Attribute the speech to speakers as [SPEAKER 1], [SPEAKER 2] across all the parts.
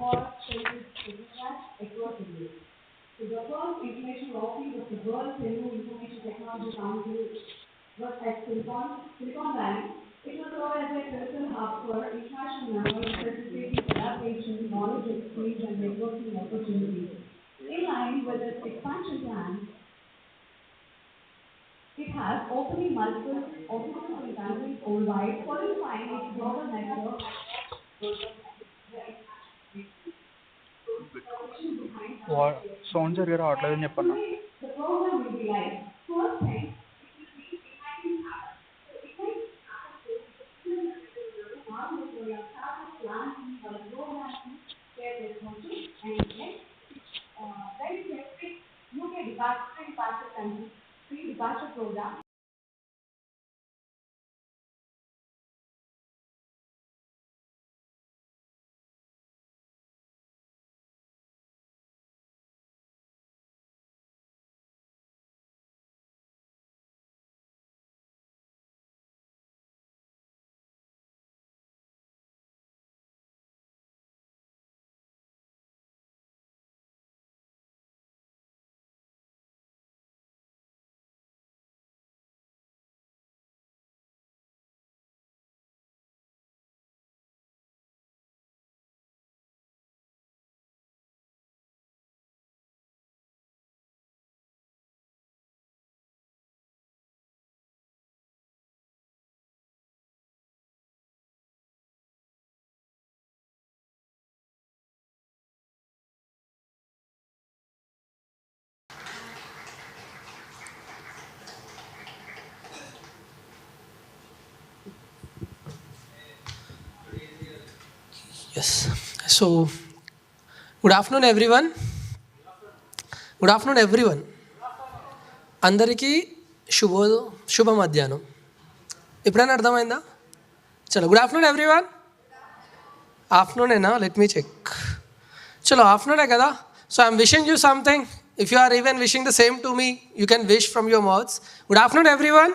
[SPEAKER 1] was taken across India. So the first international office of the World Information Technology Council was at Silicon Valley. It was served as a critical hub for international members facilitating collaboration, knowledge exchange, and networking opportunities. In line with its expansion plan, it has opening multiple offices in countries worldwide, solidifying its global network.
[SPEAKER 2] Sound జరిగి రావట్లేదని చెప్పన్నా.
[SPEAKER 1] The program will be like first thing. Departure program.
[SPEAKER 3] Yes. So, good afternoon, everyone. Good afternoon, everyone. అందరికీ శుభ మధ్యాహ్నం. ఎప్పుడైనా అర్థమైందా? చలో, good afternoon everyone. ఆఫ్టర్నూనేనా? Let me check. చలో, ఆఫ్టర్నూనే కదా. So I'm wishing you something. If you are even wishing the same to me, you can wish from your mouths. Good afternoon everyone.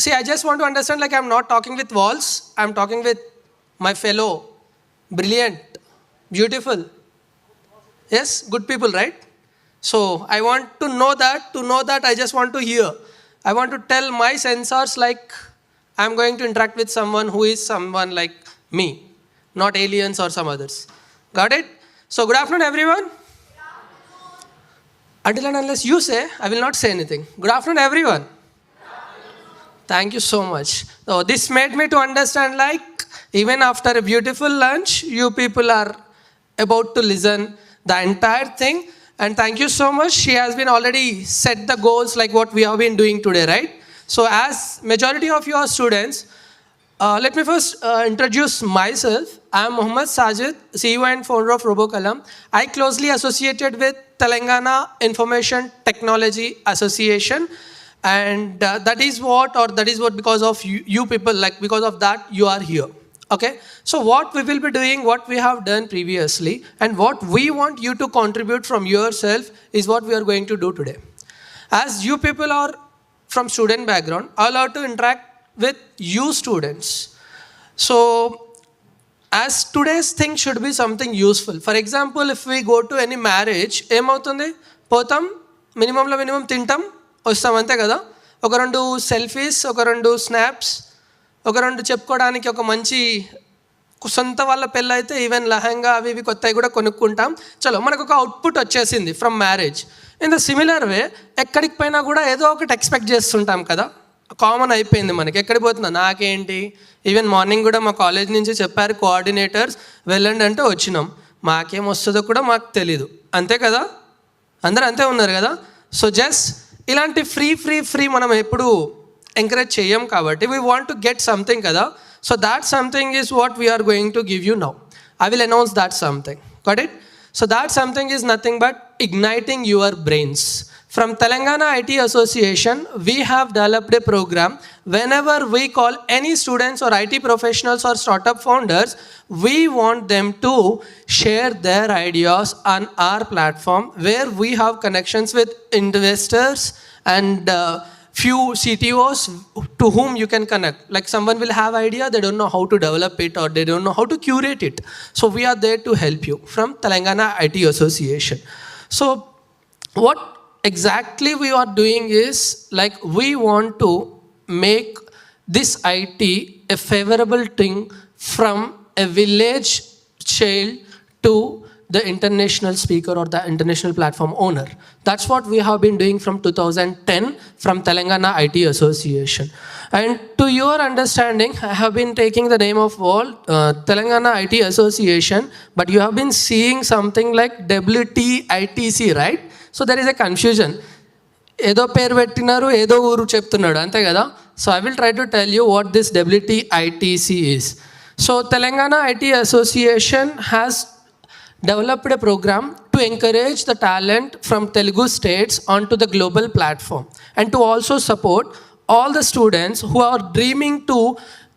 [SPEAKER 3] See, I just want to understand, like, I'm not talking with walls. I'm talking with my fellow brilliant, beautiful, yes, good people, right? So I want to know that I just want to hear. I want to tell my sensors like I'm going to interact with someone who is someone like me, not aliens or some others. Got it? So good afternoon, everyone. Until and unless you say, I will not say anything. Good afternoon, everyone. Thank you so much. So this made me to understand, like, even after a beautiful lunch, you people are about to listen the entire thing. And thank you so much. She has been already set the goals like what we have been doing today, right? So as majority of your students, let me first introduce myself. I am Muhammad Sajid, CEO and founder of RoboCalam. I closely associated with Telangana Information Technology Association. And that is what because of you people, like because of that you are here. Okay, so what we will be doing, what we have done previously, and what we want you to contribute from yourself is what we are going to do today. As you people are from student background, allowed to interact with you students. So as today's thing should be something useful. For example, if we go to any marriage, ఏమవుతుంది? పోతాం, మినిమంలో minimum తింటాం, వస్తాం, అంతే కదా. ఒక 2 selfies, ఒక 2 snaps, ఒక 2 చెప్పుకోవడానికి ఒక మంచి సొంత వాళ్ళ పెళ్ళి అయితే ఈవెన్ లహంగా అవి ఇవి కొత్తవి కూడా కొనుక్కుంటాం. చలో, మనకు ఒక అవుట్పుట్ వచ్చేసింది from marriage. In the similar way ఎక్కడికి పోయినా కూడా ఏదో ఒకటి ఎక్స్పెక్ట్ చేస్తుంటాం కదా. కామన్ అయిపోయింది మనకి. ఎక్కడికి పోతున్నా, నాకేంటి, ఈవెన్ మార్నింగ్ కూడా మా కాలేజ్ నుంచి చెప్పారు కోఆర్డినేటర్స్ వెళ్ళండి అంటే వచ్చినాం. మాకేం వస్తుందో కూడా మాకు తెలీదు, అంతే కదా. అందరూ అంతే ఉన్నారు కదా. సో జస్ట్ ఇలాంటి ఫ్రీ మనం ఎప్పుడు ఎంకరేజ్ చేయం కాబట్టి we want to get something కదా. So that something is what we're going to give you now. I will announce that something. Got it? So that something is nothing but igniting your brains. From Telangana IT Association, we have developed a program. Whenever we call any students or IT professionals or startup founders, we want them to share their ideas on our platform where we have connections with investors and few CTOs to whom you can connect. Like someone will have idea, they don't know how to develop it or they don't know how to curate it. So we are there to help you from Telangana IT Association. So what exactly we are doing is, like, we want to make this IT a favorable thing from a village child to the international speaker or the international platform owner. That's what we have been doing from 2010 from Telangana IT Association. And to your understanding, I have been taking the name of all Telangana IT Association, but you have been seeing something like WTITC, right? So there is a confusion. ఏదో పేరు పెట్టినారు, ఏదో ఊరు చెప్తున్నాడు, అంతే కదా. So I will try to tell you what this WTITC is. So Telangana IT Association has developed a program to encourage the talent from Telugu states onto the global platform and to also support all the students who are dreaming to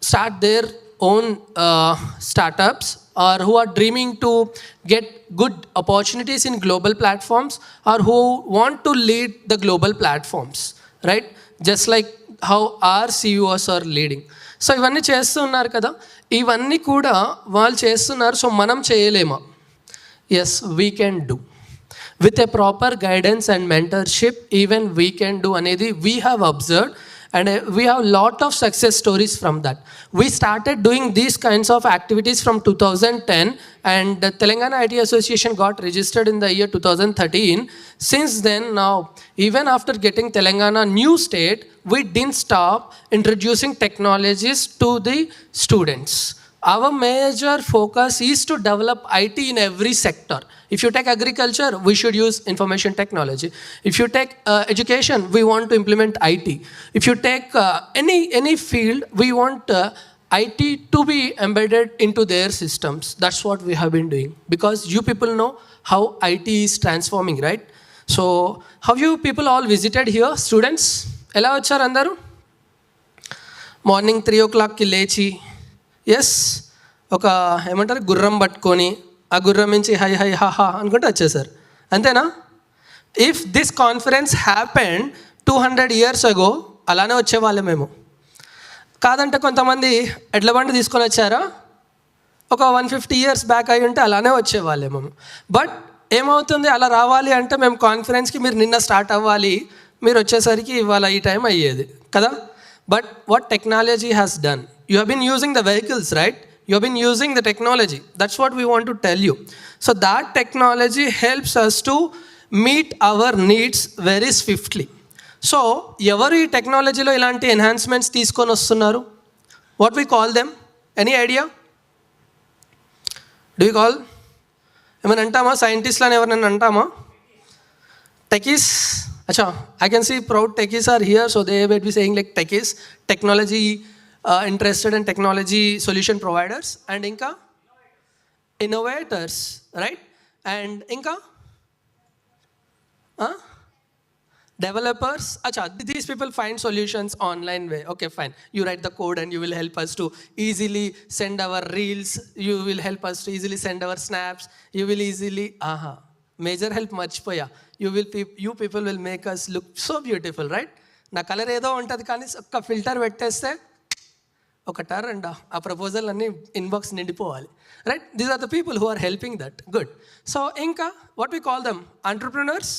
[SPEAKER 3] start their own startups or who are dreaming to get good opportunities in global platforms or who want to lead the global platforms, right? Just like how our CEOs are leading. So ఇవన్నీ చేస్తున్నారు కదా, ఇవన్నీ కూడా వాళ్ళు చేస్తున్నారు. So మనం చేయలేమా? Yes, we can do. With a proper guidance and mentorship, even we can do అనేది we have observed, and we have lot of success stories from that. We started doing these kinds of activities from 2010, and the Telangana IT Association got registered in the year 2013. Since then, now, even after getting Telangana new state, we didn't stop introducing technologies to the students. Our major focus is to develop IT in every sector. If you take agriculture, we should use information technology. If you take education, we want to implement IT. If you take any field, we want IT to be embedded into their systems. That's what we have been doing. Because you people know how IT is transforming, right? So, have you people all visited here, students? Ela vacharu andaru? Morning 3 o'clock ki lechi, yes, ఒక ఏమంటారు గుర్రం పట్టుకొని ఆ గుర్రం నుంచి high high హా అనుకుంటూ వచ్చేసారు, అంతేనా? If this conference happened 200 years ago, అలానే వచ్చేవాళ్ళే మేము. కాదంటే కొంతమంది ఎడ్ల బండి తీసుకొని వచ్చారా, ఒక 150 years బ్యాక్ అయి ఉంటే అలానే వచ్చేవాళ్ళే మేము. బట్ ఏమవుతుంది, అలా రావాలి అంటే మేము కాన్ఫరెన్స్కి మీరు నిన్న స్టార్ట్ అవ్వాలి, మీరు వచ్చేసరికి ఇవాళ ఈ టైం అయ్యేది కదా. But what technology has done, you have been using the vehicles, right? You have been using the technology. That's what we want to tell you. So that technology helps us to meet our needs very swiftly. So ఎవరు ఈ టెక్నాలజీలో ఇలాంటి enhancements తీసుకొని వస్తున్నారు? What we call them? Any idea? Do you call? ఏమైనా అంటామా? సైంటిస్ట్లని ఎవరైనా అంటామా? Techies? Acha, I can see proud techies are here, so they will be saying like techies, technology interested in technology solution providers, and inka innovators, right? And inka developers. Acha, these people find solutions online way. Okay, fine, you write the code and you will help us to easily send our reels, you will help us to easily send our snaps, you will easily major help మర్చిపోయా, you people will make us look so beautiful, right? నా colour ఏదో ఉంటుంది కానీ ఒక్క filter పెట్టేస్తే ఒకటా రెండా ఆ ప్రపోజల్ అన్నీ ఇన్బాక్స్ నిండిపోవాలి, right? These are the people who are helping that. Good. So ఇంకా what we call them entrepreneurs,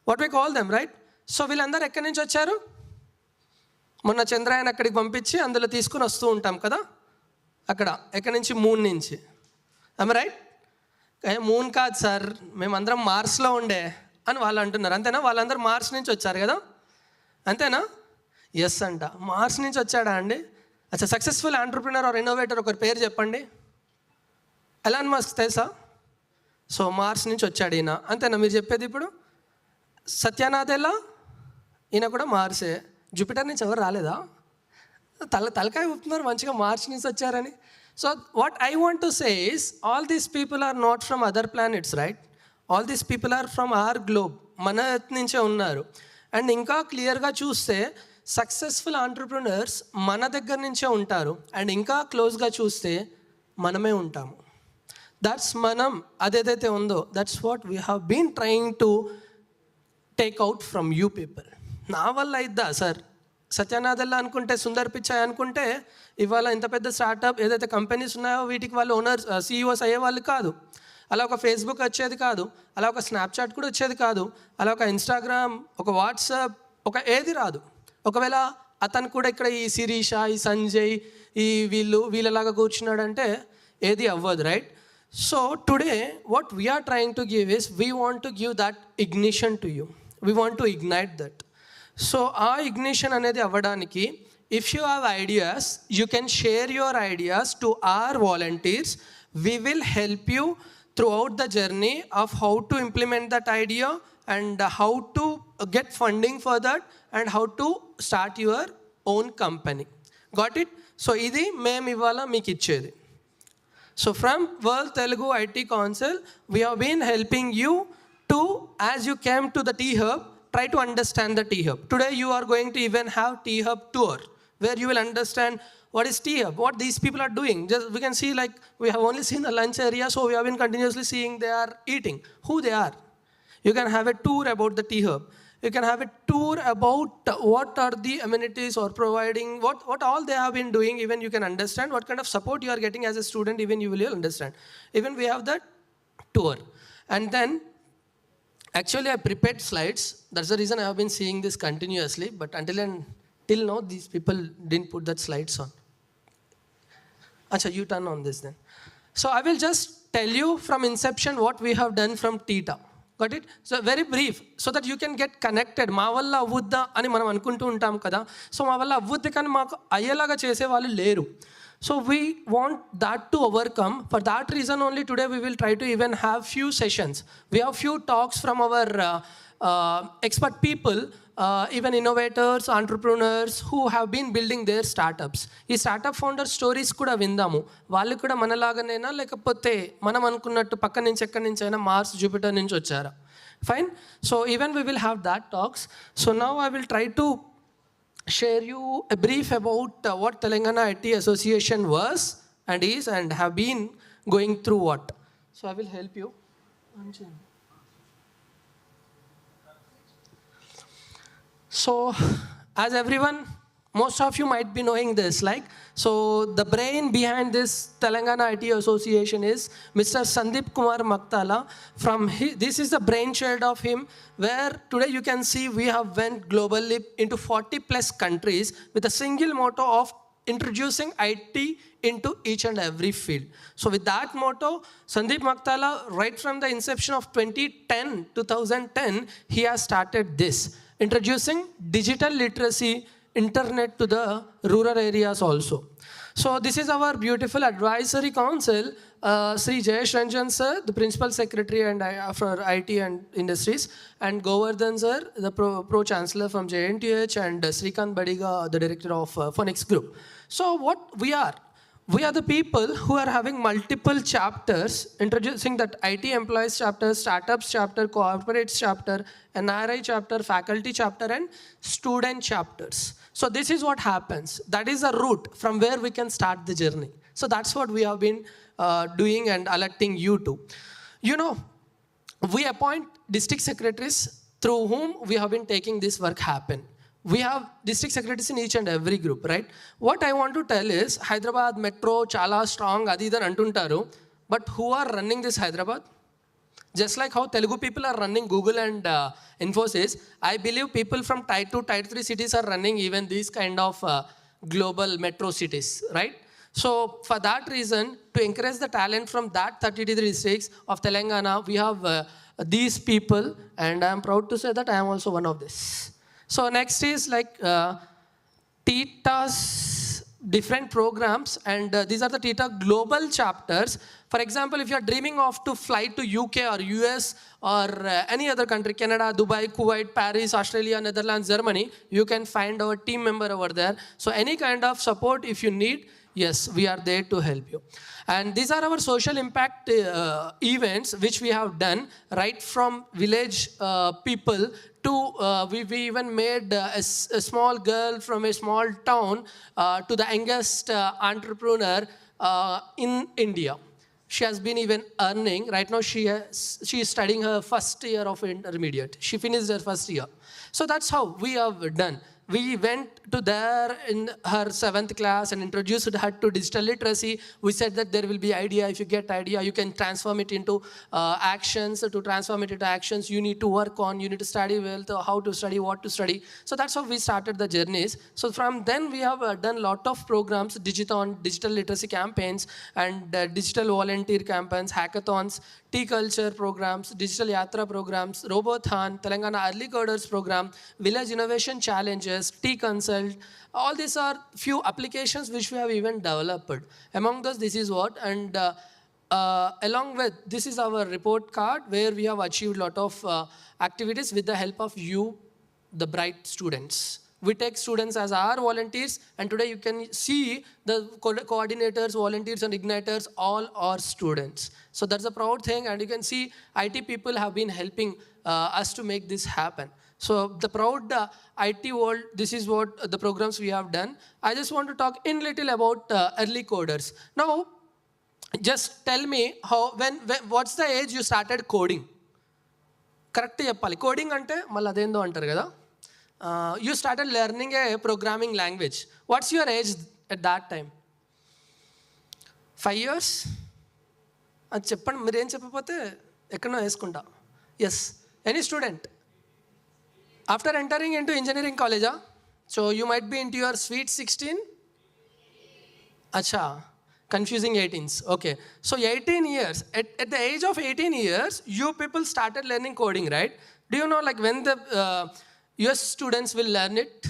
[SPEAKER 3] what we call them, right? So వీళ్ళందరూ ఎక్కడి నుంచి వచ్చారు? మొన్న చంద్రయాన్ అక్కడికి పంపించి అందులో తీసుకుని వస్తూ ఉంటాం కదా, అక్కడ ఎక్కడి నుంచి? మూన్ నుంచి. I'm right? మూన్ కాదు సార్, మేమందరం మార్స్లో ఉండే అని వాళ్ళు అంటున్నారు, అంతేనా? వాళ్ళందరూ మార్స్ నుంచి వచ్చారు కదా, అంతేనా? ఎస్ అంట. మార్స్ నుంచి వచ్చాడా అండి? అచ్చా, సక్సెస్ఫుల్ ఎంటర్ప్రినర్ ఆర్ ఇన్నోవేటర్ ఒకరి పేరు చెప్పండి. ఎలాన్ మస్క్ తెలుసా? సో మార్స్ నుంచి వచ్చాడు ఈయన, అంతేనా మీరు చెప్పేది? ఇప్పుడు సత్యనాథెల్లా, ఈయన కూడా మార్సే. జూపిటర్ నుంచి ఎవరు రాలేదా? తలకాయ ఊపుతున్నారు మంచిగా, మార్స్ నుంచి వచ్చారని. So what I want to say is, all these people are not from other planets, right? All these people are from our globe, మన నుంచే ఉన్నారు. అండ్ ఇంకా క్లియర్గా చూస్తే సక్సెస్ఫుల్ ఎంటర్ప్రినర్స్ మన దగ్గర నుంచే ఉంటారు. అండ్ ఇంకా క్లోజ్గా చూస్తే మనమే ఉంటాము. దట్స్ మనం అదేదైతే ఉందో, that's what we have been trying to take out from you people. నా వల్ల అయిద్దా సార్? సత్యనాథల్లా అనుకుంటే సుందర్ పిచాయ్ అనుకుంటే ఇవాళ ఇంత పెద్ద స్టార్టప్ ఏదైతే కంపెనీస్ ఉన్నాయో వీటికి వాళ్ళు ఓనర్స్ సీఈఓస్ అయ్యేవాళ్ళు కాదు. అలా ఒక ఫేస్బుక్ వచ్చేది కాదు, అలా ఒక స్నాప్చాట్ కూడా వచ్చేది కాదు, అలా ఒక ఇన్స్టాగ్రామ్, ఒక వాట్సాప్, ఒక ఏది రాదు. ఒకవేళ అతను కూడా ఇక్కడ ఈ శిరీష, ఈ సంజయ్, ఈ వీళ్ళలాగా కూర్చున్నాడంటే ఏది అవ్వదు, right? So today what we're trying to give is we want to give that ignition to you. We want to ignite that. So ఆ ఇగ్నిషన్ అనేది అవ్వడానికి if you have ideas you can share your ideas to our volunteers. We will help you throughout the journey of how to implement that idea and how to get funding for that and how to start your own company. Got it? So idi mem ivala meeku ichedi. So from World Telugu IT Council we have been helping you to, as you came to the T-Hub, try to understand the T-Hub. Today you are going to even have T-Hub tour where you will understand what is T-Hub, what these people are doing. Just we can see, like, we have only seen the lunch area, so we have been continuously seeing they are eating, who they are. You can have a tour about the T-Hub. You can have a tour about what are the amenities or providing, what all they have been doing. Even you can understand what kind of support you are getting as a student, even you will understand. Even we have that tour. And then actually I prepared slides. That's the reason I have been seeing this continuously, but till now these people didn't put that slides on. Acha, you turn on this then. So I will just tell you from inception what we have done from TITA. Got it? So very brief, so that you can get connected. మా వల్ల అవ్వుద్దా అని మనం అనుకుంటూ ఉంటాం కదా. So మా వల్ల అవ్వుద్ది కానీ మాకు అయ్యేలాగా చేసే వాళ్ళు లేరు. So we want that to overcome. For that reason only today we will try to even have few sessions. We have few talks from our expert people, even innovators, entrepreneurs who have been building their startups. ఈ startup founder stories కూడా విందాము. వాళ్ళు కూడా మనలాగానైనా లేకపోతే మనం అనుకున్నట్టు పక్క నుంచి ఎక్కడి నుంచి అయినా మార్స్, జూపిటర్ నుంచి వచ్చారా? Fine. So even we will have that talks. So now I will try to share you a brief about what Telangana IT Association was and is and have been going through what. So I will help you. So as everyone, most of you might be knowing this, like, so the brain behind this Telangana IT Association is Mr. Sandeep Kumar Maktala. This is the brainchild of him, where today you can see we have went globally into 40 plus countries with a single motto of introducing IT into each and every field. So with that motto, Sandeep Maktala, right from the inception of 2010, he has started this, introducing digital literacy, internet to the rural areas also. So this is our beautiful advisory council, Sri Jayesh Ranjan sir, the principal secretary and for IT and industries, and Govardhan sir, the pro chancellor from JNTH, and Srikant Badiga, the director of Phoenix Group. So what we are the people who are having multiple chapters, introducing that IT employees chapter, startups chapter, corporates chapter, NRI chapter, faculty chapter, and student chapters. So this is what happens. That is the route from where we can start the journey. So that's what we have been doing and alerting you to. You know, we appoint district secretaries through whom we have been taking this work happen. We have district secretaries in each and every group, right? What I want to tell is, Hyderabad Metro chala strong adi idan antuntaru, but who are running this Hyderabad? Just like how Telugu people are running Google and Infosys, I believe people from Tier 2, Tier 3 cities are running even these kind of global metro cities, right? So for that reason, to encourage the talent from that 33 districts of Telangana, we have these people, and I am proud to say that I am also one of this. So next is like TITA's different programs, and these are the TITA global chapters. For example, if you are dreaming of to fly to UK or US or any other country, Canada, Dubai, Kuwait, Paris, Australia, Netherlands, Germany, you can find our team member over there. So any kind of support if you need, yes, we are there to help you. And these are our social impact events which we have done, right from village people to we even made a small girl from a small town to the youngest entrepreneur in India. She has been even earning. Right now she is studying her first year of intermediate. She finished her first year. So that's how we have done. we went to there in her 7th class and introduced her to digital literacy. We said that there will be idea. If you get idea, you can transform it into actions. To transform it into actions, you need to work on, you need to study well, how to study, what to study. So that's how we started the journeys. So from then we have done lot of programs, digital literacy campaigns, and digital volunteer campaigns, hackathons, tea culture programs, digital yatra programs, robothon, Telangana early coders program, village innovation challenges, tea consult. All these are few applications which we have even developed. Among those, this is what, and along with this is our report card where we have achieved lot of activities with the help of you, the bright students. We take students as our volunteers, and today you can see the coordinators, volunteers and igniters all are students. So that's a proud thing, and you can see IT people have been helping us to make this happen. So the proud IT world, this is what the programs we have done. I just want to talk in little about early coders. Now, just tell me how, when what's the age you started coding? Correct cheppali. Coding ante malla adendo antaru kada. You started learning a programming language. What's your age at that time? 5 years? అది చెప్పండి, మీరు ఏం చెప్పకపోతే ఎక్కడో వేసుకుంటా. Yes, any student after entering into engineering కాలేజా? So you might be into your sweet 16. అచ్చా, confusing 18s. Okay, so 18 years, at the age of 18 years, you people started learning coding, right? Do you know like when the US students will learn it?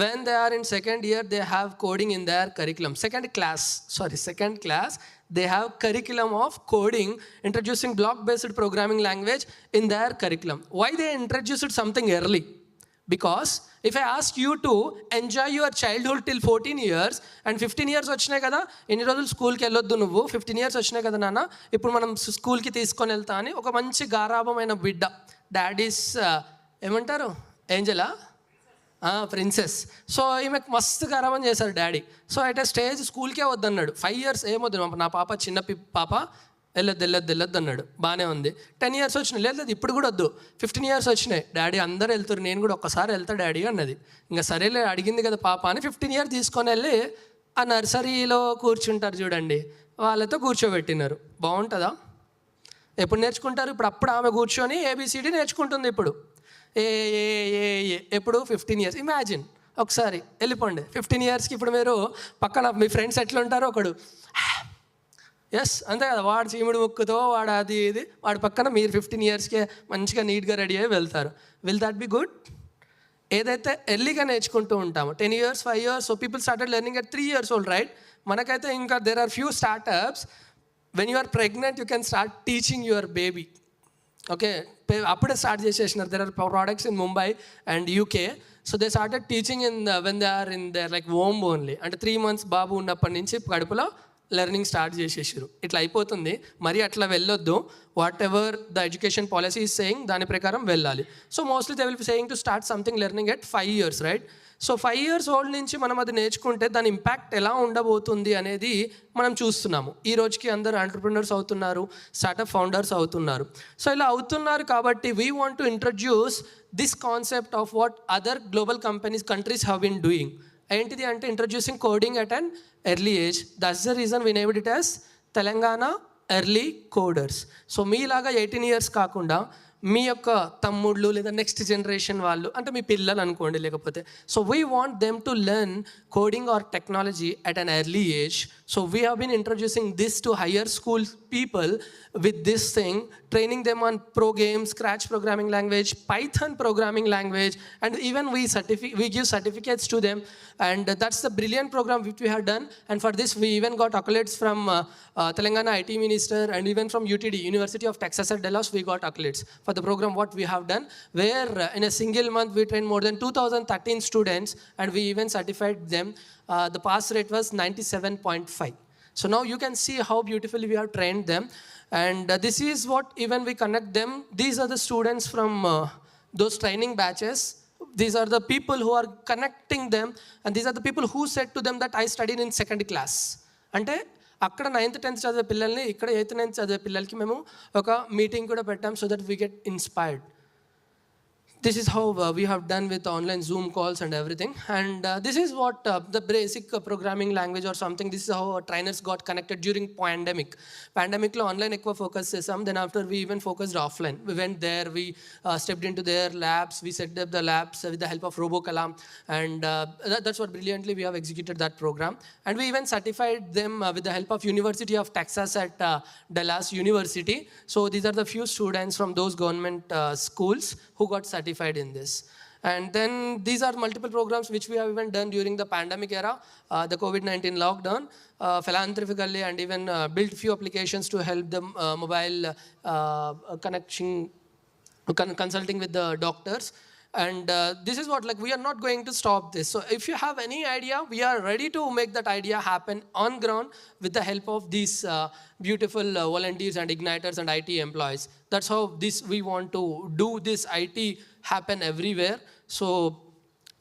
[SPEAKER 3] When they are in second year, they have coding in their curriculum. Second class, they have curriculum of coding, introducing block-based programming language in their curriculum. Why they introduced something early? Because if I ask you to enjoy your childhood till 14 years and 15 years వచ్చినాయి కదా, ఎన్ని రోజులు స్కూల్కి వెళ్ళొద్దు నువ్వు, 15 years వచ్చినాయి కదా నాన్న, ఇప్పుడు మనం స్కూల్కి తీసుకొని వెళ్తా అని ఒక మంచి గారాభమైన బిడ్డ, డాడీస్ ఏమంటారు, ఏంజలా, ప్రిన్సెస్. సో ఈమెకు మస్తు గారాభం చేశారు daddy. So at a stage స్కూల్కే వద్దన్నాడు. 5 years ఏమొద్దు, నా పాప చిన్న పాప, వెళ్ళొద్దు అన్నాడు. బాగానే ఉంది. 10 years వచ్చినాయి, లేదు ఇప్పుడు కూడా వద్దు. 15 years వచ్చినాయి, డాడీ అందరూ వెళ్తారు, నేను కూడా ఒక్కసారి వెళ్తా డాడీ అన్నది. ఇంకా సరేలే అడిగింది కదా పాప అని 15 years తీసుకొని వెళ్ళి ఆ నర్సరీలో కూర్చుంటారు చూడండి, వాళ్ళతో కూర్చోబెట్టినారు. బాగుంటుందా? ఎప్పుడు నేర్చుకుంటారు? అప్పుడు ఆమె కూర్చొని ABCD నేర్చుకుంటుంది. ఇప్పుడు ఏ ఎప్పుడు 15 years. ఇమాజిన్ ఒకసారి వెళ్ళిపోండి 15 yearsకి. ఇప్పుడు మీరు పక్కన మీ ఫ్రెండ్స్ ఎట్లా ఉంటారో, ఒకడు ఎస్ అంతే కదా, వాడు చీముడు ముక్కుతో వాడు అది ఇది, వాడి పక్కన మీరు 15 yearsకే మంచిగా నీట్గా రెడీ అయ్యి వెళ్తారు. Will that be good? ఏదైతే ఎర్లీగా నేర్చుకుంటూ ఉంటామో 10 years, 5 years, so people started learning at 3 years old, రైట్? మనకైతే ఇంకా there are few startups, when you are pregnant you can start teaching your baby. Okay, అప్పుడే స్టార్ట్ చేసేసినారు. There are products in Mumbai and UK. So they started teaching in when they are in there like home only. అంటే 3 months బాబు ఉన్నప్పటి నుంచి కడుపులో learning start చేసేసారు. ఇట్లా అయిపోతుంది. మరి అట్లా వెళ్ళొద్దు. What ever the education policy is saying, దాని ప్రకారం వెళ్ళాలి. So mostly they will be saying to start something learning at 5 years, right? So 5 years old నుంచి మనం అది నేర్చుకుంటే దాని ఇంపాక్ట్ ఎలా ఉండబోతుంది అనేది మనం చూస్తున్నాము. ఈ రోజుకి అందరూ ఎంటర్‌ప్రెన్యూర్స్ అవుతున్నారు, స్టార్టప్ ఫౌండర్స్ అవుతున్నారు. సో ఇలా అవుతున్నారు కాబట్టి we want to introduce this concept of what other global countries have been doing. ఏంటిది అంటే introducing coding at an early age. That's the reason we named it as Telangana early coders. So మీలాగా 18 years కాకుండా మీ యొక్క తమ్ముళ్ళు లేదా next generation వాళ్ళు, అంటే మీ పిల్లలు అనుకోండి లేకపోతే, so we want them to learn coding or technology at an early age. So we have been introducing this to higher school people with this thing, training them on pro games, Scratch programming language, Python programming language, and even we give certificates to them. And that's the brilliant program which we have done. And for this we even got accolades from Telangana IT Minister, and even from UTD, University of Texas at Dallas, we got accolades for the program what we have done, where in a single month we trained more than 2013 students, and we even certified them. The pass rate was 97.5. So now you can see how beautifully we have trained them. And this is what even we connect them. These are the students from those training batches. These are the people who are connecting them, and these are the people who said to them that I studied in second class. అంటే అక్కడ 9th 10th చదివే పిల్లల్ని ఇక్కడ 8th 9th చదివే పిల్లలకి మేము ఒక meeting కూడా పెట్టాం, so that we get inspired. this is how we have done with online Zoom calls and everything. And this is what the basic programming language or something. This is how our trainers got connected during pandemic. Pandemic lo online ekwa focus chesam. Then after we even focused offline. We went there, we stepped into their labs, we set up the labs with the help of RoboCalam. And that's what brilliantly we have executed that program. And we even certified them with the help of University of Texas at Dallas University. So these are the few students from those government schools who got certified in this. And then these are multiple programs which we have even done during the pandemic era, the COVID-19 lockdown, philanthropically, and even built few applications to help them mobile connection, consulting with the doctors. And this is what, like, we are not going to stop this. So if you have any idea, we are ready to make that idea happen on ground with the help of these beautiful volunteers and igniters and IT employees. That's how we want to do this IT happen everywhere. So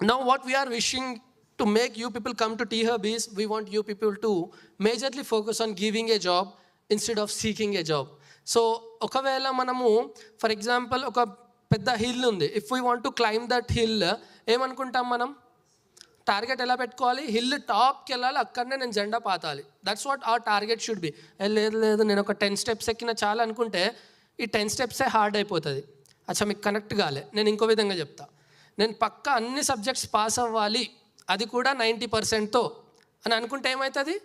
[SPEAKER 3] now what we are wishing to make you people come to T-Hub is, we want you people to majorly focus on giving a job instead of seeking a job. So okavela manamu, for example, oka పెద్ద hill ఉంది. If we want to claim that hill ఏమనుకుంటాం మనం? Target ఎలా పెట్టుకోవాలి? Hill టాప్కి వెళ్ళాలి, అక్కడనే నేను జెండా పాతాలి. That's what our target should be. లేదు నేను ఒక 10 steps ఎక్కిన చాలా అనుకుంటే ఈ 10 steps హార్డ్ అయిపోతుంది. అచ్చా, మీకు కనెక్ట్ కాలే. నేను ఇంకో విధంగా చెప్తా. నేను పక్కా అన్ని సబ్జెక్ట్స్ పాస్ అవ్వాలి, అది కూడా 90%తో అని అనుకుంటే ఏమవుతుంది?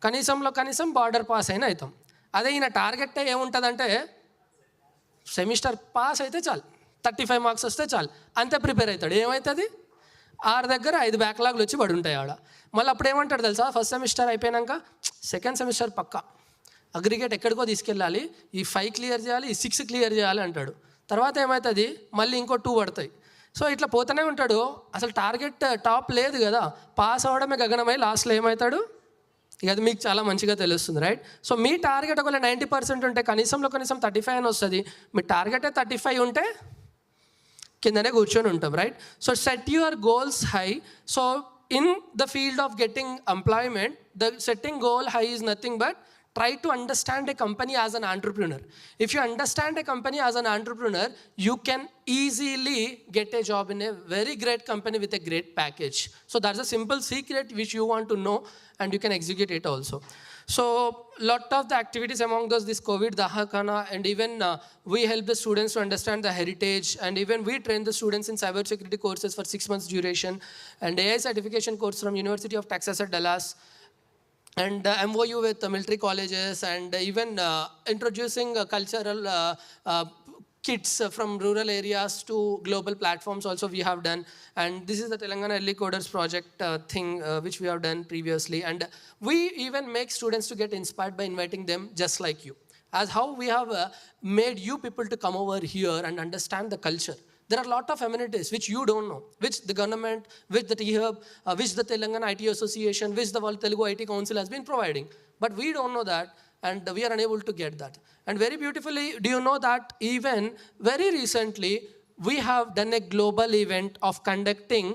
[SPEAKER 3] కనీసం బార్డర్ పాస్ అయినా అవుతాం. అదే ఈయన టార్గెట్ ఏముంటుందంటే సెమిస్టర్ పాస్ అయితే చాలు, 35 marks వస్తే చాలు, అంతే ప్రిపేర్ అవుతాడు. ఏమవుతుంది? 6 దగ్గర 5 బ్యాక్లాగ్లు వచ్చి పడి ఉంటాయి ఆడ. మళ్ళీ అప్పుడు ఏమంటాడు తెలుసా? ఫస్ట్ సెమిస్టర్ అయిపోయాక సెకండ్ సెమిస్టర్ పక్కా అగ్రిగేట్ ఎక్కడికో తీసుకెళ్ళాలి, ఈ 5 క్లియర్ చేయాలి, ఈ 6 క్లియర్ చేయాలి అంటాడు. తర్వాత ఏమవుతుంది? మళ్ళీ ఇంకో 2 పడతాయి. సో ఇట్లా పోతూనే ఉంటాడు. అసలు టార్గెట్ టాప్ లేదు కదా, పాస్ అవ్వడమే గగనమై లాస్ట్లో ఏమవుతాడు? ఇక అది మీకు చాలా మంచిగా తెలుస్తుంది, రైట్? సో మీ టార్గెట్ ఒకవేళ 90% ఉంటే కనీసం 35 అని వస్తుంది. మీ టార్గెటే 35 ఉంటే కిందనే కూర్చొని ఉంటాం, right? So set your goals high. So in the field of getting employment, the setting goal high is nothing but try to understand a company as an entrepreneur. If you understand a company as an entrepreneur, you can easily get a job in a very great company with a great package. So that's a simple secret which you want to know, and you can execute it also. So lot of the activities among those, this COVID Dahakana, and even we help the students to understand the heritage, and even we train the students in cybersecurity courses for 6 months duration, and AI certification course from University of Texas at Dallas, and MOU with military colleges, and even introducing cultural kits from rural areas to global platforms also we have done. And this is the Telangana Early Coders project thing which we have done previously. And we even make students to get inspired by inviting them just like you. As how we have made you people to come over here and understand the culture. There are a lot of amenities which you don't know, which the government, which the T-Hub, which the Telangana IT Association, which the World Telugu IT Council has been providing. But we don't know that, and we are unable to get that. And very beautifully, do you know that even very recently, we have done a global event of conducting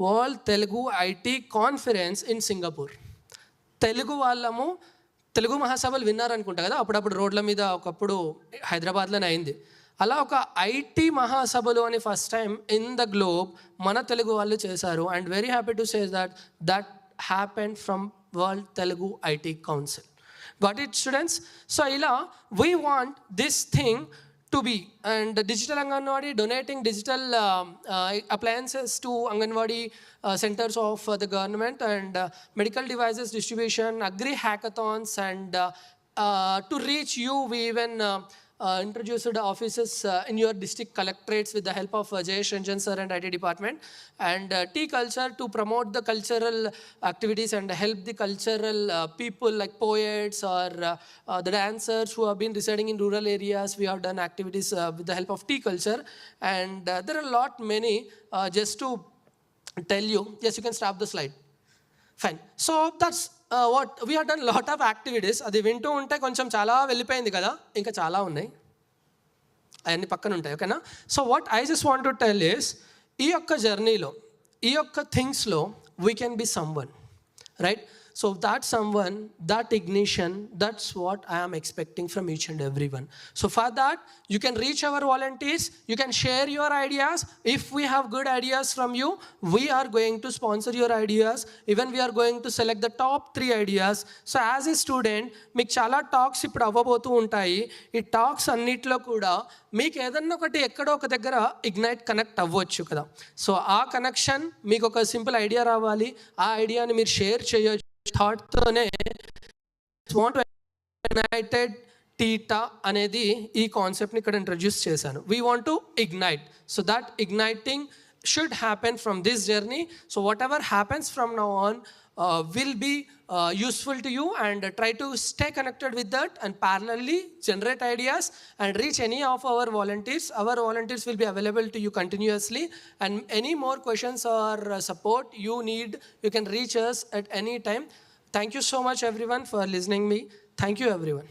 [SPEAKER 3] World Telugu IT Conference in Singapore. Telugu వాళ్ళము తెలుగు మహాసభలు విన్నారనుకుంటా కదా, అప్పుడప్పుడు రోడ్ల మీద ఒకప్పుడు హైదరాబాద్లోనే అయింది. అలా ఒక ఐటీ మహాసభలు అని first time in the globe మన తెలుగు వాళ్ళు చేశారు. And very happy to say that happened from world Telugu IT council. Got it students? So ఇలా we want this thing to be, and digital Anganwadi donating digital appliances to Anganwadi centers of the government, and medical devices distribution, agri hackathons, and to reach you we even introduced the offices in your district collectorates with the help of Jayesh Ranjan sir and IT department, and tea culture to promote the cultural activities and help the cultural people like poets or the dancers who have been residing in rural areas. We have done activities with the help of tea culture, and there are a lot many. Just to tell you, yes, you can stop the slide. Fine. So that's what we have done, lot of activities. అది వింటూ ఉంటే కొంచెం చాలా వెళ్ళిపోయింది కదా, ఇంకా చాలా ఉన్నాయి, అవన్నీ పక్కన ఉంటాయి, ఓకేనా? So what I just want to tell is, ఈ యొక్క జర్నీలో, ఈ యొక్క థింగ్స్లో we can be someone, right? So that someone, that ignition, that's what I am expecting from each and everyone. So for that, you can reach our volunteers, you can share your ideas. If we have good ideas from you, we are going to sponsor your ideas. Even we are going to select the top 3 ideas. So as a student, మీకు చాలా talks ఇప్పుడు అవ్వబోతూ ఉంటాయి. ఈ talks అన్నిట్లో కూడా మీకు ఏదన్నా ఒకటి ఎక్కడో ఒక దగ్గర ఇగ్నైట్ కనెక్ట్ అవ్వచ్చు కదా. సో ఆ కనెక్షన్ మీకు ఒక సింపుల్ ఐడియా రావాలి, ఆ ఐడియాని మీరు షేర్ చేయొచ్చు. థాట్తోనే వాంట్ యునైటెడ్ టీటా అనేది ఈ కాన్సెప్ట్ని ఇక్కడ ఇంట్రడ్యూస్ చేశాను. We want to ignite. So that igniting should happen from this journey. So whatever happens from now on will be useful to you, and try to stay connected with that and parallelly generate ideas and reach any of our volunteers. Our volunteers will be available to you continuously, and any more questions or support you need, you can reach us at any time. Thank you so much everyone for listening me. Thank you everyone.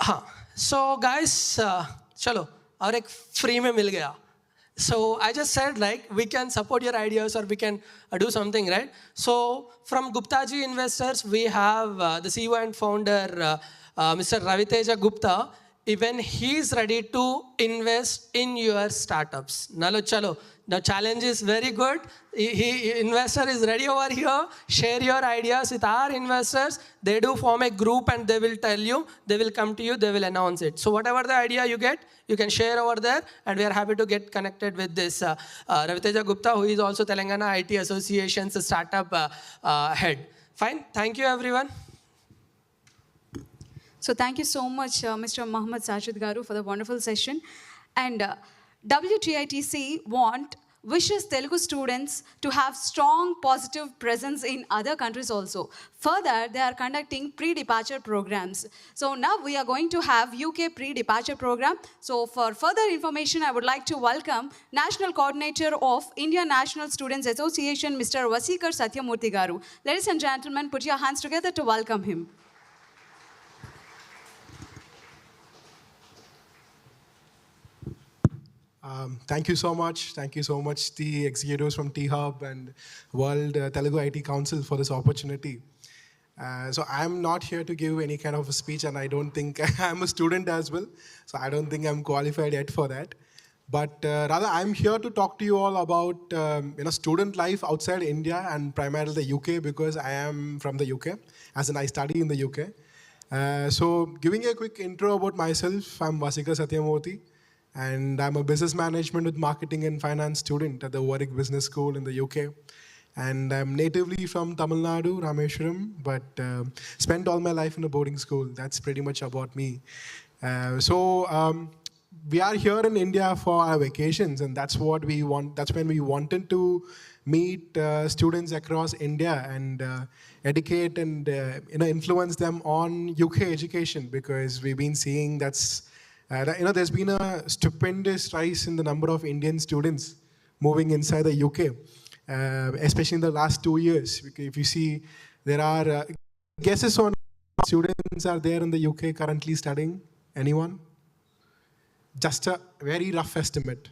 [SPEAKER 3] हाँ, so guys, चलो और एक free में मिल गया. So I just said like we can support your ideas or we can do something, right? So from Gupta ji Investors, we have the CEO and founder Mr. Raviteja Gupta. Even he is ready to invest in your startups. Nalo chalo, the challenge is very good. Investor is ready over here. Share your ideas with our investors. They do form a group and they will tell you, they will come to you, they will announce it. So whatever the idea you get, you can share over there, and we are happy to get connected with this Raviteja Gupta, who is also Telangana IT Association's startup head. Fine, thank you everyone.
[SPEAKER 4] So thank you so much, Mr. Mohammad Sajid Garu, for the wonderful session. And WTITC wishes Telugu students to have strong positive presence in other countries also. Further, they are conducting pre-departure programs. So now we are going to have UK pre-departure program. So for further information, I would like to welcome National Coordinator of Indian National Students Association, Mr. Vasikar Satyamurthy Garu. Ladies and gentlemen, put your hands together to welcome him.
[SPEAKER 5] Thank you so much. Thank you so much, the executives from T-Hub and World Telugu IT Council for this opportunity. So I'm not here to give any kind of a speech, and I don't think I'm a student as well. So I don't think I'm qualified yet for that. But rather, I'm here to talk to you all about student life outside India and primarily the UK, because I am from the UK, as in I study in the UK. So giving a quick intro about myself, I'm Vasikar Satyamurthy. And I'm a business management with marketing and finance student at the Warwick Business School in the UK. And I'm natively from Tamil Nadu, Rameshwaram, but spent all my life in a boarding school. That's pretty much about me. So we are here in India for our vacations, and that's what we want. That's when we wanted to meet students across India and educate and influence them on UK education, because we've been seeing there's been a stupendous rise in the number of Indian students moving inside the UK, especially in the last 2 years. If you see, there are guesses on students are there in the UK currently studying. Anyone? Just a very rough estimate.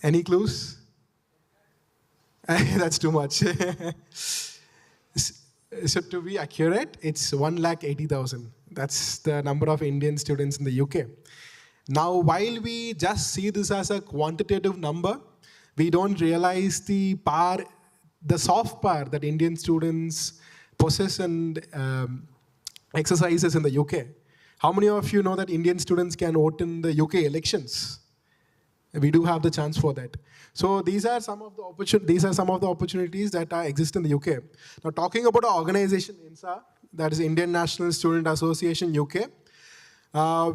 [SPEAKER 5] Any clues? That's too much. So to be accurate, it's 180,000. That's the number of Indian students in the UK. Now, while we just see this as a quantitative number, we don't realize the soft power that Indian students possess and exercises in the UK. How many of you know that Indian students can vote in the UK elections? We do have the chance for that. So these are some of the opportunities that exist in the UK. Now, talking about our organization, INSA, that is Indian National Student Association UK.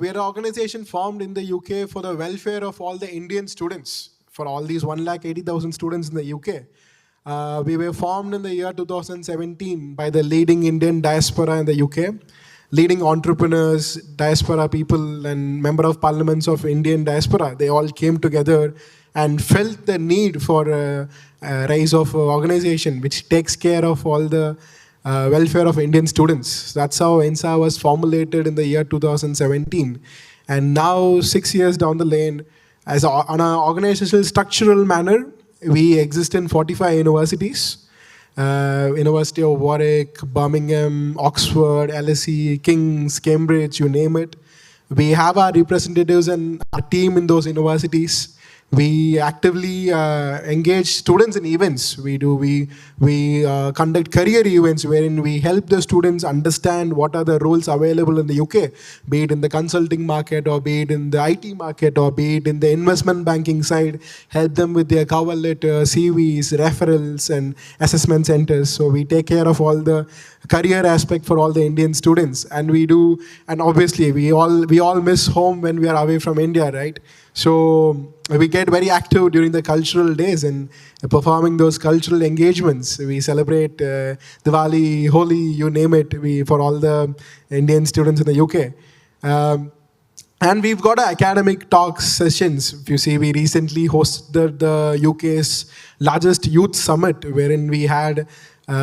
[SPEAKER 5] We are an organization formed in the UK for the welfare of all the Indian students, for all these 180,000 students in the UK. We were formed in the year 2017 by the leading Indian diaspora in the UK, leading entrepreneurs, diaspora people, and member of parliaments of Indian diaspora. They all came together and felt the need for a rise of organization which takes care of all the welfare of Indian students. That's how INSA was formulated in the year 2017. And now, 6 years down the lane, on an organizational structural manner, we exist in 45 universities. University of Warwick, Birmingham, Oxford, LSE, King's, Cambridge, you name it. We have our representatives and our team in those universities. We actively engage students in events. We conduct career events wherein we help the students understand what are the roles available in the UK, be it in the consulting market or be it in the IT market or be it in the investment banking side, help them with their cover letter, CVs, referrals and assessment centers. So we take care of all the career aspect for all the Indian students. And obviously we all miss home when we are away from India, right? So we get very active during the cultural days and performing those cultural engagements. We celebrate Diwali, Holi, you name it, for all the Indian students in the UK. And we've got academic talk sessions. If you see, we recently hosted the UK's largest youth summit, wherein we had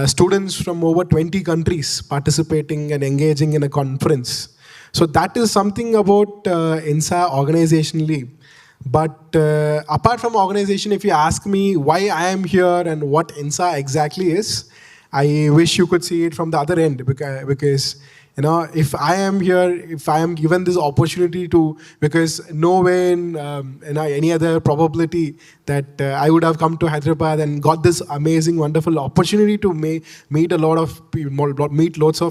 [SPEAKER 5] students from over 20 countries participating and engaging in a conference. So that is something about INSA organizationally. But apart from organization, if you ask me why I am here and what INSA exactly is, I wish you could see it from the other end, because if I am here, if I am given this opportunity to, because no way in any other probability that I would have come to Hyderabad and got this amazing, wonderful opportunity to meet lots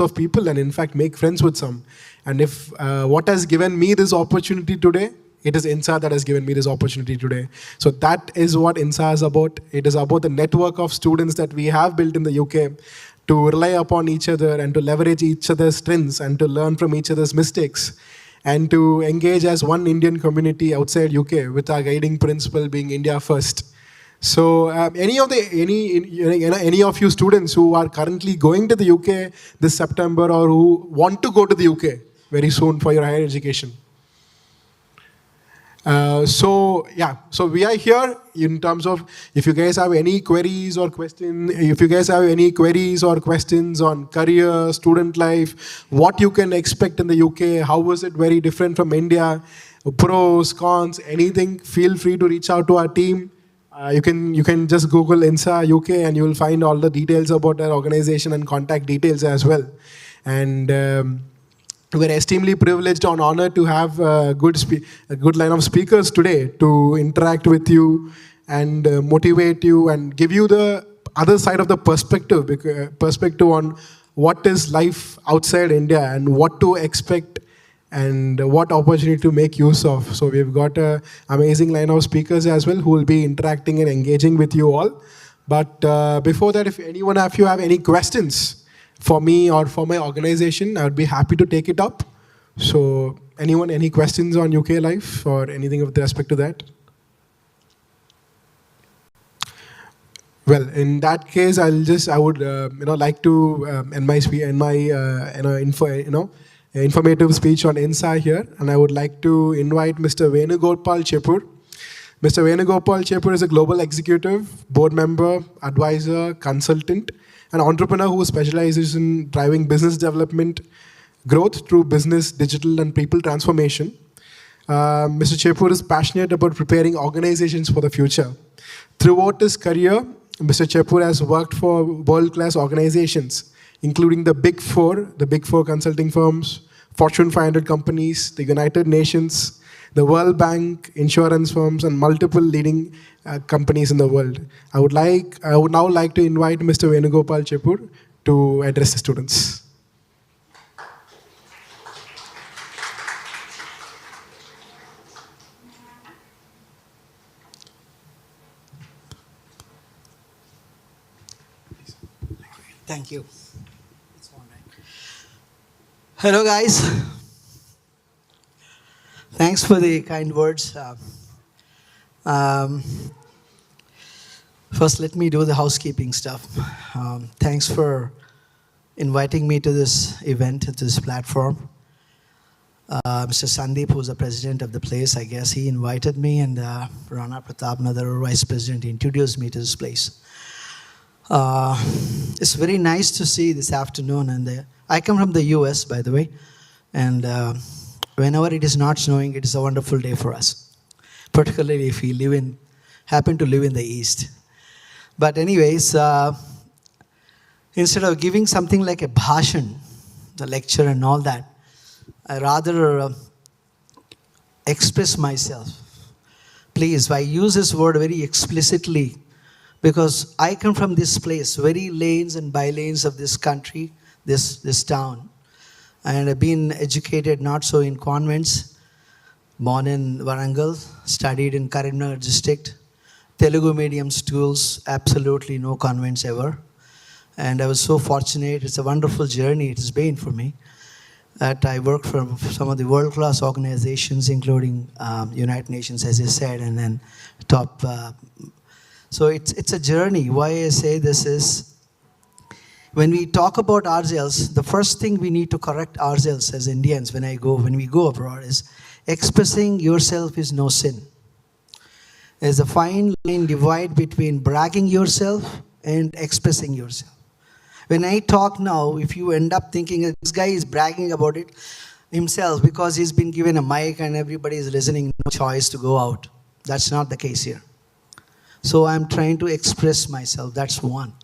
[SPEAKER 5] of people and in fact make friends with some. And if what has given me this opportunity today, it is INSA that has given me this opportunity today. So that is what INSA is about. It is about the network of students that we have built in the UK to rely upon each other and to leverage each other's strengths and to learn from each other's mistakes and to engage as one Indian community outside UK with our guiding principle being India first. So any of you students who are currently going to the UK this September or who want to go to the UK very soon for your higher education. So we are here in terms of if you guys have any queries or questions, on career, student life, what you can expect in the UK, how is it very different from India, pros, cons, anything, feel free to reach out to our team. You can just Google INSA UK and you will find all the details about our organization and contact details as well. And we're extremely privileged and honored to have a good line of speakers today to interact with you and motivate you and give you the other side of the perspective on what is life outside India and what to expect and what opportunity to make use of. So we've got an amazing line of speakers as well who will be interacting and engaging with you all. But before that, if anyone of you have any questions for me or for my organization, I would be happy to take it up. So anyone, any questions on UK life or anything with respect to that? Well, in that case, I would like to end my informative speech on INSA here, and I would like to invite Mr. Venugopal Chepur. Mr. Venugopal Chepur is a global executive, board member, advisor, consultant, an entrepreneur who specializes in driving business development, growth through business, digital, and people transformation. Mr. Chepur is passionate about preparing organizations for the future. Throughout his career, Mr. Chepur has worked for world-class organizations, including the Big Four consulting firms, Fortune 500 companies, the United Nations, the World Bank, insurance firms, and multiple leading companies in the world. I would now like to invite Mr. Venugopal Chepur to address the students.
[SPEAKER 6] Thank you. Hello, guys. Thanks for the kind words. First, let me do the housekeeping stuff. Thanks for inviting me to this event, to this platform. Mr. Sandeep, who's the president of the place, I guess, he invited me, and Rana Pratap, another vice president, introduced me to this place. It's very nice to see this afternoon, and I come from the US, by the way, and whenever it is not snowing, it is a wonderful day for us, particularly if we happen to live in the East. But anyways, instead of giving something like a bhashan, the lecture and all that, I rather express myself. Please, I use this word very explicitly because I come from this place, very lanes and by-lanes of this country, this town. And I've been educated not so in convents, born in Warangal, studied in Karimnagar district, Telugu medium schools, absolutely no convents ever. And I was so fortunate, it's a wonderful journey it has been for me. That I worked for some of the world-class organizations, including United Nations, as I said, and then top. So it's a journey. Why I say this is, when we talk about ourselves, the first thing we need to correct ourselves as Indians when we go abroad is expressing yourself is no sin. There's a fine line divide between bragging yourself and expressing yourself. When I talk now, if you end up thinking that this guy is bragging about it himself because he's been given a mic and everybody is listening, no choice to go out. That's not the case here. So I'm trying to express myself. That's one.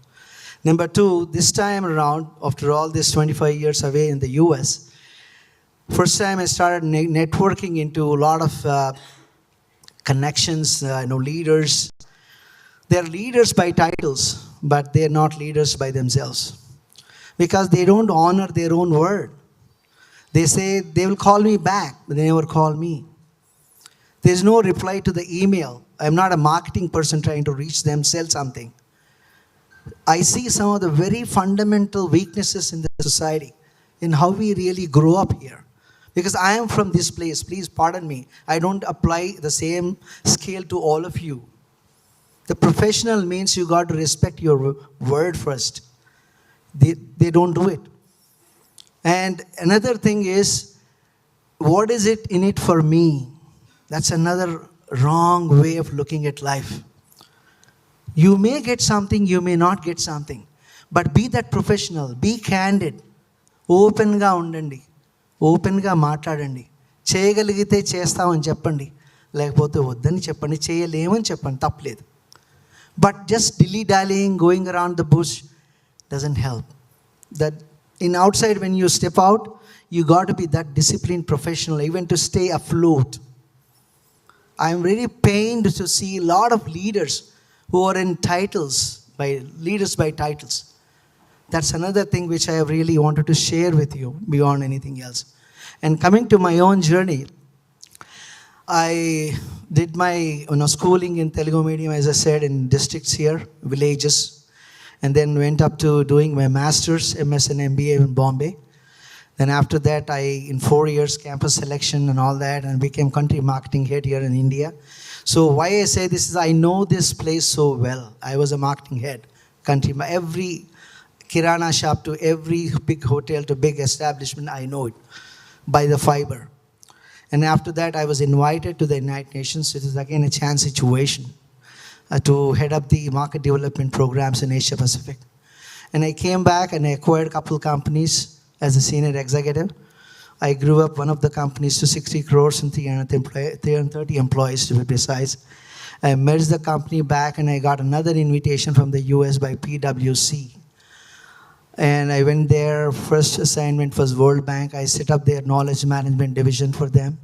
[SPEAKER 6] Number two, this time around, after all this 25 years away in the US, first time I started networking into a lot of connections, leaders. They're leaders by titles, but they're not leaders by themselves. Because they don't honor their own word. They say they will call me back, but they never call me. There's no reply to the email. I'm not a marketing person trying to reach them, sell something. I see some of the very fundamental weaknesses in the society, in how we really grow up here. Because I am from this place, please pardon me. I don't apply the same scale to all of you. The professional means you got to respect your word first. They don't do it. And another thing is, what is it in it for me? That's another wrong way of looking at life. You may get something, you may not get something. But be that professional, be candid. Open ga undandi. Open ga maatladandi. Cheyagalagite chestamani cheppandi. Lekapothe vaddani cheppandi. Cheyalemani cheppandi. Tappaledu. But just dilly-dallying, going around the bush, doesn't help. That in outside, when you step out, you got to be that disciplined professional, even to stay afloat. I'm really pained to see a lot of leaders who are in titles, leaders by titles. That's another thing which I have really wanted to share with you beyond anything else. And coming to my own journey, I did my schooling in Telugu medium, as I said, in districts here, villages, and then went up to doing my master's, MS and MBA in Bombay. Then after that, in 4 years, campus selection and all that, and became country marketing head here in India. So why I say this is, I know this place so well. I was a marketing head, every kirana shop to every big hotel to big establishment, I know it by the fiber. And after that, I was invited to the United Nations. It is again a chance situation to head up the market development programs in Asia Pacific. And I came back and I acquired a couple companies as a senior executive. I grew up one of the companies to 60 crores and 330 employees to be precise. I merged the company back and I got another invitation from the US by PwC. And I went there, first assignment was World Bank. I set up their knowledge management division for them.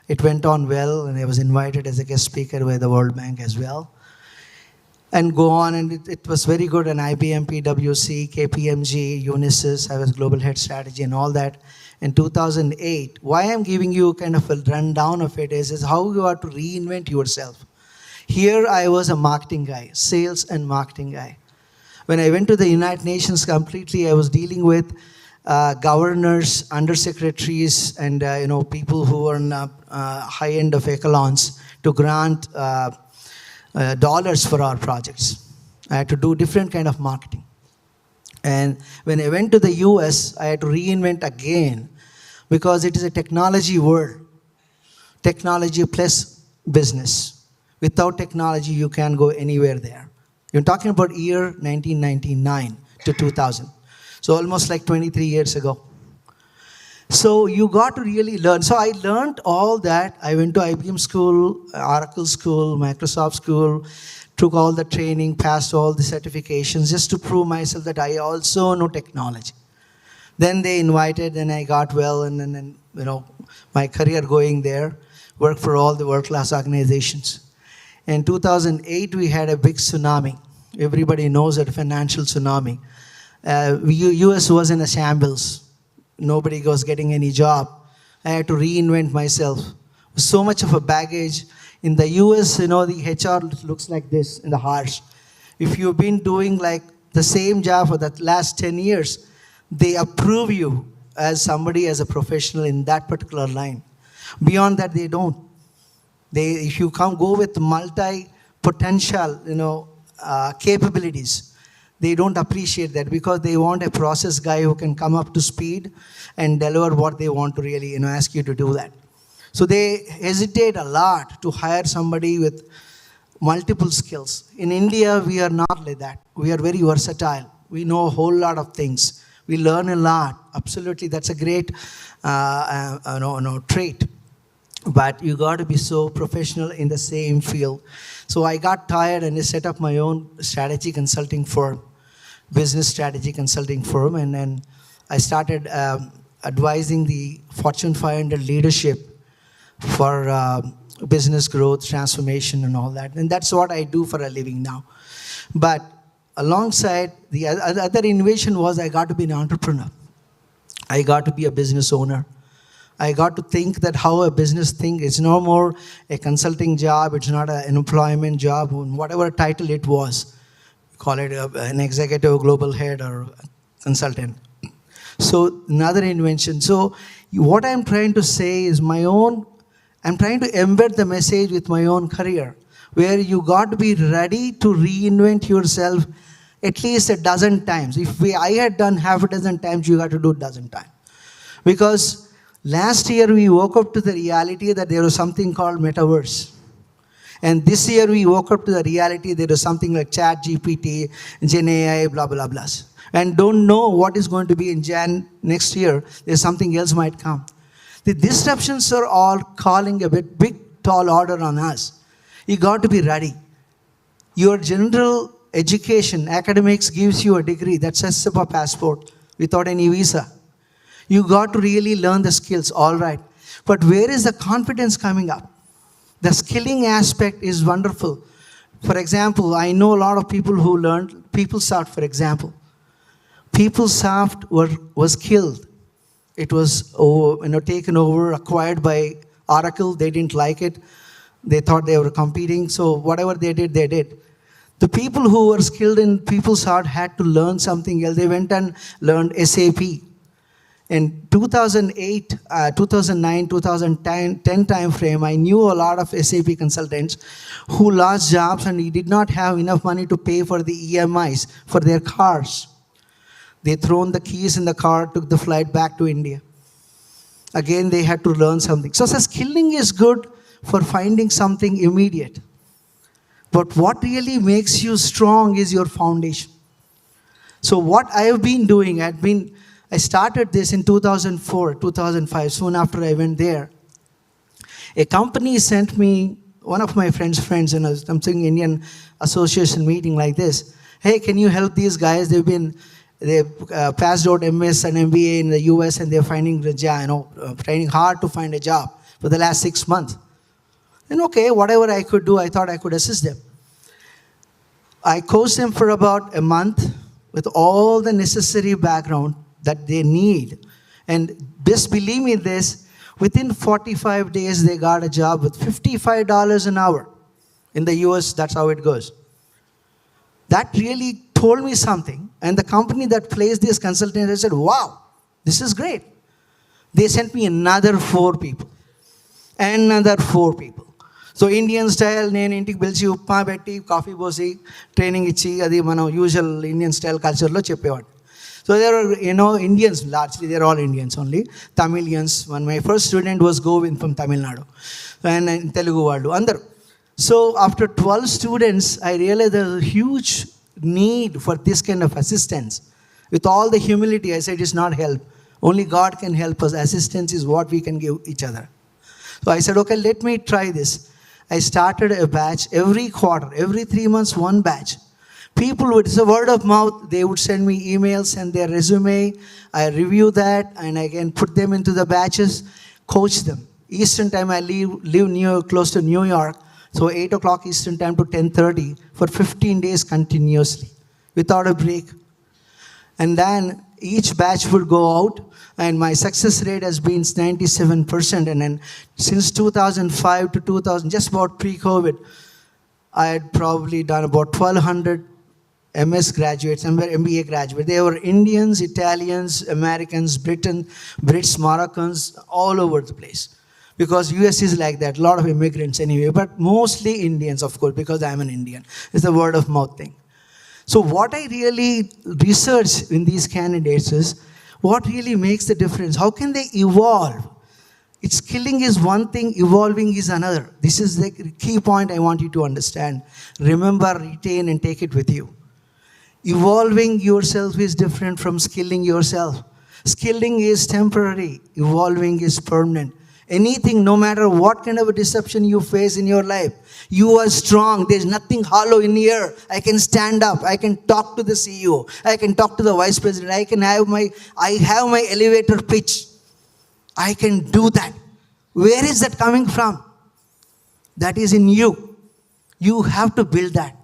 [SPEAKER 6] It went on well, and I was invited as a guest speaker by the World Bank as well. And go on, and it was very good. And IBM, PwC, KPMG, Unisys, I was global head strategy and all that. In 2008, why I'm giving you kind of a rundown of it is how you have to reinvent yourself. Here I was a marketing guy, sales and marketing guy. When I went to the United Nations completely, I was dealing with governors, undersecretaries, and people who are in high end of echelons to grant dollars for our projects. I had to do different kind of marketing. And when I went to the US, I had to reinvent again because it is a technology world. Technology plus business. Without technology, you can't go anywhere there. You're talking about year 1999 to 2000. So almost like 23 years ago. So you got to really learn. So I learned all that. I went to IBM school, Oracle school, Microsoft school, took all the training, passed all the certifications just to prove myself that I also know technology. Then they invited, and I got well, and then my career going there, worked for all the world-class organizations. In 2008, we had a big tsunami. Everybody knows that financial tsunami. US was in a shambles. Nobody was getting any job. I had to reinvent myself. So much of a baggage. In the US, the HR looks like this in the hearts. If you've been doing like the same job for the last 10 years, they approve you as somebody, as a professional in that particular line. Beyond that, they don't. If you go with multi-potential, capabilities, they don't appreciate that, because they want a process guy who can come up to speed and deliver what they want to really, ask you to do that. So they hesitate a lot to hire somebody with multiple skills. In India, we are not like that. We are very versatile. We know a whole lot of things. We learn a lot. Absolutely, that's a great trait. But you got to be so professional in the same field. So I got tired, and I set up my own strategy consulting firm, business strategy consulting firm, and then I started advising the Fortune 500 leadership for business growth, transformation, and all that. And that's what I do for a living now. But alongside, the other innovation was I got to be an entrepreneur. I got to be a business owner. I got to think that how a business thinks. It's no more a consulting job. It's not an employment job, whatever title it was. Call it an executive, global head, or consultant. So another invention. So what I'm trying to say is I'm trying to embed the message with my own career, where you got to be ready to reinvent yourself at least a dozen times. If I had done half a dozen times, you got to do a dozen times. Because last year, we woke up to the reality that there was something called metaverse. And this year, we woke up to the reality there is something like Chat GPT, Gen AI, blah, blah, blah. And don't know what is going to be in Jan next year. There's something else might come. The disruptions are all calling a big, tall order on us. You got to be ready. Your general education, academics gives you a degree. That's just a passport without any visa. You got to really learn the skills, all right. But where is the confidence coming up? The skilling aspect is wonderful. For example, I know a lot of people who learned PeopleSoft, for example. PeopleSoft was killed. It was taken over, acquired by Oracle. They didn't like it. They thought they were competing. So whatever they did, they did. The people who were skilled in PeopleSoft had to learn something else. They went and learned SAP. In 2008, 2009, 2010 time frame, I knew a lot of SAP consultants who lost jobs, and he did not have enough money to pay for the EMIs for their cars. They thrown the keys in the car, took the flight back to India. Again, they had to learn something. So skilling is good for finding something immediate. But what really makes you strong is your foundation. So what I have been doing, I started this in 2004, 2005, soon after I went there. A company sent me, one of my friends, in something Indian association meeting like this. Hey, can you help these guys? They've passed out MS and MBA in the US, and they're finding trying hard to find a job for the last 6 months. And okay, whatever I could do, I thought I could assist them. I coached them for about a month with all the necessary background that they need. And best believe me this, within 45 days, they got a job with $55 an hour. In the US, that's how it goes. That really told me something. And the company that placed these consultants, I said, wow, this is great. They sent me another 4 people. Another 4 people. So Indian style, nenu intiki pilchi upma petti, coffee bosi, training ichi, adi mana usual Indian style culture lo cheppevadu. So there are, Indians, largely they're all Indians only, Tamilians. When my first student was Govind from Tamil Nadu, and in Telugu Valdu, Andaru. So after 12 students, I realized there's a huge need for this kind of assistance. With all the humility, I said it's not help. Only God can help us. Assistance is what we can give each other. So I said, okay, let me try this. I started a batch every quarter, every 3 months, one batch. People would, it's a word of mouth, they would send me emails and their resume. I review that and I can put them into the batches, coach them. Eastern time, I live close to New York. So 8 o'clock Eastern time to 10:30 for 15 days continuously, without a break. And then each batch would go out, and my success rate has been 97%. And then since 2005 to 2000, just about pre-COVID, I had probably done about 1,200 MS graduates, MBA graduates. They were Indians, Italians, Americans, Brits, Moroccans, all over the place. Because US is like that, a lot of immigrants anyway, but mostly Indians, of course, because I'm an Indian. It's a word of mouth thing. So what I really research in these candidates is what really makes the difference. How can they evolve? Skilling is one thing, evolving is another. This is the key point I want you to understand. Remember, retain, and take it with you. Evolving yourself is different from skilling yourself. Skilling is temporary, evolving is permanent. Anything, no matter what kind of a deception you face in your life, you are strong. There's nothing hollow in here. I can stand up. I can talk to the CEO. I can talk to the vice president. I have my elevator pitch. I can do that. Where is that coming from? That is in you. You have to build that.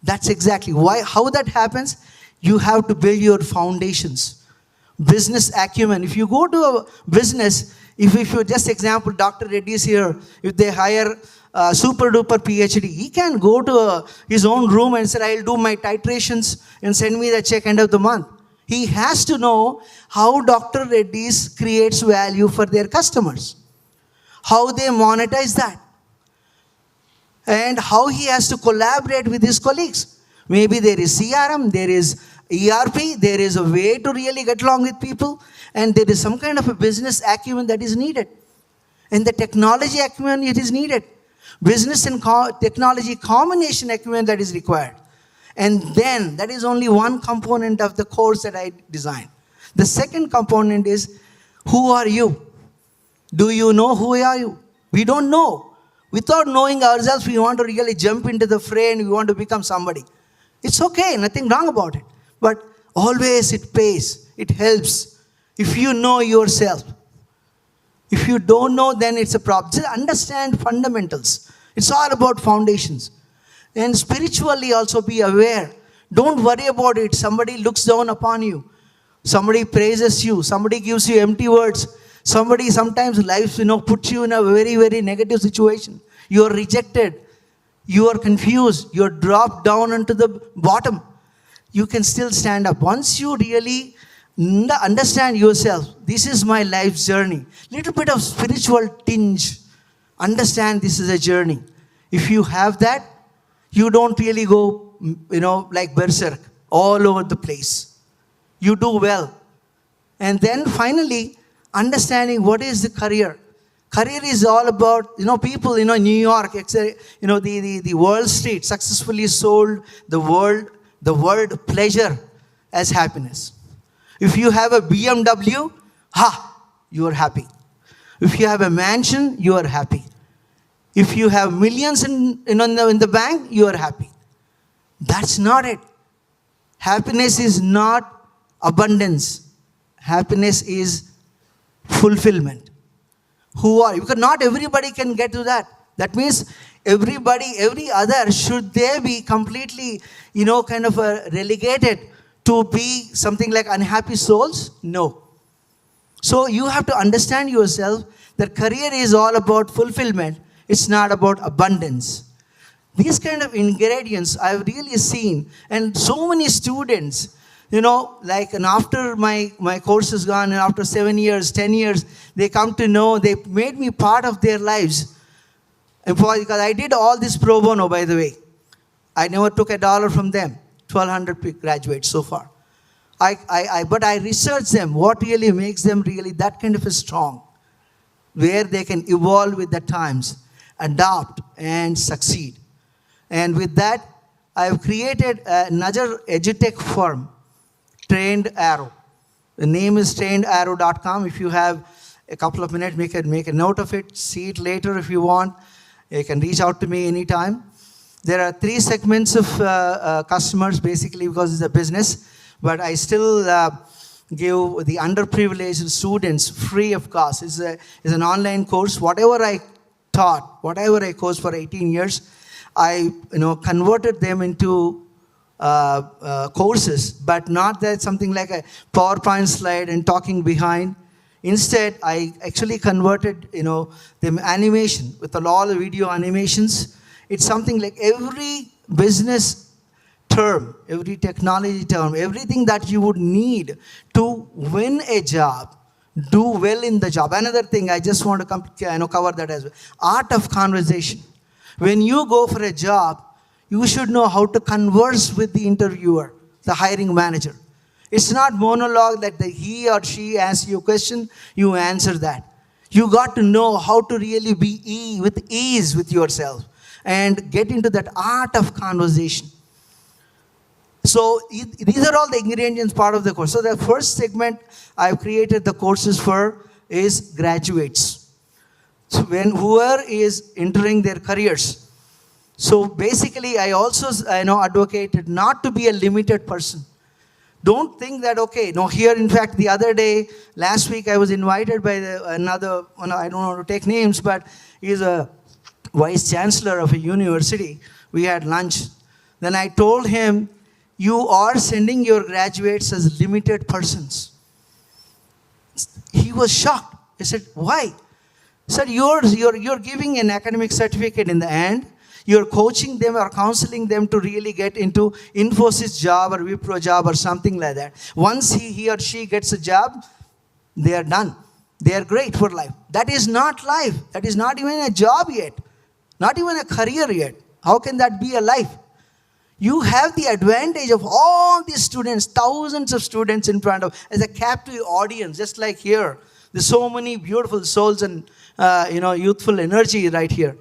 [SPEAKER 6] That's exactly why. How that happens? You have to build your foundations. Business acumen. If you go to a business, if you just example, Dr. Reddy is here, if they hire a super duper PhD, he can go to his own room and say, I'll do my titrations and send me the check end of the month. He has to know how Dr. Reddy's creates value for their customers, how they monetize that, and how he has to collaborate with his colleagues. Maybe there is CRM, there is ERP, there is a way to really get along with people, and there is some kind of a business acumen that is needed. And the technology acumen, it is needed. Business and technology combination acumen that is required. And then, that is only one component of the course that I designed. The second component is, who are you? Do you know who are you? We don't know. Without knowing ourselves, we want to really jump into the fray and we want to become somebody. It's okay, nothing wrong about it. But always it pays, it helps. If you know yourself. If you don't know, then it's a problem. Just understand fundamentals. It's all about foundations. And spiritually also be aware. Don't worry about it. Somebody looks down upon you. Somebody praises you. Somebody gives you empty words. Somebody sometimes life, puts you in a very, very negative situation. You are rejected. You are confused. You are dropped down into the bottom. You can still stand up. Once you really understand yourself, this is my life's journey. Little bit of spiritual tinge. Understand this is a journey. If you have that, you don't really go, like berserk all over the place. You do well. And then finally, understanding what is the career. Career is all about, people, New York, the Wall Street successfully sold the word pleasure as happiness. If you have a BMW, you are happy. If you have a mansion, you are happy. If you have millions in the bank, you are happy. That's not it. Happiness is not abundance. Happiness is fulfillment. Who are you? Because not everybody can get to that. That means every other, should they be completely, relegated to be something like unhappy souls? No. So you have to understand yourself that career is all about fulfillment. It's not about abundance. These kind of ingredients I've really seen, and so many students, and after my course is gone, and after 7 years, 10 years, they come to know, they made me part of their lives. Because I did all this pro bono, by the way. I never took $1 from them. 1,200 graduates so far. But I research them, what really makes them really that kind of a strong, where they can evolve with the times, adapt and succeed. And with that, I've created another edutech firm, Trained Arrow. The name is trainedarrow.com. If you have a couple of minutes, make a note of it, see it later if you want. You can reach out to me anytime. There are 3 segments of customers, basically, because it's a business, but I still give the underprivileged students free of cost. It's an online course. Whatever I taught, whatever I coached for 18 years, I converted them into courses, but not that something like a PowerPoint slide and talking behind. Instead, I actually converted them animation with all the video animations. It's something like every business term, every technology term, everything that you would need to win a job, do well in the job. Another thing I just want to cover that as well. Art of conversation. When you go for a job, you should know how to converse with the interviewer, the hiring manager. It's not monologue that he or she asks you a question, you answer that. You got to know how to really be with ease with yourself and get into that art of conversation. So these are all the ingredients part of the course. So the first segment I've created the courses for is graduates. So whoever is entering their careers. So basically I also advocated not to be a limited person. Don't think that, here in fact the other day, last week I was invited by another, I don't want to take names, but he's a vice chancellor of a university. We had lunch. Then I told him, you are sending your graduates as limited persons. He was shocked. I said, why? Sir, you're giving an academic certificate in the end. You're coaching them or counseling them to really get into Infosys job or Wipro job or something like that. Once he or she gets a job, they are done. They are great for life. That is not life. That is not even a job yet. Not even a career yet. How can that be a life? You have the advantage of all these students, thousands of students in front of, as a captive audience, just like here. There's so many beautiful souls and youthful energy right here.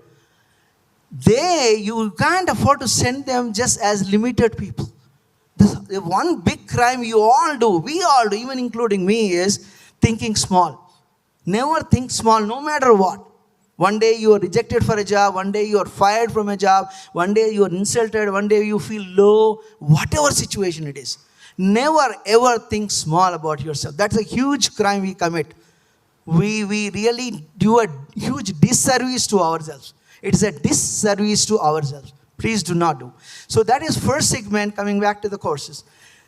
[SPEAKER 6] You can't afford to send them just as limited people. The one big crime we all do, even including me, is thinking small. Never think small, no matter what. One day you are rejected for a job, one day you are fired from a job, one day you are insulted, one day you feel low, whatever situation it is. Never ever think small about yourself. That's a huge crime we commit. We really do a huge disservice to ourselves. It is a disservice to ourselves. Please do not do. So that is first segment, coming back to the courses.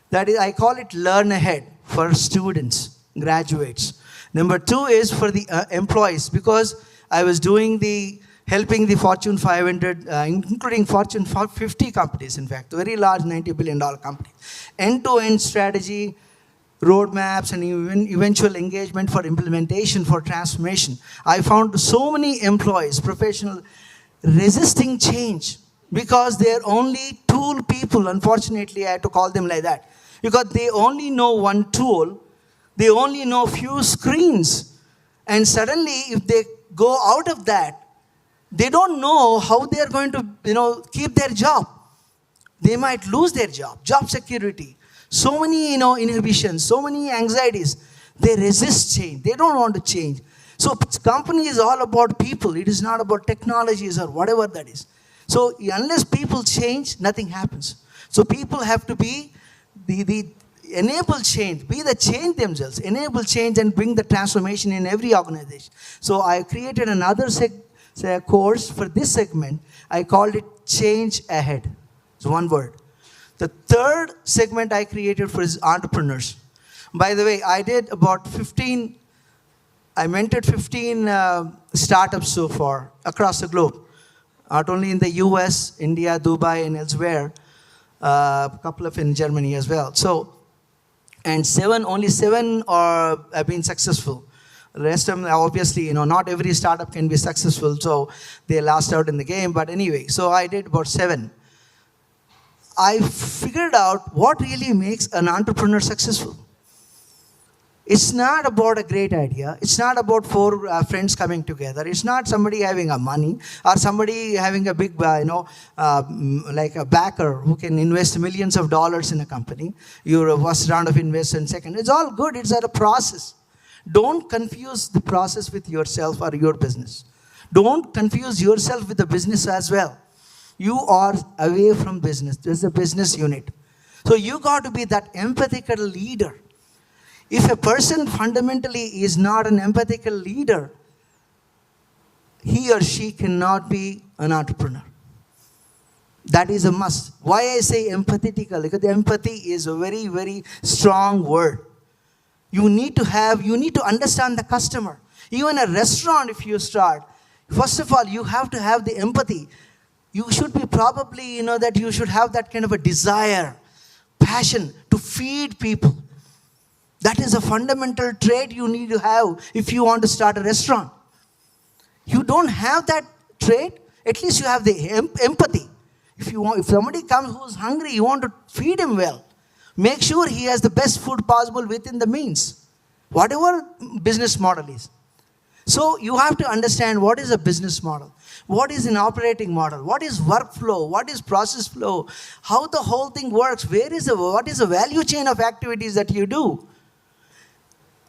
[SPEAKER 6] That is, I call it learn ahead for students, graduates. Number 2 is for the employees, because I was doing helping the Fortune 500, including Fortune 50 companies, in fact, very large $90 billion companies. End-to-end strategy, roadmaps, and even eventual engagement for implementation, for transformation. I found so many employees, professionals, resisting change because they're only tool people. Unfortunately, I had to call them like that. Because they only know one tool, they only know few screens. And suddenly, if they go out of that, they don't know how they're going to, keep their job. They might lose their job security. So many, inhibitions, so many anxieties. They resist change. They don't want to change. So company is all about people. It is not about technologies or whatever that is. So unless people change, nothing happens. So people have to be the enable change, be the change themselves, enable change and bring the transformation in every organization. So I created another course for this segment. I called it Change Ahead. It's one word. The third segment I created for is entrepreneurs. By the way, I did about 15, I mentored 15 startups so far across the globe. Not only in the US, India, Dubai, and elsewhere. A couple of in Germany as well. So, and only seven have been successful. The rest of them, obviously, not every startup can be successful, so they lost out in the game. But anyway, so I did about 7. I figured out what really makes an entrepreneur successful. It's not about a great idea. It's not about four friends coming together. It's not somebody having a money or somebody having a big, like a backer who can invest millions of dollars in a company. Your first round of investment, second. It's all good. It's a process. Don't confuse the process with yourself or your business. Don't confuse yourself with the business as well. You are away from business. There's a business unit. So you got to be that empathical leader. If a person fundamentally is not an empathical leader, he or she cannot be an entrepreneur. That is a must. Why I say empathetical? Because empathy is a very, very strong word. You need to understand the customer. Even a restaurant, if you start, first of all, you have to have the empathy. You should be probably, that you should have that kind of a desire, passion to feed people. That is a fundamental trait you need to have if you want to start a restaurant. You don't have that trait, at least you have the empathy. If somebody comes who's hungry, you want to feed him well. Make sure he has the best food possible within the means, whatever business model is. So you have to understand what is a business model, what is an operating model, what is workflow, what is process flow, how the whole thing works, what is the value chain of activities that you do.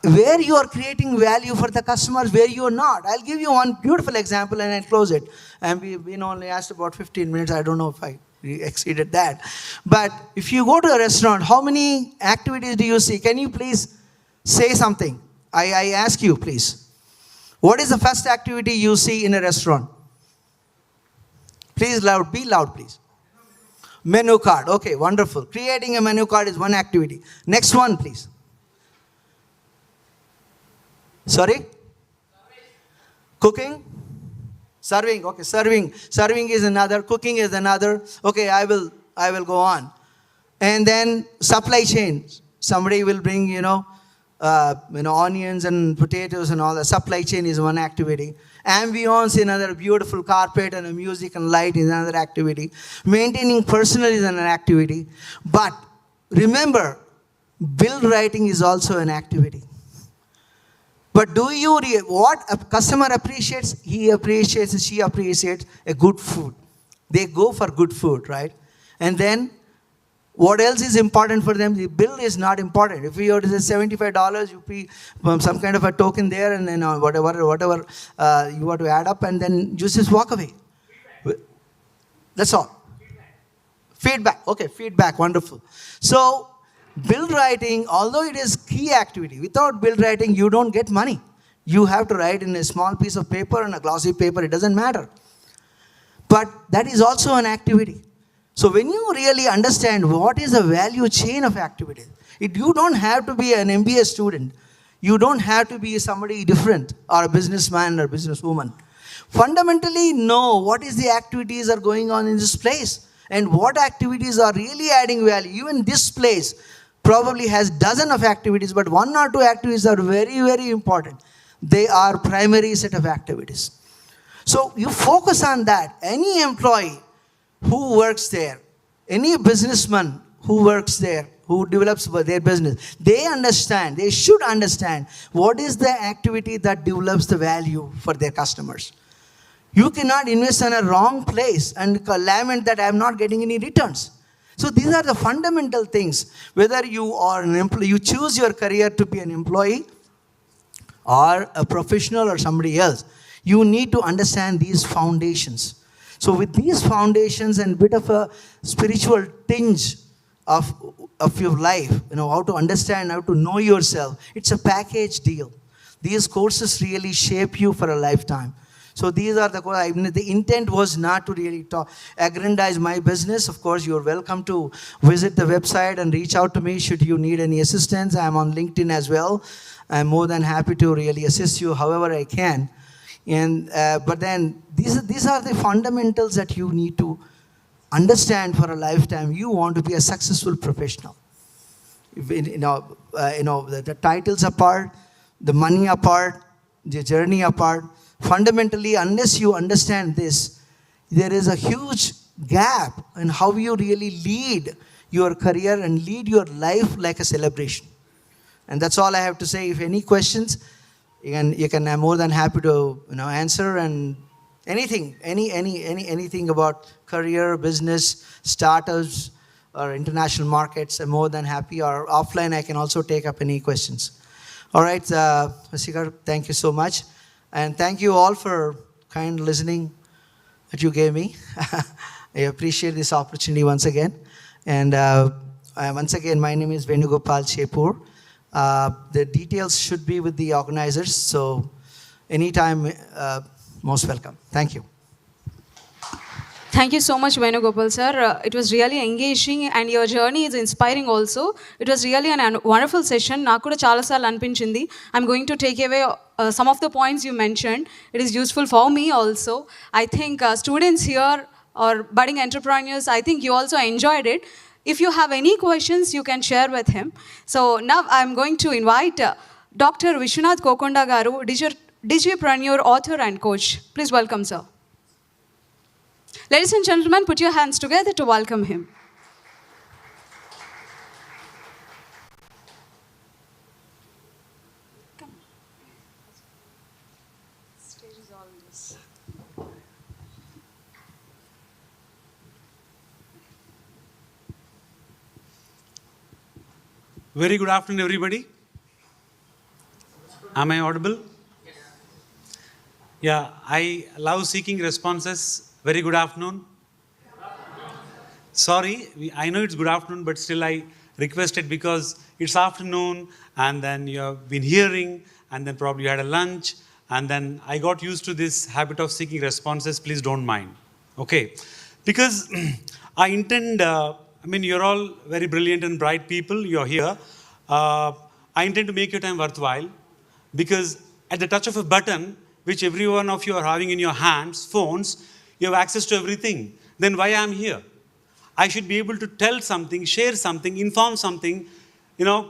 [SPEAKER 6] Where you are creating value for the customers, where you are not. I'll give you one beautiful example and I'll close it. And we only asked about 15 minutes. I don't know if I exceeded that. But if you go to a restaurant, how many activities do you see? Can you please say something? I ask you, please. What is the first activity you see in a restaurant? Please be loud, please. Menu card. Okay, wonderful. Creating a menu card is one activity. Next one, please. Sorry? Cooking? Serving. Okay, serving. Serving is another. Cooking is another. Okay, I will go on. And then supply chain. Somebody will bring, onions and potatoes and all that. Supply chain is one activity. Ambience, another. Beautiful carpet and music and light is another activity. Maintaining personal is another activity. But remember, bill writing is also an activity. But what a customer appreciates, he appreciates, she appreciates a good food. They go for good food, right? And then what else is important for them? The bill is not important. If you say $75, you pay some kind of a token there, and then whatever you want to add up, and then you just walk away. That's all. Feedback. Okay, feedback. Wonderful. So bill writing, although it is key activity, without bill writing, you don't get money. You have to write in a small piece of paper and a glossy paper. It doesn't matter. But that is also an activity. So when you really understand what is the value chain of activities, you don't have to be an MBA student. You don't have to be somebody different or a businessman or businesswoman. Fundamentally know what is the activities are going on in this place and what activities are really adding value. Even this place probably has dozens of activities, but one or two activities are very, very important. They are primary set of activities. So you focus on that. Any employee who works there, any businessman who works there, who develops their business, they should understand what is the activity that develops the value for their customers. You cannot invest in a wrong place and lament that I am not getting any returns. So these are the fundamental things. Whether you are an employee, you choose your career to be an employee or a professional or somebody else, you need to understand these foundations. So with these foundations and bit of a spiritual tinge of your life, how to understand, how to know yourself, it's a package deal. These courses really shape you for a lifetime. So these are the intent was not to really aggrandize my business. Of course, you're welcome to visit the website and reach out to me should you need any assistance. I'm on LinkedIn as well. I'm more than happy to really assist you however I can. And but then these are the fundamentals that you need to understand for a lifetime. You want to be a successful professional. The titles apart, the money apart, the journey apart. Fundamentally, unless you understand this, there is a huge gap in how you really lead your career and lead your life like a celebration. And that's all I have to say. If any questions, I'm more than happy to answer, and anything about career, business, startups, or international markets, I'm more than happy. Or offline, I can also take up any questions. All right, Vasikar, thank you so much. And thank you all for kind listening that you gave me. I appreciate this opportunity once again. And once again, my name is Venugopal Chepur. The details should be with the organizers, so anytime, most welcome. Thank you.
[SPEAKER 4] Thank you so much, Venugopal sir. It was really engaging and your journey is inspiring also. It was really a wonderful session. Naaku kuda chaala saarlu anpinchindi. I'm going to take away some of the points you mentioned. It is useful for me also. I think students here or budding entrepreneurs, I think you also enjoyed it. If you have any questions, you can share with him. So now I'm going to invite Dr. Vishwanath Kokonda Garu, Digipreneur, author and coach. Please welcome, sir. Ladies and gentlemen, put your hands together to welcome him. Stage is all this.
[SPEAKER 7] Very good afternoon, everybody. Am I audible? Yeah, I love seeking responses. Very good afternoon. Sorry, I know it's good afternoon, but still I requested because it's afternoon and then you have been hearing and then probably you had a lunch and then I got used to this habit of seeking responses. Please don't mind. Okay. Because I intend, you're all very brilliant and bright people. You're here. I intend to make your time worthwhile because at the touch of a button, which every one of you are having in your hands, phones, you have access to everything. Then why I'm here? I should be able to tell something, share something, inform something,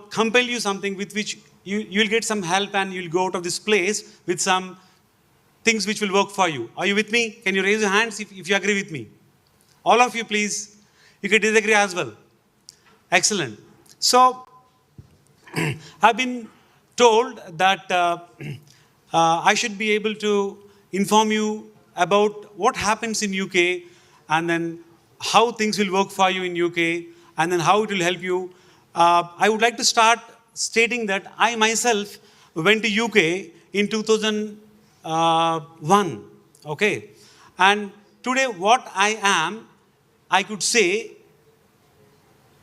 [SPEAKER 7] compel you something with which you'll get some help and you'll go out of this place with some things which will work for you. Are you with me? Can you raise your hands if you agree with me? All of you, please. You can disagree as well. Excellent. So, I've been told that I should be able to inform you about what happens in UK and then how things will work for you in UK and then how it will help you. I would like to start stating that I myself went to UK in 2001. Okay. And today what I am, I could say,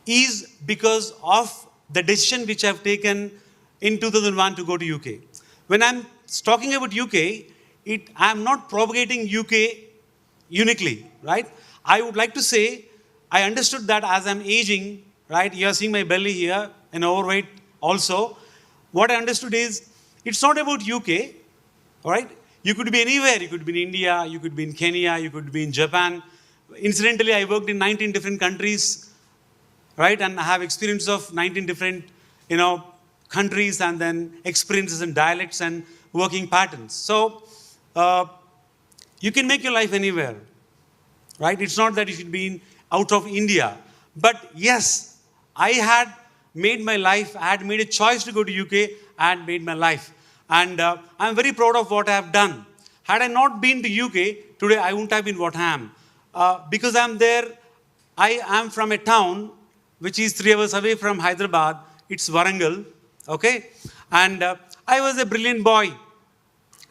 [SPEAKER 7] is because of the decision which I've taken in 2001 to go to UK. When I'm talking about UK, I'm not propagating UK uniquely, right? I would like to say, I understood that as I'm aging, right? You're seeing my belly here and overweight also. What I understood is, it's not about UK, all right? You could be anywhere. You could be in India, you could be in Kenya, you could be in Japan. Incidentally, I worked in 19 different countries, right? And I have experience of 19 different, countries and then experiences and dialects and working patterns. So, you can make your life anywhere, right? It's not that you should be out of India. But yes, I had made my life, I had made a choice to go to UK and made my life. And I'm very proud of what I have done. Had I not been to UK, today I wouldn't have been what I am. Because I'm there, I am from a town which is 3 hours away from Hyderabad. It's Warangal, okay? And I was a brilliant boy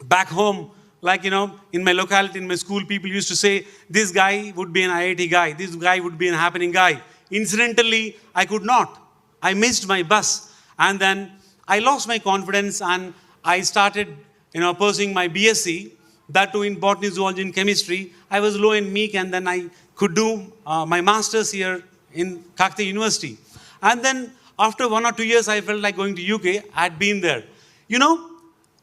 [SPEAKER 7] back home. Like, in my locality, in my school, people used to say, this guy would be an IIT guy. This guy would be an happening guy. Incidentally, I could not. I missed my bus. And then I lost my confidence and I started, pursuing my BSc, that too in botany, zoology and chemistry. I was low and meek and then I could do my master's here in Kakati University. And then after 1 or 2 years, I felt like going to UK. I had been there.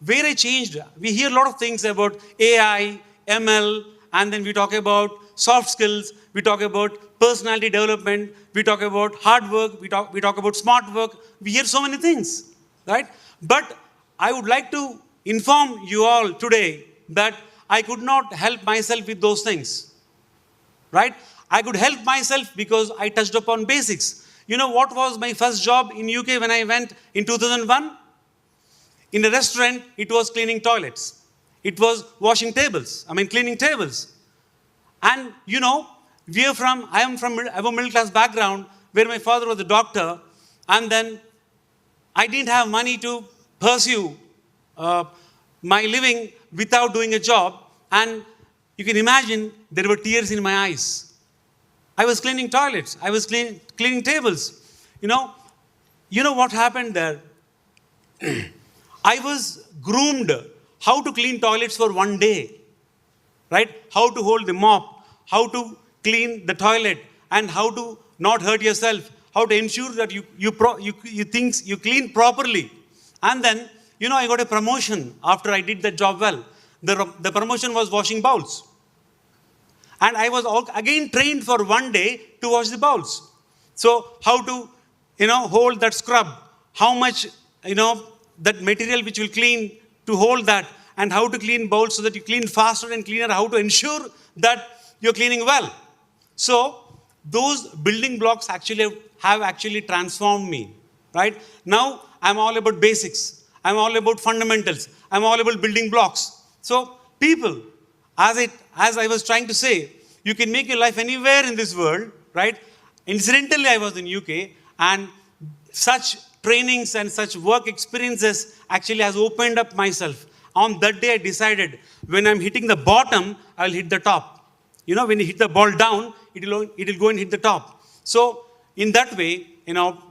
[SPEAKER 7] Where I changed, we hear a lot of things about AI, ML, and then we talk about soft skills, we talk about personality development, we talk about hard work, we talk about smart work. We hear so many things, right? But I would like to inform you all today that I could not help myself with those things, right? I could help myself because I touched upon basics. You know what was my first job in UK when I went in 2001? In a restaurant, it was cleaning toilets. It was washing tables. Cleaning tables. And you know, I have a middle class background where my father was a doctor, and then I didn't have money to pursue my living without doing a job. And you can imagine there were tears in my eyes. I was cleaning toilets. I was cleaning tables. You know what happened there? I was groomed how to clean toilets for one day, right? How to hold the mop, how to clean the toilet, and how to not hurt yourself, how to ensure that you clean properly. And then, I got a promotion after I did that job well. The promotion was washing bowls. And I was again trained for one day to wash the bowls. So how to, hold that scrub, how much, that material which will clean to hold that, and how to clean bowls so that you clean faster and cleaner, how to ensure that you're cleaning well. So those building blocks have transformed me, right? Now I'm all about basics. I'm all about fundamentals. I'm all about building blocks. So people, as I was trying to say, you can make your life anywhere in this world, right? Incidentally, I was in UK, and such trainings and such work experiences actually has opened up myself. On that day, I decided when I'm hitting the bottom, I'll hit the top. When you hit the ball down, it'll go and hit the top. So in that way,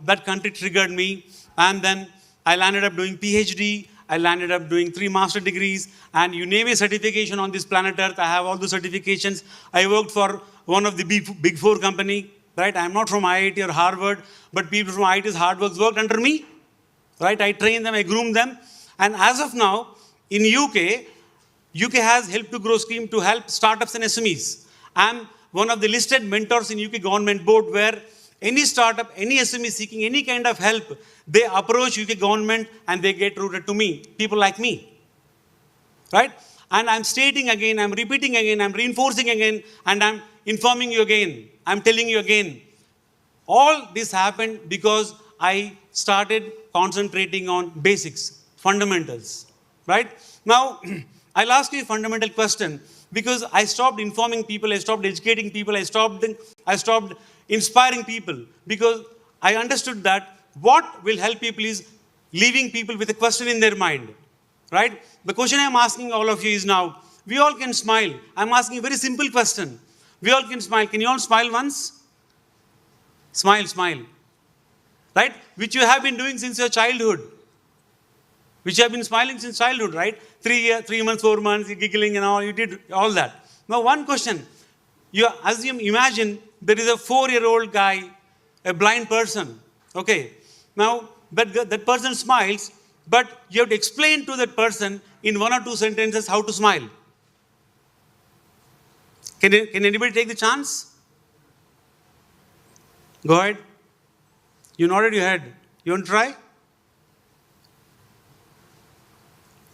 [SPEAKER 7] that country triggered me, and then I landed up doing PhD. I landed up doing 3 master degrees, and you name a certification on this planet Earth, I have all the certifications. I worked for one of the big 4 company, right? I'm not from IIT or Harvard, but people from IIT's Harvard worked under me, right? I trained them, I groomed them. And as of now, in UK has Help to Grow scheme to help startups and SMEs. I'm one of the listed mentors in UK government board, where any startup, any SME seeking any kind of help, they approach UK government and they get routed to me, people like me, right? And I'm stating again, I'm repeating again, I'm reinforcing again, and I'm informing you again. I'm telling you again. All this happened because I started concentrating on basics, fundamentals, right? Now, I'll ask you a fundamental question, because I stopped informing people, I stopped educating people, I stopped inspiring people, because I understood that what will help people is leaving people with a question in their mind, right? The question I'm asking all of you is now, we all can smile. I'm asking a very simple question. We all can smile. Can you all smile once? Smile, smile. Right? Which you have been doing since your childhood. Which you have been smiling since childhood, right? 3 months, 4 months, you're giggling and all, you did all that. Now one question. As you imagine, there is a 4-year-old guy, a blind person. Okay. Now, that person smiles, but you have to explain to that person in 1 or 2 sentences how to smile. Can anybody take the chance? Go ahead. You nodded your head. You want to try?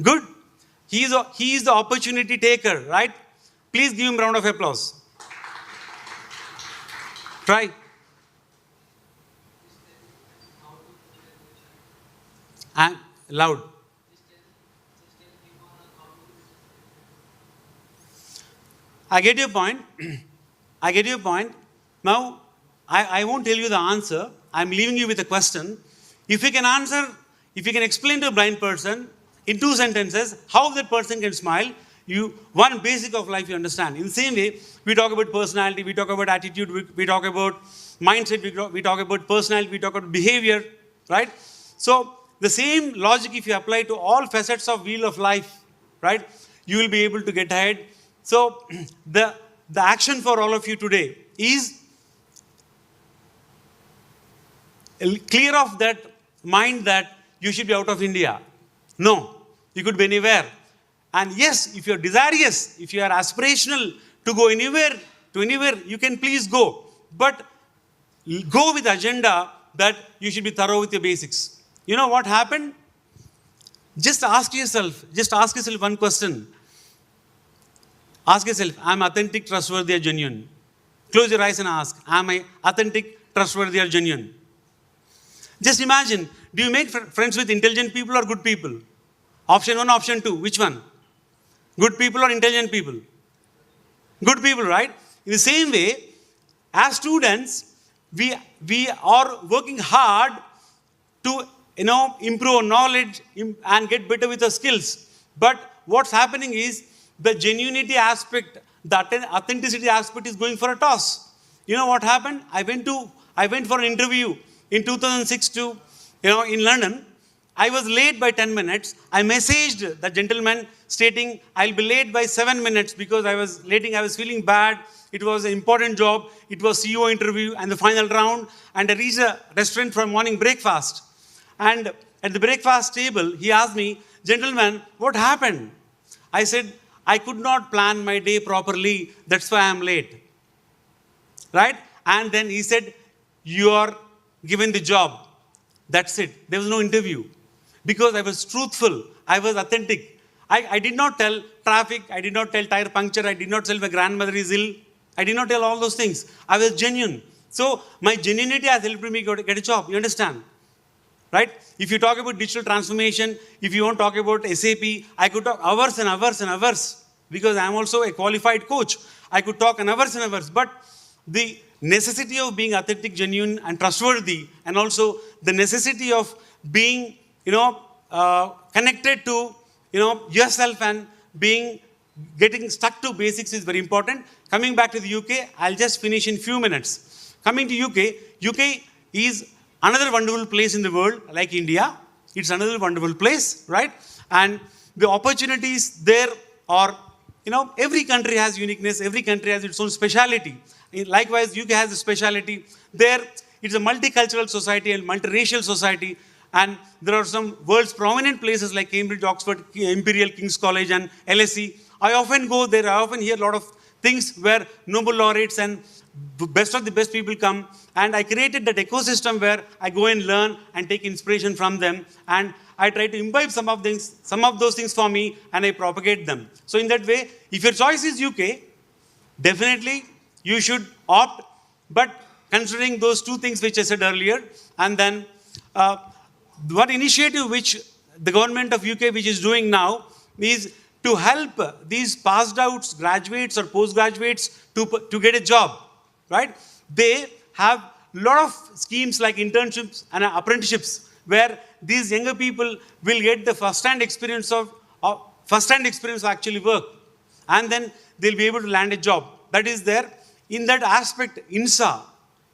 [SPEAKER 7] Good. He is the opportunity taker, right? Please give him a round of applause. Try. And loud. I get your point. I get your point. Now, I won't tell you the answer. I'm leaving you with a question. If you can answer, if you can explain to a blind person in 2 sentences how that person can smile, one basic of life you understand. In the same way, we talk about personality, we talk about attitude, we talk about mindset, we talk about personality, we talk about behavior, right? So, the same logic if you apply to all facets of wheel of life, right, you will be able to get ahead. So, the action for all of you today is clear off that mind that you should be out of India. No, you could be anywhere. And yes, if you're desirous, if you are aspirational to go anywhere, you can please go. But go with the agenda that you should be thorough with your basics. You know what happened? Just ask yourself one question. Ask yourself, I'm authentic, trustworthy, or genuine? close your eyes and ask, am I authentic, trustworthy, or genuine? Just imagine, do you make friends with intelligent people or good people? Option 1, option 2, which one? Good people or intelligent people? Good people, right? In the same way, as students, we are working hard to improve our knowledge and get better with our skills. But what's happening is the genuinity aspect, the authenticity aspect is going for a toss. You know what happened? I went for an interview in 2006 in London. I was late by 10 minutes. I messaged the gentleman stating I'll be late by 7 minutes because I was late. I was feeling bad. It was an important job. It was CEO interview and the final round. And I reached a restaurant for morning breakfast. And at the breakfast table, he asked me, gentleman, what happened? I said, I could not plan my day properly. That's why I'm late. Right? And then he said, you are given the job. That's it. There was no interview. Because I was truthful. I was authentic. I did not tell traffic. I did not tell tire puncture. I did not tell my grandmother is ill. I did not tell all those things. I was genuine. So my genuinity has helped me get a job. You understand? Right? If you talk about digital transformation, if you want to talk about SAP, I could talk hours and hours and hours because I'm also a qualified coach. I could talk hours and hours. But the necessity of being authentic, genuine, and trustworthy, and also the necessity of being, connected to, yourself and getting stuck to basics is very important. Coming back to the UK, I'll just finish in few minutes. Coming to UK is another wonderful place in the world, like India. It's another wonderful place, right? And the opportunities there are, every country has uniqueness. Every country has its own speciality. Likewise, UK has a speciality. There, it's a multicultural society and multiracial society. And there are some world's prominent places like Cambridge, Oxford, Imperial, King's College, and LSE. I often go there. I often hear a lot of things where Nobel laureates and best of the best people come. And I created that ecosystem where I go and learn and take inspiration from them. And I try to imbibe some of those things for me, and I propagate them. So in that way, if your choice is UK, definitely you should opt. But considering those two things which I said earlier, and then one initiative which the government of UK which is doing now is to help these passed outs, graduates or postgraduates to get a job, right? They have a lot of schemes like internships and apprenticeships where these younger people will get the first-hand experience of actually work, and then they'll be able to land a job. That is there. In that aspect, INSA,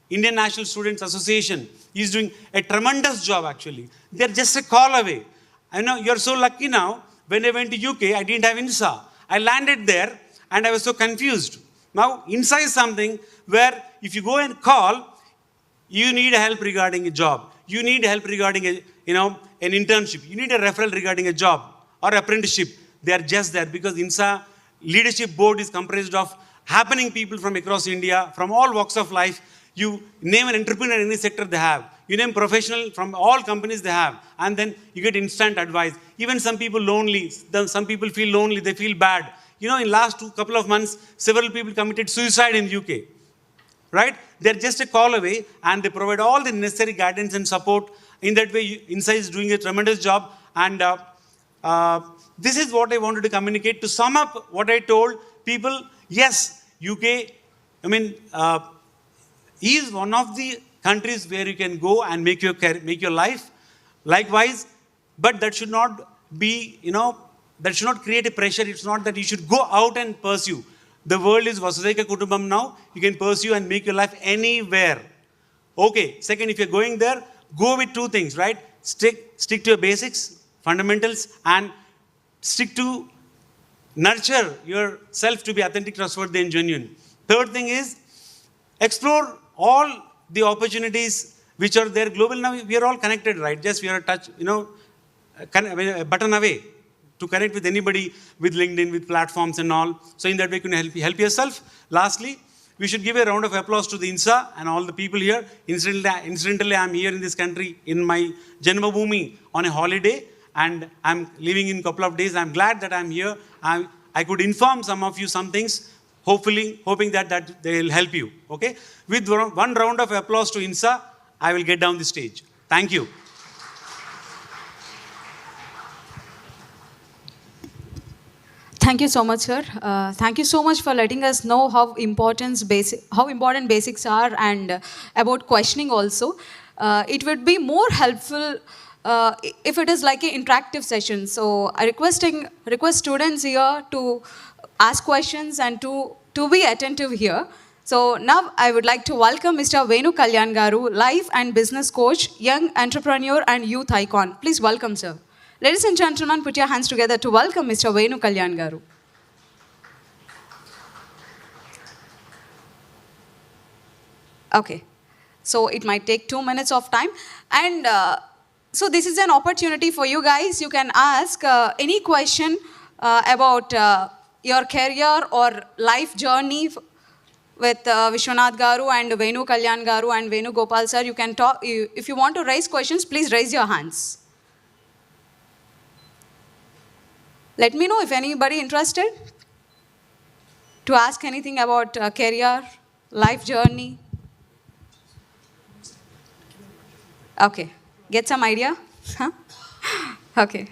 [SPEAKER 7] Indian National Students Association, is doing a tremendous job actually. They're just a call away. I know you're so lucky now. When I went to UK, I didn't have INSA. I landed there and I was so confused. Now, INSA is something where if you go and call, you need help regarding a job. You need help regarding an internship. You need a referral regarding a job or apprenticeship. They are just there because INSA leadership board is comprised of happening people from across India, from all walks of life. You name an entrepreneur in any sector they have. You name professional from all companies they have. And then you get instant advice. Even some people lonely. Some people feel lonely. They feel bad. In last couple of months, several people committed suicide in the UK. Right? They're just a call away and they provide all the necessary guidance and support. In that way, INSA is doing a tremendous job. And this is what I wanted to communicate. To sum up what I told people, yes, UK, is one of the countries where you can go and make your life. Likewise, but that should not be, that should not create a pressure. It's not that you should go out and pursue. The world is Vasudhaiva Kutumbam now. You can pursue and make your life anywhere. Okay. Second, if you're going there, go with two things, right? Stick to your basics, fundamentals, and stick to nurture yourself to be authentic, trustworthy, and genuine. Third thing is explore all the opportunities which are there global. Now we are all connected, right? Just we are a touch, a button away to connect with anybody with LinkedIn, with platforms and all. So in that way, you can help yourself. Lastly, we should give a round of applause to the INSA and all the people here. Incidentally, I'm here in this country in my Janmabhoomi on a holiday, and I'm leaving in a couple of days. I'm glad that I'm here. I could inform some of you some things. hoping that they will help you. Okay? With one round of applause to INSA, I will get down the stage. Thank you.
[SPEAKER 4] Thank you so much, sir. Thank you so much for letting us know how important basics are, and about questioning also. It would be more helpful if it is like an interactive session. So I request students here to ask questions and to be attentive here. So now I would like to welcome Mr. Venu Kalyan Garu, life and business coach, young entrepreneur and youth icon. Please welcome, sir. Ladies and gentlemen, put your hands together to welcome Mr. Venu Kalyan Garu. Okay, so it might take 2 minutes of time. And so this is an opportunity for you guys. You can ask any question about your career or life journey with Vishwanath Garu and Venu Kalyan Garu and Venu Gopal sir. You can talk. If you want to raise questions, please raise your hands. Let me know if anybody interested to ask anything about career, life journey. Okay, get some idea? Huh? Okay.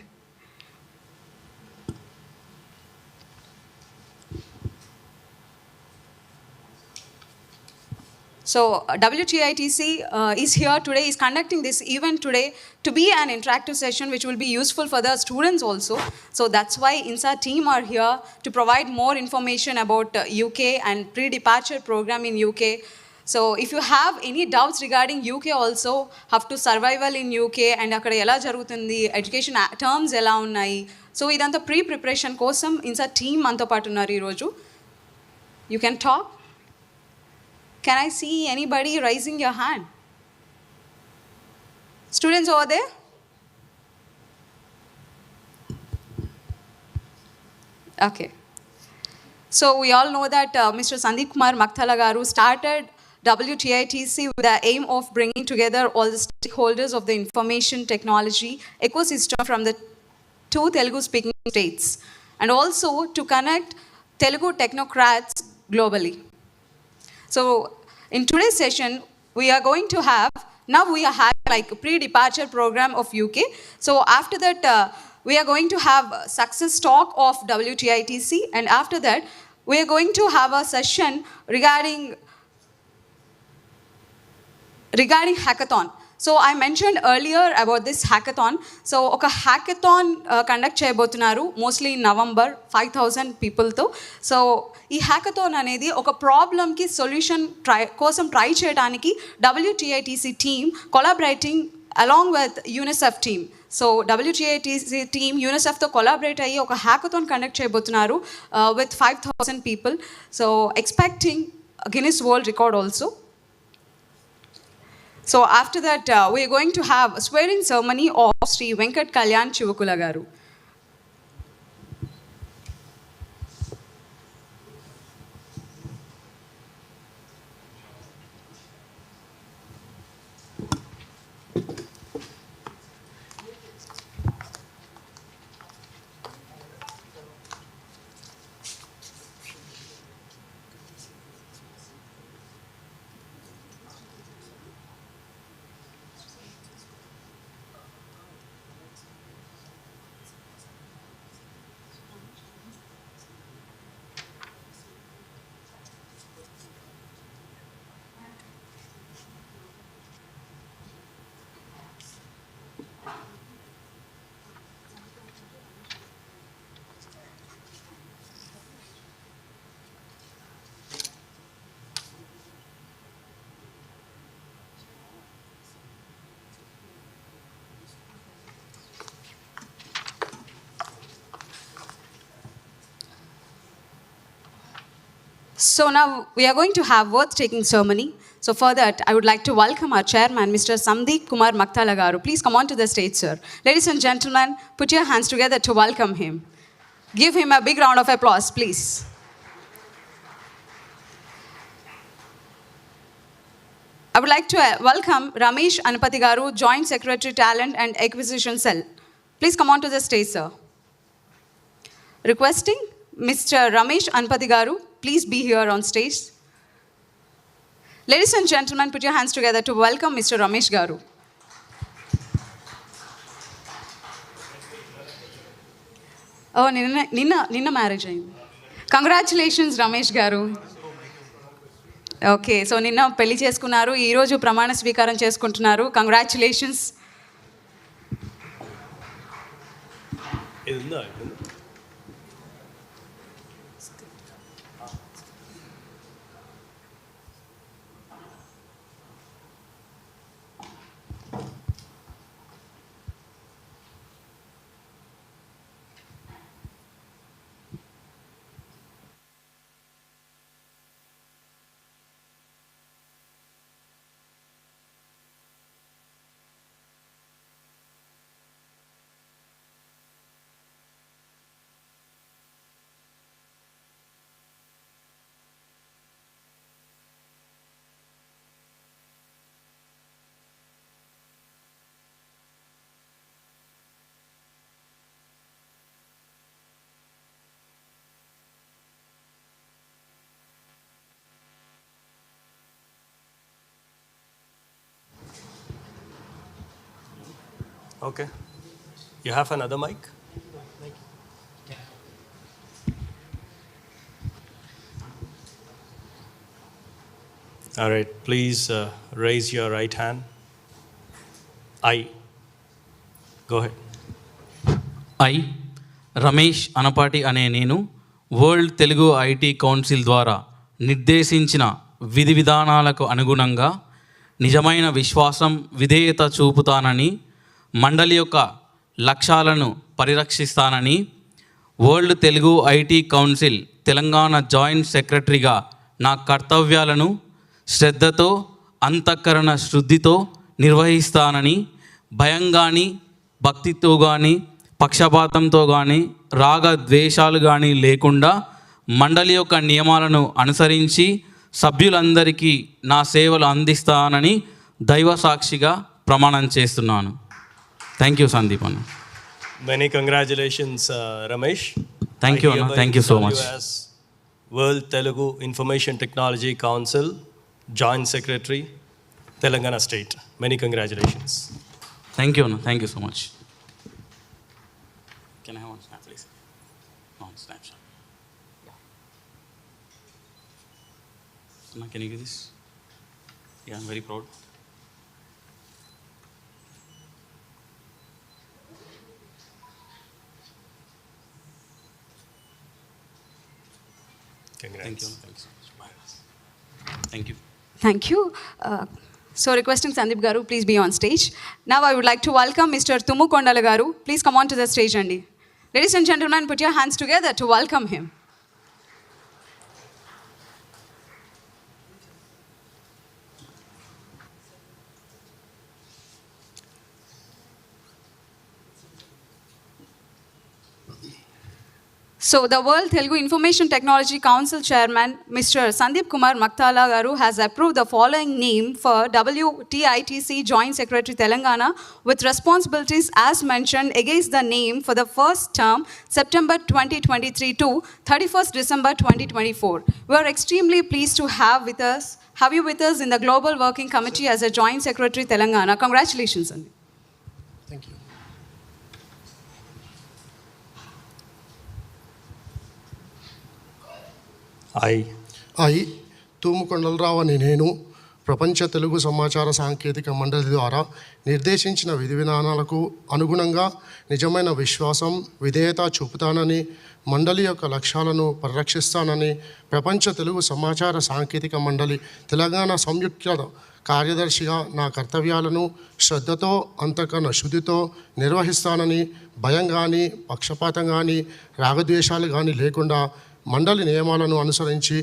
[SPEAKER 4] So WTITC is here today, is conducting this event today to be an interactive session which will be useful for the students also. So that's why INSA team are here to provide more information about UK and pre-departure program in UK. So if you have any doubts regarding UK also, have to survival in UK and akkada ela jarugutundi, education terms ela unnai. So idantha pre-preparation kosam INSA team anto paatu unnaru ee roju. You can talk. Can I see anybody raising your hand? Students over there? Okay. So we all know that Mr. Sandeep Kumar Makthala Garu started WTITC with the aim of bringing together all the stakeholders of the information technology ecosystem from the 2 Telugu-speaking states, and also to connect Telugu technocrats globally. So in today's session, we are going to have, now we are having like a pre-departure program of UK. So after that, we are going to have a success talk of WTITC, and after that, we are going to have a session regarding hackathon. So I mentioned earlier about this hackathon. So oka hackathon conduct cheyabotunnaru mostly in November, 5,000 people tho. So ఈ hackathon అనేది ఒక ప్రాబ్లమ్కి solution కోసం try చేయడానికి WTITC team collaborating along with UNICEF team. So WTITC team యూనిసెఫ్తో collaborate అయ్యి ఒక hackathon conduct చేయబోతున్నారు with 5,000 people. So expecting Guinness world record also. So after that, we are going to have a swearing ceremony of Sri Venkat Kalyan Chivukula Garu. So now we are going to have worth-taking ceremony. So for that, I would like to welcome our chairman, Mr. Sandeep Kumar Makthala Garu. Please come on to the stage, sir. Ladies and gentlemen, put your hands together to welcome him. Give him a big round of applause, please. I would like to welcome Ramesh Anupati Garu, Joint Secretary Talent and Acquisition Cell. Please come on to the stage, sir. Requesting Mr. Ramesh Anupati Garu, please be here on stage. Ladies and gentlemen, put your hands together to welcome Mr. Ramesh Garu. Oh, Nina marriage అయింది. Congratulations, Ramesh Garu. Okay, so నిన్న పెళ్లి చేసుకున్నారు, ఈరోజు ప్రమాణ స్వీకారం చేసుకుంటున్నారు. Congratulations.
[SPEAKER 8] Okay. You have another mic? All right. Please raise your right hand. I. Go ahead.
[SPEAKER 9] I Ramesh Anapati అనే నేను వరల్డ్ తెలుగు ఐటీ కౌన్సిల్ ద్వారా నిర్దేశించిన విధి విధానాలకు అనుగుణంగా నిజమైన విశ్వాసం విధేయత చూపుతానని, మండలి యొక్క లక్ష్యాలను పరిరక్షిస్తానని, world Telugu IT council Telangana joint సెక్రటరీగా నా కర్తవ్యాలను శ్రద్ధతో అంతఃకరణ శుద్ధితో నిర్వహిస్తానని, భయం కానీ భక్తితో కానీ పక్షపాతంతో కానీ రాగద్వేషాలు కానీ లేకుండా మండలి యొక్క నియమాలను అనుసరించి సభ్యులందరికీ నా సేవలు అందిస్తానని దైవ సాక్షిగా ప్రమాణం చేస్తున్నాను. థ్యాంక్ యూ సందీప్ అన్న.
[SPEAKER 8] Many congratulations, Ramesh.
[SPEAKER 9] Thank you, Anna. Thank you so much.
[SPEAKER 8] As World Telugu Information Technology Council Joint Secretary, Telangana State. Many congratulations.
[SPEAKER 9] Thank you, Anna. Thank you so much. Can I have one snap, please? One snapshot. Yeah. Anna, can you give this? Yeah, I'm very proud.
[SPEAKER 8] Congrats.
[SPEAKER 9] Thank you. Thank you so much. Bye. Thank you.
[SPEAKER 4] Thank you. So requesting Sandeep Garu, please be on stage. Now I would like to welcome Mr. Tumu Kondala Garu. Please come on to the stage, Andy. Ladies and gentlemen, put your hands together to welcome him. So the World Telugu Information Technology Council Chairman, Mr. Sandeep Kumar Maktala Garu, has approved the following name for WTITC Joint Secretary Telangana with responsibilities as mentioned against the name for the first term, September 2023 to 31st December 2024. We are extremely pleased to have you with us in the Global Working Committee as a Joint Secretary Telangana. Congratulations, Sandeep.
[SPEAKER 5] Thank you.
[SPEAKER 8] I
[SPEAKER 10] తూముకొండలరావు అనే నేను ప్రపంచ తెలుగు సమాచార సాంకేతిక మండలి ద్వారా నిర్దేశించిన విధి విధానాలకు అనుగుణంగా నిజమైన విశ్వాసం విధేయత చూపుతానని, మండలి యొక్క లక్ష్యాలను పరిరక్షిస్తానని, ప్రపంచ తెలుగు సమాచార సాంకేతిక మండలి తెలంగాణ సంయుక్త కార్యదర్శిగా నా కర్తవ్యాలను శ్రద్ధతో అంతకన్నా శుద్ధితో నిర్వహిస్తానని, భయం కానీ పక్షపాతం కానీ రాగద్వేషాలు కానీ లేకుండా మండలి నియమాలను అనుసరించి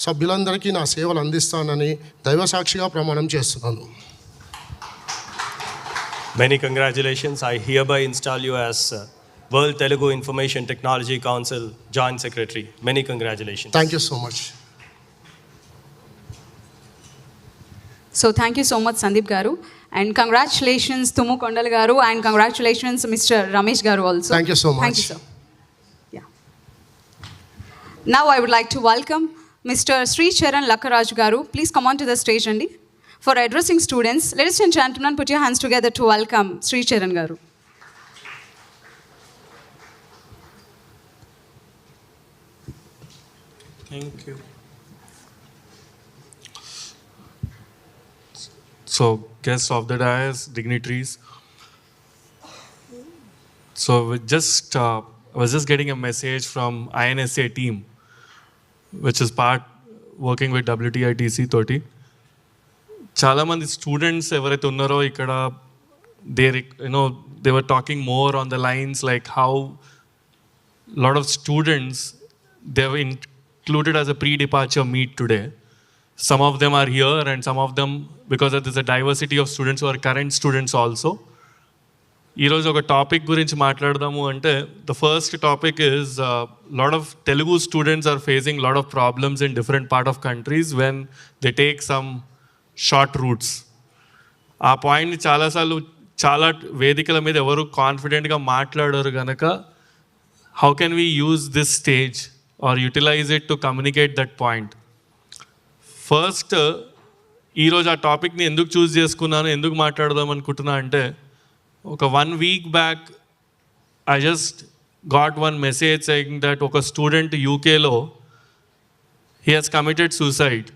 [SPEAKER 10] సభ్యులందరికీ నా సేవలు అందిస్తానని దైవసాక్షిగా ప్రమాణం చేస్తున్నాను.
[SPEAKER 8] Many congratulations. I hereby install you as World Telugu Information Technology Council Joint Secretary. Many congratulations.
[SPEAKER 10] Thank you so much.
[SPEAKER 4] So thank you so much, Sandeep Garu. And congratulations, Tumu Kondala Garu. And congratulations, Mr. Ramesh Garu also.
[SPEAKER 10] Thank you so much.
[SPEAKER 4] Thank you, sir. Yeah. Now I would like to welcome Mr. Sri Charan Lakkaraju Garu, please come on to the stage, Andi. For addressing students, ladies and gentlemen, put your hands together to welcome Sri Charan Garu.
[SPEAKER 11] Thank you. So, guests of the dais, dignitaries. So, I was just getting a message from INSA team, which is working with WTITC 30. చాలా మంది students ఎవరైతే ఉన్నారో ఇక్కడ they were talking more on the lines like how a lot of students they were included as a pre-departure meet today. Some of them are here and some of them, because there's a diversity of students who are current students also. ఈరోజు ఒక topic గురించి మాట్లాడదాము అంటే the first topic is lot of Telugu students are facing lot of problems in different part of countries when they take some short routes. ఆ పాయింట్ని చాలాసార్లు చాలా వేదికల మీద ఎవరు కాన్ఫిడెంట్గా మాట్లాడారు కనుక how can we use this stage or utilise it to communicate that point. First ఈరోజు ఆ టాపిక్ని ఎందుకు చూస్ చేసుకున్నాను, ఎందుకు మాట్లాడదాం అనుకుంటున్నా అంటే ఒక 1 week back I just got one message saying that ఒక స్టూడెంట్ యూకేలో he has committed suicide.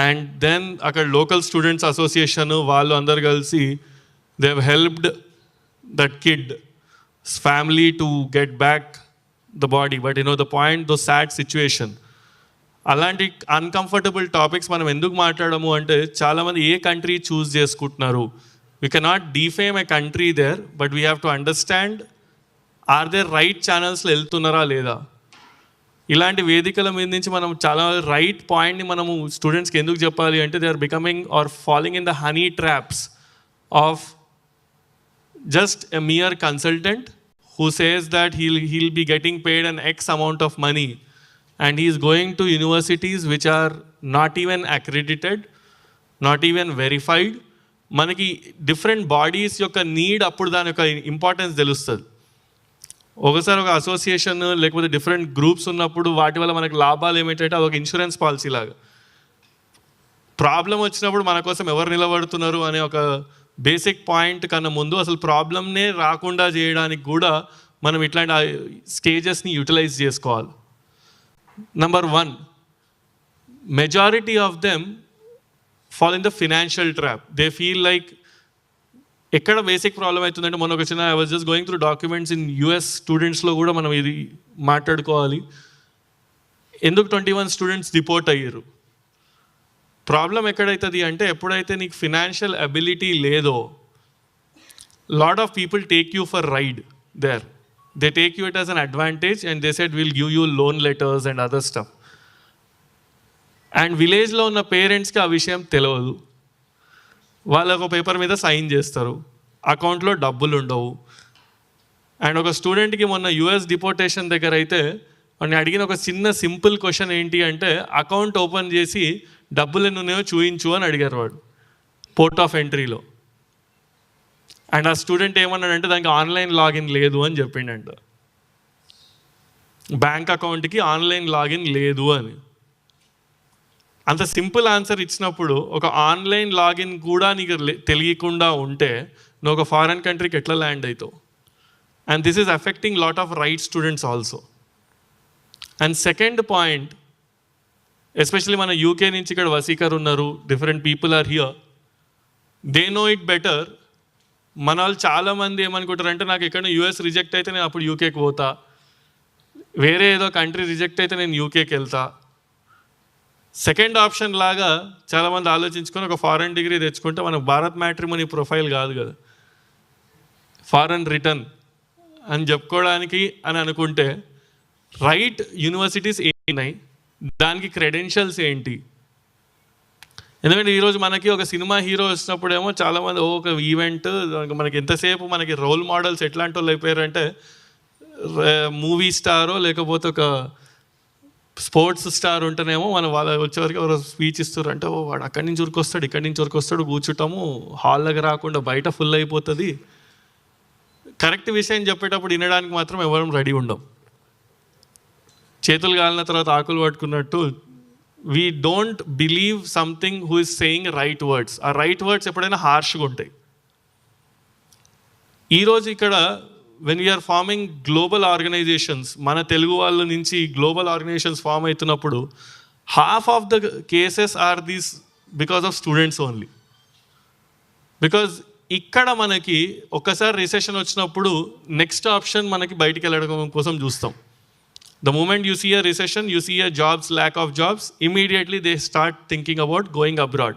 [SPEAKER 11] And then అక్కడ లోకల్ స్టూడెంట్స్ అసోసియేషన్ వాళ్ళు అందరు కలిసి they have helped that kid family to get back the body. But the point, the sad situation. అలాంటి uncomfortable topics మనం ఎందుకు మాట్లాడము అంటే చాలామంది ఏ కంట్రీ చూస్ చేసుకుంటున్నారు. We cannot defame a country there, but we have to understand, are there right channels వెళ్తున్నారా లేదా. ఇలాంటి వేదికల మీద నుంచి మనం చాలా రైట్ పాయింట్ని మనము స్టూడెంట్స్కి ఎందుకు చెప్పాలి అంటే they are becoming or following in the honey traps of just a mere consultant who says that he'll be getting paid an X amount of money and he is going to universities which are not even accredited, not even verified. మనకి different bodies యొక్క need అప్పుడు దాని యొక్క importance తెలుస్తుంది. ఒకసారి ఒక association లేకపోతే different groups ఉన్నప్పుడు వాటి వల్ల మనకు లాభాలు ఏమిటంటే అదొక ఇన్సూరెన్స్ పాలసీ లాగా. ప్రాబ్లం వచ్చినప్పుడు మన కోసం ఎవరు నిలబడుతున్నారు అనే ఒక బేసిక్ పాయింట్ కన్నా ముందు అసలు ప్రాబ్లమ్నే రాకుండా చేయడానికి కూడా మనం ఇట్లాంటి స్టేజెస్ని యూటిలైజ్ చేసుకోవాలి. Number 1, majority of them fall in the financial trap. They feel like ఎక్కడ బేసిక్ ప్రాబ్లం అవుతుందంటే మొన్న ఒక చిన్న I was just going through documents in US స్టూడెంట్స్లో కూడా మనం ఇది మాట్లాడుకోవాలి. ఎందుకు 21 స్టూడెంట్స్ డిపోర్ట్ అయ్యారు. ప్రాబ్లం ఎక్కడవుతుంది అంటే ఎప్పుడైతే నీకు ఫినాన్షియల్ అబిలిటీ లేదో lot of people take you for ride there. They take you it as an advantage and they said will give you loan letters and other stuff. And విలేజ్లో ఉన్న పేరెంట్స్కి ఆ విషయం తెలియదు. వాళ్ళు ఒక పేపర్ మీద సైన్ చేస్తారు, అకౌంట్లో డబ్బులు ఉండవు. అండ్ ఒక స్టూడెంట్కి మొన్న US డిపోర్టేషన్ దగ్గర అయితే వాడిని అడిగిన ఒక చిన్న సింపుల్ క్వశ్చన్ ఏంటి అంటే అకౌంట్ ఓపెన్ చేసి డబ్బులు ఎన్ని ఉన్నాయో చూయించు అని అడిగారు వాడు పోర్ట్ ఆఫ్ ఎంట్రీలో. అండ్ ఆ స్టూడెంట్ ఏమన్నాడంటే దానికి ఆన్లైన్ లాగిన్ లేదు అని చెప్పిండంట. బ్యాంక్ అకౌంట్కి ఆన్లైన్ లాగిన్ లేదు అని. అంత సింపుల్ ఆన్సర్ ఇచ్చినప్పుడు ఒక ఆన్లైన్ లాగిన్ కూడా నీకు తెలియకుండా ఉంటే నువ్వు ఒక ఫారెన్ కంట్రీకి ఎట్లా ల్యాండ్ అవుతావు. And this is affecting lot of right students also. And second point, especially మన యూకే నుంచి ఇక్కడ వసీకర్ ఉన్నారు, different people are here, they know it better. మన వాళ్ళు చాలామంది ఏమనుకుంటారంటే నాకు ఎక్కడ US రిజెక్ట్ అయితే నేను అప్పుడు యూకేకి పోతా, వేరే ఏదో కంట్రీ రిజెక్ట్ అయితే నేను యూకేకి వెళ్తా. సెకండ్ ఆప్షన్ లాగా చాలామంది ఆలోచించుకొని ఒక ఫారెన్ డిగ్రీ తెచ్చుకుంటే మనకు భారత్ మ్యాట్రిమోనీ ప్రొఫైల్ కాదు కదా, ఫారెన్ రిటర్న్ అని చెప్పుకోవడానికి అని అనుకుంటే రైట్ యూనివర్సిటీస్ ఏమున్నాయి, దానికి క్రెడెన్షియల్స్ ఏంటి. ఎందుకంటే ఈరోజు మనకి ఒక సినిమా హీరో వచ్చినప్పుడేమో చాలామంది ఒక ఈవెంట్ మనకి ఎంతసేపు మనకి రోల్ మోడల్స్ ఎట్లాంటి వాళ్ళు అయిపోయారంటే మూవీ స్టారో లేకపోతే ఒక స్పోర్ట్స్ స్టార్ ఉంటేనేమో మనం వాళ్ళ వచ్చేవరకు ఎవరో స్పీచ్ ఇస్తారు అంటే వాడు అక్కడి నుంచి ఉరికొస్తాడు ఇక్కడి నుంచి ఉరికొస్తాడు కూర్చుంటాము, హాల్లోకి రాకుండా బయట ఫుల్ అయిపోతుంది. కరెక్ట్ విషయం చెప్పేటప్పుడు వినడానికి మాత్రం ఎవరం రెడీ ఉండం. చేతులు కాలిన తర్వాత ఆకులు పట్టుకున్నట్టు we don't believe something who is saying right words. ఆ రైట్ వర్డ్స్ ఎప్పుడైనా హార్ష్గా ఉంటాయి. ఈరోజు ఇక్కడ when we're forming global organisations, మన తెలుగు వాళ్ళ నుంచి గ్లోబల్ ఆర్గనైజేషన్స్ ఫామ్ అవుతున్నప్పుడు half of the cases are these because of students only. Because ఇక్కడ మనకి ఒక్కసారి రిసెషన్ వచ్చినప్పుడు నెక్స్ట్ ఆప్షన్ మనకి బయటికి వెళ్ళడం కోసం చూస్తాం. The moment you see a recession, you see a lack of jobs, immediately they start thinking about going abroad.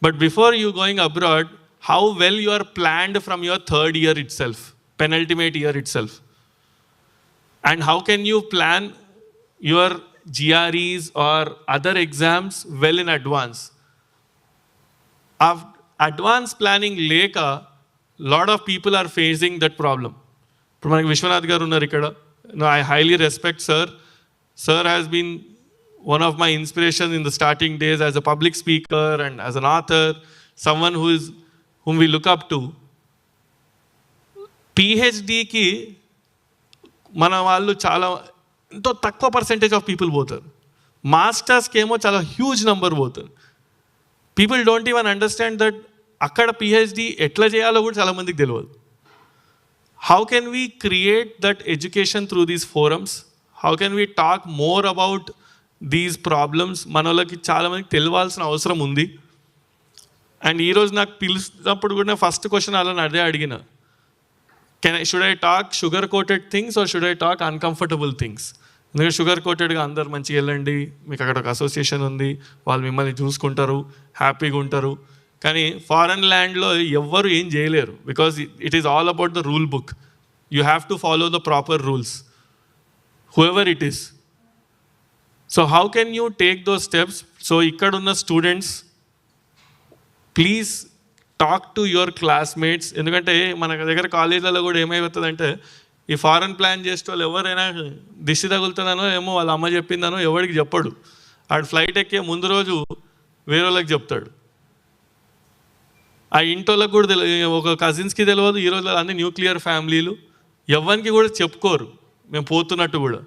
[SPEAKER 11] But before you going abroad, how well you are planned from your third year itself, penultimate year itself. And how can you plan your GREs or other exams well in advance? Of advanced planning leka, lot of people are facing that problem. ఇప్పుడు మనకి విశ్వనాథ్ గారు ఉన్నారు ఇక్కడ. No, I highly respect sir. Sir has been one of my inspirations in the starting days as a public speaker and as an author, someone whom we look up to. PhD ki mana vallu chala ఎంతో తక్కువ percentage of people పోతారు. మాస్టర్స్కి ఏమో చాలా huge number పోతారు. People don't even understand that అక్కడ PhD ఎట్లా చేయాలో కూడా చాలామందికి తెలియదు. How can we create that education through these forums? How can we talk more about these problems? మనోళ్ళకి చాలామందికి తెలియాల్సిన అవసరం ఉంది. అండ్ ఈరోజు నాకు పిలిచినప్పుడు కూడా ఫస్ట్ క్వశ్చన్ అలా అదే అడిగిన, should I talk sugar coated things or should I talk uncomfortable things? ఎందుకంటే షుగర్ కోటెడ్గా అందరు మంచిగా వెళ్ళండి, మీకు అక్కడ ఒక అసోసియేషన్ ఉంది, వాళ్ళు మిమ్మల్ని చూసుకుంటారు, హ్యాపీగా ఉంటారు. కానీ ఫారెన్ ల్యాండ్లో ఎవ్వరు ఏం చేయలేరు, because it is all about the rule book. You have to follow the proper rules, whoever it is. So how can you take those steps? So ఇక్కడున్న students please talk to your classmates. ఎందుకంటే మన దగ్గర కాలేజీలలో కూడా ఏమైపోతుందంటే, ఈ foreign plan చేసే వాళ్ళు ఎవరైనా దిష్టి తగులుతుందనో ఏమో వాళ్ళ అమ్మ చెప్పిందనో ఎవరికి చెప్పడు. ఆడు ఫ్లైట్ ఎక్కే ముందు రోజు వేరే వాళ్ళకి చెప్తాడు. ఆ ఇంటోళ్ళకి కూడా తెలియదు, ఒక కజిన్స్కి తెలియదు. ఈరోజు అన్ని న్యూక్లియర్ ఫ్యామిలీలు, ఎవరికి కూడా చెప్పుకోరు మేము పోతున్నట్టు కూడా.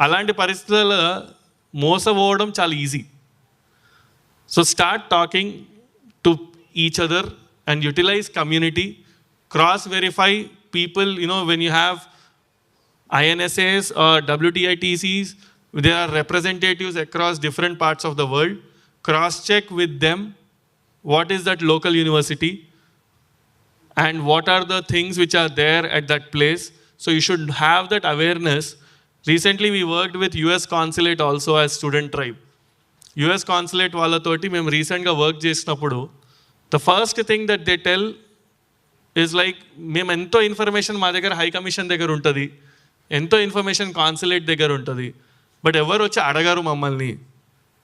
[SPEAKER 11] అలాంటి పరిస్థితులలో మోసపోవడం చాలా easy. So start talking to each other and utilise community, cross verify people. You know, when you have INSAs or WTITCs, there are representatives across different parts of the world. Cross-check with them what is that local university and what are the things which are there at that place. So you should have that awareness. Recently we worked with US Consulate also as student tribe. US Consulate వాళ్ళతోటి మేము రీసెంట్గా work చేసినప్పుడు the first thing that they tell is like, మేము ఎంతో information మా దగ్గర high commission దగ్గర ఉంటుంది, ఎంతో ఇన్ఫర్మేషన్ కాన్సులేట్ దగ్గర ఉంటుంది, బట్ ఎవరు వచ్చి అడగారు మమ్మల్ని.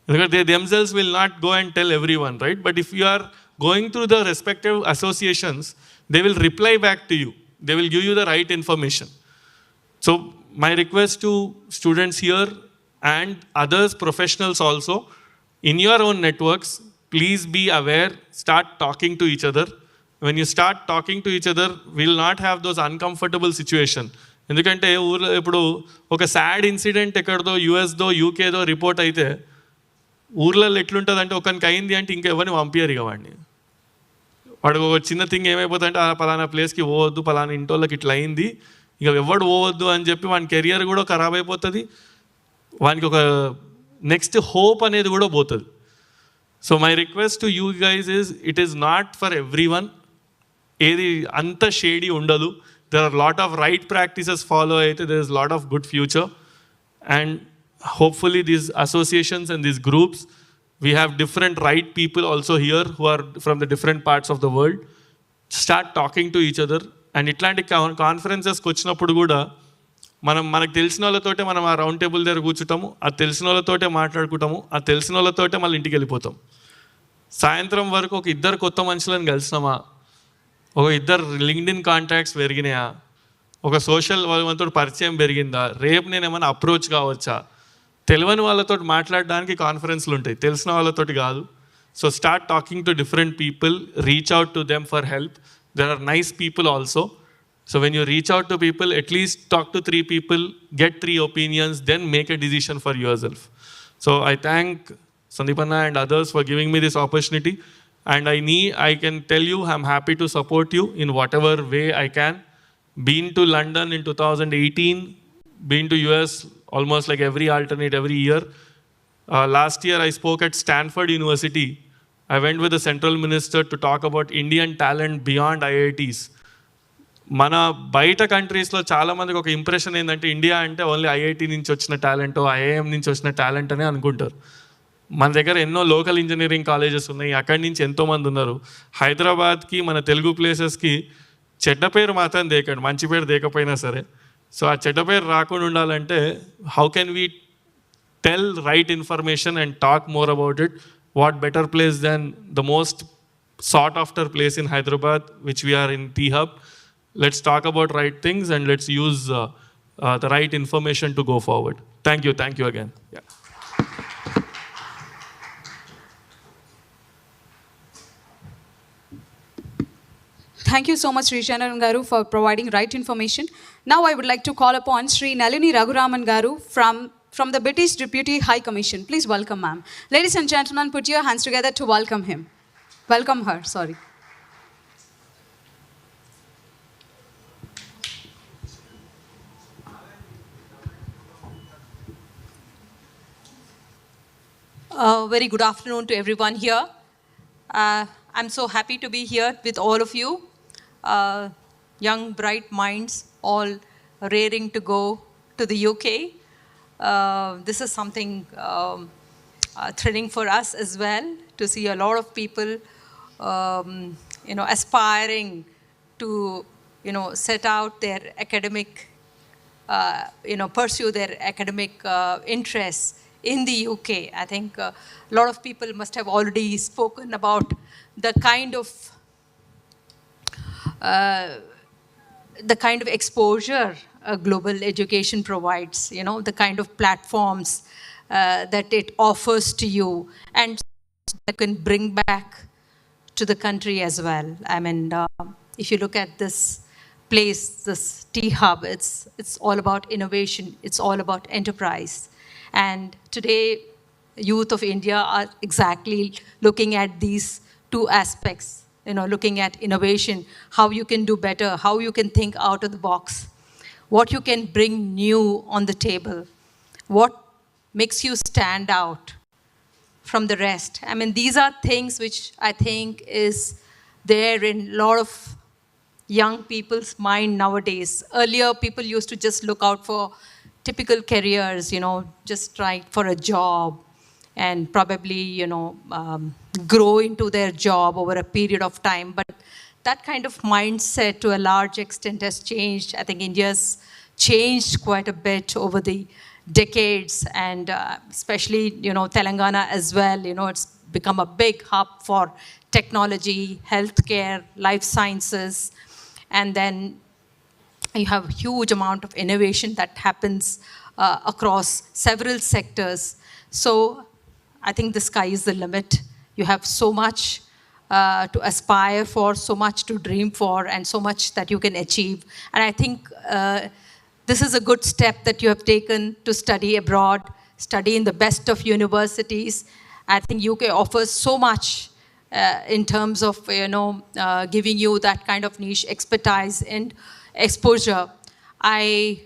[SPEAKER 11] ఎందుకంటే they themselves will not go and tell every one, right? But if you are going through the respective associations, they will reply back to you, they will give you the right information. So my request to students here and others, professionals also, in your own networks, please be aware, start talking to each other. When you start talking to each other, we will not have those uncomfortable situation. ఎందుకంటే ఊర్లో ఇప్పుడు ఒక sad incident ఎక్కడదో యూఎస్దో యూకేదో report అయితే ఊర్లలో ఎట్లుంటుంది అంటే, ఒకరికి అయింది అంటే ఇంకెవరిని పంపించారు ఇక వాడిని. వాడికి ఒక చిన్న థింగ్ ఏమైపోతుందంటే, పలానా ప్లేస్కి పోవద్దు, పలానా ఇంటోళ్ళకి ఇట్లా అయింది, ఇక ఎవడు పోవద్దు అని చెప్పి వాని కెరియర్ కూడా ఖరాబ్ అయిపోతుంది, వానికి ఒక నెక్స్ట్ హోప్ అనేది కూడా పోతుంది. So my request to you guys is, it is not for everyone. ఏది అంత షేడీ ఉండదు. There are lot of right practices follow అయితే there is lot of good future. And hopefully these associations and these groups, we have different right people also here who are from the different parts of the world. Start talking to each other. And ఇట్లాంటి కాన్ఫరెన్సెస్కి వచ్చినప్పుడు కూడా మనకు తెలిసిన వాళ్ళతోటే మనం ఆ round table దగ్గర కూర్చుంటాము, ఆ తెలిసిన వాళ్ళతోటే మాట్లాడుకుంటాము, ఆ తెలిసిన వాళ్ళతోటే మళ్ళీ ఇంటికి వెళ్ళిపోతాం. సాయంత్రం వరకు ఒక ఇద్దరు కొత్త మనుషులను కలిసినామా, ఒక ఇద్దరు లింక్డ్ఇన్ కాంటాక్ట్స్ పెరిగినాయా, ఒక సోషల్ వాళ్ళతో పరిచయం పెరిగిందా, రేపు నేను ఏమైనా అప్రోచ్ కావచ్చా, తెలియని వాళ్ళతో మాట్లాడడానికి కాన్ఫరెన్స్లు ఉంటాయి, తెలిసిన వాళ్ళతోటి కాదు. So start talking to different people, reach out to them for help. There are nice people also. So when you reach out to people, at least talk to 3 people, get 3 opinions, then make a decision for yourself. So I thank Sandeepanna and others for giving me this opportunity. And I can tell you, I'm happy to support you in whatever way I can. Been to London in 2018, been to US almost like every year. Last year, I spoke at Stanford University. I went with the central minister to talk about Indian talent beyond IITs. మన బయట కంట్రీస్లో చాలామందికి ఒక impression ఏంటంటే India అంటే only IIT నుంచి వచ్చిన talent, IIM నుంచి వచ్చిన టాలెంట్ అని అనుకుంటారు. మన దగ్గర ఎన్నో లోకల్ ఇంజనీరింగ్ కాలేజెస్ ఉన్నాయి, అక్కడి నుంచి ఎంతోమంది ఉన్నారు. హైదరాబాద్కి మన తెలుగు ప్లేసెస్కి చెడ్డ పేరు మాత్రం దేకండి, మంచి పేరు దేకపోయినా సరే. సో ఆ చెడ్డ పేరు రాకుండా ఉండాలంటే how can we tell right information and talk more about it? What better place than the most sought after place in Hyderabad, which we are in T-Hub. Let's talk about right things and let's use the right information to go forward. Thank you again. Yeah.
[SPEAKER 4] Thank you so much, Sri Shanan Garu, for providing right information. Now I would like to call upon Sri Nalini Raghuraman Garu from the British Deputy High Commission. Please welcome ma'am. Ladies and gentlemen, put your hands together to welcome him. Welcome her, sorry.
[SPEAKER 12] Very good afternoon to everyone here. I'm so happy to be here with all of you. Young, bright minds, all raring to go to the UK. This is something thrilling for us as well, to see a lot of people, aspiring to, set out their academic, pursue their academic interests in the UK. I think a lot of people must have already spoken about the kind of exposure global education provides, the kind of platforms that it offers to you and that can bring back to the country as well. I mean, if you look at this place, this T-Hub, it's all about innovation, it's all about enterprise. And today, youth of India are exactly looking at these two aspects, looking at innovation, how you can do better, how you can think out of the box, what you can bring new on the table, what makes you stand out from the rest. I mean, these are things which I think is there in a lot of young people's mind nowadays. Earlier, people used to just look out for typical careers, just try for a job and probably, grow into their job over a period of time. But that kind of mindset to a large extent has changed. I think India's changed quite a bit over the decades, and especially, Telangana as well. It's become a big hub for technology, healthcare, life sciences, and then you have a huge amount of innovation that happens across several sectors. So I think the sky is the limit. You have so much to aspire for, so much to dream for, and so much that you can achieve. And I think this is a good step that you have taken to study abroad, study in the best of universities. I think UK offers so much in terms of, giving you that kind of niche expertise and exposure. I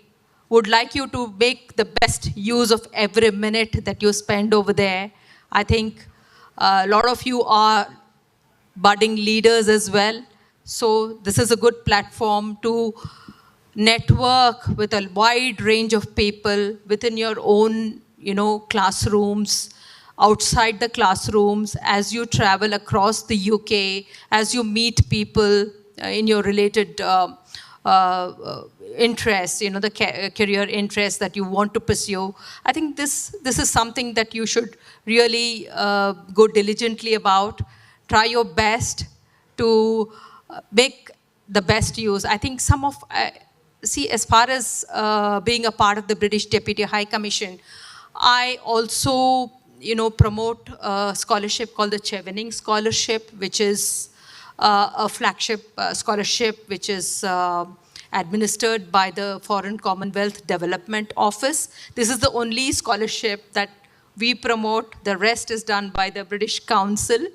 [SPEAKER 12] would like you to make the best use of every minute that you spend over there. I think a lot of you are budding leaders as well. So this is a good platform to network with a wide range of people within your own, classrooms, outside the classrooms, as you travel across the UK, as you meet people in your related interests, the career interests that you want to pursue. I think this is something that you should really go diligently about. Try your best to make the best use. I think as far as being a part of the British Deputy High Commission, I also, promote a scholarship called the Chevening Scholarship, which is a flagship scholarship which is administered by the Foreign Commonwealth Development Office. This is the only scholarship that we promote, the rest is done by the British Council.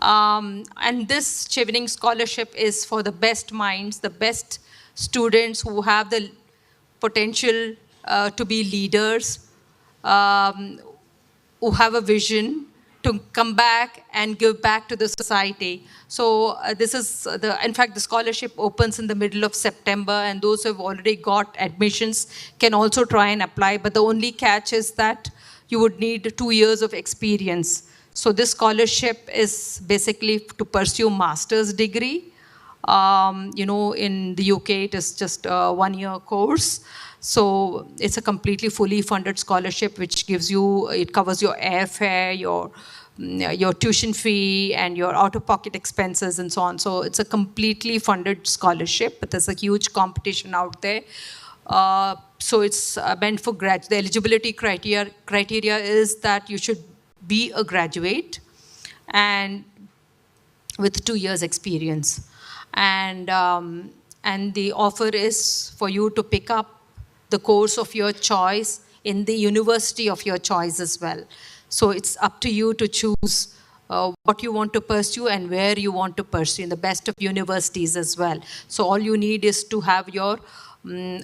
[SPEAKER 12] And this Chevening Scholarship is for the best minds, the best students who have the potential to be leaders, who have a vision to come back and give back to the society. So this is, in fact, the scholarship opens in the middle of September, and those who have already got admissions can also try and apply. But the only catch is that you would need 2 years of experience. So this scholarship is basically to pursue master's degree. In the UK, it is just a 1-year course. So it's a completely fully funded scholarship, which gives you, it covers your airfare, your tuition fee, and your out-of-pocket expenses, and so on. So it's a completely funded scholarship, but there's a huge competition out there. So it's meant for the eligibility criteria is that you should be a graduate and with 2 years experience. And the offer is for you to pick up the course of your choice in the university of your choice as well. So it's up to you to choose what you want to pursue and where you want to pursue in the best of universities as well. So all you need is to have your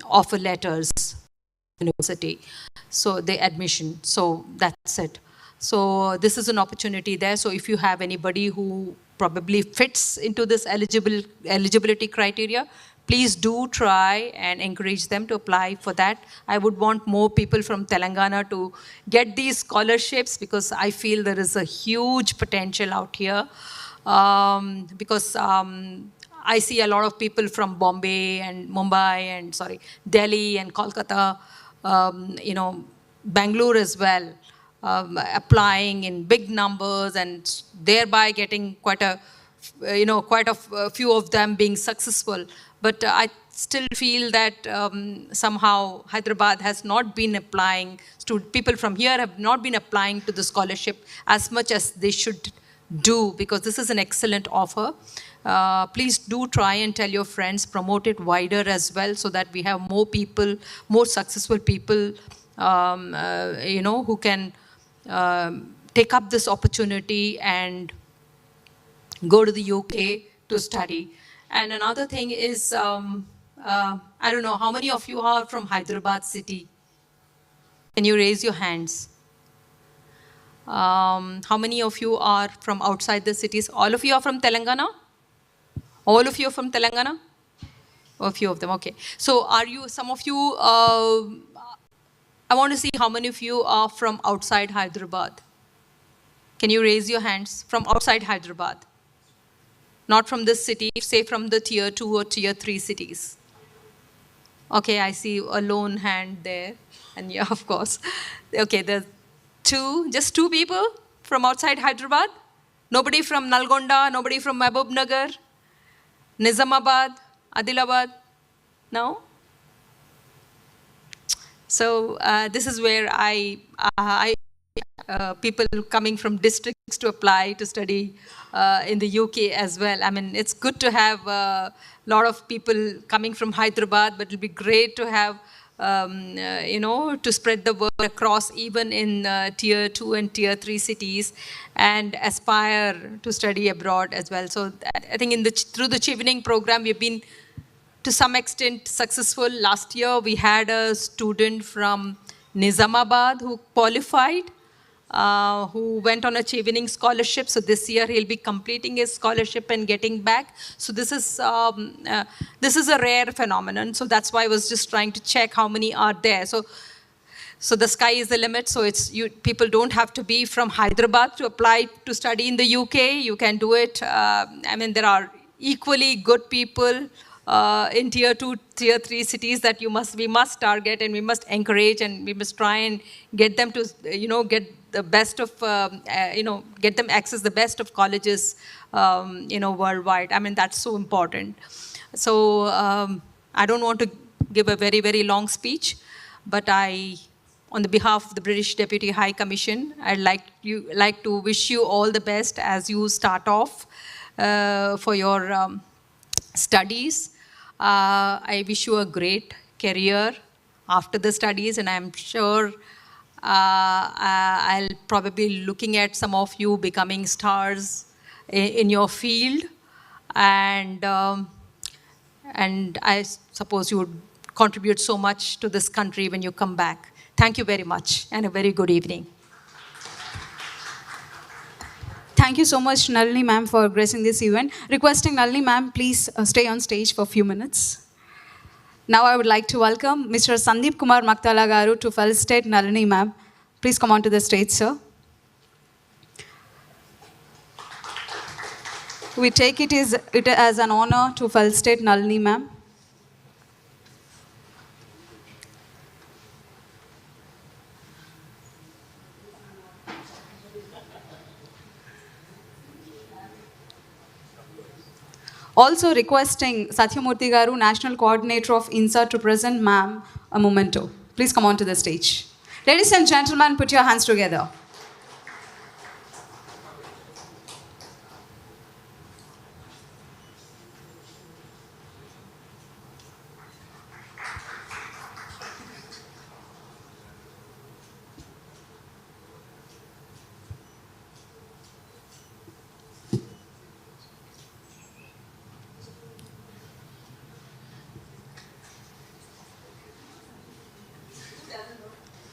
[SPEAKER 12] offer letters, university, so the admission. So that's it. So this is an opportunity there. So if you have anybody who probably fits into this eligibility criteria, please do try and encourage them to apply for that. I would want more people from Telangana to get these scholarships, because I feel there is a huge potential out here. Because I see a lot of people from Bombay and Mumbai and, Delhi and Kolkata, Bangalore as well, applying in big numbers and thereby getting quite a few of them being successful. But I still feel that somehow Hyderabad has not been applying, people from here have not been applying to the scholarship as much as they should do, because this is an excellent offer. Please do try and tell your friends, promote it wider as well, so that we have more people, more successful people, who can take up this opportunity and go to the UK to study. And another thing is, I don't know, how many of you are from Hyderabad city? Can you raise your hands? How many of you are from outside the cities? All of you are from Telangana? All of you are from Telangana? A few of them, okay. So are you, some of you, I want to see how many of you are from outside Hyderabad. Can you raise your hands from outside Hyderabad? Not from this city, say from the tier 2 or tier 3 cities. Okay, I see a lone hand there. And yeah, of course. Okay, there's just two people from outside Hyderabad? Nobody from Nalgonda, nobody from Mahbub Nagar, Nizamabad, Adilabad? No? So this is where people coming from districts to apply to study in the UK as well. I mean, it's good to have a lot of people coming from Hyderabad, but it'll be great to have, to spread the word across even in tier 2 and tier 3 cities and aspire to study abroad as well. So I think through the Chevening program, we've been to some extent successful. Last year, we had a student from Nizamabad who qualified, who went on a Chevening scholarship. So this year, he'll be completing his scholarship and getting back. So this is a rare phenomenon. So that's why I was just trying to check how many are there. So the sky is the limit. So people don't have to be from Hyderabad to apply to study in the UK. You can do it. I mean, there are equally good people in tier 2, tier 3 cities that we must target, and we must encourage, and we must try and get them to, get the best of, get them access the best of colleges, worldwide. I mean, that's so important. So I don't want to give a very, very long speech, but on the behalf of the British Deputy High Commission, I'd like to wish you all the best as you start off for your studies. I wish you a great career after the studies, and I'm sure I'll probably be looking at some of you becoming stars in your field, and I suppose you would contribute so much to this country when you come back. Thank you very much, and a very good evening.
[SPEAKER 4] Thank you so much, Nalini ma'am, for gracing this event. Requesting Nalini ma'am, please stay on stage for a few minutes. Now I would like to welcome Mr. Sandeep Kumar Maktala Garu to felicitate Nalini ma'am. Please come on to the stage, sir. We take it as an honor to felicitate Nalini ma'am. Also requesting Satyamurthy Garu, National Coordinator of INSA, to present ma'am a memento. Please come on to the stage. Ladies and gentlemen, put your hands together.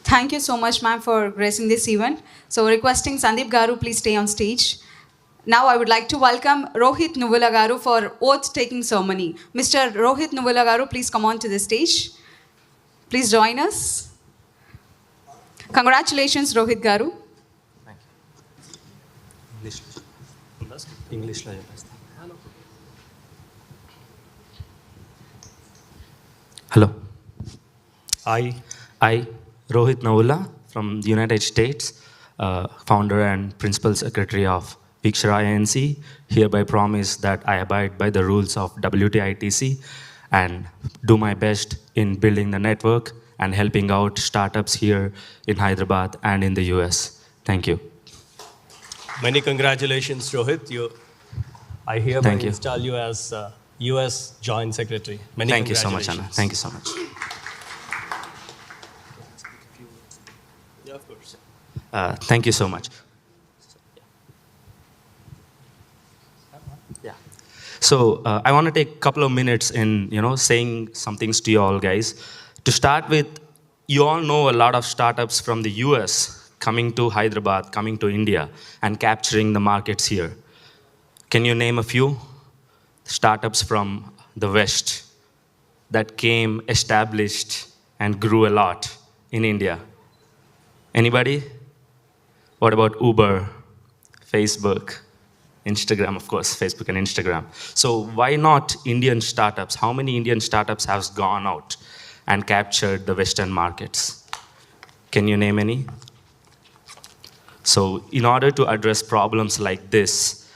[SPEAKER 4] Thank you so much, ma'am, for gracing this event. So requesting Sandeep Garu, please stay on stage. Now I would like to welcome Rohit Nuvula Garu for oath-taking ceremony. Mr. Rohit Nuvula Garu, please come on to the stage. Please join us. Congratulations, Rohit Garu.
[SPEAKER 8] Thank you. English. Hello. I, Rohit Navula from the United States, founder and principal secretary of Vikshara INC, hereby promise that I abide by the rules of WTITC and do my best in building the network and helping out startups here in Hyderabad and in the US. Thank you.
[SPEAKER 13] Many congratulations, Rohit. I hereby install you as US Joint Secretary. Many
[SPEAKER 8] Thank you so
[SPEAKER 13] congratulations.
[SPEAKER 8] much, Anna. Thank you so much.
[SPEAKER 13] Yeah, of course.
[SPEAKER 8] Thank you so much. Yeah. So I want to take a couple of minutes in, saying some things to you all guys. To start with, you all know a lot of startups from the US coming to Hyderabad, coming to India, and capturing the markets here. Can you name a few startups from the West that came, established, and grew a lot in India? Anybody? What about Uber, Facebook, Instagram, of course, Facebook and Instagram. So why not Indian startups? How many Indian startups have gone out and captured the Western markets? Can you name any? So in order to address problems like this,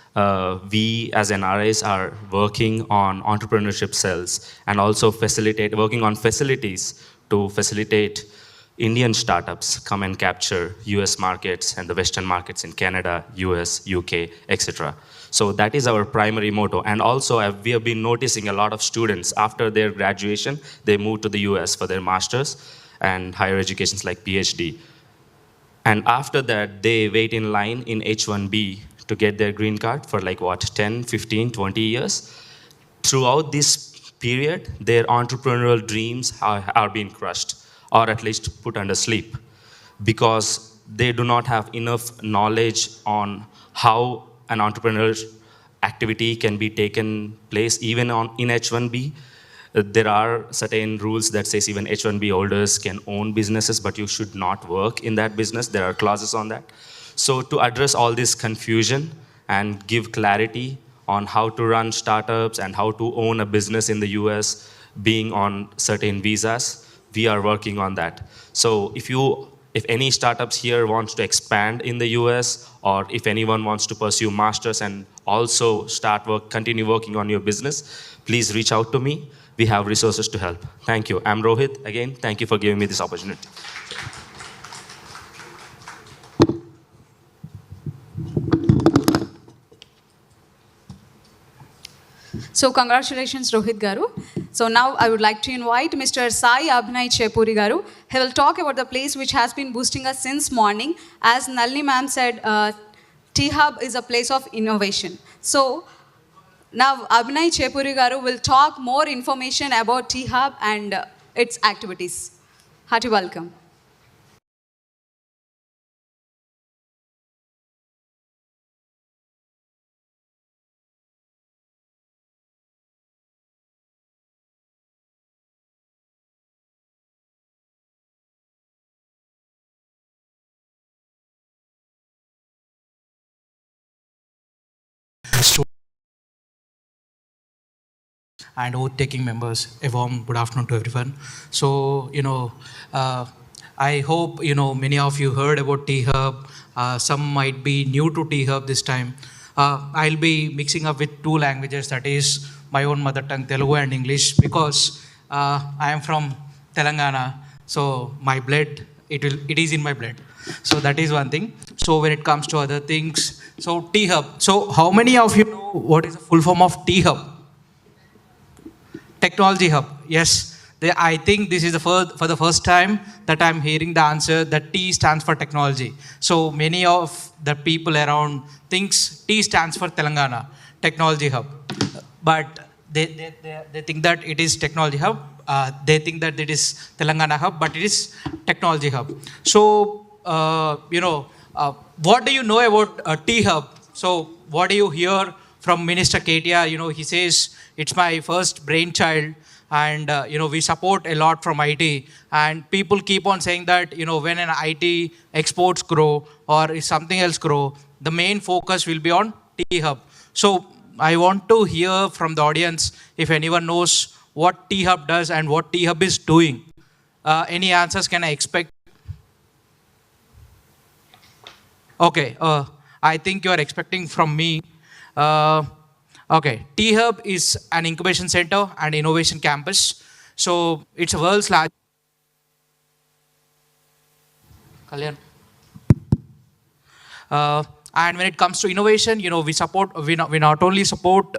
[SPEAKER 8] we as NRIs are working on entrepreneurship cells and also working on facilities to facilitate Indian startups come and capture US markets and the Western markets in Canada, US, UK, etc. So that is our primary motto. And also we have been noticing a lot of students after their graduation, they move to the US for their masters and higher educations like PhD. And after that, they wait in line in H-1B to get their green card for 10, 15, 20 years. Throughout this period, their entrepreneurial dreams are being crushed, or at least put under sleep, because they do not have enough knowledge on how an entrepreneurial activity can be taken place even in H-1B. There are certain rules that says even H-1B holders can own businesses, but you should not work in that business. There are clauses on that. So to address all this confusion and give clarity on how to run startups and how to own a business in the US, being on certain visas, we are working on that. So if any startups here wants to expand in the US, or if anyone wants to pursue masters and also continue working on your business, please reach out to me. We have resources to help. Thank you. I'm Rohit. Again, thank you for giving me this opportunity.
[SPEAKER 4] So congratulations, Rohit Garu. So now I would like to invite Mr. Sai Abhinay Chepuri Garu. He will talk about the place which has been boosting us since morning. As Nalini ma'am said, T-Hub is a place of innovation. So now Abhinay Chepuri Garu will talk more information about T-Hub and its activities. Hearty welcome.
[SPEAKER 2] And oath-taking members, a warm good afternoon to everyone. So, I hope, many of you heard about T-Hub. Some might be new to T-Hub this time. I'll be mixing up with two languages, that is my own mother tongue, Telugu and English, because I am from Telangana. So my blood, it is in my blood. So that is one thing. So when it comes to other things, so T-Hub. So how many of you know what is the full form of T-Hub? Technology Hub. Yes. I think this is for the first time that I'm hearing the answer that T stands for technology. So many of the people around thinks T stands for Telangana, Technology Hub. But they think that it is Technology Hub. They think that it is Telangana Hub, but it is Technology Hub. So, what do you know about T Hub? So what do you hear from Minister Ketia? He says, it's my first brainchild, and we support a lot from IT. And people keep on saying that when an IT exports grow or if something else grow, the main focus will be on T-Hub. So I want to hear from the audience if anyone knows what T-Hub does and what T-Hub is doing. Any answers can I expect? Okay, I think you are expecting from me. Okay, T-Hub is an incubation center and innovation campus. So it's a world's largest. Kalyan. And when it comes to innovation, we not only support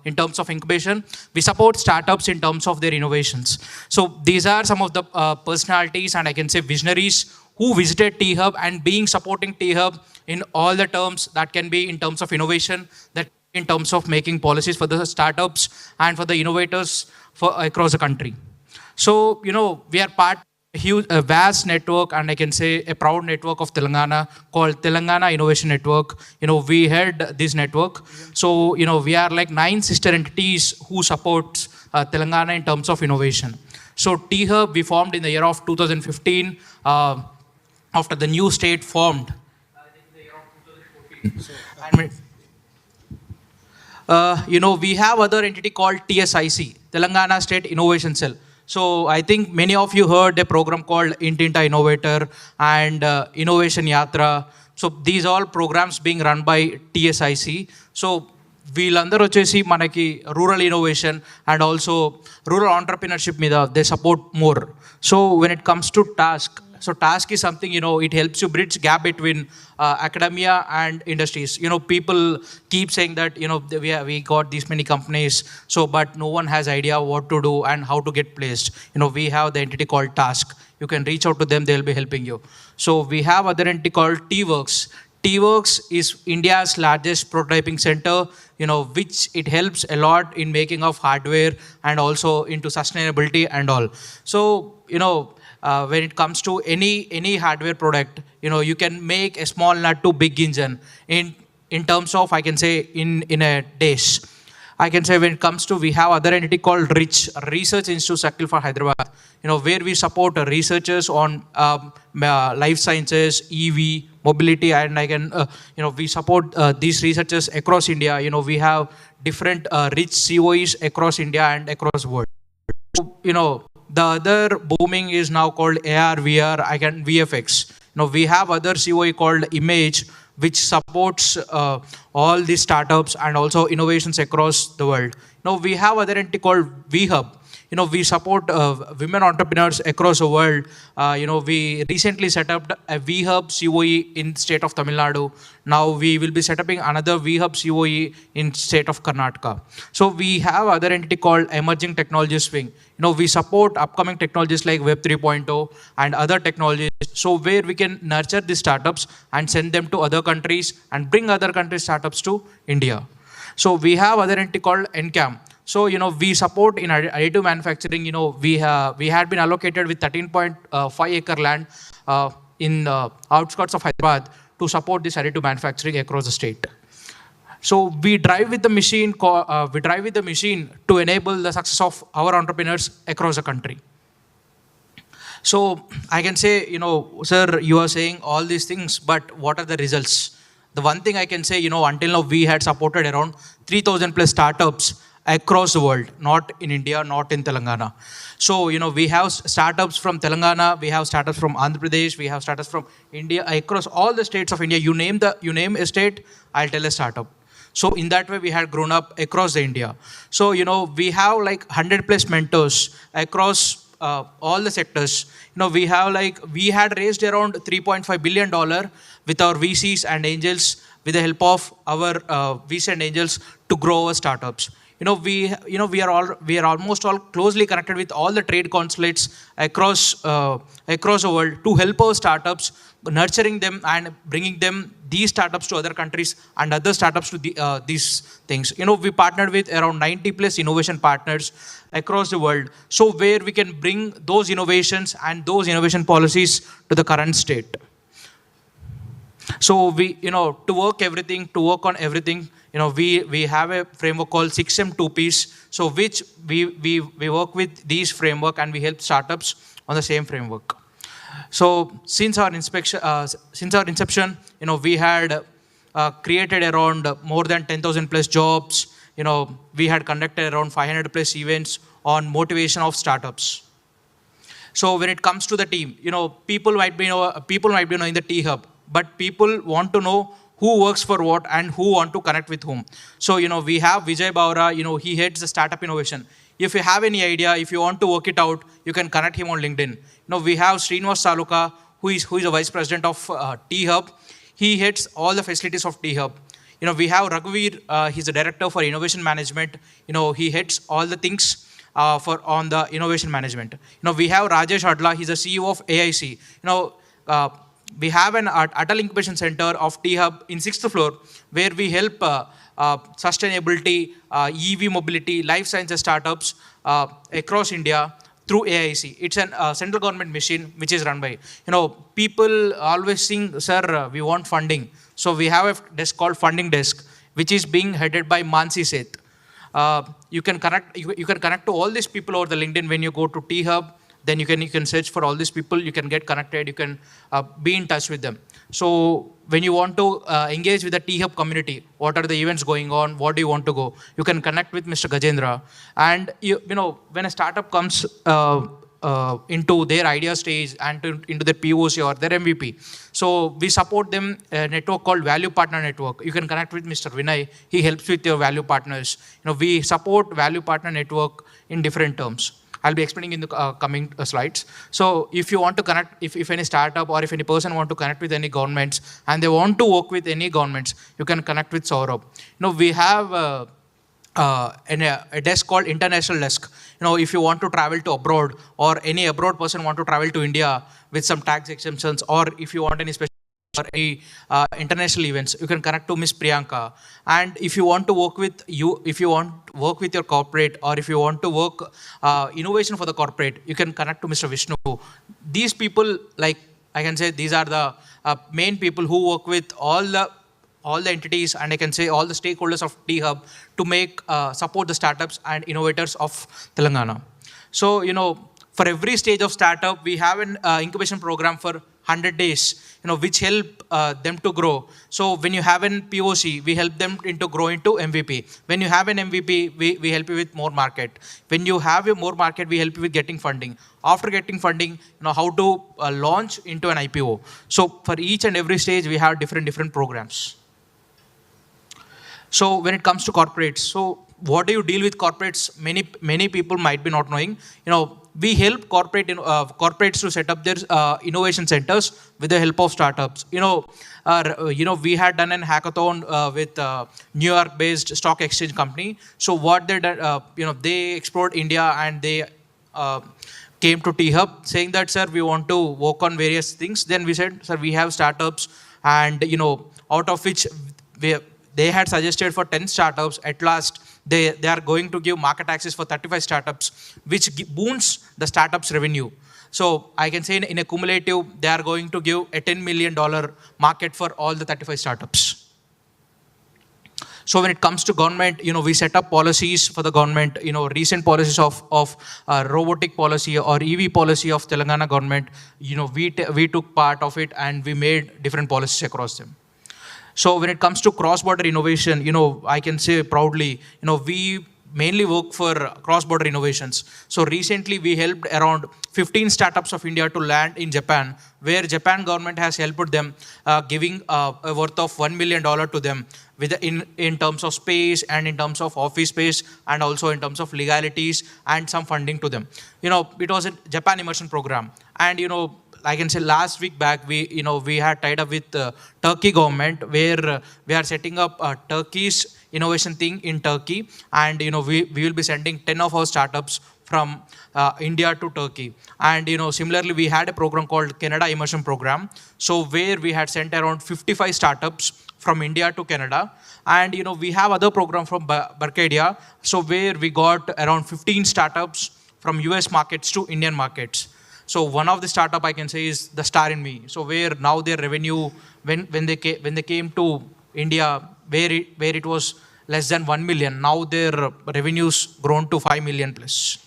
[SPEAKER 2] in terms of incubation, we support startups in terms of their innovations. So these are some of the personalities and I can say visionaries who visited T-Hub and being supporting T-Hub in all the terms that can be in terms of innovation, that in terms of making policies for the startups and for the innovators across the country. So, we are part of a vast network and I can say a proud network of Telangana called Telangana Innovation Network. We head this network. So, we are like 9 sister entities who support Telangana in terms of innovation. So, T-Hub, we formed in the year of 2015 after the new state formed. In the year of 2014. We have other entity called TSIC, Telangana State Innovation Cell. So I think many of you heard a program called Intinta Innovator and Innovation Yatra. So these all programs being run by TSIC. So వీళ్ళందరూ వచ్చేసి మనకి rural innovation and also rural entrepreneurship మీద they support more. So when it comes to task, so task is something, it helps you bridge gap between academia and industries. People keep saying that, we got these many companies, so but no one has idea what to do and how to get placed. We have the entity called Task. You can reach out to them, they'll be helping you. So we have other entity called T-Works. T-Works is India's largest prototyping center, which it helps a lot in making of hardware and also into sustainability and all. So, when it comes to any hardware product, you can make a small nut to big engine in terms of, I can say, in a days. I can say when it comes to, we have other entity called RICH, Research Institute Circle for Hyderabad, where we support researchers on life sciences, EV, mobility, and we support these researchers across India. We have different RICH COEs across India and across the world. So, the other booming is now called AR, VR, VFX. We have other COE called Image, which supports all these startups and also innovations across the world. We have other entity called VHub. we support women entrepreneurs across the world. We recently set up a VHub COE in state of Tamil Nadu. Now we will be setting another VHub COE in state of Karnataka. So we have other entity called Emerging Technologies Wing. We support upcoming technologies like Web 3.0 and other technologies. So where we can nurture these startups and send them to other countries and bring other countries' startups to India. So we have other entity called NCAM. So, we support in additive manufacturing. We had been allocated with 13.5 acre land in outskirts of Hyderabad to support this additive manufacturing across the state. So we drive with the machine. To enable the success of our entrepreneurs across the country. So I can say, sir, you are saying all these things, but what are the results? The one thing I can say, until now we had supported around 3,000 plus startups across the world, not in India, not in Telangana. So, we have startups from Telangana, we have startups from Andhra Pradesh, we have startups from India, across all the states of India. You name a state, I'll tell a startup. So in that way, we had grown up across the India. So, we have like 100 plus mentors across all the sectors. We had raised around $3.5 billion with our VCs and angels, with the help of our VC and angels to grow our startups. We are almost all closely connected with all the trade consulates across the world to help our startups, nurturing them and bringing them these startups to other countries and other startups to these things. We partnered with around 90 plus innovation partners across the world. So where we can bring those innovations and those innovation policies to the current state. So to work on everything, we have a framework called 6M 2Ps. So which we work with these framework and we help startups on the same framework. So since our inception, we had created around more than 10,000 plus jobs. We had conducted around 500 plus events on motivation of startups. So when it comes to the team, people might be knowing the T-Hub, but people want to know who works for what and who want to connect with whom. So, we have Vijay Baura, he heads the startup innovation. If you have any idea, if you want to work it out, you can connect him on LinkedIn. We have Srinivas Saluka, who is the vice president of T-Hub. He heads all the facilities of T-Hub. We have Raghuveer, he's the director for innovation management. He heads all the things on the innovation management. We have Rajesh Adla, he's the CEO of AIC. We have an Atal Incubation Center of T-Hub in 6th floor, where we help sustainability, EV mobility, life sciences startups across India through AIC. It's a central government mission which is run by. People always think, sir, we want funding. So we have a desk called Funding Desk, which is being headed by Mansi Seth. You can connect to all these people over the LinkedIn when you go to T-Hub. Then you can search for all these people, you can get connected, you can be in touch with them. So when you want to engage with the T-Hub community, what are the events going on, what do you want to go, you can connect with Mr. Gajendra. And when a startup comes into their idea stage and into their POC or their MVP, so we support them a network called Value Partner Network. You can connect with Mr. Vinay, he helps with your value partners. We support Value Partner Network in different terms. I'll be explaining in the coming slides. So if you want to connect, if any startup or if any person want to connect with any governments and they want to work with any governments, you can connect with Saurabh. We have a desk called International Desk. If you want to travel to abroad or any abroad person want to travel to India with some tax exemptions, or if you want any special or any international events, you can connect to Miss Priyanka. And if you want to work with your corporate, or if you want to work innovation for the corporate, you can connect to Mr. Vishnu. These people, like I can say, these are the main people who work with all the entities, and I can say all the stakeholders of T-Hub to support the startups and innovators of Telangana. So, for every stage of startup, we have an incubation program for 100 days, which help them to grow. So when you have an POC, we help them to grow into MVP. When you have an MVP, we help you with more market. When you have a more market, we help you with getting funding. After getting funding, how to launch into an IPO. So for each and every stage, we have different programs. So when it comes to corporates, so what do you deal with corporates? Many people might be not knowing. We help corporates to set up their innovation centers with the help of startups. We had done an hackathon with New York-based stock exchange company. So what they did, they explored India and they came to T-Hub saying that, sir, we want to work on various things. Then we said, sir, we have startups, and out of which they had suggested for 10 startups. At last, they are going to give market access for 35 startups, which boons the startups' revenue. So I can say in a cumulative, they are going to give a $10 million market for all the 35 startups. So when it comes to government, we set up policies for the government. Recent policies of robotic policy or EV policy of Telangana government. We took part of it and we made different policies across them. So when it comes to cross-border innovation, I can say proudly, we mainly work for cross-border innovations. So recently we helped around 15 startups of India to land in Japan, where Japan government has helped them, giving a worth of $1 million to them in terms of space and in terms of office space and also in terms of legalities and some funding to them. It was a Japan immersion program. And, I can say last week back, we had tied up with Turkey government, where we are setting up Turkey's innovation thing in Turkey. And, we will be sending 10 of our startups from India to Turkey. And, similarly, we had a program called Canada Immersion Program. So where we had sent around 55 startups from India to Canada. And, we have other program from Barcadia. So where we got around 15 startups from US markets to Indian markets. So one of the startup I can say is the Star in Me. So where now their revenue, when they came to India, where it was less than 1 million, now their revenues grown to 5 million plus.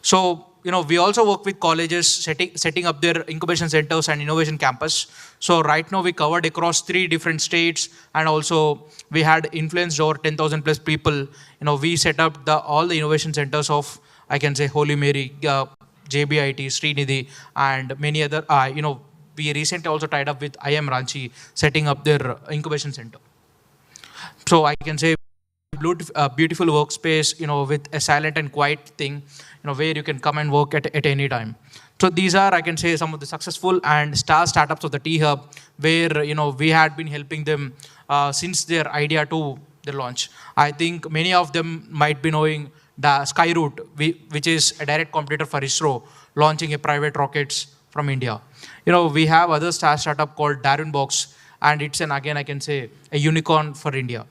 [SPEAKER 2] So we also work with colleges setting up their incubation centers and innovation campus. So right now we covered across 3 different states, and also we had influenced over 10,000 plus people. We set up all the innovation centers of, I can say, Holy Mary, JBIT, Srinidhi, and many other. We recently also tied up with IM Ranchi, setting up their incubation center. So I can say beautiful workspace, with a silent and quiet thing, where you can come and work at any time. So these are, I can say, some of the successful and star startups of the T-Hub, where, we had been helping them since their idea to their launch. I think many of them might be knowing the Skyroot, which is a direct competitor for ISRO, launching a private rockets from India. We have other startup called Darwin Box, and it's again, I can say, a unicorn for India.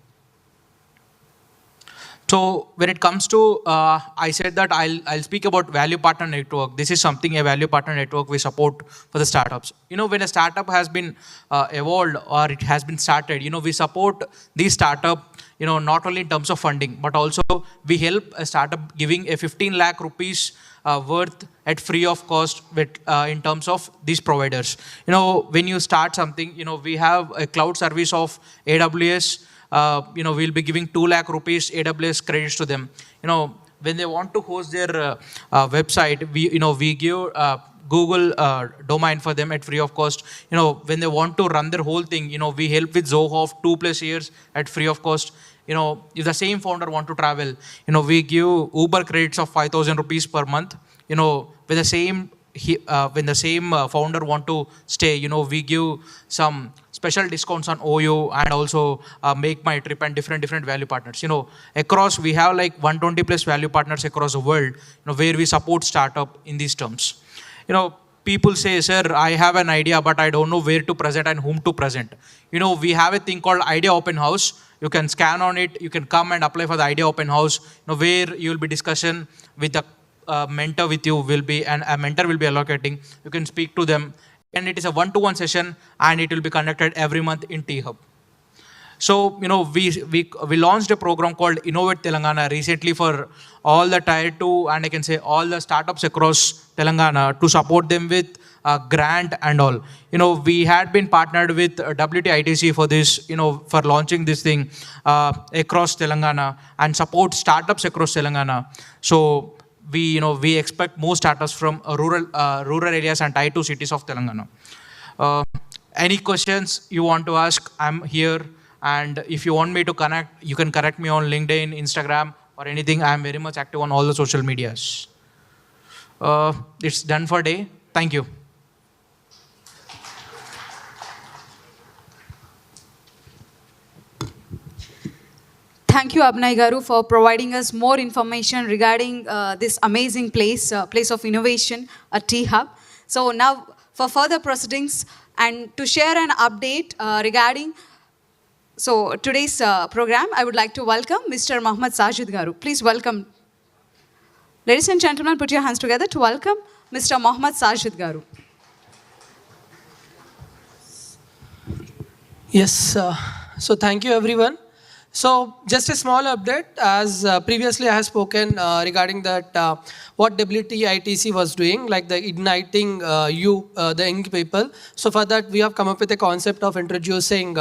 [SPEAKER 2] So when it comes to, I said that I'll speak about value partner network. This is something, a value partner network we support for the startups. When a startup has been evolved or it has been started, we support the startup, not only in terms of funding, but also we help a startup giving a 15 lakh rupees worth at free of cost with, in terms of these providers. When you start something, we have a cloud service of AWS. We'll be giving 2 lakh rupees AWS credits to them. When they want to host their website, we give Google domain for them at free of cost. When they want to run their whole thing, we help with Zoho of 2+ years at free of cost. If the same founder want to travel, we give Uber credits of 5,000 rupees per month. When the same founder want to stay, we give some special discounts on OYO and also Make My Trip and different value partners. Across we have like 120 plus value partners across the world, where we support startup in these terms. People say, sir, I have an idea, but I don't know where to present and whom to present. We have a thing called Idea Open House. You can scan on it. You can come and apply for the Idea Open House, where you will be discussion with the mentor with you will be, and a mentor will be allocating. You can speak to them. And it is a one-to-one session, and it will be conducted every month in T-Hub. So, we launched a program called Innovate Telangana recently for all the Tier 2 and I can say all the startups across Telangana to support them with a grant and all. We had been partnered with WTITC for this, for launching this thing across Telangana and support startups across Telangana. So, we expect more startups from rural areas and Tier 2 cities of Telangana. Any questions you want to ask? I'm here. And if you want me to connect, you can correct me on LinkedIn, Instagram, or anything. I am very much active on all the social medias. It's done for day. Thank you.
[SPEAKER 4] Thank you, Abnay Garu, for providing us more information regarding this amazing place of innovation at T-Hub. So now, for further proceedings and to share an update regarding today's program, I would like to welcome Mr. Mohammad Sajid Garu. Please welcome. Ladies and gentlemen, put your hands together to welcome Mr. Mohammad Sajid Garu.
[SPEAKER 3] Yes, so thank you everyone. So just a small update, as previously I have spoken regarding that what WTITC was doing, like the igniting the young people. So for that we have come up with a concept of introducing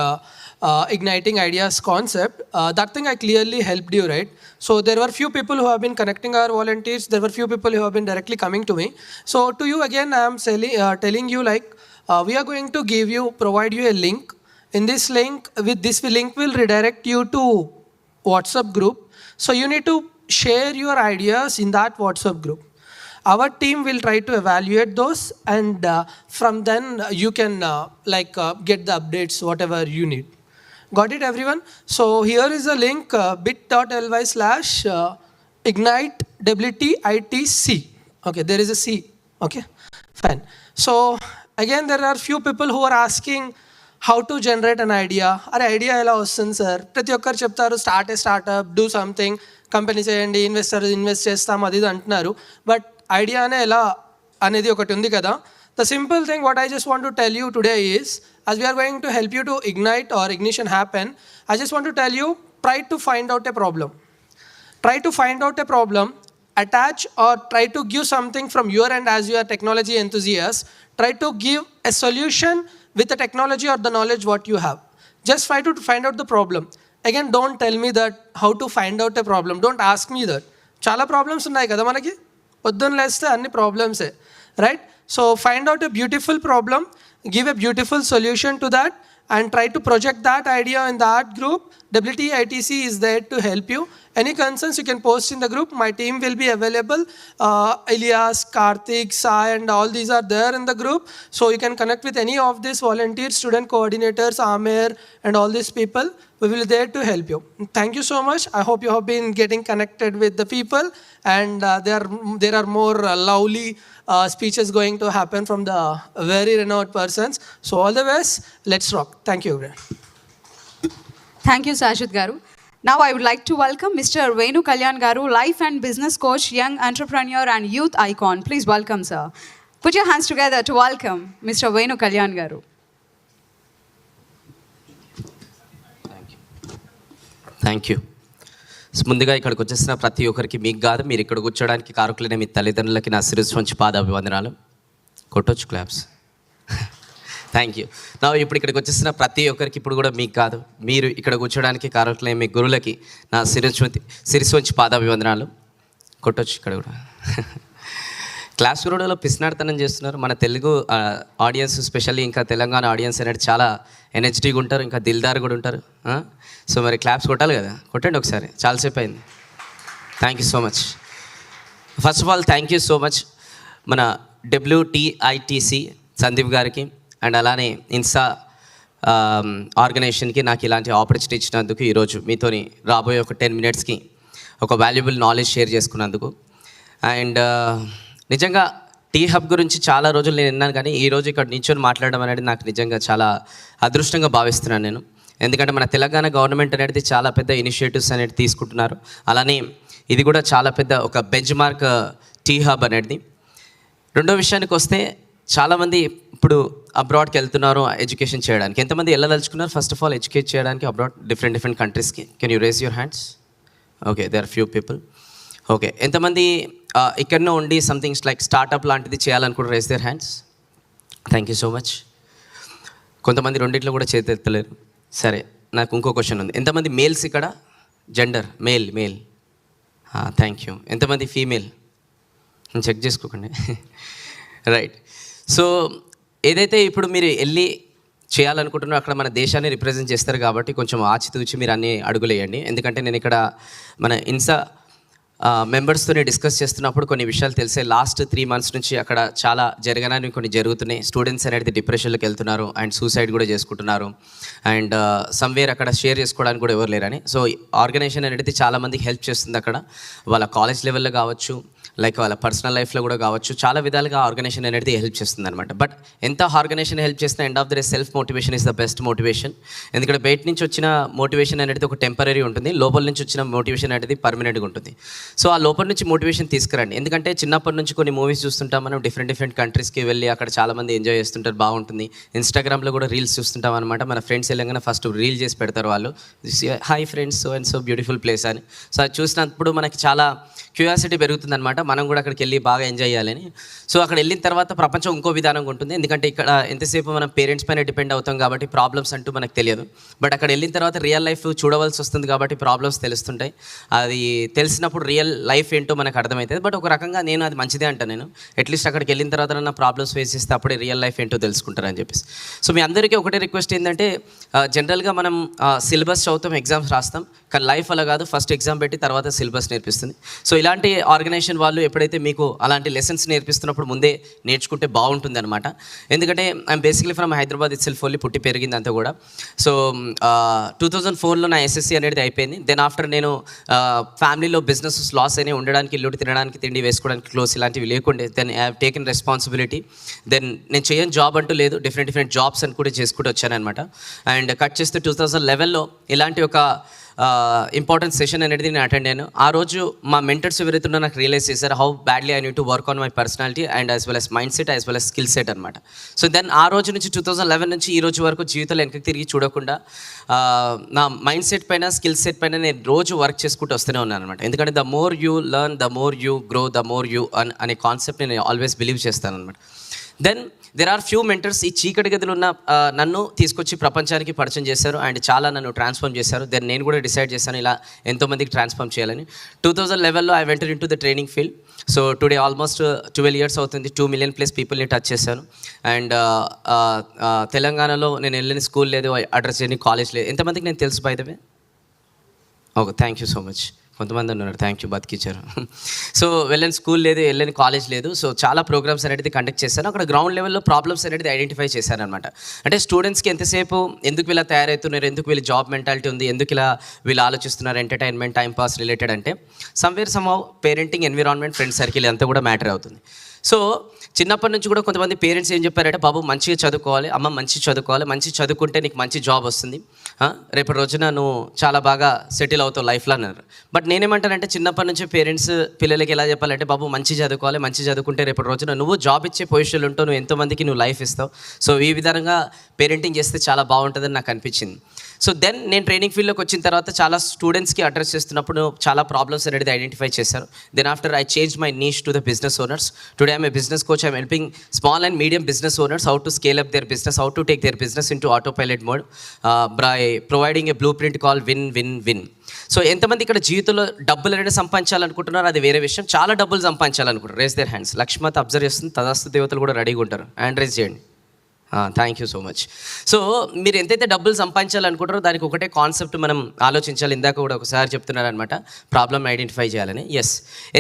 [SPEAKER 3] igniting ideas concept. That thing I clearly helped you, right? So there were few people who have been connecting our volunteers. There were few people who have been directly coming to me. So to you again, I am telling you like we are going to provide you a link. In this link, this link will redirect you to WhatsApp group. So you need to share your ideas in that WhatsApp group. Our team will try to evaluate those, and from then you can get the updates, whatever you need. Got it, everyone? So here is a link, bit.ly/ignite WTITC. Okay, there is a C. Okay, fine. So again, there are few people who are asking, how to generate an idea? Are idea ela vastund sir? Prati okkaru cheptaru start a startup, do something, company cheyandi, invest chestam adi antunnaru. But idea ane ela anedi okati undi kada. The simple thing what I just want to tell you today is, as we are going to help you to ignite or ignition happen, I just want to tell you, try to find out a problem. Try to find out a problem, attach or try to give something from your end as you are technology enthusiast. Try to give a solution with the technology or the knowledge what you have. Just try to find out the problem. Again, don't tell me that how to find out a problem. Don't ask me that. Chala problems unnai kada manaki. Poddun leste anni problems e. Right? So find out a beautiful problem, give a beautiful solution to that, and try to project that idea in that group. WTITC is there to help you. Any concerns you can post in the group. My team will be available. Elias, Karthik, Sai, and all these are there in the group. So you can connect with any of these volunteers, student coordinators, Amir, and all these people. We will be there to help you. Thank you so much. I hope you have been getting connected with the people, and there are more lovely speeches going to happen from the very renowned persons. So all the best. Let's rock. Thank you, everyone.
[SPEAKER 4] Thank you, Sajid Garu. Now I would like to welcome Mr. Venu Kalyan Garu, life and business coach, young entrepreneur and youth icon. Please welcome, sir. Put your hands together to welcome Mr. Venu Kalyan Garu.
[SPEAKER 14] Thank you. ముందుగా ఇక్కడికి వచ్చేసిన ప్రతి ఒక్కరికి మీకు కాదు, మీరు ఇక్కడ కూర్చోడానికి కారకులైన మీ తల్లిదండ్రులకి నా శిరస్సు వంచి పాదాభివందనాలు. కొట్టొచ్చు క్లాప్స్. Thank you. నా ఇప్పుడు ఇక్కడికి వచ్చేసిన ప్రతి ఒక్కరికి, ఇప్పుడు కూడా మీకు కాదు, మీరు ఇక్కడ కూర్చోడానికి కారకులైన మీ గురువులకి నా శిరస్సు వంచి పాదాభివందనాలు. కొట్టొచ్చు ఇక్కడ కూడా. క్లాస్ రూడలో పిసినాడుతనం చేస్తున్నారు మన తెలుగు ఆడియన్స్, స్పెషల్లీ ఇంకా తెలంగాణ ఆడియన్స్ అనేది చాలా ఎనర్జెటిక్గా ఉంటారు, ఇంకా దిల్దార్ కూడా ఉంటారు. సో మరి క్లాప్స్ కొట్టాలి కదా, కొట్టండి ఒకసారి, చాలాసేపు అయింది. Thank you so much. First of all thank you so much మన WTITC సందీప్ గారికి, అండ్ అలానే ఇన్సా ఆర్గనైజేషన్కి నాకు ఇలాంటి ఆపర్చునిటీ ఇచ్చినందుకు, ఈరోజు మీతోని రాబోయే ఒక 10 minutesకి ఒక వాల్యుబుల్ నాలెడ్జ్ షేర్ చేసుకున్నందుకు. అండ్ నిజంగా T-Hub గురించి చాలా రోజులు నేను విన్నాను, కానీ ఈరోజు ఇక్కడ నిల్చొని మాట్లాడడం అనేది నాకు నిజంగా చాలా అదృష్టంగా భావిస్తున్నాను నేను. ఎందుకంటే మన తెలంగాణ గవర్నమెంట్ అనేది చాలా పెద్ద ఇనిషియేటివ్స్ అనేది తీసుకుంటున్నారు. అలానే ఇది కూడా చాలా పెద్ద ఒక బెంచ్ మార్క్ T-Hub అనేది. రెండో విషయానికి వస్తే, చాలామంది ఇప్పుడు అబ్రాడ్కి వెళ్తున్నారు ఎడ్యుకేషన్ చేయడానికి. ఎంతమంది వెళ్ళదలుచుకున్నారు ఫస్ట్ ఆఫ్ ఆల్ ఎడ్యుకేట్ చేయడానికి అబ్రాడ్, డిఫరెంట్ కంట్రీస్కి? Can you raise your hands? Okay, there are few people. Okay, ఎంతమంది ఇక్కడనే ఉండి సంథింగ్స్ లైక్ స్టార్టప్ లాంటిది చేయాలనుకుంటే raise their hands. Thank you so much. కొంతమంది రెండిట్లో కూడా చేతెత్తలేరు. సరే, నాకు ఇంకో క్వశ్చన్ ఉంది. ఎంతమంది మేల్స్ ఇక్కడ? Gender male. Thank you. ఎంతమంది ఫీమేల్? చెక్ చేసుకోకండి. రైట్. సో ఏదైతే ఇప్పుడు మీరు వెళ్ళి చేయాలనుకుంటున్నారో అక్కడ మన దేశాన్ని రిప్రజెంట్ చేస్తారు కాబట్టి కొంచెం ఆచితూచి మీరు అన్ని అడుగులేయండి. ఎందుకంటే నేను ఇక్కడ మన ఇన్సా మెంబర్స్తో డిస్కస్ చేస్తున్నప్పుడు కొన్ని విషయాలు తెలిసే లాస్ట్ 3 months నుంచి అక్కడ చాలా జరగనని కొన్ని జరుగుతున్నాయి. స్టూడెంట్స్ అనేది డిప్రెషన్లోకి వెళ్తున్నారు అండ్ సూసైడ్ కూడా చేసుకుంటున్నారు అండ్ సమ్వేర్ అక్కడ షేర్ చేసుకోవడానికి కూడా ఎవరు లేరని. సో ఆర్గనైజేషన్ అనేది చాలామందికి హెల్ప్ చేస్తుంది అక్కడ, వాళ్ళ కాలేజ్ లెవెల్లో కావచ్చు, లైక్ వాళ్ళ పర్సనల్ లైఫ్లో కూడా కావచ్చు, చాలా విధాలుగా ఆర్గనైజేషన్ అనేది హెల్ప్ చేస్తుంది అనమాట. బట్ ఎంత ఆర్గనైజేషన్ హెల్ప్ చేసినా end of the day self motivation is the best motivation. ఎందుకంటే బయట నుంచి వచ్చిన మోటివేషన్ అనేది ఒక టెంపరీ ఉంటుంది, లోపల నుంచి వచ్చిన మోటివేషన్ అనేది పర్మనెంట్గా ఉంటుంది. సో ఆ లోపల నుంచి మోటివేషన్ తీసుకురండి. ఎందుకంటే చిన్నప్పటి నుంచి కొన్ని మూవీస్ చూస్తుంటాం మనం, డిఫరెంట్ కంట్రీస్కి వెళ్ళి అక్కడ చాలామంది ఎంజాయ్ చేస్తుంటారు, బాగుంటుంది. ఇన్స్టాగ్రామ్లో కూడా రీల్స్ చూస్తుంటాం అనమాట. మన ఫ్రెండ్స్ వెళ్ళగానే ఫస్ట్ రీల్ చేసి పెడతారు వాళ్ళు, hi friends so and so beautiful place అని. సో అది చూసినప్పుడు మనకి చాలా క్యూరియాసిటీ పెరుగుతుంది అనమాట, మనం కూడా అక్కడికి వెళ్ళి బాగా ఎంజాయ్ చేయాలని. సో అక్కడ వెళ్ళిన తర్వాత ప్రపంచం ఇంకో విధానంగా ఉంటుంది. ఎందుకంటే ఇక్కడ ఎంతసేపు మనం పేరెంట్స్ పైన డిపెండ్ అవుతాం కాబట్టి ప్రాబ్లమ్స్ అంటూ మనకు తెలియదు. బట్ అక్కడ వెళ్ళిన తర్వాత రియల్ లైఫ్ చూడవలసి వస్తుంది కాబట్టి ప్రాబ్లమ్స్ తెలుస్తుంటాయి. అది తెలిసినప్పుడు రియల్ లైఫ్ ఏంటో మనకు అర్థమవుతుంది. బట్ ఒక రకంగా నేను అది మంచిదే అంటాను. నేను అట్లీస్ట్ అక్కడికి వెళ్ళిన తర్వాత నా ప్రాబ్లమ్స్ ఫేస్ చేస్తే అప్పుడే రియల్ లైఫ్ ఏంటో తెలుసుకుంటారని చెప్పేసి. సో మీ అందరికీ ఒకటే రిక్వెస్ట్ ఏంటంటే, జనరల్గా మనం సిలబస్ చదువుతాం, ఎగ్జామ్స్ రాస్తాం, కానీ లైఫ్ అలా కాదు, ఫస్ట్ ఎగ్జామ్ పెట్టి తర్వాత సిలబస్ నేర్పిస్తుంది. సో ఇలాంటి ఆర్గనైజేషన్ వాళ్ళు ఎప్పుడైతే మీకు అలాంటి లెసన్స్ నేర్పిస్తున్నప్పుడు ముందే నేర్చుకుంటే బాగుంటుంది అనమాట. ఎందుకంటే I'm basically from Hyderabad itself, only పుట్టి పెరిగింది అంతా కూడా. సో 2004లో నా ఎస్ఎస్సి అనేది అయిపోయింది. దెన్ ఆఫ్టర్ నేను ఫ్యామిలీలో బిజినెస్ లాస్ అయినా ఉండడానికి, ఇల్లు తినడానికి, తిండి వేసుకోవడానికి క్లోజ్ ఇలాంటివి లేకుండే. Then I have taken responsibility. Then నేను చేయని జాబ్ అంటూ లేదు, డిఫరెంట్ జాబ్స్ అని కూడా చేసుకుంటూ వచ్చానమాట. అండ్ కట్ చేస్తే 2011లో ఇలాంటి ఒక ఇంపార్టెంట్ సెషన్ అనేది నేను అటెండ్ అయ్యాను. ఆ రోజు మా మెంటర్స్ ఎవరైతే ఉన్నారో నాకు రియలైజ్ చేశారు how badly I need to work on my personality and as well as mind set as well as skill set అనమాట. సో దెన్ ఆ రోజు నుంచి 2011 నుంచి ఈ రోజు వరకు జీవితంలో వెనక్కి తిరిగి చూడకుండా నా మైండ్ సెట్ పైన, స్కిల్ సెట్ పైన నేను రోజు వర్క్ చేసుకుంటూ వస్తూనే ఉన్నాను అనమాట. ఎందుకంటే the more you learn, the more you grow, the more you అనే కాన్సెప్ట్ నేను ఆల్వేస్ బిలీవ్ చేస్తాను అనమాట. Then there are few mentors ఈ చీకటి గదిలో ఉన్న నన్ను తీసుకొచ్చి ప్రపంచానికి పరిచయం చేశారు అండ్ చాలా నన్ను ట్రాన్స్ఫార్మ్ చేశారు. దెన్ నేను కూడా డిసైడ్ చేశాను ఇలా ఎంతోమందికి ట్రాన్స్ఫార్మ్ చేయాలని. 2011లో I ventured into the training field. So today almost 12 years అవుతుంది. 2 million+ పీపుల్ని టచ్ చేశాను. అండ్ తెలంగాణలో నేను వెళ్ళిన స్కూల్ లేదు, అడ్రస్ చేయని కాలేజ్ లేదు. ఎంతమందికి నేను తెలుసు by the way? Okay, thank you so much. కొంతమంది ఉన్నారు, థ్యాంక్ యూ, బతికిచ్చారు. సో వెళ్ళని స్కూల్ లేదు, వెళ్ళని కాలేజ్ లేదు. సో చాలా ప్రోగ్రామ్స్ అనేది కండక్ట్ చేశాను. అక్కడ గ్రౌండ్ లెవెల్లో ప్రాబ్లమ్స్ అనేది ఐడెంటిఫై చేశాను అనమాట. అంటే స్టూడెంట్స్కి ఎంతసేపు ఎందుకు ఇలా తయారవుతున్నారు, ఎందుకు వీళ్ళు జాబ్ మెంటాలిటీ ఉంది, ఎందుకు ఇలా వీళ్ళు ఆలోచిస్తున్నారు, ఎంటర్టైన్మెంట్, టైం పాస్ రిలేటెడ్ అంటే somewhere somehow parenting, environment, friend circle అంతా కూడా మ్యాటర్ అవుతుంది. సో చిన్నప్పటి నుంచి కూడా కొంతమంది పేరెంట్స్ ఏం చెప్పారంటే, బాబు మంచిగా చదువుకోవాలి, అమ్మ మంచి చదువుకోవాలి, మంచి చదువుకుంటే నీకు మంచి జాబ్ వస్తుంది, రేపటి రోజున నువ్వు చాలా బాగా సెటిల్ అవుతావు లైఫ్లో అన్నారు. బట్ నేనేమంటానంటే, చిన్నప్పటి నుంచి పేరెంట్స్ పిల్లలకి ఎలా చెప్పాలంటే, బాబు మంచి చదువుకోవాలి, మంచి చదువుకుంటే రేపటి రోజున నువ్వు జాబ్ ఇచ్చే పొజిషన్లు ఉంటావు, నువ్వు ఎంతోమందికి నువ్వు లైఫ్ ఇస్తావు. సో ఈ విధంగా పేరెంటింగ్ చేస్తే చాలా బాగుంటుందని నాకు అనిపించింది. సో దెన్ నేను ట్రైనింగ్ ఫీల్డ్లోకి వచ్చిన తర్వాత చాలా స్టూడెంట్స్కి అడ్రస్ చేస్తున్నప్పుడు చాలా ప్రాబ్లమ్స్ అనేది ఐడెంటిఫై చేశారు. Then after I change my niche to the business owners. Today I'm a business coach. I'm helping small and medium business owners how to scale up their business, how to take their business in to autopilot mode by providing a blueprint call win win win. So ఎంతమంది ఇక్కడ జీవితంలో డబ్బులు అనేది సంపాదించాలనుకుంటున్నారు, అది వేరే విషయం. చాలా డబ్బులు సంపాదించాలనుకుంటారు, రేస్ దేర్ హ్యాండ్స్. లక్ష్మత్ అబ్జర్వ్ చేస్తుంది, తదాస్తు దేవతలు కూడా రెడీగా ఉంటారు, హ్యాండ్ రేస్ చేయండి. Thank you so much. So మీరు ఎంతైతే డబ్బులు సంపాదించాలనుకుంటారో దానికి ఒకటే కాన్సెప్ట్ మనం ఆలోచించాలి. ఇందాక కూడా ఒకసారి చెప్తున్నారనమాట, ప్రాబ్లమ్ ఐడెంటిఫై చేయాలని. ఎస్,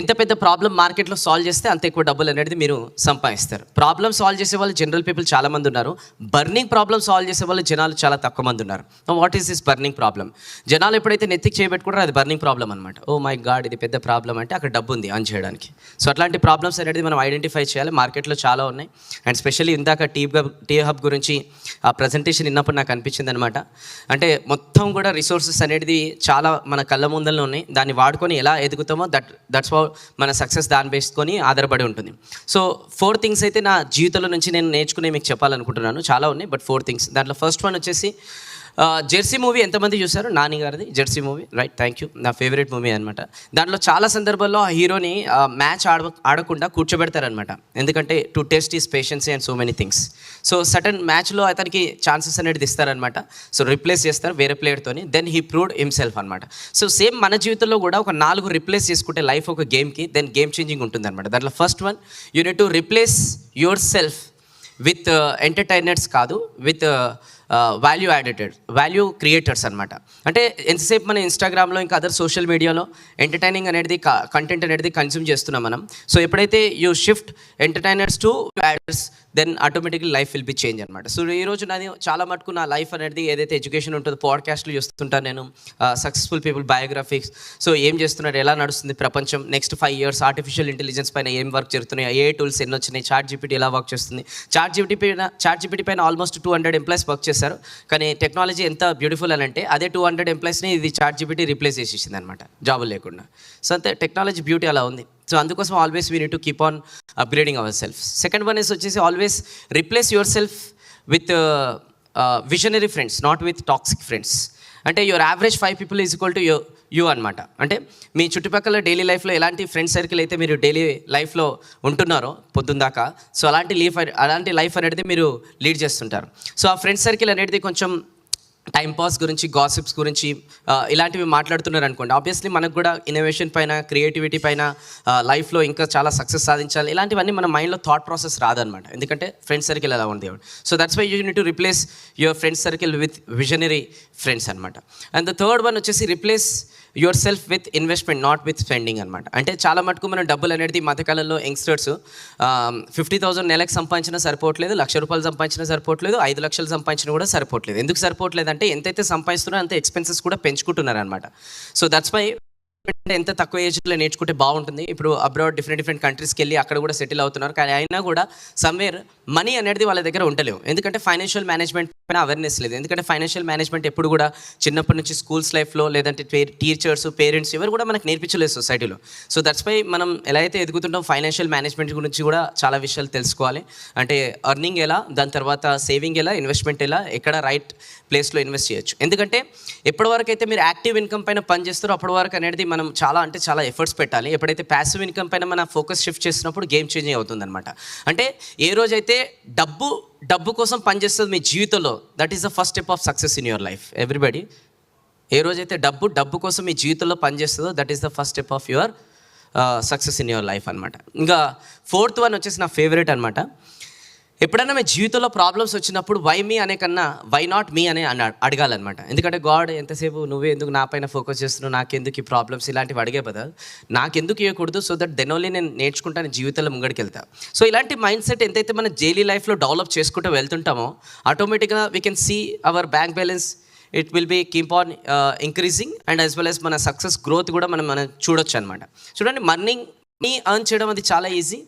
[SPEAKER 14] ఎంత పెద్ద ప్రాబ్లం మార్కెట్లో సాల్వ్ చేస్తే అంత ఎక్కువ డబ్బులు అనేది మీరు సంపాదిస్తారు. ప్రాబ్లమ్ సాల్వ్ చేసే వాళ్ళు జనరల్ పీపుల్ చాలామంది ఉన్నారు, బర్నింగ్ ప్రాబ్లమ్ సాల్వ్ చేసే వాళ్ళు జనాలు చాలా తక్కువ మంది ఉన్నారు. What is this burning problem? జనాలు ఎప్పుడైతే నెత్తికి చేయబెట్టుకుంటారో అది బర్నింగ్ ప్రాబ్లం అనమాట. ఓ మై గాడ్, ఇది పెద్ద ప్రాబ్లం అంటే అక్కడ డబ్బు ఉంది ఆన్ చేయడానికి. సో అట్లాంటి ప్రాబ్లమ్స్ అనేది మనం ఐడెంటిఫై చేయాలి. మార్కెట్లో చాలా ఉన్నాయి. అండ్ స్పెషల్లీ ఇందాక టీ హబ్ గురించి ఆ ప్రజెంటేషన్ విన్నప్పుడు నాకు అనిపించింది అనమాట. అంటే మొత్తం కూడా రిసోర్సెస్ అనేది చాలా మన కళ్ళ ముందరలో ఉన్నాయి, దాన్ని వాడుకొని ఎలా ఎదుగుతామో దట్స్ హౌ మన సక్సెస్ దాన్ని వేసుకొని ఆధారపడి ఉంటుంది. సో 4 things అయితే నా జీవితంలో నుంచి నేను నేర్చుకునే మీకు చెప్పాలనుకుంటున్నాను. చాలా ఉన్నాయి, బట్ 4 things. దాంట్లో ఫస్ట్ వన్ వచ్చేసి జెర్సీ మూవీ ఎంతమంది చూశారు? నాని గారిది Jersey movie, right, thank you. నా ఫేవరెట్ మూవీ అనమాట. దాంట్లో చాలా సందర్భాల్లో ఆ హీరోని మ్యాచ్ ఆడకుండా కూర్చోబెడతారనమాట. ఎందుకంటే to test is patience and so many things. So sudden మ్యాచ్లో అతనికి ఛాన్సెస్ అనేది ఇస్తారనమాట. సో రిప్లేస్ చేస్తారు వేరే ప్లేయర్తోని. దెన్ హీ ప్రూవ్డ్ హిమ్సెల్ఫ్ అనమాట. సో సేమ్ మన జీవితంలో కూడా ఒక 4 రిప్లేస్ చేసుకుంటే లైఫ్ ఒక గేమ్కి దెన్ గేమ్ చేంజింగ్ ఉంటుంది అనమాట. దాంట్లో first one, you need to replace your self with entertainers కాదు, విత్ వాల్యూ క్రియేటర్స్ అనమాట. అంటే ఎంతసేపు మనం ఇన్స్టాగ్రామ్లో ఇంకా అదర్ సోషల్ మీడియాలో ఎంటర్టైనింగ్ అనేది కంటెంట్ అనేది కన్స్యూమ్ చేస్తున్నాం మనం. సో ఎప్పుడైతే you shift entertainers to adders, then automatically life will be change అనమాట. సో ఈరోజు నాది చాలా మటుకు నా లైఫ్ అనేది ఏదైతే ఎడ్యుకేషన్ ఉంటుందో పాడ్కాస్ట్లు చూస్తుంటాను నేను, సక్సెస్ఫుల్ పీపుల్ బయోగ్రఫీస్. సో ఏం చేస్తున్నారు, ఎలా నడుస్తుంది ప్రపంచం, నెక్స్ట్ 5 years ఆర్టిఫిషియల్ ఇంటెలిజెన్స్ పైన ఏం వర్క్ జరుగుతున్నాయి, ఏ టూల్స్ ఎన్ని వచ్చినాయి, చాట్ జీపీటీ ఎలా వర్క్ చేస్తుంది. చాట్ జీపీటీ పైన ఆల్మోస్ట్ 200 ఎంప్లాయీస్ వర్క్ చేశారు. కానీ టెక్నాలజీ ఎంత బ్యూటిఫుల్ అని అంటే అదే 200 ఎంప్లాయీస్ని ఇది చాట్ జీపీటీ రీప్లేస్ చేసేసింది అనమాట, జాబులు లేకుండా. సో అంతే టెక్నాలజీ బ్యూటీ అలా ఉంది. సో అందుకోసం always we need to keep on upgrading our self. Second one is వచ్చేసి always replace your self with visionary friends, not with toxic friends. అంటే your average 5 people is equal to you అనమాట. అంటే మీ చుట్టుపక్కల daily లైఫ్లో ఎలాంటి friend circle అయితే మీరు daily లైఫ్లో ఉంటున్నారో పొద్దున్న దాకా, సో అలాంటి లైఫ్ అనేది మీరు లీడ్ చేస్తుంటారు. సో ఆ ఫ్రెండ్ సర్కిల్ అనేది కొంచెం టైంపాస్ గురించి, గాసిప్స్ గురించి ఇలాంటివి మాట్లాడుతున్నారు అనుకోండి, ఆబ్వియస్లీ మనకు కూడా ఇన్నోవేషన్ పైన, క్రియేటివిటీ పైన, లైఫ్లో ఇంకా చాలా సక్సెస్ సాధించాలి, ఇలాంటివన్నీ మన మైండ్లో థాట్ ప్రాసెస్ రాదనమాట. ఎందుకంటే ఫ్రెండ్ సర్కిల్ అలా ఉంది. So that's why you need to replace your friend circle with visionary friends అనమాట. అండ్ ద థర్డ్ వన్ వచ్చేసి replace your self with investment, not with spending అనమాట. అంటే చాలా మటుకు మనం డబ్బులు అనేది మధ్యకాలంలో యంగ్స్టర్స్ 50,000 నెలకు సంపాదించినా సరిపోవట్లేదు, ₹1,00,000 సంపాదించినా సరిపోవట్లేదు, 5 లక్షలు సంపాదించినా కూడా సరిపోవట్లేదు. ఎందుకు సరిపోవట్లేదు అంటే ఎంతైతే సంపాదిస్తున్నారో అంత ఎక్స్పెన్సెస్ కూడా పెంచుకుంటున్నారు అనమాట. సో దట్స్ వై ఎంత తక్కువ ఏజ్లో నేర్చుకుంటే బాగుంటుంది. ఇప్పుడు అబ్రాడ్ డిఫరెంట్ కంట్రీస్కి వెళ్ళి అక్కడ కూడా సెటిల్ అవుతున్నారు. కానీ అయినా కూడా సమ్వేర్ మనీ అనేది వాళ్ళ దగ్గర ఉండలేవు. ఎందుకంటే ఫైనాన్షియల్ మేనేజ్మెంట్ పైన అవేర్నెస్ లేదు. ఎందుకంటే ఫైనాన్షియల్ మేనేజ్మెంట్ ఎప్పుడు కూడా చిన్నప్పటి నుంచి స్కూల్స్ లైఫ్లో లేదంటే టీచర్స్, పేరెంట్స్ ఎవరు కూడా మనకు నేర్పించలేదు సొసైటీలో. సో దట్స్ వై మనం ఎలా అయితే ఎదుగుతుంటాం ఫైనాన్షియల్ మేనేజ్మెంట్ గురించి కూడా చాలా విషయాలు తెలుసుకోవాలి. అంటే అర్నింగ్ ఎలా, దాని తర్వాత సేవింగ్ ఎలా, ఇన్వెస్ట్మెంట్ ఎలా, ఎక్కడ రైట్ ప్లేస్లో ఇన్వెస్ట్ చేయొచ్చు. ఎందుకంటే ఎప్పటివరకు అయితే మీరు యాక్టివ్ ఇన్కమ్ పైన పని చేస్తారో అప్పటి వరకు అనేది మనం చాలా ఎఫర్ట్స్ పెట్టాలి. ఎప్పుడైతే ప్యాసివ్ ఇన్కమ్ పైన మన ఫోకస్ షిఫ్ట్ చేసినప్పుడు గేమ్ చేంజింగ్ అవుతుంది అనమాట. అంటే ఏ రోజైతే డబ్బు కోసం పనిచేస్తుంది మీ జీవితంలో, that is the first step of success in your life. Everybody, ఏ రోజైతే డబ్బు కోసం మీ జీవితంలో పనిచేస్తుందో that is the first step of your success in your life అనమాట. ఇంకా ఫోర్త్ వన్ వచ్చేసి నా ఫేవరెట్ అనమాట. ఎప్పుడైనా మీ జీవితంలో ప్రాబ్లమ్స్ వచ్చినప్పుడు వై మీ అనే కన్నా వై నాట్ మీ అనే అడగాలన్నమాట. ఎందుకంటే గాడ్ ఎంతసేపు నువ్వే ఎందుకు నా పైన ఫోకస్ చేస్తున్నావు, నాకెందుకు ఈ ప్రాబ్లమ్స్ ఇలాంటివి అడిగే బదులు నాకెందుకు ఇవ్వకూడదు, సో దట్ దెన్ ఓన్లీ నేను నేర్చుకుంటాను, జీవితంలో ముంగడికి వెళ్తా. సో ఇలాంటి మైండ్ సెట్ ఎంతైతే మన డైలీ లైఫ్లో డెవలప్ చేసుకుంటూ వెళ్తుంటామో ఆటోమేటిక్గా we can see our bank balance, it will be keep on increasing and as well as మన సక్సెస్ గ్రోత్ కూడా మనం చూడొచ్చు అనమాట. చూడండి, మనీ ఎర్న్ చేయడం అది చాలా ఈజీ,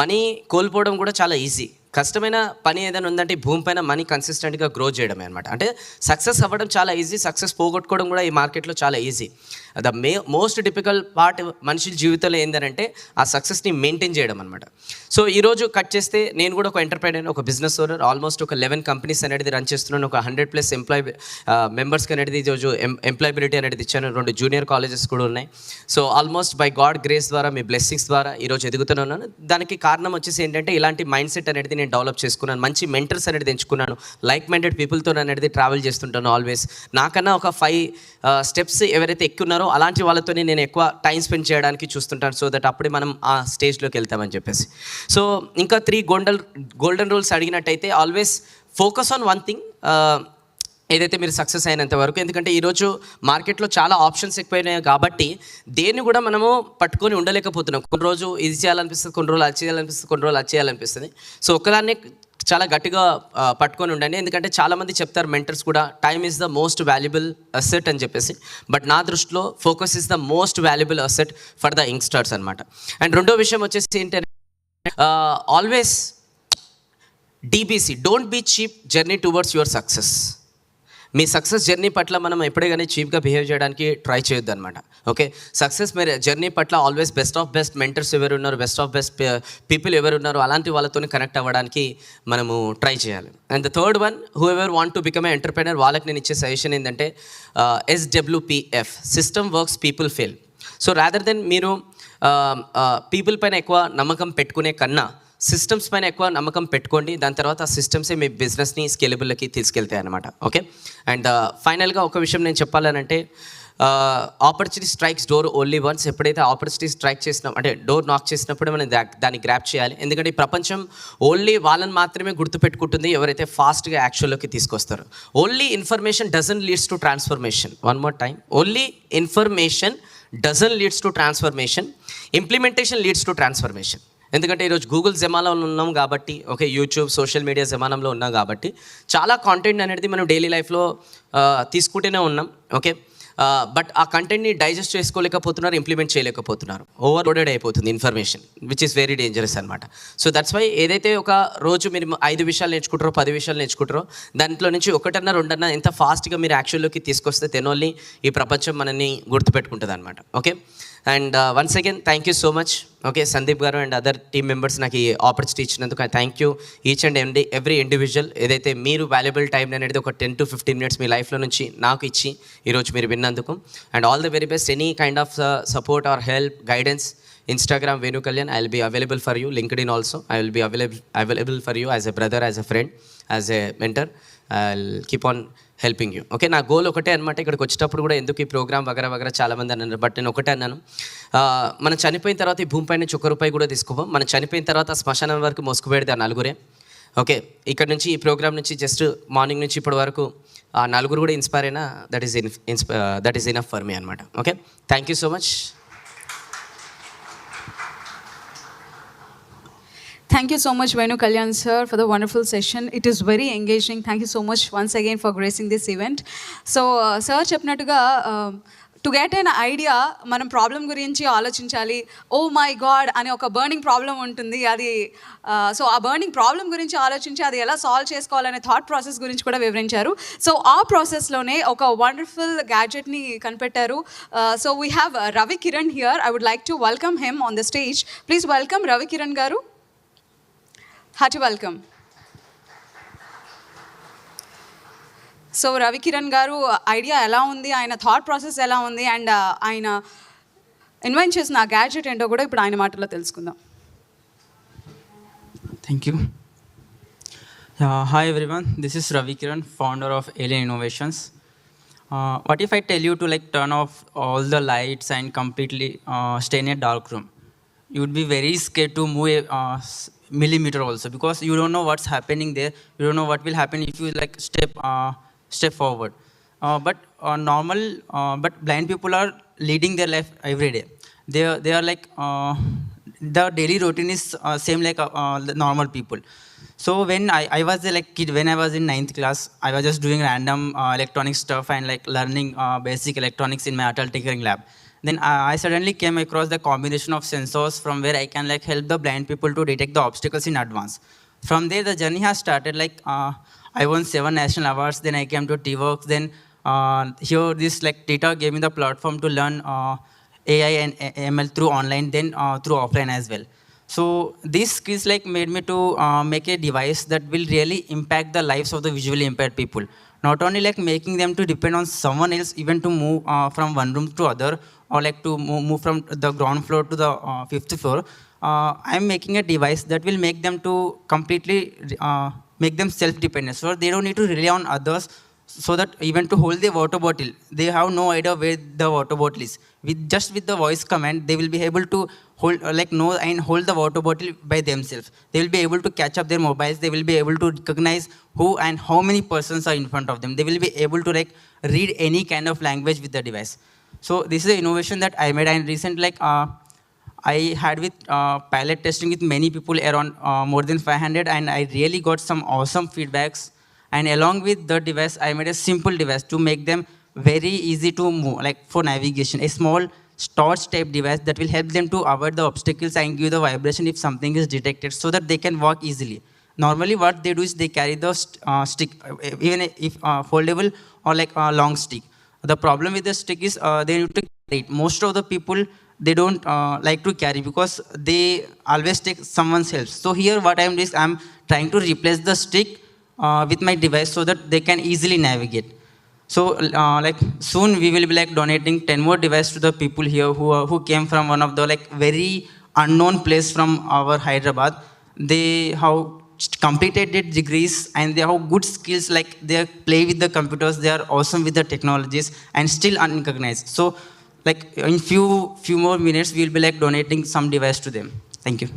[SPEAKER 14] మనీ కోల్పోవడం కూడా చాలా ఈజీ. కష్టమైన పని ఏదైనా ఉందంటే భూమి పైన మనీ కన్సిస్టెంట్గా గ్రో చేయడమే అనమాట. అంటే సక్సెస్ అవ్వడం చాలా ఈజీ, సక్సెస్ పోగొట్టుకోవడం కూడా ఈ మార్కెట్లో చాలా easy. The most difficult part మనిషి జీవితంలో ఏంటంటే ఆ సక్సెస్ని మెయింటైన్ చేయడం అనమాట. సో ఈరోజు కట్ చేస్తే నేను కూడా ఒక ఎంటర్ప్రైనర్, ఒక బిజినెస్ ఓనర్, ఆల్మోస్ట్ ఒక 11 కంపెనీస్ అనేది రన్ చేస్తున్నాను. ఒక 100+ మెంబర్స్కి అనేది ఈరోజు ఎంప్లాయబిలిటీ అనేది ఇచ్చాను. 2 జూనియర్ కాలేజెస్ కూడా ఉన్నాయి. So almost by God grace ద్వారా, మీ బ్లెస్సింగ్స్ ద్వారా ఈరోజు ఎదుగుతున్నాను. దానికి కారణం వచ్చేసి ఏంటంటే ఇలాంటి మైండ్ సెట్ అనేది నేను డెవలప్ చేసుకున్నాను, మంచి మెంటర్స్ అనేది ఎంచుకున్నాను, లైక్ మైండెడ్ పీపుల్తో అనేది ట్రావెల్ చేస్తుంటాను ఆల్వేస్. నాకన్నా ఒక 5 స్టెప్స్ ఎవరైతే ఎక్కున్నారో అలాంటి వాళ్ళతోనే నేను ఎక్కువ టైం స్పెండ్ చేయడానికి చూస్తుంటాను. సో దట్ అప్పుడే మనం ఆ స్టేజ్లోకి వెళ్తామని చెప్పేసి. సో ఇంకా 3 గోల్డెన్ రూల్స్ అడిగినట్టయితే always focus on one thing ఏదైతే మీరు సక్సెస్ అయినంత వరకు. ఎందుకంటే ఈరోజు మార్కెట్లో చాలా ఆప్షన్స్ ఎక్కువైనాయి కాబట్టి దేన్ని కూడా మనము పట్టుకొని ఉండలేకపోతున్నాం. కొన్ని రోజు ఇది చేయాలనిపిస్తుంది, కొన్ని రోజులు అది చేయాలనిపిస్తుంది, కొన్ని రోజులు అది చేయాలనిపిస్తుంది. సో ఒక్కదాన్ని చాలా గట్టిగా పట్టుకొని ఉండండి. ఎందుకంటే చాలామంది చెప్తారు మెంటర్స్ కూడా, time is the most valuable asset అని చెప్పేసి. బట్ నా దృష్టిలో focus is the most valuable asset for the youngsters అనమాట. అండ్ రెండో విషయం వచ్చేసి ఏంటంటే always DBC, don't be cheap journey towards your success. మీ సక్సెస్ జర్నీ పట్ల మనం ఎప్పుడే కానీ చీప్గా బిహేవ్ చేయడానికి ట్రై చేయొద్దు అనమాట. ఓకే, సక్సెస్ మీరు జర్నీ పట్ల always best of best mentors ఎవరు ఉన్నారు, బెస్ట్ ఆఫ్ బెస్ట్ పీపుల్ ఎవరు ఉన్నారు, అలాంటి వాళ్ళతో కనెక్ట్ అవ్వడానికి మనము ట్రై చేయాలి. And the third one, who ever want to become a entrepreneur, వాళ్ళకి నేను ఇచ్చే సజెషన్ ఏంటంటే SWPF, system works people fail. So rather than మీరు పీపుల్ పైన ఎక్కువ నమ్మకం పెట్టుకునే కన్నా సిస్టమ్స్ పైన ఎక్కువ నమ్మకం పెట్టుకోండి. దాని తర్వాత ఆ సిస్టమ్సే మీ బిజినెస్ని స్కేలబుల్కి తీసుకెళ్తాయి అనమాట. ఓకే, అండ్ ఫైనల్గా ఒక విషయం నేను చెప్పాలనంటే opportunity strikes door only once. ఎప్పుడైతే ఆపర్చునిటీ స్ట్రైక్ చేసినా అంటే డోర్ నాక్ చేసినప్పుడు మనం దాన్ని గ్రాప్ చేయాలి. ఎందుకంటే ఈ ప్రపంచం ఓన్లీ వాళ్ళని మాత్రమే గుర్తుపెట్టుకుంటుంది ఎవరైతే ఫాస్ట్గా యాక్షన్లోకి తీసుకొస్తారు. Only information doesn't leads to transformation. One more time, only information doesn't leads to transformation, implementation leads to transformation. ఎందుకంటే ఈరోజు గూగుల్ జమానాలో ఉన్నాం కాబట్టి, ఓకే, యూట్యూబ్ సోషల్ మీడియా జమానంలో ఉన్నాం కాబట్టి చాలా కాంటెంట్ అనేది మనం డైలీ లైఫ్లో తీసుకుంటూనే ఉన్నాం. ఓకే, బట్ ఆ కంటెంట్ని డైజెస్ట్ చేసుకోలేకపోతున్నారు, ఇంప్లిమెంట్ చేయలేకపోతున్నారు. ఓవర్లోడెడ్ అయిపోతుంది information, which is very dangerous అనమాట. సో దట్స్ వై ఏదైతే ఒక రోజు మీరు 5 విషయాలు నేర్చుకుంటారో, 10 విషయాలు నేర్చుకుంటారో, దాంట్లో నుంచి 1 2 ఎంత ఫాస్ట్గా మీరు యాక్షన్లోకి తీసుకొస్తే తెన్ ఓన్లీ ఈ ప్రపంచం మనల్ని గుర్తుపెట్టుకుంటుంది అనమాట. Okay, and once again thank you so much. Okay, Sandeep గారు అండ్ అదర్ టీమ్ మెంబర్స్ నాకు ఈ ఆపర్చునిటీ ఇచ్చినందుకు thank you each and every individual. ఏదైతే మీరు వాల్యుబుల్ టైం అనేది ఒక 10 to 15 minutes మీ లైఫ్లో నుంచి నాకు ఇచ్చి ఈరోజు మీరు విన్నందుకు, and all the very best. Any kind of support or help, guidance, Instagram Venu Kalyan, I will be available for you. LinkedIn also, I will be available for you as a brother, as a friend, as a mentor. I'll keep on helping you. Okay, నా goal ఒకటే అనమాట. ఇక్కడికి వచ్చేటప్పుడు కూడా ఎందుకు ఈ programme వగర చాలామంది అన్నారు, బట్ నేను ఒకటే అన్నాను, మనం చనిపోయిన తర్వాత ఈ భూమిపై నుంచి ₹1 కూడా తీసుకోవం. మనం చనిపోయిన తర్వాత శ్మశానం వరకు మోసుకుపోయేది ఆ నలుగురే. ఓకే, ఇక్కడ నుంచి ఈ ప్రోగ్రామ్ నుంచి జస్ట్ మార్నింగ్ నుంచి ఇప్పటి వరకు ఆ నలుగురు కూడా ఇన్స్పైర్ అయినా that is enough for me అనమాట. Okay, thank you so much.
[SPEAKER 4] Thank you so much, Venu Kalyan sir, for the wonderful session. It is very engaging. Thank you so much once again for gracing this event. So, sir చెప్పినట్టుగా to get an idea మనం problem గురించి ఆలోచించాలి. Oh my God అనే ఒక burning problem ఉంటుంది, అది so ఆ burning problem గురించి ఆలోచించి అది ఎలా సాల్వ్ చేసుకోవాలనే థాట్ ప్రాసెస్ గురించి కూడా వివరించారు. సో ఆ ప్రాసెస్లోనే ఒక వండర్ఫుల్ గ్యాడ్జెట్ని కనిపెట్టారు. So we have Ravi Kiran here. I would like to welcome him on the stage. Please welcome Ravi Kiran గారు. Hearty welcome. So Ravi Kiran గారు ఐడియా ఎలా ఉంది, ఆయన థాట్ ప్రాసెస్ ఎలా ఉంది, అండ్ ఆయన ఇన్వెంట్ చేసిన ఆ గ్యాడ్జెట్ ఏంటో కూడా ఇప్పుడు ఆయన మాటల్లో తెలుసుకుందాం.
[SPEAKER 15] Thank you. Hi everyone, this is Ravi Kiran, founder of Alien Innovations. What if I tell you to like turn off all the lights and completely stay in a dark room? You would be very scared to move a millimeter also, because you don't know what's happening there. You don't know what will happen if you like step forward. But blind people are leading their life every day. They are like the daily routine is same like the normal people. So when I was a like kid, when I was in 9th class, I was just doing random electronic stuff and like learning basic electronics in my adult tinkering lab. Then I suddenly came across the combination of sensors from where I can like help the blind people to detect the obstacles in advance. From there, the journey has started. Like I won 7 national awards. Then I came to T-Works. Then here this like Tita gave me the platform to learn AI and ML through online, then through offline as well. So these skills like made me to make a device that will really impact the lives of the visually impaired people. Not only like making them to depend on someone else, even to move from one room to other, or like to move from the ground floor to the 5th floor. I'm making a device that will make them to completely make them self-dependent. So they don't need to rely on others, so that even to hold the water bottle, they have no idea where the water bottle is. With the voice command, they will be able to know and hold the water bottle by themselves. They will be able to catch up their mobiles. They will be able to recognize who and how many persons are in front of them. They will be able to like read any kind of language with the device. So this is an innovation that I made, and recently I had with pilot testing with many people, around more than 500, and I really got some awesome feedbacks. And along with the device, I made a simple device to make them very easy to move, like for navigation. A small torch type device that will help them to avoid the obstacles and give the vibration if something is detected, so that they can walk easily. Normally what they do is they carry the stick, even if foldable or like a long stick. The problem with the stick is they need to carry it. Most of the people, they don't like to carry, because they always take someone's help. So here what I'm doing is I'm trying to replace the stick with my device, so that they can easily navigate. So like soon we will be like donating 10 more devices to the people here who came from one of the like very unknown place from our Hyderabad. They have completed their degrees and they have good skills, like they play with the computers, they are awesome with the technologies and still unrecognized. So like in few more minutes, we'll be like donating some device to them. Thank you.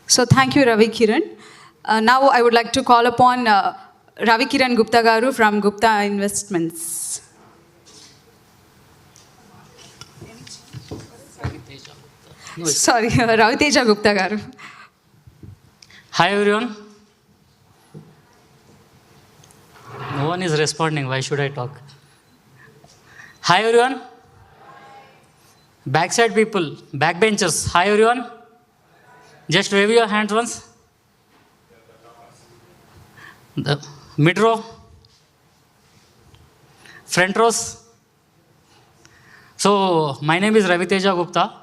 [SPEAKER 4] So thank you, Ravi Kiran. Now I would like to call upon Ravi Kiran Gupta Garu from Gupta Investments. Sorry, Ravi Teja Gupta Garu.
[SPEAKER 16] Hi everyone. No one is responding. Why should I talk? Hi everyone. Backside people, backbenchers. Hi everyone. Just wave your hands once. The mid row, front rows. So my name is Ravi Teja Gupta.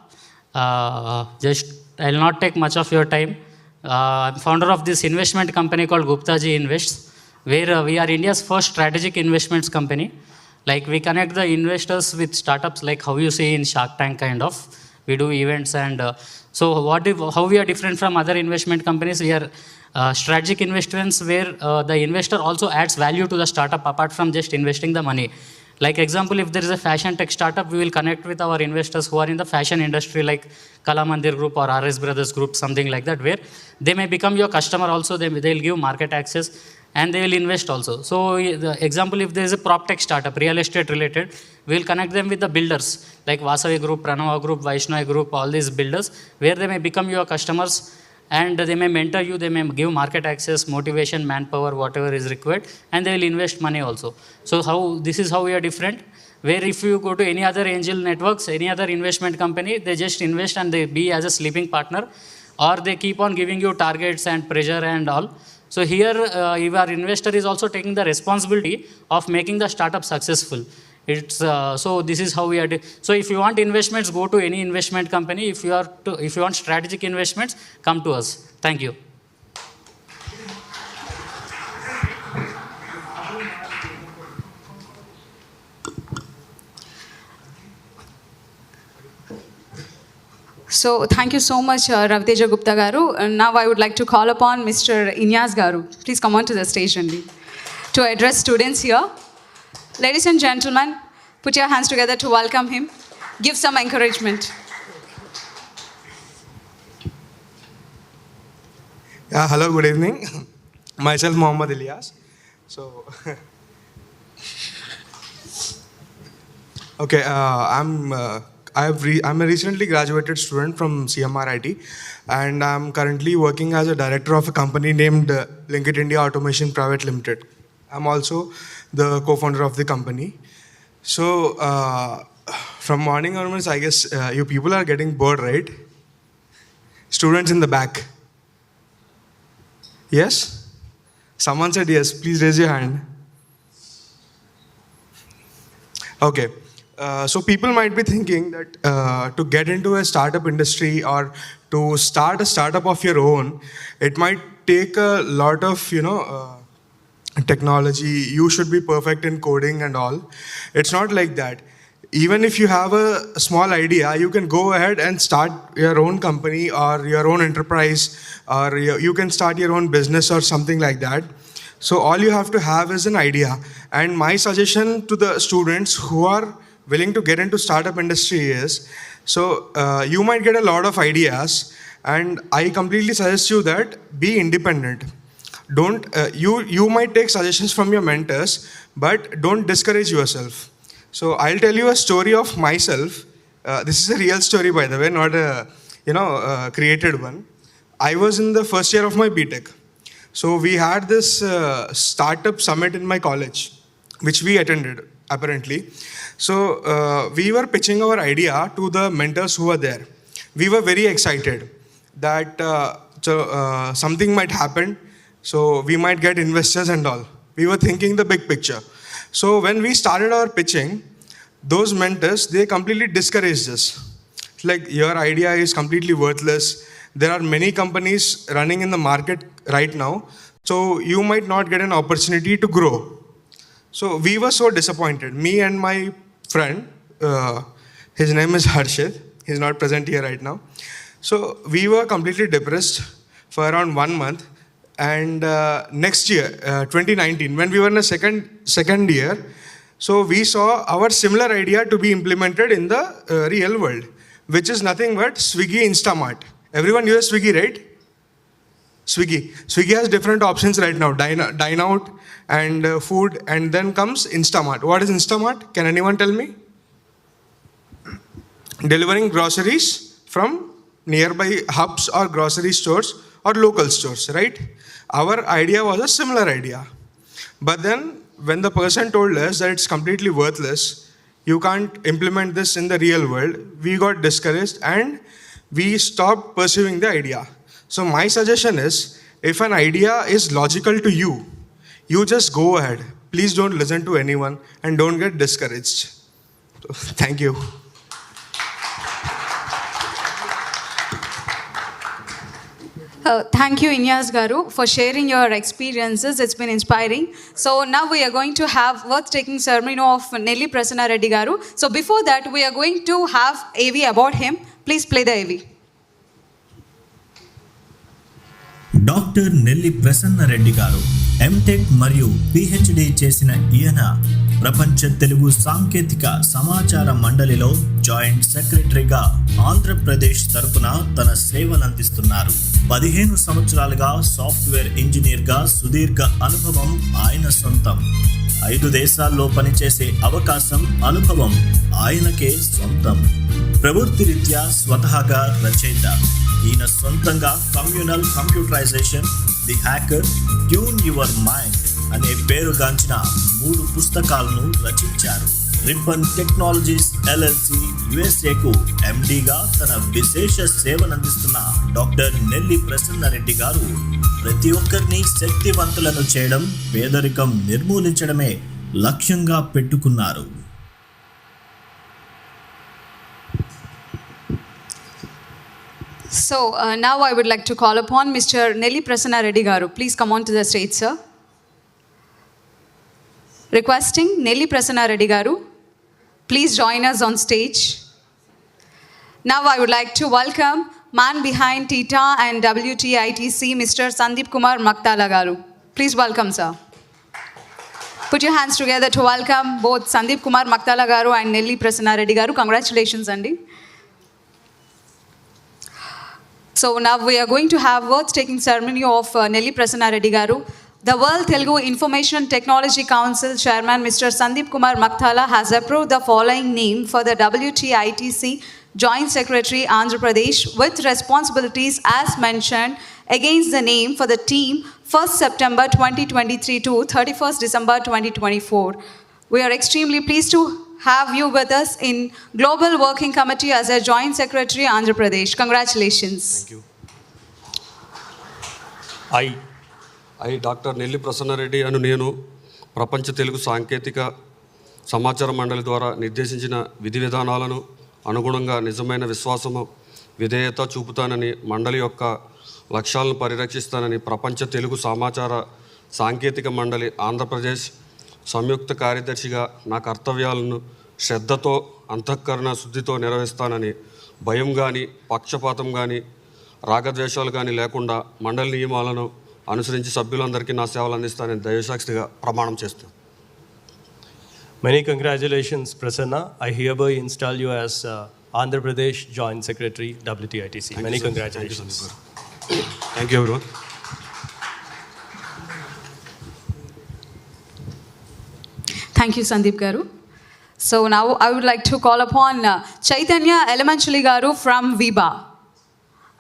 [SPEAKER 16] Just I'll not take much of your time. I'm founder of this investment company called Gupta Ji Invests, where we are India's first strategic investments company. Like we connect the investors with startups, like how you see in Shark Tank kind of. We do events and so how we are different from other investment companies. We are strategic investments where the investor also adds value to the startup apart from just investing the money. Like example, if there is a fashion tech startup, we will connect with our investors who are in the fashion industry like Kalamandir Group or RS Brothers Group, something like that, where they may become your customer also, they'll give market access and they will invest also. So the example, if there is a prop tech startup, real estate related, we will connect them with the builders like Vasavi Group, Pranava Group, Vaishnavi Group, all these builders, where they may become your customers and they may mentor you, they may give market access, motivation, manpower, whatever is required, and they will invest money also. So this is how we are different, where if you go to any other angel networks, any other investment company, they just invest and they be as a sleeping partner, or they keep on giving you targets and pressure and all. So here, if our investor is also taking the responsibility of making the startup successful. So this is how we are. So if you want investments, go to any investment company. If you want strategic investments, come to us. Thank you.
[SPEAKER 4] So thank you so much, Ravi Teja Gupta Garu. Now I would like to call upon Mr. Inyas Garu. Please come on to the stage only to address students here. Ladies and gentlemen, put your hands together to welcome him. Give some encouragement.
[SPEAKER 17] Yeah, hello, good evening. Myself, Mohammad Ilyas. So, okay, I'm a recently graduated student from CMRIT, and I'm currently working as a director of a company named Linkit India Automation Private Limited. I'm also the co-founder of the company. So, from morning onwards, I guess you people are getting bored, right? Students in the back. Yes? Someone said yes. Please raise your hand. Okay. So people might be thinking that to get into a startup industry or to start a startup of your own, it might take a lot of, technology. You should be perfect in coding and all. It's not like that. Even if you have a small idea, you can go ahead and start your own company or your own enterprise, or you can start your own business or something like that. So all you have to have is an idea. And my suggestion to the students who are willing to get into startup industry is, so you might get a lot of ideas, and I completely suggest you that be independent. Don't you might take suggestions from your mentors, but don't discourage yourself. So I'll tell you a story of myself. This is a real story, by the way, not a created one. I was in the first year of my BTech. So we had this startup summit in my college, which we attended, apparently. So we were pitching our idea to the mentors who were there. We were very excited that something might happen. So we might get investors and all. We were thinking the big picture. So when we started our pitching, those mentors, they completely discouraged us. Like, your idea is completely worthless. There are many companies running in the market right now. So So you might not get an opportunity to grow. So we were so disappointed. Me and my friend, his name is Harshit. He's not present here right now. So we were completely depressed for around 1 month. And next year, 2019, when we were in the second year, so we saw our similar idea to be implemented in the real world, which is nothing but Swiggy Instamart. Everyone uses Swiggy, right? Swiggy has different options right now, dine out and food, and then comes Instamart. What is Instamart? Can anyone tell me? Delivering groceries from nearby hubs or grocery stores or local stores, right? Our idea was a similar idea. But then when the person told us that it's completely worthless, you can't implement this in the real world, we got discouraged and we stopped pursuing the idea. So my suggestion is, if an idea is logical to you, you just go ahead. Please don't listen to anyone and don't get discouraged. So, thank you.
[SPEAKER 4] Thank you, Inyas Garu, for sharing your experiences. It's been inspiring. So now we are going to have worth-taking ceremony of Nelli Prasanna Reddy Garu. So before that, we are going to have AV about him. Please play the AV.
[SPEAKER 18] Doctor Nelli Prasanna Reddy గారు MTech మరియు PhD చేసిన ఈయన ప్రపంచ తెలుగు సాంకేతిక సమాచార మండలిలో joint సెక్రటరీగా ఆంధ్రప్రదేశ్ తరపున తన సేవలందిస్తున్నారు. 15 సంవత్సరాలుగా సాఫ్ట్వేర్ ఇంజనీర్గా సుదీర్ఘ అనుభవం ఆయన సొంతం. 5 దేశాల్లో పనిచేసే అవకాశం, అనుభవం ఆయనకే సొంతం. ప్రవృత్తి రీత్యా స్వతహాగా రచయిత. ఈయన సొంతంగా communal computerisation, the hacker, tune your mind అనే పేరుగాంచిన 3 పుస్తకాలను రచించారు. రిబ్బన్ టెక్నాలజీస్ ఎల్ఎల్సి యుఎస్ఏకు ఎండిగా తన విశేష సేవలందిస్తున్న డాక్టర్ నెల్లి ప్రసన్న రెడ్డి గారు ప్రతి ఒక్కరిని శక్తివంతులను చేయడం, పేదరికం నిర్మూలించడమే లక్ష్యంగా పెట్టుకున్నారు.
[SPEAKER 4] So now I would like to call upon Mr. Nelli Prasanna Reddy Garu. Please come on to the stage, sir. Requesting Nelli Prasanna Reddy Garu. Please join us on stage. Now I would like to welcome man behind TITA and WTITC, Mr. Sandeep Kumar Maktala Garu. Please welcome, sir. Put your hands together to welcome both Sandeep Kumar Maktala Garu and Nelli Prasanna Reddy Garu. Congratulations, Andy. So now we are going to have worth-taking ceremony of Nelli Prasanna Reddy Garu. The World Telugu Information Technology Council Chairman Mr. Sandeep Kumar Maktala has approved the following name for the WTITC Joint Secretary Andhra Pradesh with responsibilities as mentioned against the name for the team 1st September 2023 to 31st December 2024. We are extremely pleased to have you with us in Global Working Committee as a Joint Secretary Andhra Pradesh. Congratulations.
[SPEAKER 19] Thank you. I doctor Nelli Prasanna Reddy అను నేను ప్రపంచ తెలుగు సాంకేతిక సమాచార మండలి ద్వారా నిర్దేశించిన విధి విధానాలను అనుగుణంగా నిజమైన విశ్వాసము, విధేయత చూపుతానని, మండలి యొక్క లక్ష్యాలను పరిరక్షిస్తానని ప్రపంచ తెలుగు సమాచార సాంకేతిక మండలి ఆంధ్రప్రదేశ్ సంయుక్త కార్యదర్శిగా నా కర్తవ్యాలను శ్రద్ధతో, అంతఃకరణ శుద్ధితో నిర్వహిస్తానని, భయం కానీ, పక్షపాతం కానీ, రాగద్వేషాలు కానీ లేకుండా మండలి నియమాలను అనుసరించి సభ్యులందరికీ నా సేవలు అందిస్తానని దైవసాక్షిగా ప్రమాణం చేస్తాను.
[SPEAKER 13] Many congratulations, Prasanna. I hereby install you as Andhra Pradesh Joint Secretary, WTITC. Many congratulations.
[SPEAKER 19] Thank you, everyone.
[SPEAKER 4] Thank you, Sandeep Garu. So now I would like to call upon Chaitanya Elementary Garu from Viba.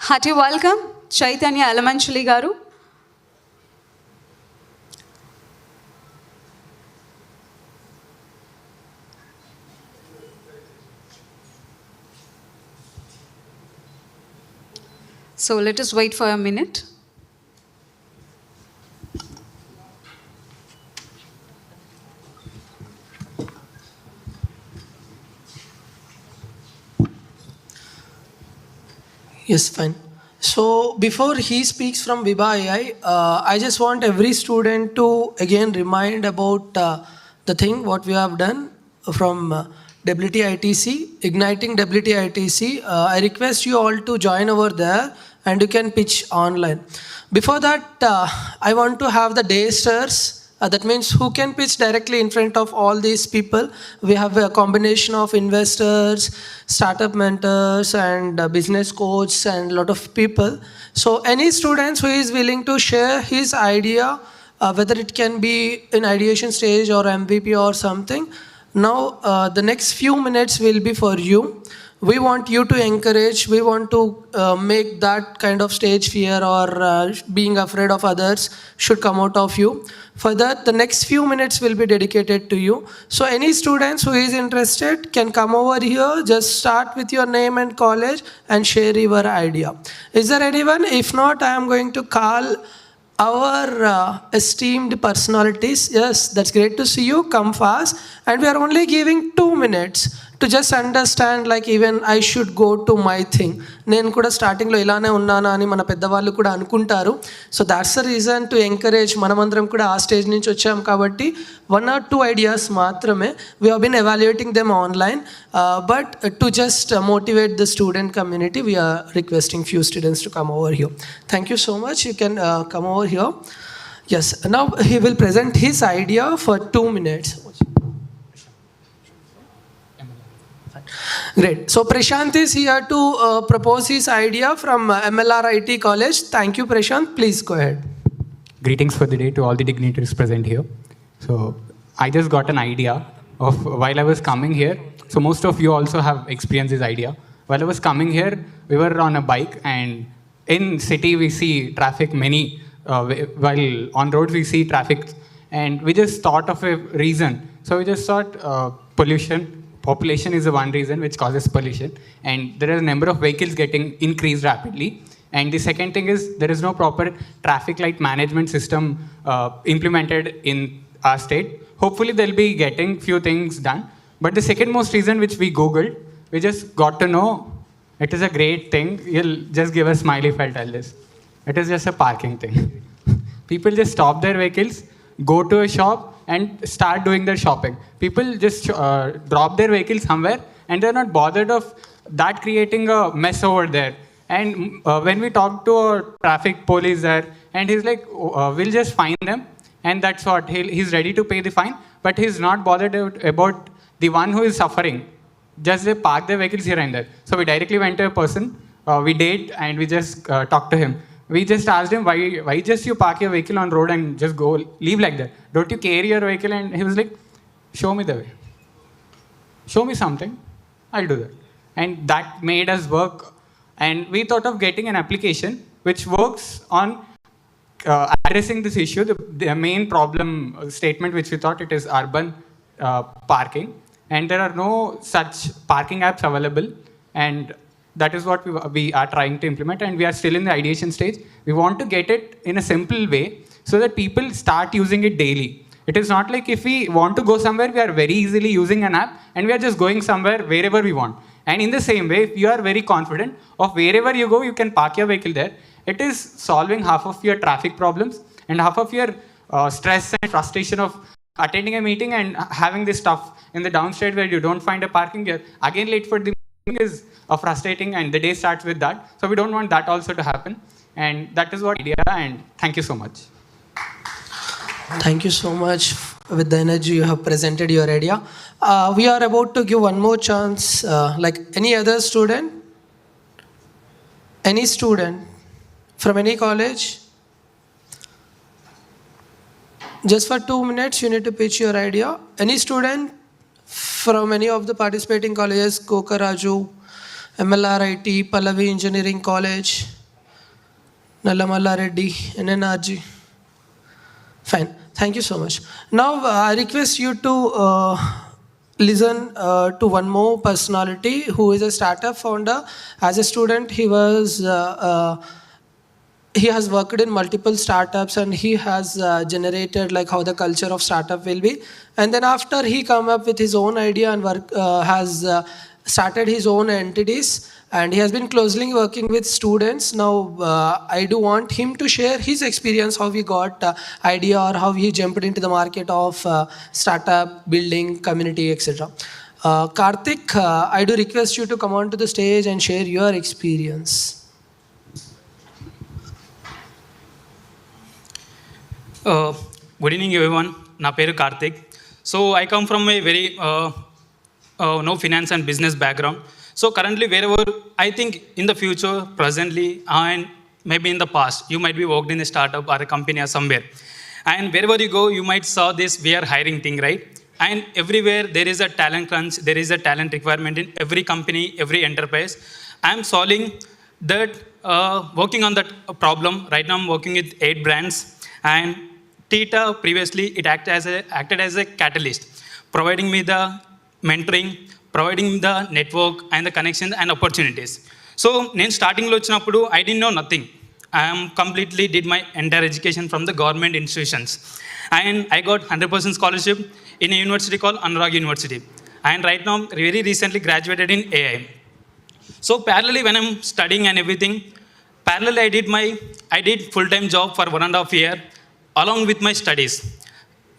[SPEAKER 4] Hearty welcome, Chaitanya Elementary Garu. So let us wait for a minute.
[SPEAKER 3] Yes, fine. So before he speaks from Viva AI, I just want every student to again remind about the thing what we have done from WTITC, igniting WTITC. I request you all to join over there and you can pitch online. Before that, I want to have the daysters. That means who can pitch directly in front of all these people. We have a combination of investors, startup mentors, and business coaches, and a lot of people. So any students who is willing to share his idea, whether it can be in ideation stage or MVP or something. Now the next few minutes will be for you. We want you to encourage, we want to make that kind of stage fear or being afraid of others should come out of you. For that, the next few minutes will be dedicated to you. So any students who is interested can come over here, just start with your name and college and share your idea. Is there anyone? If not, I am going to call our esteemed personalities. Yes, that's great to see you. Come fast. And we are only giving 2 minutes to just understand, like even I should go to my thing. నేను కూడా స్టార్టింగ్లో ఇలానే ఉన్నానా అని మన పెద్దవాళ్ళు కూడా అనుకుంటారు. So that's the reason to encourage. మనమందరం కూడా ఆ స్టేజ్ నుంచి వచ్చాం కాబట్టి 1 or 2 ideas మాత్రమే. We have been evaluating them online, but to just motivate the student community, we are requesting few students to come over here. Thank you so much. You can come over here. Yes, now he will present his idea for 2 minutes. Great. So Prashant is here to propose his idea from MLRIT College. Thank you, Prashant. Please go ahead.
[SPEAKER 20] Greetings for the day to all the dignitaries present here. So I just got an idea of while I was coming here. So most of you also have experienced this idea. While I was coming here, we were on a bike, and in city we see traffic many. While on roads we see traffic, and we just thought of a reason. So we just thought pollution. Population is the one reason which causes pollution, and there are a number of vehicles getting increased rapidly. And the second thing is there is no proper traffic light management system implemented in our state. Hopefully they'll be getting few things done. But the second most reason which we Googled, we just got to know it is a great thing. You'll just give a smile if I'll tell this. It is just a parking thing. People just stop their vehicles, go to a shop, and start doing their shopping. People just drop their vehicle somewhere, and they're not bothered of that creating a mess over there. And when we talk to a traffic police there, and he's like, we'll just fine them, and that's what, he's ready to pay the fine, but he's not bothered about the one who is suffering. Just they park their vehicles here and there. So we directly went to a person, we did, and we just talked to him. We just asked him, why just you park your vehicle on road and just go, leave like that? Don't you carry your vehicle? And he was like, show me the way. Show me something, I'll do that. And that made us work. And we thought of getting an application which works on addressing this issue. The main problem statement which we thought it is urban parking. And there are no such parking apps available. And that is what we are trying to implement, and we are still in the ideation stage. We want to get it in a simple way so that people start using it daily. It is not like if we want to go somewhere, we are very easily using an app and we are just going somewhere wherever we want. And in the same way, if you are very confident of wherever you go, you can park your vehicle there. It is solving half of your traffic problems and half of your stress and frustration of attending a meeting and having this stuff in the downstate where you don't find a parking. You're again late for the meeting is frustrating, and the day starts with that. So we don't want that also to happen. And that is what idea, and thank you so much.
[SPEAKER 3] Thank you so much. With the energy you have presented your idea. We are about to give one more chance. Like any other student? Any student from any college? Just for 2 minutes you need to pitch your idea. Any student from any of the participating colleges? Kokaraju, MLRIT, Pallavi Engineering College, Nallamalla Reddy, NNRG. Fine. Thank you so much. Now I request you to listen to one more personality who is a startup founder. As a student, he has worked in multiple startups, and he has generated like how the culture of startup will be. And then after he come up with his own idea and work has started his own entities, and he has been closely working with students. Now, I do want him to share his experience, how he got idea or how he jumped into the market of startup, building, community, etc. Karthik, I do request you to come on to the stage and share your experience.
[SPEAKER 21] Good evening, everyone. Na peru Karthik. So I come from a very no finance and business background. So currently, wherever I think in the future, presently, and maybe in the past, you might be worked in a startup or a company or somewhere. And wherever you go, you might saw this we are hiring thing, right? And everywhere there is a talent crunch, there is a talent requirement in every company, every enterprise. I am solving that, working on that problem. Right now, I'm working with 8 brands. And Tita, previously, it acted as a catalyst, providing me the mentoring, providing me the network and the connections and opportunities. So, నేను స్టార్టింగ్లో వచ్చినప్పుడు I didn't know nothing. I am completely did my entire education from the government institutions. And I got 100% scholarship in a university called Anurag University. And right now, very recently graduated in AI. So, parallelly, when I'm studying and everything, parallelly I did full-time job for 1.5 years. Along with my studies.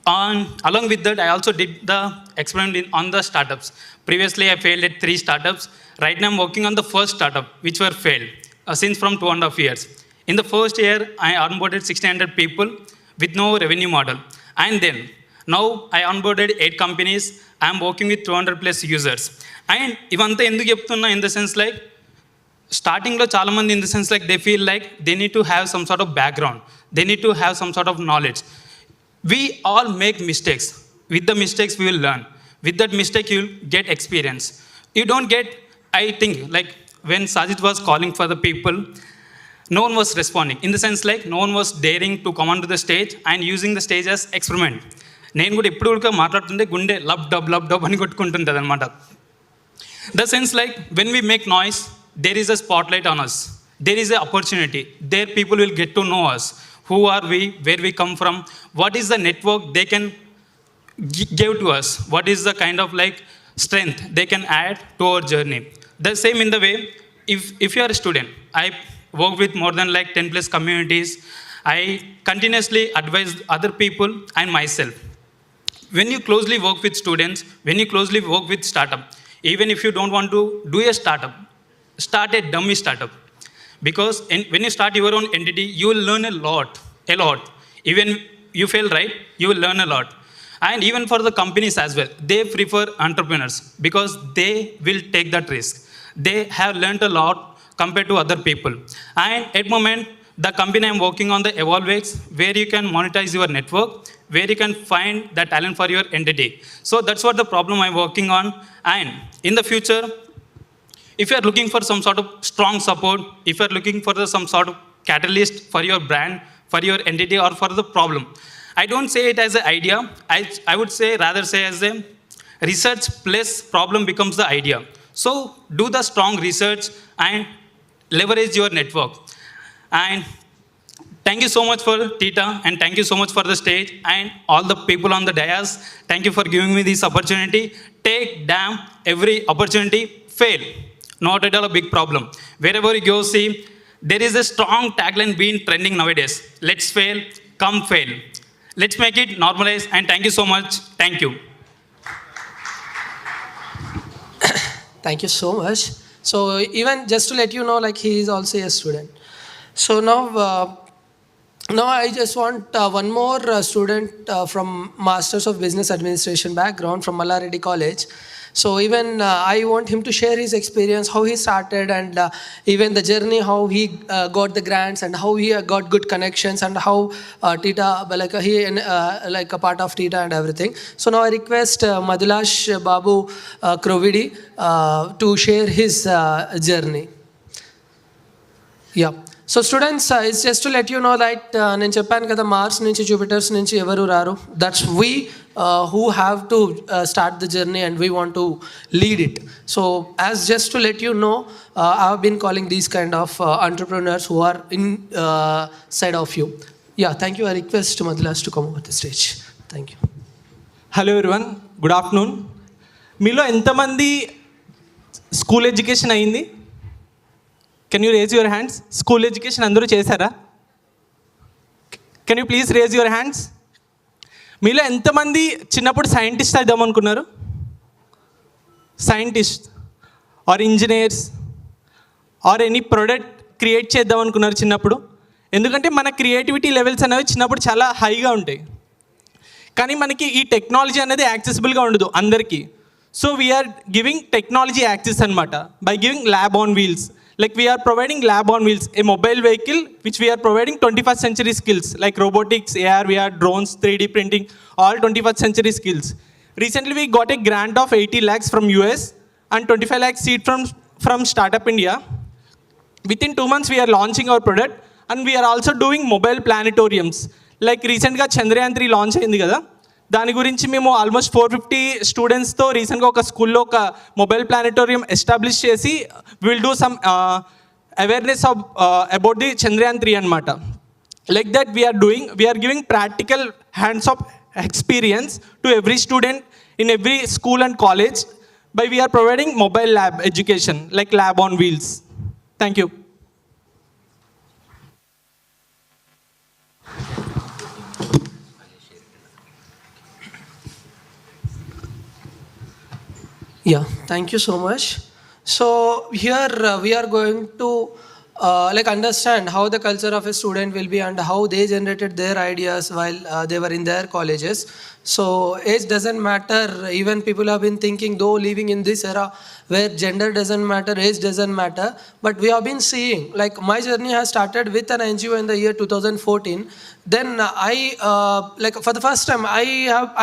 [SPEAKER 21] Along with that, I also did the experiment on the startups. Previously, I failed at 3 startups. Right now, I'm working on the first startup, which were failed since from 2.5 years. In the first year, I onboarded 1,600 people with no revenue model. And then, now I onboarded 8 companies. I'm working with 200 plus users. And ivanta enduku cheptunna in the sense like, starting lo chaala mandi in the sense like they feel like they need to have some sort of background. They need to have some sort of knowledge. We all make mistakes. With the mistakes, we will learn. With that mistake, you will get experience. You don't get, I think, like when Sajid was calling for the people, no one was responding. In the sense like, no one was daring to come onto the stage and using the stage as experiment. నేను కూడా ఎప్పుడు కూడా మాట్లాడుతుంటే గుండె lub dub అని కొట్టుకుంటుంటుంది అనమాట. The sense like, when we make noise, there is a spotlight on us. There is an opportunity. There people will get to know us. Who are we? Where we come from? What is the network they can give to us? What is the kind of like strength they can add to our journey? The same in the way, if you are a student, I work with more than like 10 plus communities. I continuously advise other people and myself. When you closely work with students, when you closely work with startup, even if you don't want to do a startup, start a dummy startup. Because when you start your own entity, you will learn a lot. Even you fail, right? You will learn a lot. And even for the companies as well, they prefer entrepreneurs because they will take that risk. They have learned a lot compared to other people. And at the moment, the company I'm working on, the Evolvex, where you can monetize your network, where you can find the talent for your entity. So that's what the problem I'm working on. And in the future, if you are looking for some sort of strong support, if you are looking for some sort of catalyst for your brand, for your entity or for the problem, I don't say it as an idea. I would rather say as a research plus problem becomes the idea. So do the strong research and leverage your network. And thank you so much for Tita and thank you so much for the stage and all the people on the dais. Thank you for giving me this opportunity. Take damn every opportunity, fail. Not at all a big problem. Wherever you go, see, there is a strong tagline being trending nowadays. Let's fail, come fail. Let's make it normalized and thank you so much. Thank you.
[SPEAKER 3] Thank you so much. So even just to let you know, like he is also a student. So now I just want one more student from Masters of Business Administration background from Mallareddy College. So even I want him to share his experience, how he started and even the journey, how he got the grants and how he got good connections and how Tita, like he like a part of Tita and everything. So now I request Madhulash Babu Krovidi to share his journey. Yeah. So students, it's just to let you know that నేను చెప్పాను కదా Mars నుంచి Jupiter's నుంచి ఎవరు రారు. That's we who have to start the journey and we want to lead it. So as just to let you know, I've been calling these kind of entrepreneurs who are inside of you. Yeah, thank you. I request Madhulash to come over the stage. Thank you.
[SPEAKER 22] Hello everyone. Good afternoon. మీలో ఎంతమంది school education అయింది? Can you raise your hands? School education అందరూ చేశారా? Can you please raise your hands? మీలో ఎంతమంది చిన్నప్పుడు scientist అవుదామనుకున్నారు? Scientist or engineers or any product create చేద్దాం అనుకున్నారు చిన్నప్పుడు? ఎందుకంటే మన క్రియేటివిటీ లెవెల్స్ అనేవి చిన్నప్పుడు చాలా హైగా ఉంటాయి. కానీ మనకి ఈ టెక్నాలజీ అనేది యాక్సెసిబుల్గా ఉండదు అందరికీ. So we're giving technology access అనమాట by giving lab on wheels. Like we are providing lab on wheels, a mobile vehicle which we are providing 21st century skills like robotics, AR, VR, drones, 3D printing, all 21st century skills. Recently we got a grant of 80 lakhs from US and 25 lakhs seed from Startup India. Within 2 months we are launching our product and we are also doing mobile planetariums. Like recently Chandrayaan 3 launch అయింది కదా, దాని గురించి మేము almost 450 స్టూడెంట్స్తో రీసెంట్గా ఒక స్కూల్లో ఒక mobile planetarium establish చేసి will do some awareness of about the Chandrayaan 3 అనమాట. Like that we're giving practical hands of experience to every student in every school and college by we're providing mobile lab education like lab on wheels. Thank you.
[SPEAKER 3] Yeah, thank you so much. So here we are going to like understand how the culture of a student will be and how they generated their ideas while they were in their colleges. So age doesn't matter. Even people have been thinking, though living in this era where gender doesn't matter, age doesn't matter. But we have been seeing, like my journey has started with an NGO in the year 2014. Then like for the first time, I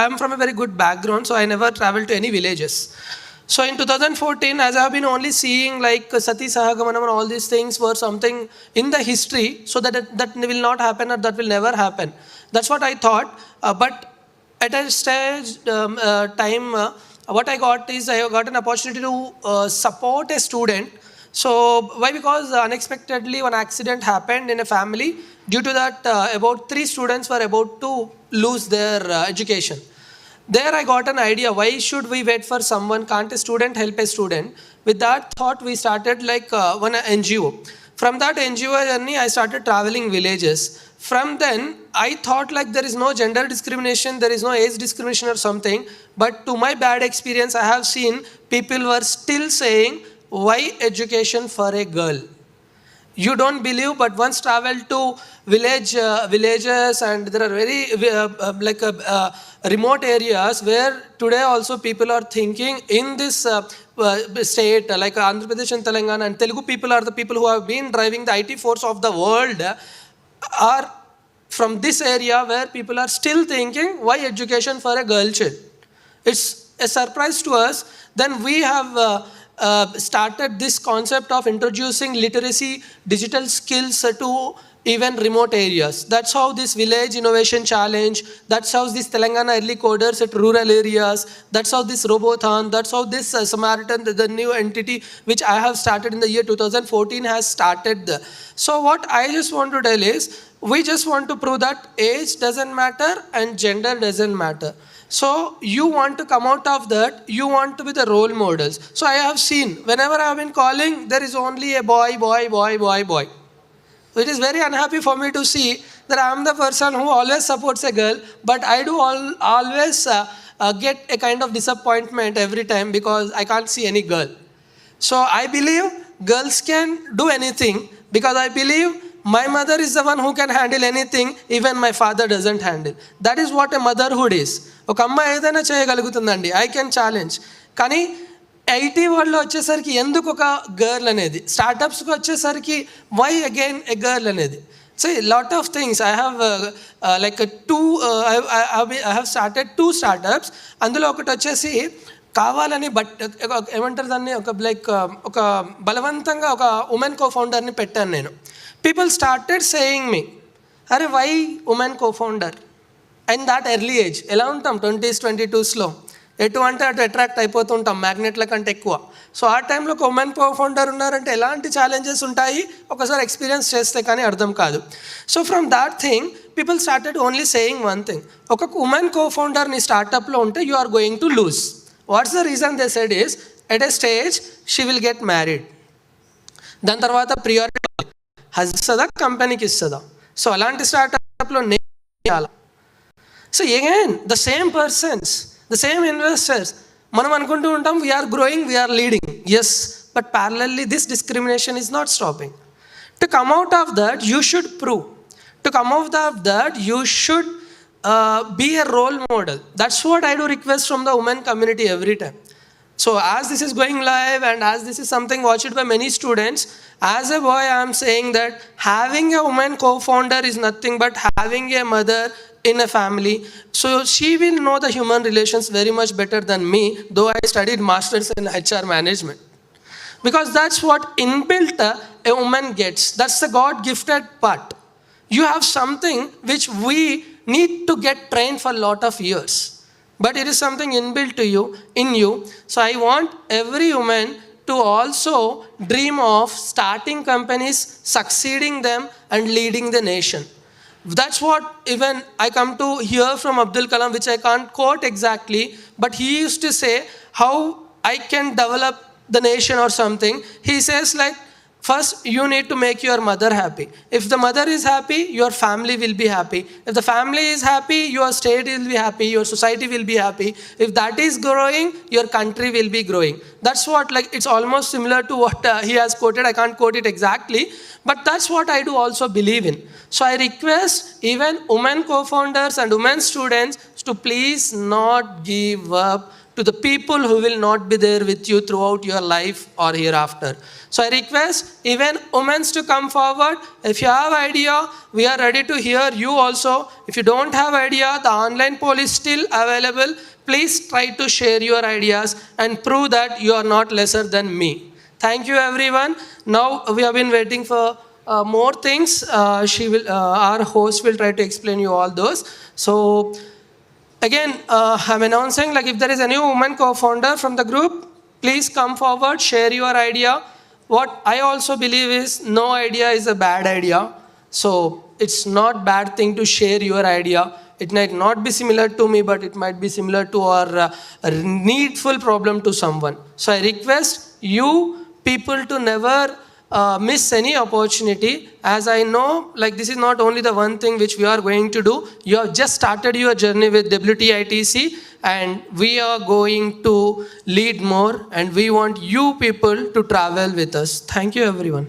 [SPEAKER 3] am from a very good background, so I never traveled to any villages. So in 2014, as I have been only seeing like Sati Sahagamanam and all these things were something in the history, so that will not happen or that will never happen. That's what I thought. But at a stage time, what I got is I got an opportunity to support a student. So why? Because unexpectedly one accident happened in a family. Due to that, about 3 students were about to lose their education. There I got an idea, why should we wait for someone? Can't a student help a student? With that thought, we started like one NGO. From that NGO journey, I started traveling villages. From then, I thought like there is no gender discrimination, there is no age discrimination or something. But to my bad experience, I have seen people were still saying, why education for a girl? You don't believe, but once travel to villages and there are very remote areas where today also people are thinking in this state like Andhra Pradesh and Telangana, and Telugu people are the people who have been driving the IT force of the world, are from this area where people are still thinking, why education for a girl child? It's a surprise to us. Then we have started this concept of introducing literacy, digital skills to even remote areas. That's how this village innovation challenge, that's how this Telangana early coders at rural areas, that's how this Robothon, that's how this Samaritan, the new entity which I have started in the year 2014 has started. So what I just want to tell is, we just want to prove that age doesn't matter and gender doesn't matter. So you want to come out of that, you want to be the role models. So I have seen, whenever I have been calling, there is only a boy. It is very unhappy for me to see that I am the person who always supports a girl, but I do always get a kind of disappointment every time because I can't see any girl. So I believe girls can do anything, because I believe my mother is the one who can handle anything, even my father doesn't handle. That is what a motherhood is. ఒక అమ్మాయి ఏదైనా చేయగలుగుతుందండి, I can challenge. కానీ IT వరల్డ్లో వచ్చేసరికి ఎందుకు ఒక girl అనేది, స్టార్టప్స్కి వచ్చేసరికి వై అగైన్ ఎ గర్ల్ అనేది. So lot of things I have like I have started 2 startups. అందులో ఒకటి వచ్చేసి కావాలని ఏమంటారు దాన్ని, ఒక బలవంతంగా ఒక ఉమెన్ కో ఫౌండర్ని పెట్టాను నేను. పీపుల్ స్టార్టెడ్ సేయింగ్ మీ, అరే why women co founder and that early age. ఎలా ఉంటాం 20s 22sలో, ఎటు అంటే అటు అట్రాక్ట్ అయిపోతుంటాం మ్యాగ్నెట్ల కంటే ఎక్కువ. సో ఆ టైంలో ఒక ఉమెన్ కో ఫౌండర్ ఉన్నారంటే ఎలాంటి ఛాలెంజెస్ ఉంటాయి ఒకసారి ఎక్స్పీరియన్స్ చేస్తే కానీ అర్థం కాదు. So from that thing people started only saying one thing, ఒక ఉమెన్ కో ఫౌండర్ నీ స్టార్టప్లో ఉంటే you are going to lose. What's the reason they said is, at a stage she will get married. దాని తర్వాత priority ఇస్తుందా కంపెనీకి ఇస్తుందా? So అలాంటి స్టార్టప్లో నేను చేయాలి. So again the same persons, the same investors, మనం అనుకుంటూ ఉంటాం we're growing, we're leading. Yes, but parallelly this discrimination is not stopping. To come out of that, you should prove. To come out of that, you should be a role model. That's what I do request from the women community every time. So as this is going live and as this is something watched by many students, as a boy I am saying that having a woman co-founder is nothing but having a mother in a family. So she will know the human relations very much better than me, though I studied masters in HR management. Because that's what inbuilt a woman gets. That's the God gifted part. You have something which we need to get trained for a lot of years, but it is something inbuilt to you, in you. So I want every woman to also dream of starting companies, succeeding them and leading the nation. That's what even I come to hear from Abdul Kalam, which I can't quote exactly, but he used to say how I can develop the nation or something. He says like, first you need to make your mother happy. If the mother is happy, your family will be happy. If the family is happy, your state will be happy, your society will be happy. If that is growing, your country will be growing. That's what, like, it's almost similar to what he has quoted. I can't quote it exactly, but that's what I do also believe in. So I request even women co-founders and women students to please not give up to the people who will not be there with you throughout your life or hereafter. So I request even women to come forward. If you have idea, we are ready to hear you also. If you don't have idea, the online poll is still available. Please try to share your ideas and prove that you are not lesser than me. Thank you everyone. Now we have been waiting for more things. Our host will try to explain you all those. So again, I'm announcing, like, if there is any woman co-founder from the group, please come forward, share your idea. What I also believe is no idea is a bad idea. So it's not bad thing to share your idea. It might not be similar to me, but it might be similar to or a needful problem to someone. So I request you people to never miss any opportunity. As I know, like, this is not only the one thing which we are going to do. You have just started your journey with WTITC, and we are going to lead more, and we want you people to travel with us. Thank you everyone.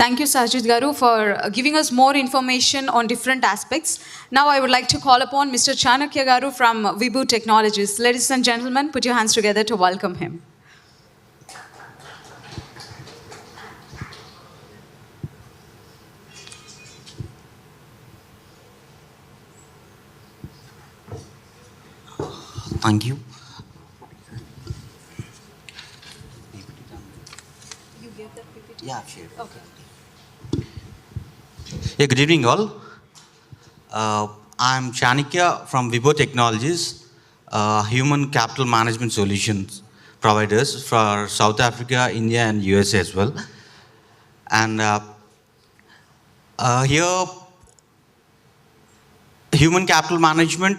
[SPEAKER 4] Thank you, Sajid Garu, for giving us more information on different aspects. Now I would like to call upon Mr. Chanakya Garu from Vibu Technologies. Ladies and gentlemen, put your hands together to welcome him.
[SPEAKER 9] Thank you.
[SPEAKER 4] You gave that PPT?
[SPEAKER 9] Yeah, sure.
[SPEAKER 4] Okay.
[SPEAKER 9] Yeah, good evening all. I'm Chanakya from Vibo Technologies, human capital management solutions providers for South Africa, India and USA as well. And here, human capital management,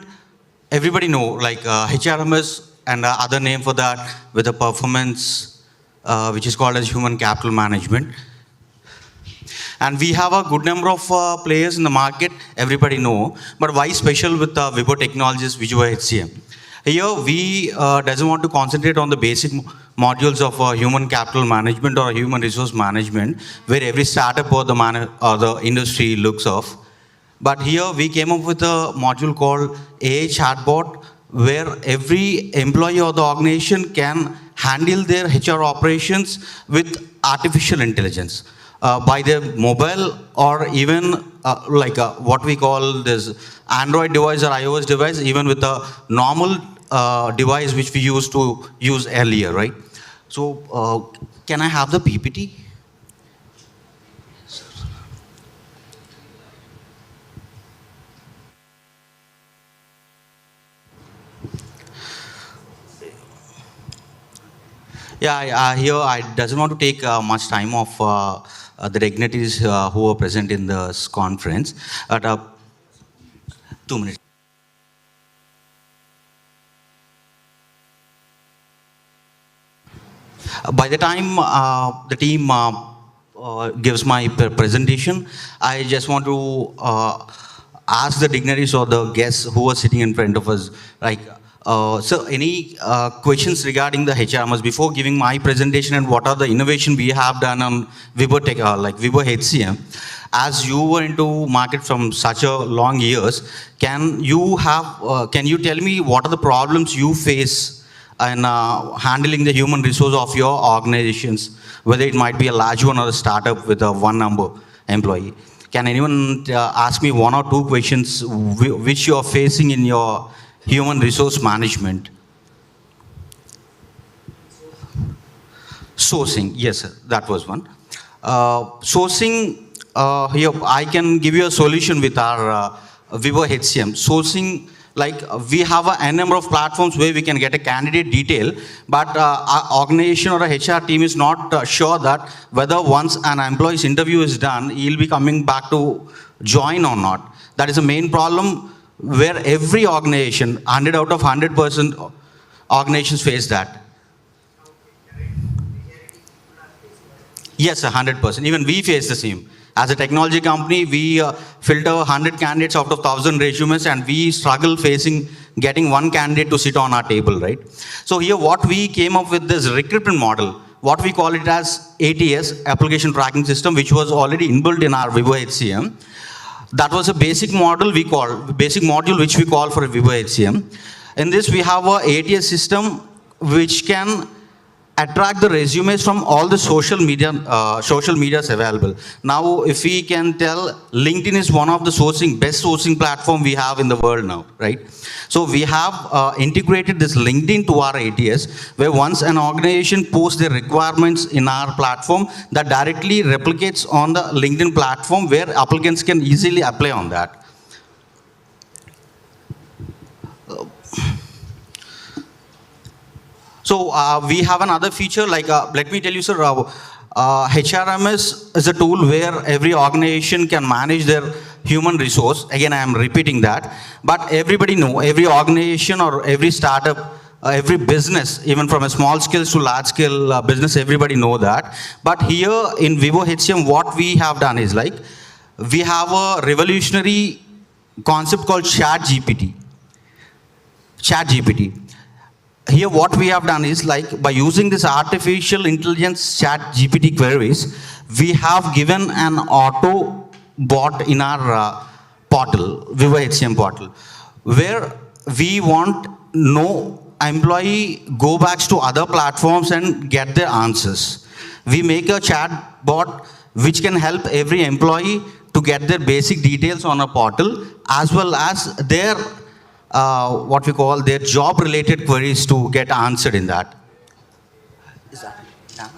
[SPEAKER 9] everybody know, like HRMS and other name for that with a performance, which is called as human capital management. And we have a good number of players in the market, everybody know, but why special with Vibo Technologies, Vibo HCM? Here we doesn't want to concentrate on the basic modules of human capital management or human resource management, where every startup or the industry looks of. But here we came up with a module called AI Chatbot, where every employee or the organization can handle their HR operations with artificial intelligence by their mobile or even like what we call this Android device or iOS device, even with a normal device which we used to use earlier, right? So can I have the PPT? Yeah, here I doesn't want to take much time of the dignitaries who are present in this conference. But 2 minutes. by the time the team gives my presentation, I just want to ask the dignitaries or the guests who are sitting in front of us, like, so any questions regarding the HRMS before giving my presentation, and what are the innovation we have done on Vibo Tech, like Vibo HCM? As you were into market from such a long years, can you tell me what are the problems you face in handling the human resource of your organizations, whether it might be a large one or a startup with a one number employee? Can anyone ask me one or two questions which you are facing in your human resource management? Sourcing, yes, sir, that was one. Sourcing, here I can give you a solution with our Vivo HCM. Sourcing, like we have a number of platforms where we can get a candidate detail, but our organization or a HR team is not sure that whether once an employee's interview is done, he'll be coming back to join or not. That is the main problem where every organization, 100 out of 100% organizations face that. Yes, 100%. Even we face the same. As a technology company, we filter 100 candidates out of 1,000 resumes, and we struggle facing getting one candidate to sit on our table, right? So here what we came up with this recruitment model, what we call it as ATS, Application Tracking System, which was already inbuilt in our Vivo HCM. That was a basic module which we call for a Vivo HCM. In this, we have a ATS system which can attract the resumes from all the social medias available. Now, if we can tell, LinkedIn is one of the best sourcing platform we have in the world now, right? So we have integrated this LinkedIn to our ATS, where once an organization posts their requirements in our platform, that directly replicates on the LinkedIn platform, where applicants can easily apply on that. So we have another feature, like, let me tell you, sir, HRMS is a tool where every organization can manage their human resource. Again, I am repeating that. But everybody know, every organization or every startup, every business, even from a small scale to large scale business, everybody know that. But here in Vivo HCM, what we have done is, like, we have a revolutionary concept called ChatGPT. Here what we have done is, like, by using this artificial intelligence ChatGPT queries, we have given an auto bot in our portal, Vivo HCM portal, where we want no employee go back to other platforms and get their answers. We make a chat bot which can help every employee to get their basic details on a portal, as well as their what we call their job related queries to get answered in that. Is that done?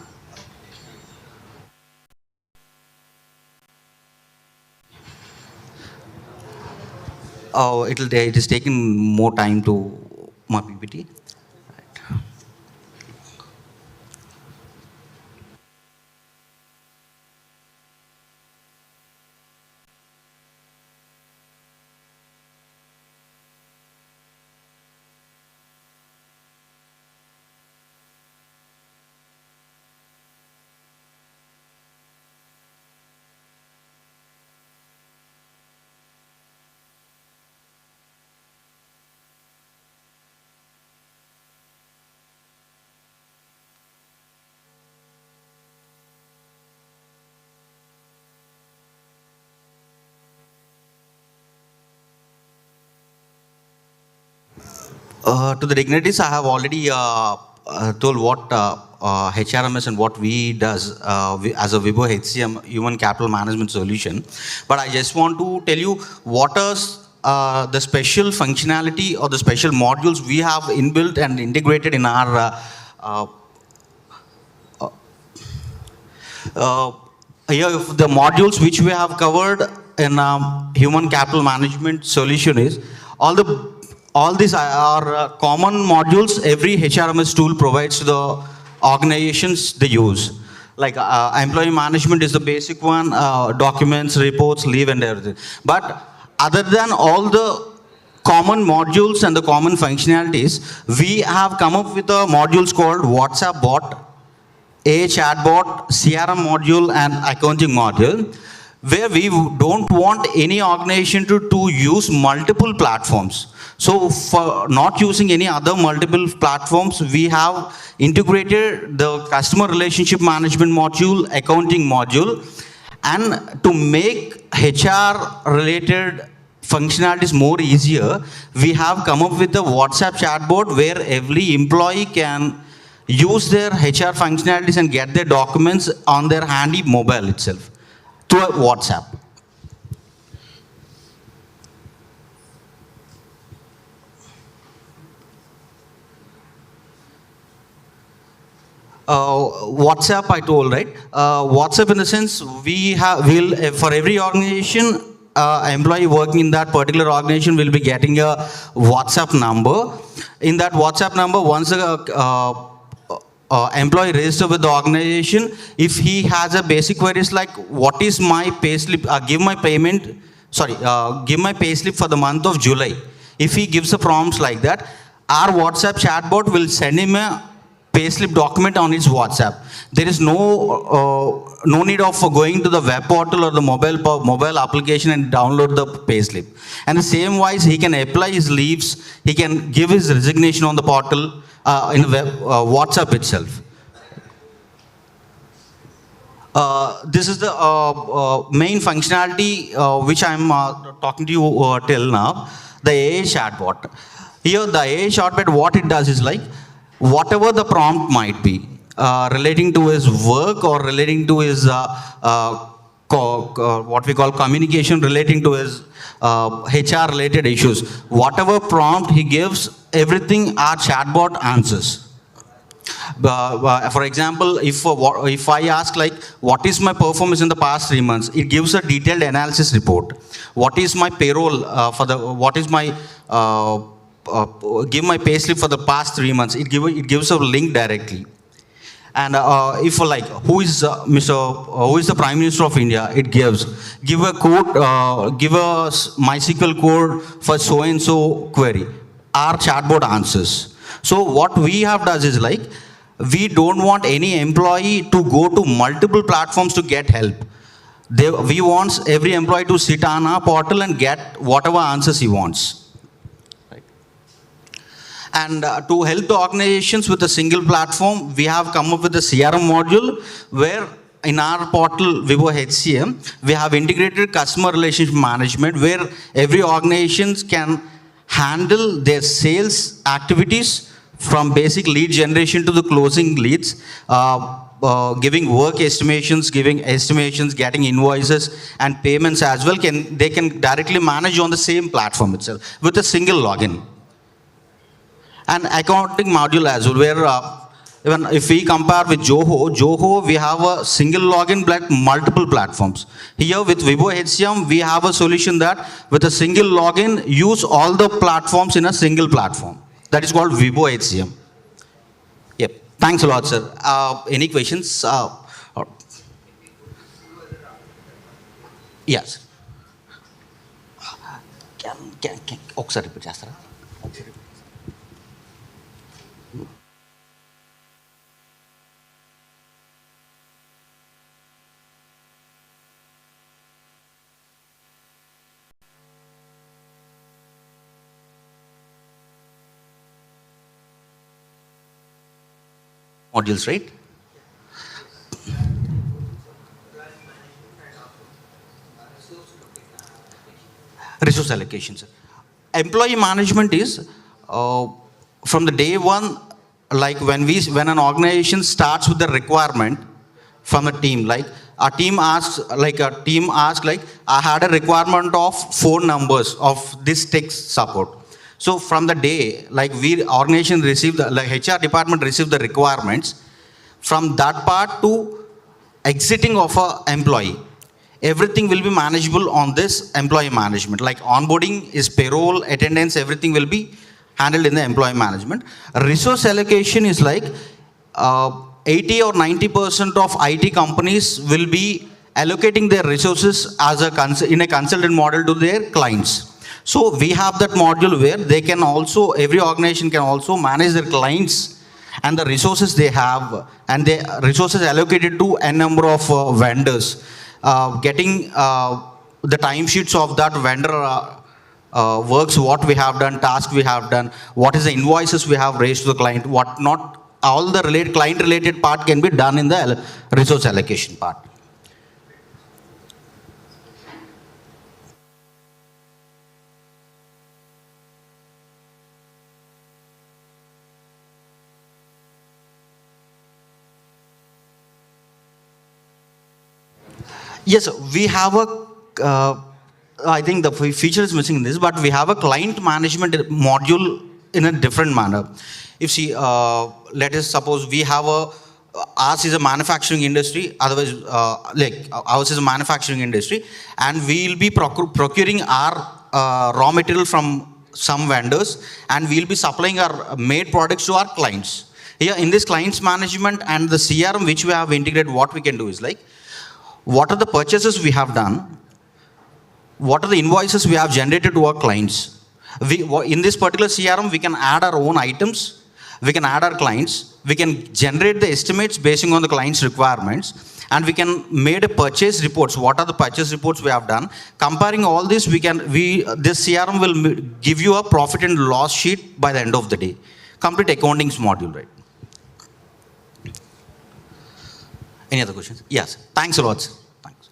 [SPEAKER 9] Oh, it is taking more time to my PPT. To the dignitaries, I have already told what HRMS and what we does as a Vibo HCM human capital management solution. But I just want to tell you what is the special functionality or the special modules we have inbuilt and integrated in our here the modules which we have covered in human capital management solution is all these are common modules every HRMS tool provides to the organizations they use. Like employee management is the basic one, documents, reports, leave and everything. But other than all the common modules and the common functionalities, we have come up with a modules called WhatsApp bot AI chatbot, CRM module, and accounting module, where we don't want any organization to use multiple platforms. So for not using any other multiple platforms, we have integrated the customer relationship management module, accounting module, and to make HR related functionalities more easier, we have come up with a WhatsApp chatbot where every employee can use their HR functionalities and get their documents on their handy mobile itself through a WhatsApp. WhatsApp, I told, right? WhatsApp, in the sense, will for every organization, employee working in that particular organization will be getting a WhatsApp number. In that WhatsApp number, once a employee register with the organization, if he has a basic queries like what is my payslip, give my payslip for the month of July. If he gives a prompts like that, our WhatsApp chatbot will send him a payslip document on his WhatsApp. There is no need of going to the web portal or the mobile application and download the payslip. And the same wise, he can apply his leaves, he can give his resignation on the portal in the WhatsApp itself. This is the main functionality which I am talking to you till now, the AI chatbot. Here the AI chatbot, what it does is like, whatever the prompt might be, relating to his work or relating to his what we call communication, relating to his HR related issues, whatever prompt he gives, everything our chatbot answers. For example, if I ask like, what is my performance in the past 3 months, it gives a detailed analysis report. What is my payroll give my payslip for the past 3 months, it gives a link directly. And if like, who is the Prime Minister of India, it give a code, give a MySQL code for so and so query. Our chatbot answers. So what we have does is like, we don't want any employee to go to multiple platforms to get help. We want every employee to sit on our portal and get whatever answers he wants. And to help the organizations with a single platform, we have come up with a CRM module where in our portal, Vivo HCM, we have integrated customer relationship management where every organization can handle their sales activities from basic lead generation to the closing leads, giving work estimations, getting invoices and payments as well. They can directly manage on the same platform itself with a single login. And accounting module as well, where even if we compare with Zoho, we have a single login like multiple platforms. Here with Vivo HCM, we have a solution that with a single login, use all the platforms in a single platform. That is called Vivo HCM. Yep. Thanks a lot, sir. Any questions? Yes. ఒకసారి repeat చేస్తారా? Modules, right? Resource allocation, sir. Employee management is from the day one, like when an organization starts with the requirement from a team, like a team asks, I had a requirement of 4 numbers of this tech support. So from the day, like organization received, like HR department received the requirements, from that part to exiting of a employee, everything will be manageable on this employee management. Like onboarding is payroll, attendance, everything will be handled in the employee management. Resource allocation is like 80 or 90% of IT companies will be allocating their resources in a consultant model to their clients. So we have that module where they can also, every organization can also manage their clients and the resources they have, and the resources allocated to a number of vendors, getting the timesheets of that vendor works, what we have done, task we have done, what is the invoices we have raised to the client, what not, all the client related part can be done in the resource allocation part. Yes, we have a, I think the feature is missing in this, but we have a client management module in a different manner. If see, let us suppose we have ours is a manufacturing industry, otherwise like ours is a manufacturing industry, and we will be procuring our raw material from some vendors, and we will be supplying our made products to our clients. Here in this clients management and the CRM which we have integrated, what we can do is like, what are the purchases we have done? What are the invoices we have generated to our clients? In this particular CRM, we can add our own items, we can add our clients, we can generate the estimates based on the client's requirements, and we can make a purchase reports. What are the purchase reports we have done? Comparing all this, this CRM will give you a profit and loss sheet by the end of the day. Complete accounting module, right? Any other questions? Yes. Thanks a lot. Thanks.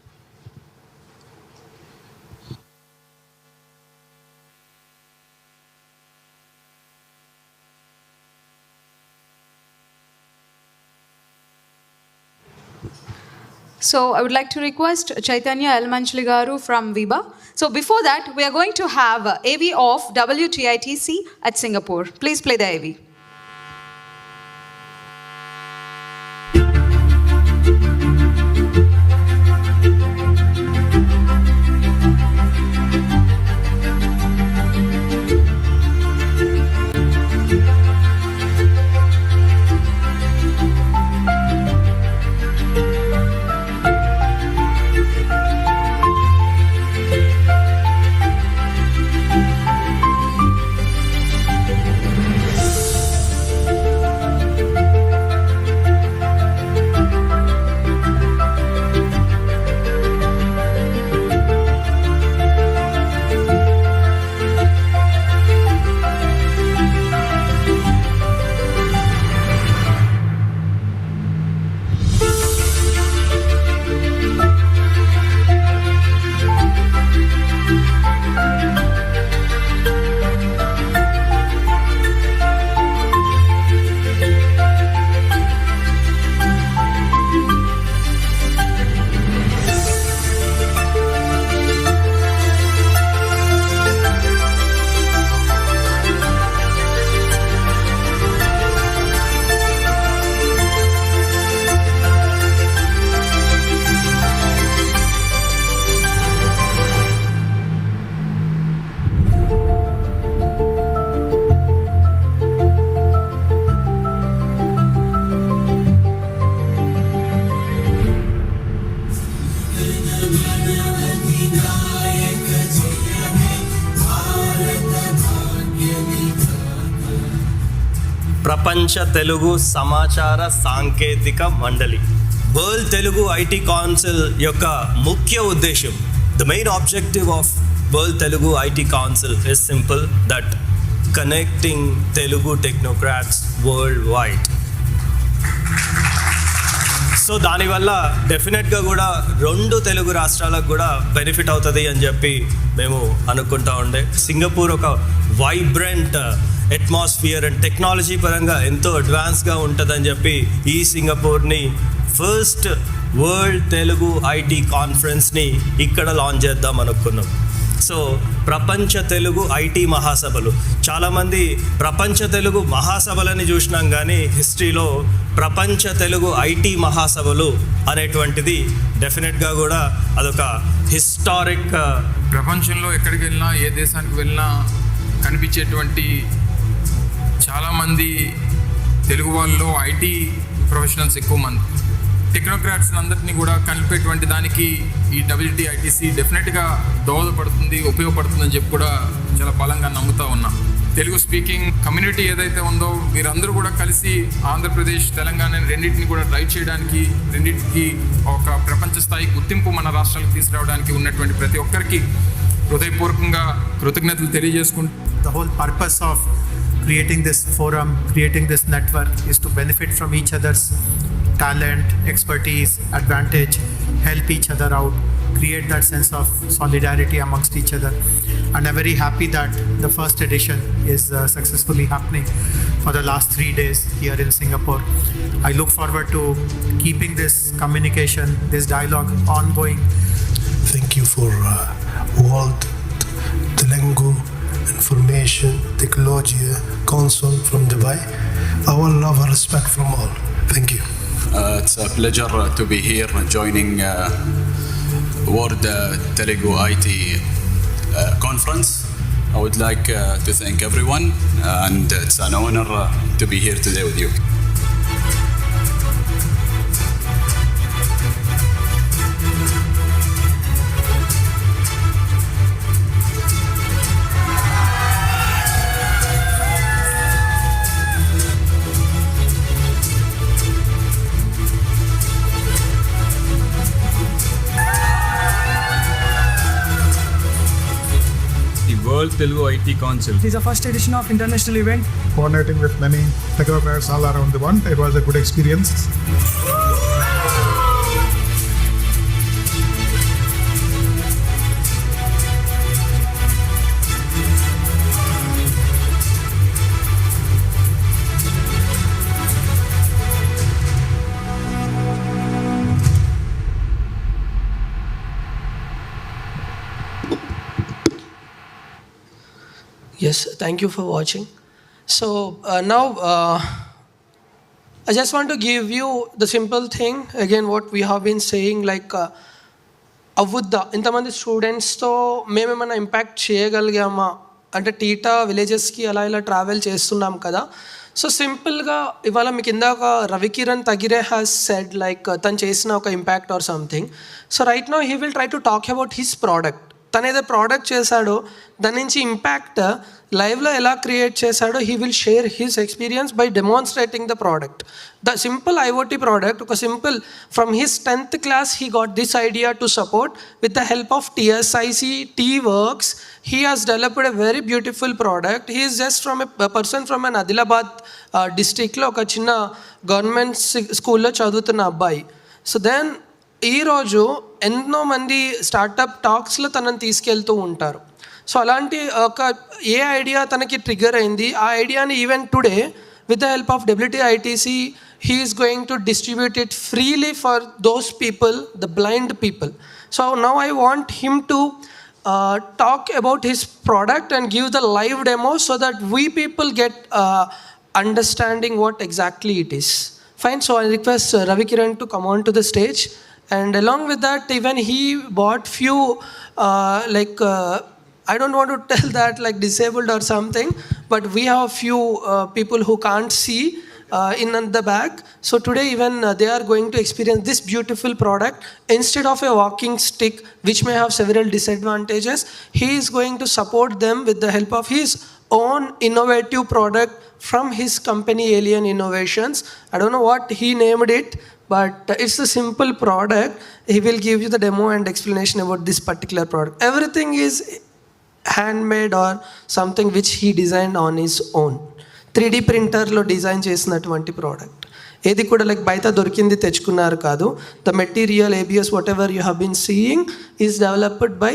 [SPEAKER 4] So I would like to request Chaitanya Elmanchli Garu from Viba. So before that, we are going to have AV of WTITC at Singapore. Please play the AV.
[SPEAKER 13] ప్రపంచ తెలుగు సమాచార సాంకేతిక మండలి world Telugu IT council యొక్క ముఖ్య ఉద్దేశం, the main objective of world Telugu IT council is simple, that connecting Telugu technocrats world wide. So దానివల్ల డెఫినెట్గా కూడా 2 తెలుగు రాష్ట్రాలకు కూడా బెనిఫిట్ అవుతుంది అని చెప్పి మేము అనుకుంటా ఉండే. సింగపూర్ ఒక వైబ్రెంట్ అట్మాస్ఫియర్ అండ్ టెక్నాలజీ పరంగా ఎంతో అడ్వాన్స్గా ఉంటుందని చెప్పి ఈ సింగపూర్ని ఫస్ట్ వరల్డ్ తెలుగు ఐటీ కాన్ఫరెన్స్ని ఇక్కడ లాంచ్ చేద్దాం అనుకున్నాం. సో ప్రపంచ తెలుగు ఐటీ మహాసభలు, చాలామంది ప్రపంచ తెలుగు మహాసభలని చూసినాం, కానీ హిస్టరీలో ప్రపంచ తెలుగు ఐటీ మహాసభలు అనేటువంటిది డెఫినెట్గా కూడా అదొక హిస్టారిక్.
[SPEAKER 1] ప్రపంచంలో ఎక్కడికి వెళ్ళినా, ఏ దేశానికి వెళ్ళినా కనిపించేటువంటి చాలామంది తెలుగు వాళ్ళలో ఐటీ ప్రొఫెషనల్స్ ఎక్కువ మంది. టెక్నోక్రాట్స్ అందరినీ కూడా కలిపేటువంటి దానికి ఈ WTITC డెఫినెట్గా దోహదపడుతుంది, ఉపయోగపడుతుందని చెప్పి కూడా చాలా బలంగా నమ్ముతూ ఉన్నాం. తెలుగు స్పీకింగ్ కమ్యూనిటీ ఏదైతే ఉందో మీరందరూ కూడా కలిసి ఆంధ్రప్రదేశ్ తెలంగాణ రెండింటిని కూడా డ్రైవ్ చేయడానికి, రెండింటికి ఒక ప్రపంచ స్థాయి గుర్తింపు మన రాష్ట్రాలకు తీసుకురావడానికి ఉన్నటువంటి ప్రతి ఒక్కరికి హృదయపూర్వకంగా కృతజ్ఞతలు తెలియజేసుకుంటూ
[SPEAKER 6] The whole purpose of creating this forum, creating this network is to benefit from each other's talent, expertise, advantage, help each other out, create that sense of solidarity amongst each other. And I'm very happy that the first edition is successfully happening for the last 3 days here in Singapore. I look forward to keeping this communication, this dialogue ongoing.
[SPEAKER 7] Thank you for World Telugu Information Technology Council from Dubai. Our love and respect from all. Thank you.
[SPEAKER 23] It's a pleasure to be here joining World Telugu IT Conference. I would like to thank everyone, and it's an honor to be here today with you.
[SPEAKER 24] World Telugu IT Council.
[SPEAKER 25] It is the first edition of international event.
[SPEAKER 26] Coordinating with many technocrats all around the world. It was a good experience.
[SPEAKER 3] Yes, thank you for watching. So now I just want to give you the simple thing, again what we have been saying, like avudda ఇంతమంది స్టూడెంట్స్తో మేమేమైనా impact చేయగలిగామా అంటే theta విలేజెస్కి అలా ఇలా travel చేస్తున్నాం కదా. So సింపుల్గా ఇవాళ మీకు ఇందాక రవికిరణ్ తగిరే హ్యాస్ సెడ్ లైక్ తను చేసిన ఒక impact or something. So right now he will try to talk about his product. తను ఏదో ప్రోడక్ట్ చేశాడో దాని నుంచి ఇంపాక్ట్ లైవ్లో ఎలా క్రియేట్ చేశాడో he will share his experience by demonstrating the product. The simple IoT product, ఒక simple from his 10th class he got this idea to support with the help of TSIC T-Works. He has developed a very beautiful product. He is just from a person from an Adilabad districtలో ఒక చిన్న government స్కూల్లో చదువుతున్న అబ్బాయి. So then ఈరోజు ఎన్నో మంది startup టాక్స్లో తనని తీసుకెళ్తూ ఉంటారు. సో అలాంటి ఒక ఏ ఐడియా తనకి ట్రిగర్ అయింది, ఆ ఐడియాని even today with the help of WTITC he is going to distribute it freely for those people, the blind people. So now I want him to talk about his product and give the live demo so that we people get understanding what exactly it is. Fine, so I request Ravi Kiran to come on to the stage. And along with that, even he bought few I don't want to tell that like disabled or something, but we have few people who can't see in the back. So today even they are going to experience this beautiful product. Instead of a walking stick which may have several disadvantages, he is going to support them with the help of his own innovative product from his company Alien Innovations. I don't know what he named it, but it's a simple product. He will give you the demo and explanation about this particular product. Everything is handmade or something which he designed on his own. 3D printerలో design చేసినటువంటి product. ఏది కూడా like బయట దొరికింది తెచ్చుకున్నారు కాదు. The material ABS whatever you have been seeing is developed by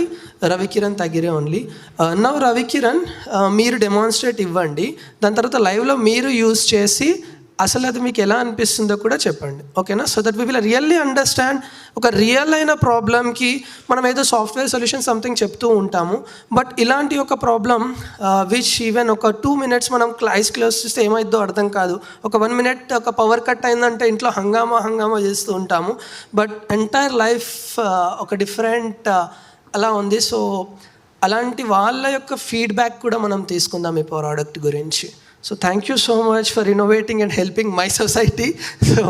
[SPEAKER 3] Ravikiran Tagire only. Now Ravikiran మీరు demonstrate ఇవ్వండి, దాని తర్వాత లైవ్లో మీరు యూజ్ చేసి అసలు అది మీకు ఎలా అనిపిస్తుందో కూడా చెప్పండి, ఓకేనా? So that we will really understand ఒక రియల్ అయిన ప్రాబ్లమ్కి మనం ఏదో సాఫ్ట్వేర్ సొల్యూషన్ సంథింగ్ చెప్తూ ఉంటాము, బట్ ఇలాంటి ఒక ప్రాబ్లం విచ్ ఈవెన్ ఒక 2 minutes మనం ఐస్ క్లోజ్ చేస్తే ఏమైద్దో అర్థం కాదు. ఒక 1 minute ఒక పవర్ కట్ అయిందంటే ఇంట్లో హంగామా చేస్తూ ఉంటాము, బట్ ఎంటైర్ లైఫ్ ఒక డిఫరెంట్ అలా ఉంది. సో అలాంటి వాళ్ళ యొక్క ఫీడ్బ్యాక్ కూడా మనం తీసుకుందాం ఈ ప్రోడక్ట్ గురించి. So thank you so much for innovating and helping my society. So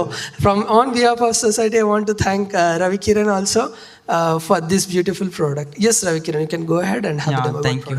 [SPEAKER 3] from on behalf of society, I want to thank Ravi Kiran also for this beautiful product. Yes, Ravi Kiran, you can go ahead and have the demo.
[SPEAKER 15] Thank you.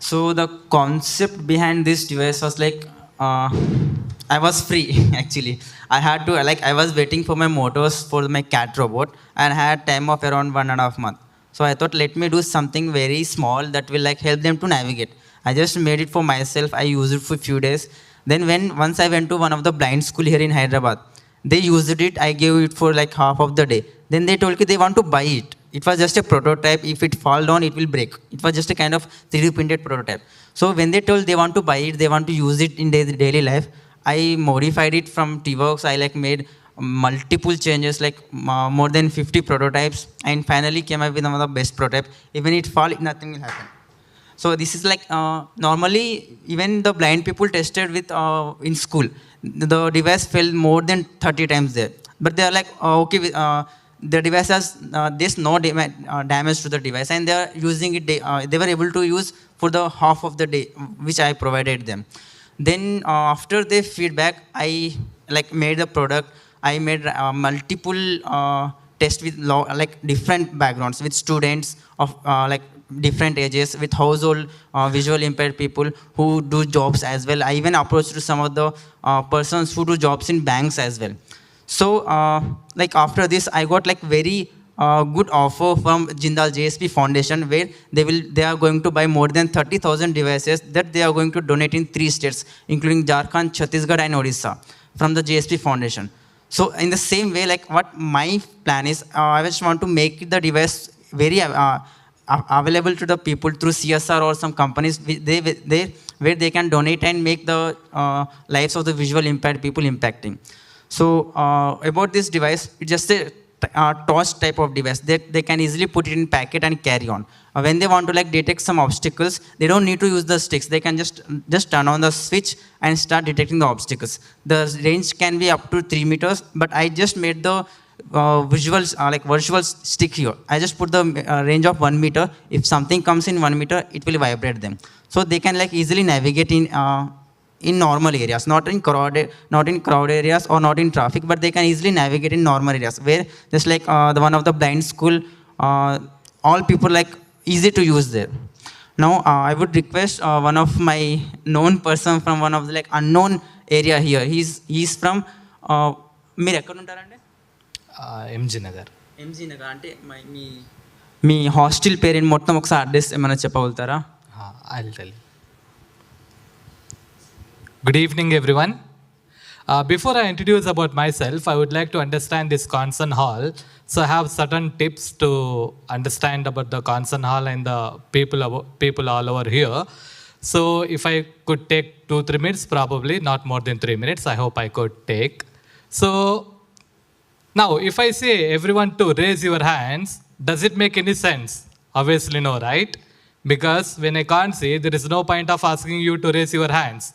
[SPEAKER 15] So the concept behind this device was like, I was free actually. I had to like I was waiting for my motors for my cat robot and I had time of around 1.5 months. So I thought let me do something very small that will like help them to navigate. I just made it for myself. I used it for a few days. Then once I went to one of the blind school here in Hyderabad, they used it. I gave it for like half of the day. Then they told me they want to buy it. It was just a prototype. If it fall down, it will break. It was just a kind of 3D printed prototype. So when they told they want to buy it, they want to use it in their daily life, I modified it from T-Works. I like made multiple changes, like more than 50 prototypes, and finally came up with one of the best prototype. Even it fall, nothing will happen. So this is like normally even the blind people tested with in school, the device fell more than 30 times there. But they are like okay, the device has there's no damage to the device, and they are using it. They were able to use for the half of the day which I provided them. Then after their feedback, I like made the product. I made multiple tests with like different backgrounds, with students of like different ages, with household visual impaired people who do jobs as well. I even approached to some of the persons who do jobs in banks as well. So like after this, I got like very good offer from Jindal JSP Foundation, where they are going to buy more than 30,000 devices that they are going to donate in 3 states, including Jharkhand, Chhattisgarh, and Odisha, from the JSP Foundation. So in the same way, like what my plan is, I just want to make the device very available to the people through CSR or some companies where they can donate and make the lives of the visual impaired people impacting. So about this device, it's just a torch type of device. They can easily put it in packet and carry on. When they want to like detect some obstacles, they don't need to use the sticks. They can just turn on the switch and start detecting the obstacles. The range can be up to 3 meters, but I just made the visuals like virtual stick here. I just put the range of 1 meter. If something comes in 1 meter, it will vibrate them. So they can like easily navigate in normal areas, not in crowd areas or not in traffic, but they can easily navigate in normal areas where just like the one of the blind school, all people like easy to use there. Now I would request one of my known person from one of the like unknown area here. He's from మీరు ఎక్కడ ఉంటారండి?
[SPEAKER 2] MG Nagar.
[SPEAKER 15] MG Nagar అంటే మీ hostel parent మొత్తం ఒకసారి address ఏమైనా చెప్పగలుగుతారా?
[SPEAKER 2] I'll tell you. Good evening, everyone. Before I introduce about myself, I would like to understand this concert hall. So I have certain tips to understand about the concert hall and the people all over here. So if I could take 2-3 minutes, probably not more than 3 minutes, I hope I could take. So now if I say everyone to raise your hands, does it make any sense? Obviously no, right? Because when I can't see, there is no point of asking you to raise your hands.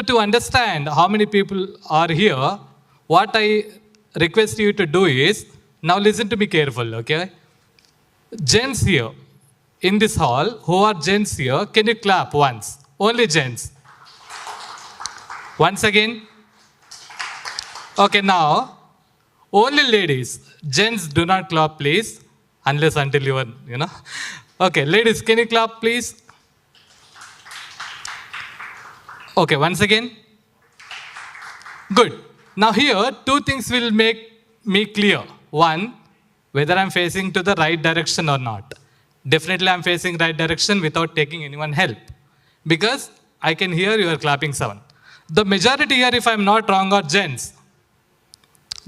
[SPEAKER 2] To understand how many people are here, what I request you to do is, now listen to me carefully, okay? Gents here in this hall, who are gents here, can you clap once? Only gents. Once again. Okay, now, only ladies. Gents, do not clap, please, unless until you are, you know. Okay, ladies, can you clap, please? Okay, once again. Good. Now here, 2 things will make me clear. One, whether I'm facing to the right direction or not. Definitely I'm facing right direction without taking anyone help. Because I can hear your clapping sound. The majority here, if I'm not wrong, are gents.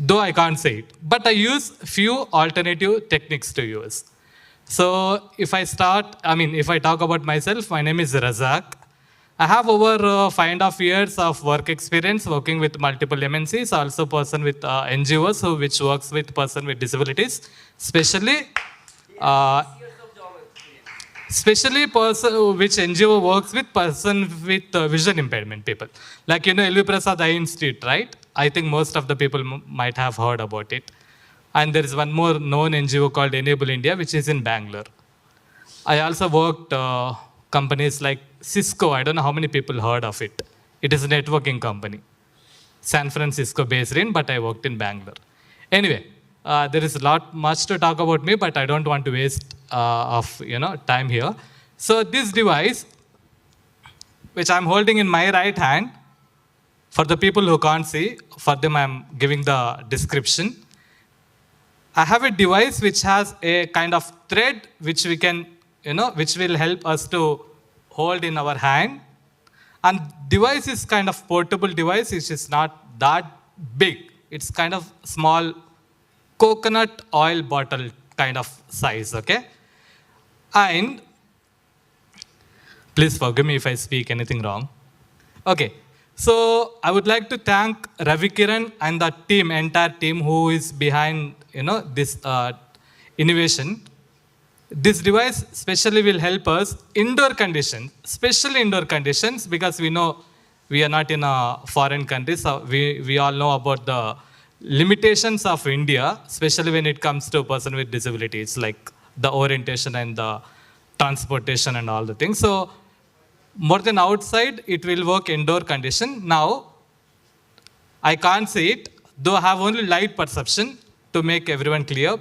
[SPEAKER 2] Though I can't say it. But I use few alternative techniques to use. So if I talk about myself, my name is Razak. I have over 5.5 years of work experience working with multiple MNCs, also person with NGOs which works with person with disabilities, especially person which NGO works with person with vision impairment people. Like L.V. Prasad Eye Institute, right? I think most of the people might have heard about it. And there is one more known NGO called Enable India, which is in Bangalore. I also worked companies like Cisco. I don't know how many people heard of it. It is a networking company. San Francisco based in, but I worked in Bangalore. Anyway, there is much to talk about me, but I don't want to waste of time here. So this device, which I'm holding in my right hand. For the people who can't see, for them I'm giving the description. I have a device which has a kind of thread which we can, which will help us to hold in our hand. And device is kind of portable device, which is not that big. It's kind of small coconut oil bottle kind of size, okay? And please forgive me if I speak anything wrong. Okay, so I would like to thank Ravi Kiran and the team, entire team who is behind, this innovation. This device especially will help us indoor conditions, especially indoor conditions, because we know we are not in a foreign country, so we all know about the limitations of India, especially when it comes to a person with disabilities, like the orientation and the transportation and all the things. So more than outside, it will work indoor condition. Now, I can't see it, though I have only light perception to make everyone clear.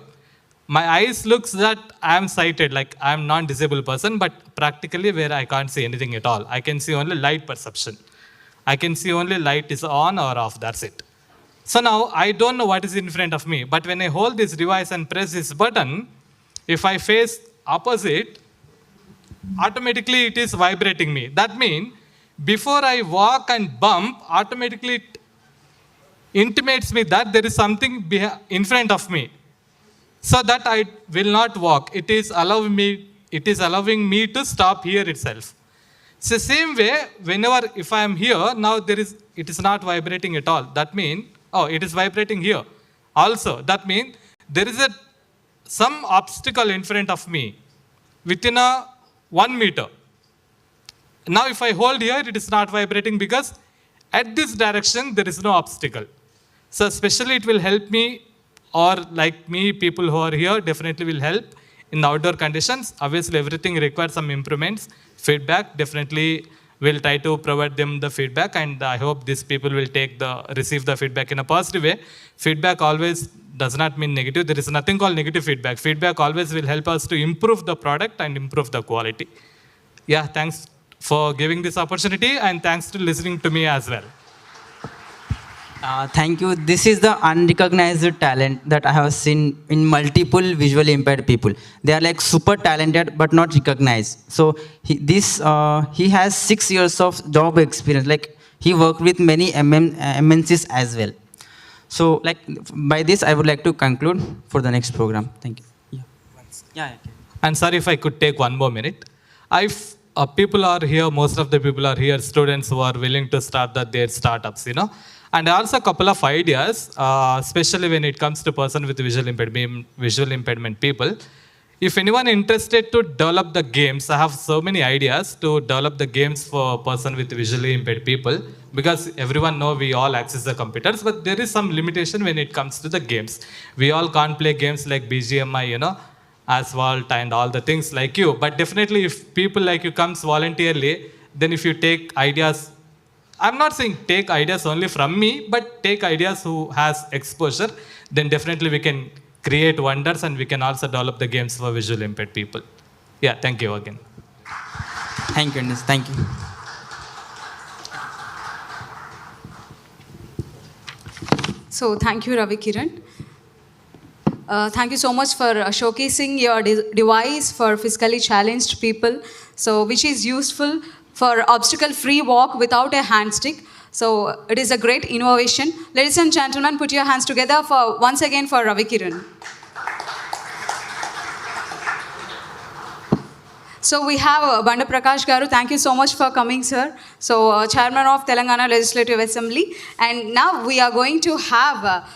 [SPEAKER 2] My eyes looks that I am sighted, like I am non-disabled person, but practically where I can't see anything at all. I can see only light perception. I can see only light is on or off, that's it. So now I don't know what is in front of me, but when I hold this device and press this button, if I face opposite, automatically it is vibrating me. That means before I walk and bump, automatically it intimates me that there is something in front of me, so that I will not walk. It is allowing me to stop here itself. So same way, whenever if I am here, now it is not vibrating at all. That means, it is vibrating here. Also, that means there is some obstacle in front of me within 1 meter. Now if I hold here, it is not vibrating because at this direction, there is no obstacle. So especially it will help me, or like me, people who are here definitely will help in the outdoor conditions. Obviously, everything requires some improvements. Feedback, definitely we'll try to provide them the feedback, and I hope these people will receive the feedback in a positive way. Feedback always does not mean negative. There is nothing called negative feedback. Feedback always will help us to improve the product and improve the quality. Yeah, thanks for giving this opportunity, and thanks to listening to me as well.
[SPEAKER 15] Thank you. This is the unrecognized talent that I have seen in multiple visually impaired people. They are like super talented but not recognized. So he has 6 years of job experience. Like he worked with many MNCs as well. So like by this, I would like to conclude for the next program. Thank you. Yeah.
[SPEAKER 2] And sorry if I could take 1 more minute. People are here, most of the people are here, students who are willing to start their startups, And also a couple of ideas, especially when it comes to person with visual impairment people. If anyone interested to develop the games, I have so many ideas to develop the games for person with visually impaired people, because everyone know we all access the computers, but there is some limitation when it comes to the games. We all can't play games like BGMI, Asphalt and all the things like you. But definitely if people like you comes voluntarily, then if you take ideas, I'm not saying take ideas only from me, but take ideas who has exposure, then definitely we can create wonders, and we can also develop the games for visually impaired people. Yeah, thank you again.
[SPEAKER 15] Thank you, Ernest. Thank you.
[SPEAKER 4] So thank you, Ravi Kiran. Thank you so much for showcasing your device for physically challenged people, so which is useful for obstacle-free walk without a hand stick. So it is a great innovation. Ladies and gentlemen, put your hands together once again for Ravi Kiran. So we have Banda Prakash Garu. Thank you so much for coming, sir. So Chairman of Telangana Legislative Assembly. And now we are going to have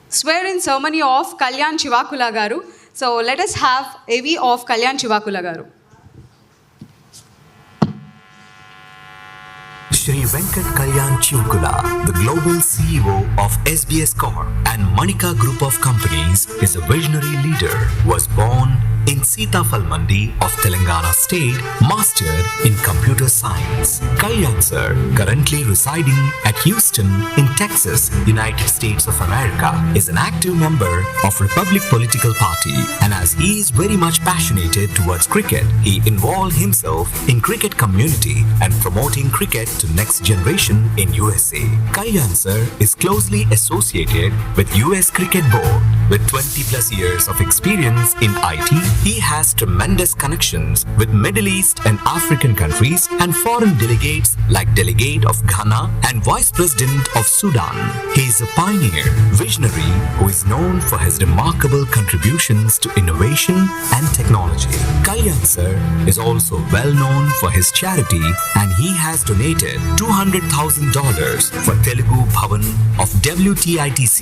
[SPEAKER 4] swear-in ceremony of Kalyan Chivakula Garu. So let us have AV of Kalyan Chivakula Garu.
[SPEAKER 5] Shri Venkat Kalyan Chivakula, the global CEO of SBS Corp and Manika Group of Companies, is a visionary leader, was born in Sitafal Mandi of Telangana State, mastered in computer science. Kalyan sir, currently residing at Houston in Texas, United States of America, is an active member of Republic Political Party, and as he is very much passionate towards cricket, he involved himself in cricket community and promoting cricket to next generation in USA. Kalyan sir is closely associated with US Cricket Board. With 20 plus years of experience in IT, he has tremendous connections with Middle East and African countries and foreign delegates like delegate of Ghana and vice president of Sudan. He is a pioneer, visionary who is known for his remarkable contributions to innovation and technology. Kalyan sir is also well known for his charity, and he has donated $200,000 for Telugu Bhavan of WTITC.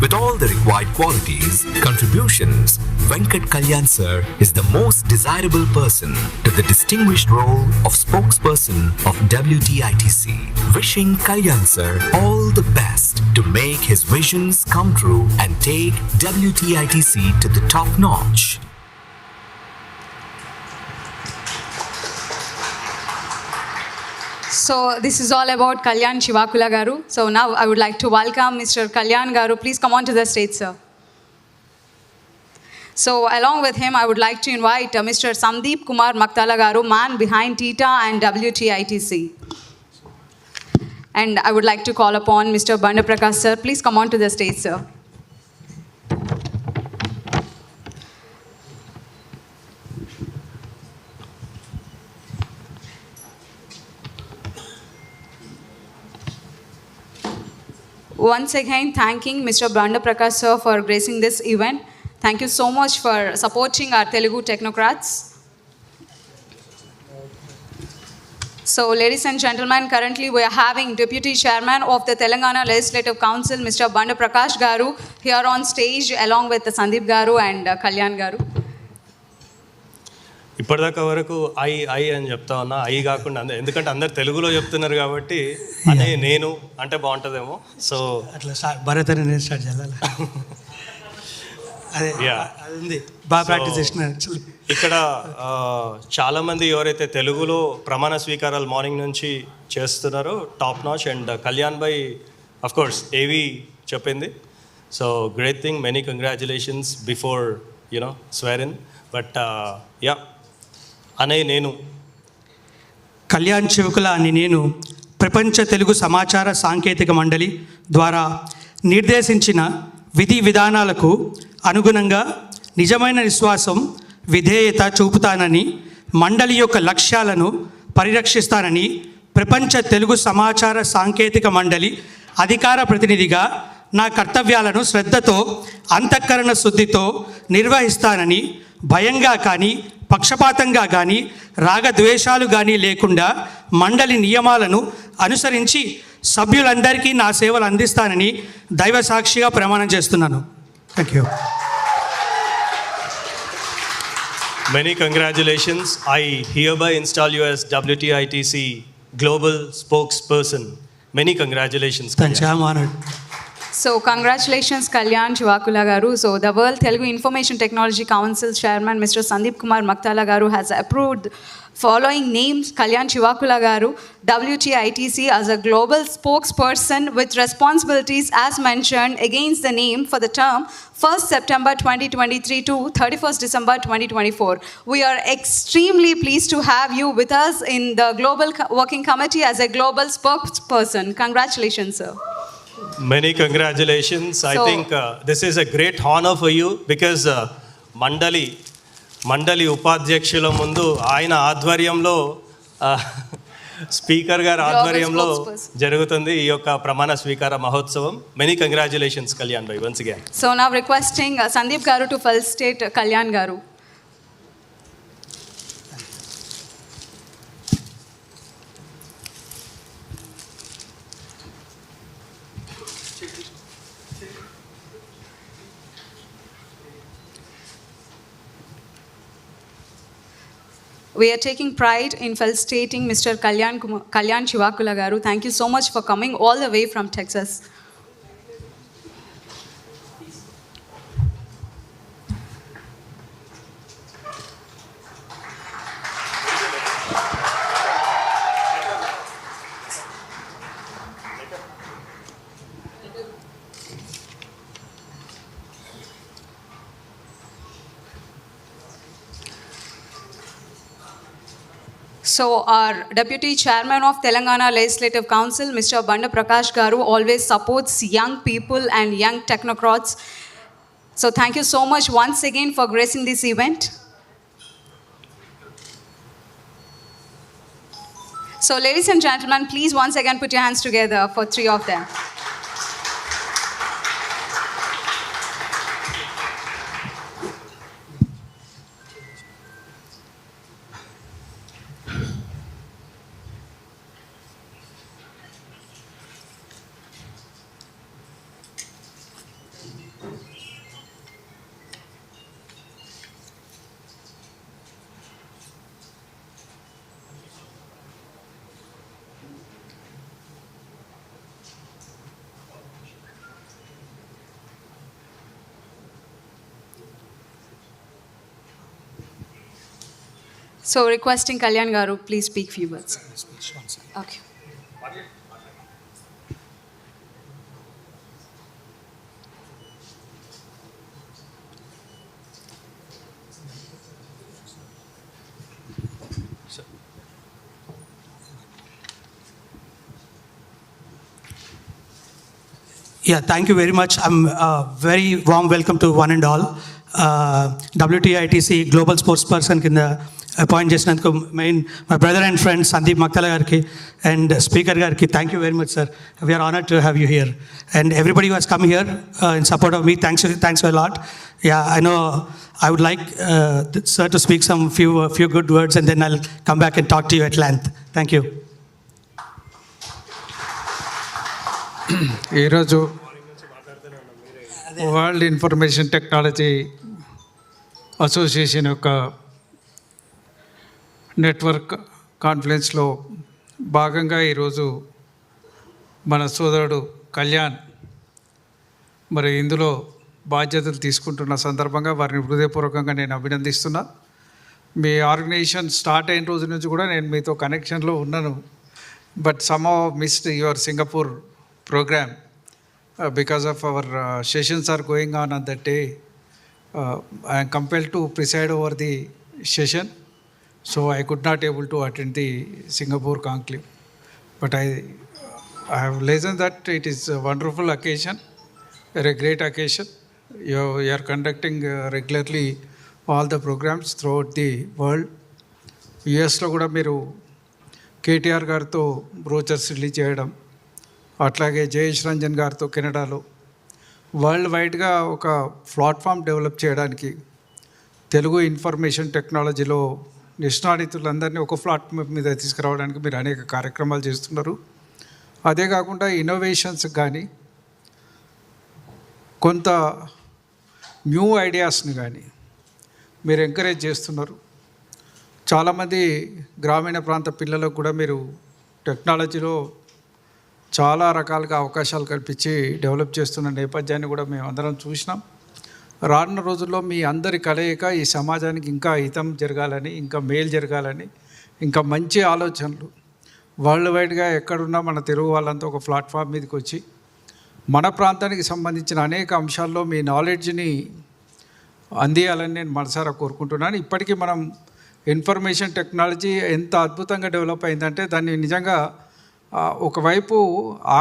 [SPEAKER 5] With all the required qualities, contributions, Venkat Kalyan sir is the most desirable person to the distinguished role of spokesperson of WTITC. Wishing Kalyan sir all the best to make his visions come true and take WTITC to the top notch.
[SPEAKER 4] So this is all about Kalyan Shivakula Garu. So now I would like to welcome Mr. Kalyan Garu. Please come on to the stage, sir. So along with him, I would like to invite Mr. Sandeep Kumar Maktala Garu, man behind TITA and WTITC. And I would like to call upon Mr. Banda Prakash, sir. Please come on to the stage, sir. Once again, thanking Mr. Banda Prakash, sir, for gracing this event. Thank you so much for supporting our Telugu technocrats. So, ladies and gentlemen, currently we are having Deputy Chairman of the Telangana Legislative Council, Mr. Banda Prakash Garu, here on stage along with Sandeep Garu and Kalyan Garu.
[SPEAKER 13] ఇప్పటిదాకా వరకు I అని చెప్తా ఉన్నా, I కాకుండా ఎందుకంటే అందరు తెలుగులో చెప్తున్నారు కాబట్టి అనే నేను అంటే బాగుంటుందేమో. సో
[SPEAKER 8] అట్లా భరత్ అని నేను స్టార్ట్ చేయాలి. అదే అది బాగా ప్రాక్టీస్ చేసిన.
[SPEAKER 13] ఇక్కడ చాలామంది ఎవరైతే తెలుగులో ప్రమాణ స్వీకారాలు మార్నింగ్ నుంచి చేస్తున్నారో టాప్ నాచ్. అండ్ కళ్యాణ్ భాయ్ అఫ్ కోర్స్ ఏవి చెప్పింది. So great thing, many congratulations before you know swearing. But yeah అనే నేను
[SPEAKER 8] కళ్యాణ్ చివుకుల అని నేను ప్రపంచ తెలుగు సమాచార సాంకేతిక మండలి ద్వారా నిర్దేశించిన విధి విధానాలకు అనుగుణంగా నిజమైన విశ్వాసం, విధేయత చూపుతానని, మండలి యొక్క లక్ష్యాలను పరిరక్షిస్తానని ప్రపంచ తెలుగు సమాచార సాంకేతిక మండలి అధికార ప్రతినిధిగా నా కర్తవ్యాలను శ్రద్ధతో, అంతఃకరణ శుద్ధితో నిర్వహిస్తానని, భయంగా కానీ పక్షపాతంగా కానీ రాగద్వేషాలు కానీ లేకుండా మండలి నియమాలను అనుసరించి సభ్యులందరికీ నా సేవలు అందిస్తానని దైవ సాక్షిగా ప్రమాణం చేస్తున్నాను. Thank you.
[SPEAKER 13] Many congratulations. I hereby install you as WTITC Global Spokesperson. Many congratulations.
[SPEAKER 8] Thanks, I'm honored.
[SPEAKER 4] So congratulations, Kalyan Shivakula Garu. So the World Telugu Information Technology Council Chairman, Mr. Sandeep Kumar Maktala Garu, has approved following names: Kalyan Shivakula Garu, WTITC, as a global spokesperson with responsibilities as mentioned against the name for the term 1st September 2023 to 31st December 2024. We are extremely pleased to have you with us in the Global Working Committee as a global spokesperson. Congratulations, sir.
[SPEAKER 13] Many congratulations. I think this is a great honor for you because మండలి ఉపాధ్యక్షుల ముందు ఆయన ఆధ్వర్యంలో speaker గారి ఆధ్వర్యంలో జరుగుతుంది ఈ యొక్క ప్రమాణ స్వీకార మహోత్సవం. మెనీ కంగ్రాచులేషన్స్ కళ్యాణ్ భాయ్ once again.
[SPEAKER 4] So now requesting Sandeep Garu to felicitate Kalyan Garu. We are taking pride in felicitating Mr. Kalyan Shivakula Garu. Thank you so much for coming all the way from Texas. So our Deputy Chairman of Telangana Legislative Council, Mr. Banda Prakash Garu, always supports young people and young technocrats. So thank you so much once again for gracing this event. So ladies and gentlemen, please once again put your hands together for three of them. So requesting Kalyan Garu, please speak few words. Okay.
[SPEAKER 8] Yeah, thank you very much. I'm very warm welcome to one and all. WTITC Global Sportsperson కింద appoint చేసినందుకు main my brother and friend Sandeep Maktala గారికి and speaker గారికి thank you very much sir. We're honoured to have you here and everybody was come here in support of me. Thanks వె lot. Yeah, I know I would like sir to speak some few good words and then I'll come back and talk to you at length. Thank you.
[SPEAKER 10] ఈరోజు world information technology association యొక్క network కాన్ఫరెన్స్లో భాగంగా ఈరోజు మన సోదరుడు కళ్యాణ్ మరి ఇందులో బాధ్యతలు తీసుకుంటున్న సందర్భంగా వారిని హృదయపూర్వకంగా నేను అభినందిస్తున్నా. మీ ఆర్గనైజేషన్ స్టార్ట్ అయిన రోజు నుంచి కూడా నేను మీతో కనెక్షన్లో ఉన్నాను. But somehow missed your Singapore program because of our sessions are going on that day. I am compelled to preside over the session, so I could not able to attend the Singapore conclave. But I have listened that it is a wonderful occasion, a great occasion. You are conducting regularly all the programs throughout the world. యుఎస్లో కూడా మీరు కేటీఆర్ గారితో brochures release చేయడం, అట్లాగే జయేష్ రంజన్ గారితో కెనడాలో world వైడ్గా ఒక ప్లాట్ఫామ్ డెవలప్ చేయడానికి తెలుగు ఇన్ఫర్మేషన్ టెక్నాలజీలో నిష్ణాతులందరినీ ఒక ప్లాట్ఫామ్ మీద తీసుకురావడానికి మీరు అనేక కార్యక్రమాలు చేస్తున్నారు. అదే కాకుండా ఇన్నోవేషన్స్ కానీ కొంత న్యూ ఐడియాస్ని కానీ మీరు ఎంకరేజ్ చేస్తున్నారు. చాలామంది గ్రామీణ ప్రాంత పిల్లలకు కూడా మీరు టెక్నాలజీలో చాలా రకాలుగా అవకాశాలు కల్పించి డెవలప్ చేస్తున్న నేపథ్యాన్ని కూడా మేము అందరం చూసినాం. రానున్న రోజుల్లో మీ అందరి కలయిక ఈ సమాజానికి ఇంకా హితం జరగాలని, ఇంకా మేలు జరగాలని, ఇంకా మంచి ఆలోచనలు వరల్డ్ వైడ్గా ఎక్కడున్నా మన తెలుగు వాళ్ళంతా ఒక ప్లాట్ఫామ్ మీదకి వచ్చి మన ప్రాంతానికి సంబంధించిన అనేక అంశాల్లో మీ నాలెడ్జ్ని అందియాలని నేను మనసారా కోరుకుంటున్నాను. ఇప్పటికీ మనం ఇన్ఫర్మేషన్ టెక్నాలజీ ఎంత అద్భుతంగా డెవలప్ అయిందంటే దాన్ని నిజంగా ఒకవైపు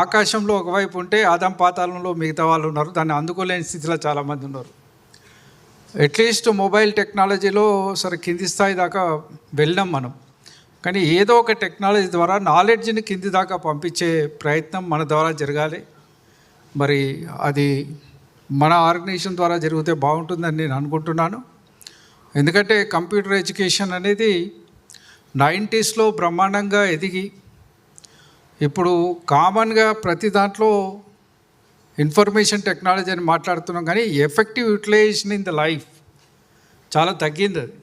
[SPEAKER 10] ఆకాశంలో ఒకవైపు ఉంటే ఆదం పాతాళంలో మిగతా వాళ్ళు ఉన్నారు, దాన్ని అందుకోలేని స్థితిలో చాలామంది ఉన్నారు. అట్లీస్ట్ మొబైల్ టెక్నాలజీలో సరే కింది స్థాయి దాకా వెళ్ళాం మనం, కానీ ఏదో ఒక టెక్నాలజీ ద్వారా నాలెడ్జ్ని కింది దాకా పంపించే ప్రయత్నం మన ద్వారా జరగాలి. మరి అది మన ఆర్గనైజేషన్ ద్వారా జరిగితే బాగుంటుందని నేను అనుకుంటున్నాను. ఎందుకంటే కంప్యూటర్ ఎడ్యుకేషన్ అనేది 90sలో బ్రహ్మాండంగా ఎదిగి ఇప్పుడు కామన్గా ప్రతి దాంట్లో ఇన్ఫర్మేషన్ టెక్నాలజీ అని మాట్లాడుతున్నాం, కానీ effective utilisation in the life చాలా తగ్గింది. అది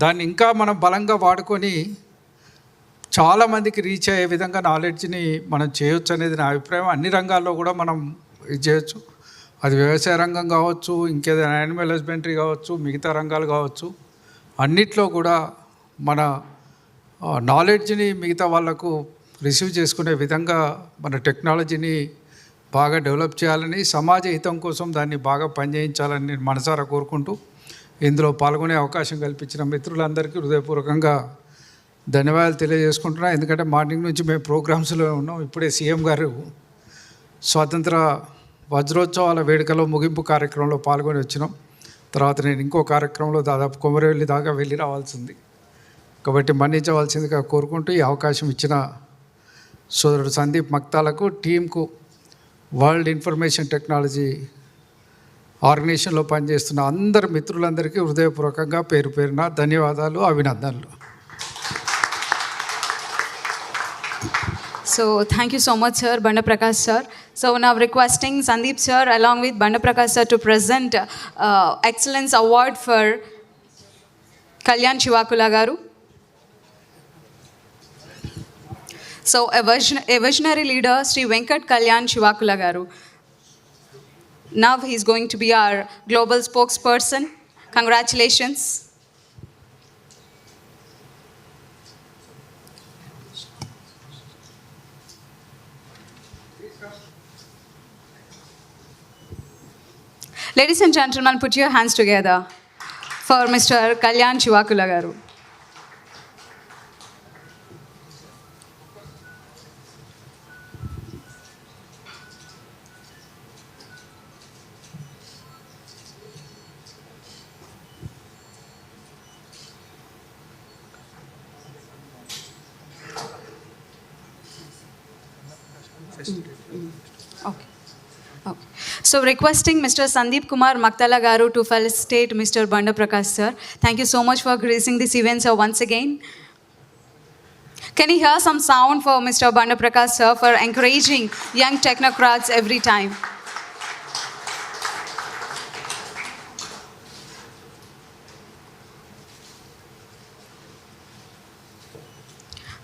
[SPEAKER 10] దాన్ని ఇంకా మనం బలంగా వాడుకొని చాలామందికి రీచ్ అయ్యే విధంగా నాలెడ్జ్ని మనం చేయొచ్చు అనేది నా అభిప్రాయం. అన్ని రంగాల్లో కూడా మనం ఇది చేయొచ్చు. అది వ్యవసాయ రంగం కావచ్చు, ఇంకేదైనా యానిమల్ హస్బెండరీ కావచ్చు, మిగతా రంగాలు కావచ్చు, అన్నిట్లో కూడా మన నాలెడ్జ్ని మిగతా వాళ్ళకు రిసీవ్ చేసుకునే విధంగా మన టెక్నాలజీని బాగా డెవలప్ చేయాలని, సమాజ హితం కోసం దాన్ని బాగా పనిచేయించాలని నేను మనసారా కోరుకుంటూ ఇందులో పాల్గొనే అవకాశం కల్పించిన మిత్రులందరికీ హృదయపూర్వకంగా ధన్యవాదాలు తెలియజేసుకుంటున్నా. ఎందుకంటే మార్నింగ్ నుంచి మేము ప్రోగ్రామ్స్లో ఉన్నాం. ఇప్పుడే సీఎం గారు స్వాతంత్ర వజ్రోత్సవాల వేడుకలో ముగింపు కార్యక్రమంలో పాల్గొని వచ్చినాం. తర్వాత నేను ఇంకో కార్యక్రమంలో దాదాపు కొమరవెల్లి దాకా వెళ్ళి రావాల్సింది. కాబట్టి మన్నించవలసిందిగా కోరుకుంటూ ఈ అవకాశం ఇచ్చిన సోదరుడు సందీప్ మక్తాలకు, టీంకు, వరల్డ్ ఇన్ఫర్మేషన్ టెక్నాలజీ ఆర్గనైజేషన్లో పనిచేస్తున్న అందరు మిత్రులందరికీ హృదయపూర్వకంగా పేరు పేరున ధన్యవాదాలు, అభినందనలు.
[SPEAKER 4] So thank you so much, sir, Banda Prakash sir. So now requesting Sandeep sir along with Banda Prakash sir to present Excellence Award for Kalyan Shivakula garu. So a visionary leader, Sri Venkat Kalyan Shivakula garu. Now he is going to be our global spokesperson. Congratulations. Ladies and gentlemen, put your hands together for Mr. Kalyan Shivakula garu. Okay. Okay. So requesting Mr. Sandeep Kumar Maktala garu to felicitate Mr. Banda Prakash sir. Thank you so much for gracing this event, sir, once again. Can you hear some sound for Mr. Banda Prakash sir for encouraging young technocrats every time?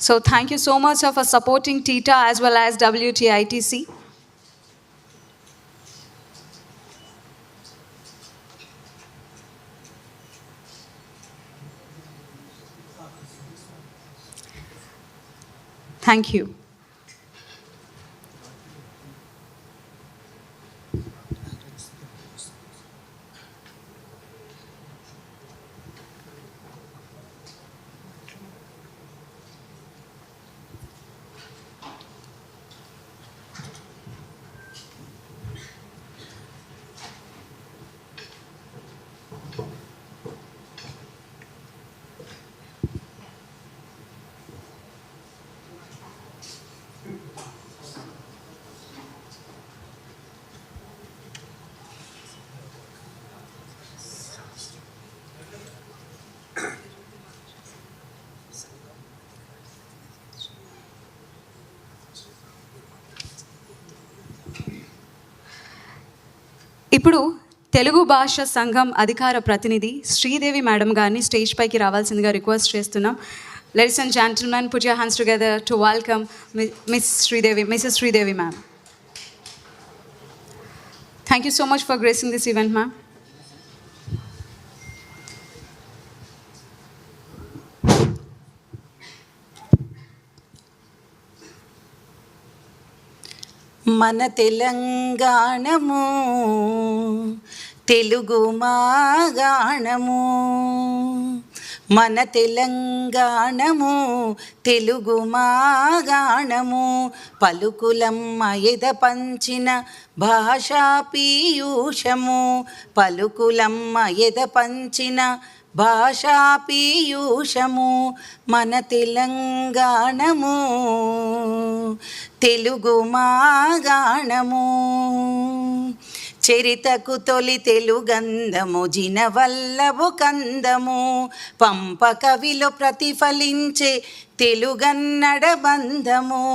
[SPEAKER 4] So thank you so much, sir, for supporting TITA as well as WTITC. Thank you. ఇప్పుడు తెలుగు భాష సంఘం అధికార ప్రతినిధి Sridevi madam గారిని stage పైకి రావాల్సిందిగా request చేస్తున్నాం. Ladies and gentlemen, put your hands together to welcome Mrs. Sridevi ma'am. Thank you so much for gracing this event, ma'am.
[SPEAKER 11] మన తెలంగాణము తెలుగు మాగాణము, మన తెలంగాణము తెలుగు మాగాణము, పలుకులమ్మ ఎద పంచిన భాషా పీయూషము, పలుకులమ్మ ఎద పంచిన భాషా పీయూషము, మన తెలంగాణము తెలుగు మాగాణము. చరితకు తొలి తెలుగంధము జినవల్లభు కందము, పంప కవిలో ప్రతిఫలించే తెలుగన్నడ బంధము,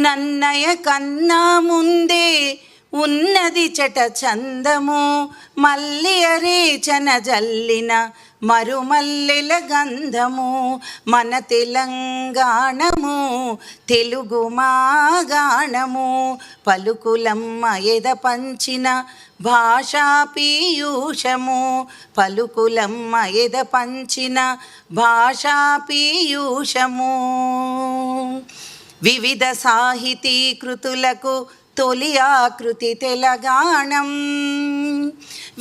[SPEAKER 11] నన్నయ కన్నా ముందే ఉన్నది చట చందము, మల్లి అరేచన జల్లిన మరుమల్లెల గంధము, మన తెలంగాణము తెలుగు మాగాణము, పలుకులమ్మ ఎద పంచిన భాషా పీయూషము, పలుకులమ్మ ఎద పంచిన భాషా పీయూషము. వివిధ సాహితీ కృతులకు తొలి ఆకృతి తెలంగాణం,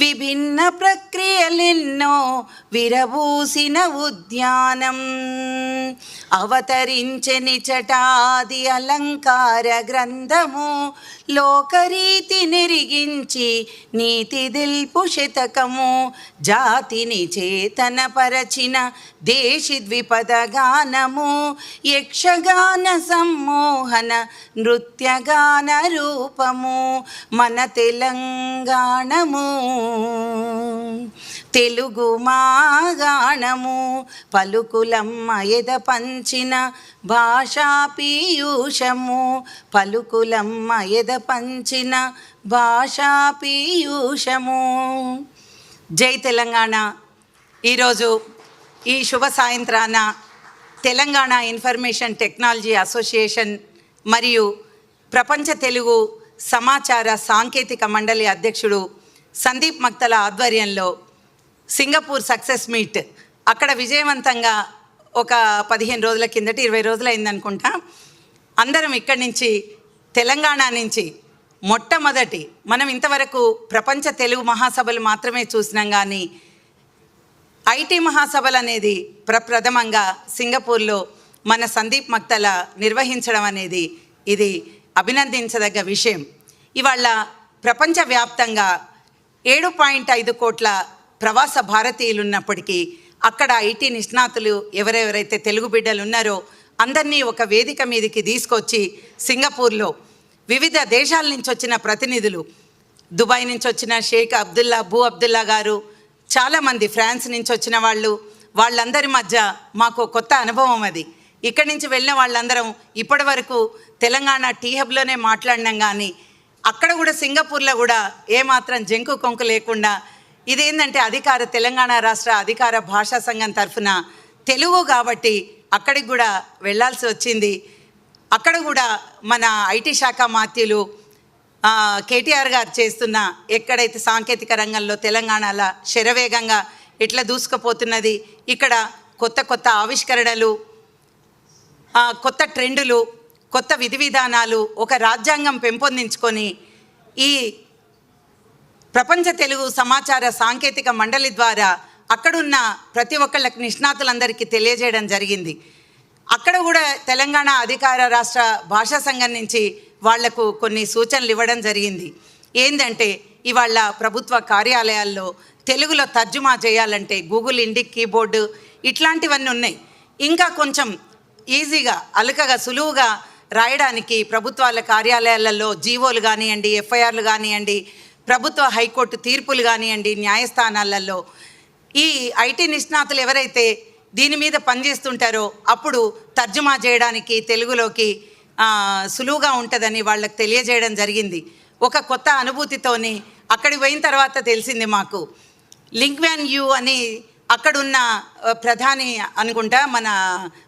[SPEAKER 11] విభిన్న ప్రక్రియలెన్నో విరబూసిన ఉద్యానం అవతరించెనిచటాది అలంకార గ్రంథము లోకరీతి నెరిగించి నీతి దిల్పు శతకము జాతిని చేతనపరచిన దేశి ద్విపద గానము యక్షగాన సమ్మోహన నృత్యగాన రూపము మన తెలంగాణము తెలుగు మాగాణము పలుకులమ్మ ఎద పంచిన భాషా పీయూషము పలుకులమ్మ ఎద పంచిన భాషా పీయూషము. జై తెలంగాణ. ఈరోజు ఈ శుభ సాయంత్రాన తెలంగాణ ఇన్ఫర్మేషన్ టెక్నాలజీ అసోసియేషన్ మరియు ప్రపంచ తెలుగు సమాచార సాంకేతిక మండలి అధ్యక్షుడు సందీప్ మక్తల ఆధ్వర్యంలో సింగపూర్ సక్సెస్ మీట్ అక్కడ విజయవంతంగా ఒక 15 రోజుల కిందట 20 రోజులు అయిందనుకుంటా అందరం ఇక్కడి నుంచి తెలంగాణ నుంచి మొట్టమొదటి మనం ఇంతవరకు ప్రపంచ తెలుగు మహాసభలు మాత్రమే చూసినాం, కానీ ఐటీ మహాసభలు అనేది ప్రప్రథమంగా సింగపూర్లో మన సందీప్ మక్తల నిర్వహించడం అనేది ఇది అభినందించదగ్గ విషయం. ఇవాళ ప్రపంచవ్యాప్తంగా 7.5 కోట్ల ప్రవాస భారతీయులు ఉన్నప్పటికీ అక్కడ ఐటీ నిష్ణాతులు ఎవరెవరైతే తెలుగు బిడ్డలు ఉన్నారో అందరినీ ఒక వేదిక మీదకి తీసుకొచ్చి సింగపూర్లో వివిధ దేశాల నుంచి వచ్చిన ప్రతినిధులు, దుబాయ్ నుంచి వచ్చిన షేక్ అబ్దుల్లా అబ్దుల్లా గారు, చాలామంది ఫ్రాన్స్ నుంచి వచ్చిన వాళ్ళందరి మధ్య మాకు కొత్త అనుభవం అది. ఇక్కడి నుంచి వెళ్ళిన వాళ్ళందరం ఇప్పటి వరకు తెలంగాణ టీ హబ్లోనే మాట్లాడినాం, కానీ అక్కడ కూడా సింగపూర్లో కూడా ఏమాత్రం జంకు కొంకు లేకుండా ఇదేంటంటే తెలంగాణ రాష్ట్ర అధికార భాషా సంఘం తరఫున తెలుగు కాబట్టి అక్కడికి కూడా వెళ్ళాల్సి వచ్చింది. అక్కడ కూడా మన ఐటీ శాఖ మాత్యులు కేటీఆర్ గారు చేస్తున్న ఎక్కడైతే సాంకేతిక రంగంలో తెలంగాణలో శరవేగంగా ఎట్లా దూసుకుపోతున్నది, ఇక్కడ కొత్త కొత్త ఆవిష్కరణలు, కొత్త ట్రెండులు, కొత్త విధి విధానాలు, ఒక రాజ్యాంగం పెంపొందించుకొని ఈ ప్రపంచ తెలుగు సమాచార సాంకేతిక మండలి ద్వారా అక్కడున్న ప్రతి ఒక్కళ్ళకి నిష్ణాతులందరికీ తెలియజేయడం జరిగింది. అక్కడ కూడా తెలంగాణ అధికార రాష్ట్ర భాషా సంఘం నుంచి వాళ్లకు కొన్ని సూచనలు ఇవ్వడం జరిగింది. ఏంటంటే ఇవాళ ప్రభుత్వ కార్యాలయాల్లో తెలుగులో తర్జుమా చేయాలంటే గూగుల్ ఇండిక్ కీబోర్డు ఇట్లాంటివన్నీ ఉన్నాయి. ఇంకా కొంచెం ఈజీగా అలకగా సులువుగా రాయడానికి ప్రభుత్వాల కార్యాలయాలలో జీవోలు కానివ్వండి, ఎఫ్ఐఆర్లు కానివ్వండి, ప్రభుత్వ హైకోర్టు తీర్పులు కానివ్వండి, న్యాయస్థానాలలో ఈ ఐటీ నిష్ణాతులు ఎవరైతే దీని మీద పనిచేస్తుంటారో అప్పుడు తర్జుమా చేయడానికి తెలుగులోకి సులువుగా ఉంటుందని వాళ్ళకి తెలియజేయడం జరిగింది. ఒక కొత్త అనుభూతితోని అక్కడికి పోయిన తర్వాత తెలిసింది మాకు. లింక్మ్యాన్ యూ అని అక్కడున్న ప్రధాని అనుకుంటా మన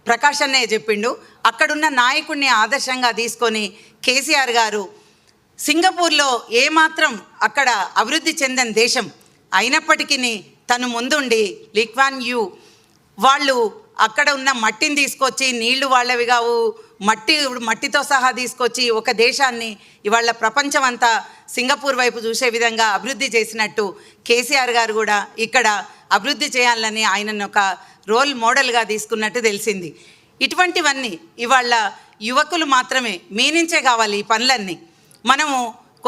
[SPEAKER 11] ప్రకాష్ అన్నయ్య చెప్పిండు, అక్కడున్న నాయకుడిని ఆదర్శంగా తీసుకొని కేసీఆర్ గారు సింగపూర్లో ఏమాత్రం అక్కడ అభివృద్ధి చెందని దేశం అయినప్పటికీ తను ముందుండి లింక్మ్యాన్ యూ వాళ్ళు అక్కడ ఉన్న మట్టిని తీసుకొచ్చి, నీళ్లు వాళ్ళవి కావు, మట్టితో సహా తీసుకొచ్చి ఒక దేశాన్ని ఇవాళ ప్రపంచం అంతా సింగపూర్ వైపు చూసే విధంగా అభివృద్ధి చేసినట్టు కేసీఆర్ గారు కూడా ఇక్కడ అభివృద్ధి చేయాలని ఆయనను ఒక రోల్ మోడల్గా తీసుకున్నట్టు తెలిసింది. ఇటువంటివన్నీ ఇవాళ యువకులు మాత్రమే మీ నుంచే కావాలి ఈ పనులన్నీ. మనము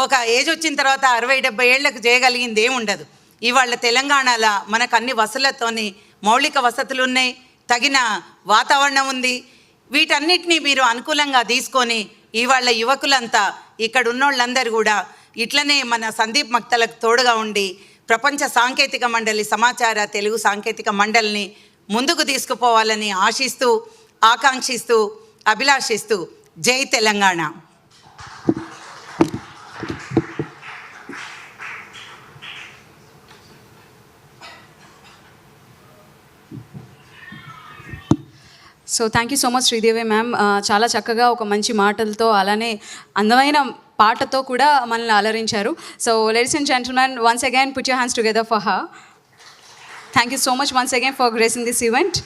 [SPEAKER 11] ఒక ఏజ్ వచ్చిన తర్వాత 60-70 ఏళ్లకు చేయగలిగింది ఏముండదు. ఇవాళ తెలంగాణలో మనకు అన్ని వసతులతోని మౌలిక వసతులు ఉన్నాయి, తగిన వాతావరణం ఉంది. వీటన్నిటినీ మీరు అనుకూలంగా తీసుకొని ఇవాళ యువకులంతా ఇక్కడ ఉన్నోళ్ళందరూ కూడా ఇట్లనే మన సందీప్ మక్తలకు తోడుగా ఉండి ప్రపంచ సాంకేతిక మండలి సమాచార తెలుగు సాంకేతిక మండలిని ముందుకు తీసుకుపోవాలని ఆశిస్తూ, ఆకాంక్షిస్తూ, అభిలాషిస్తూ జై Telangana.
[SPEAKER 4] So thank you so much Sridevi ma'am. చాలా చక్కగా ఒక మంచి మాటలతో అలానే అందమైన పాటతో కూడా మనల్ని అలరించారు. So ladies and gentlemen, once again put your hands together for her. Thank you so much once again for gracing this event.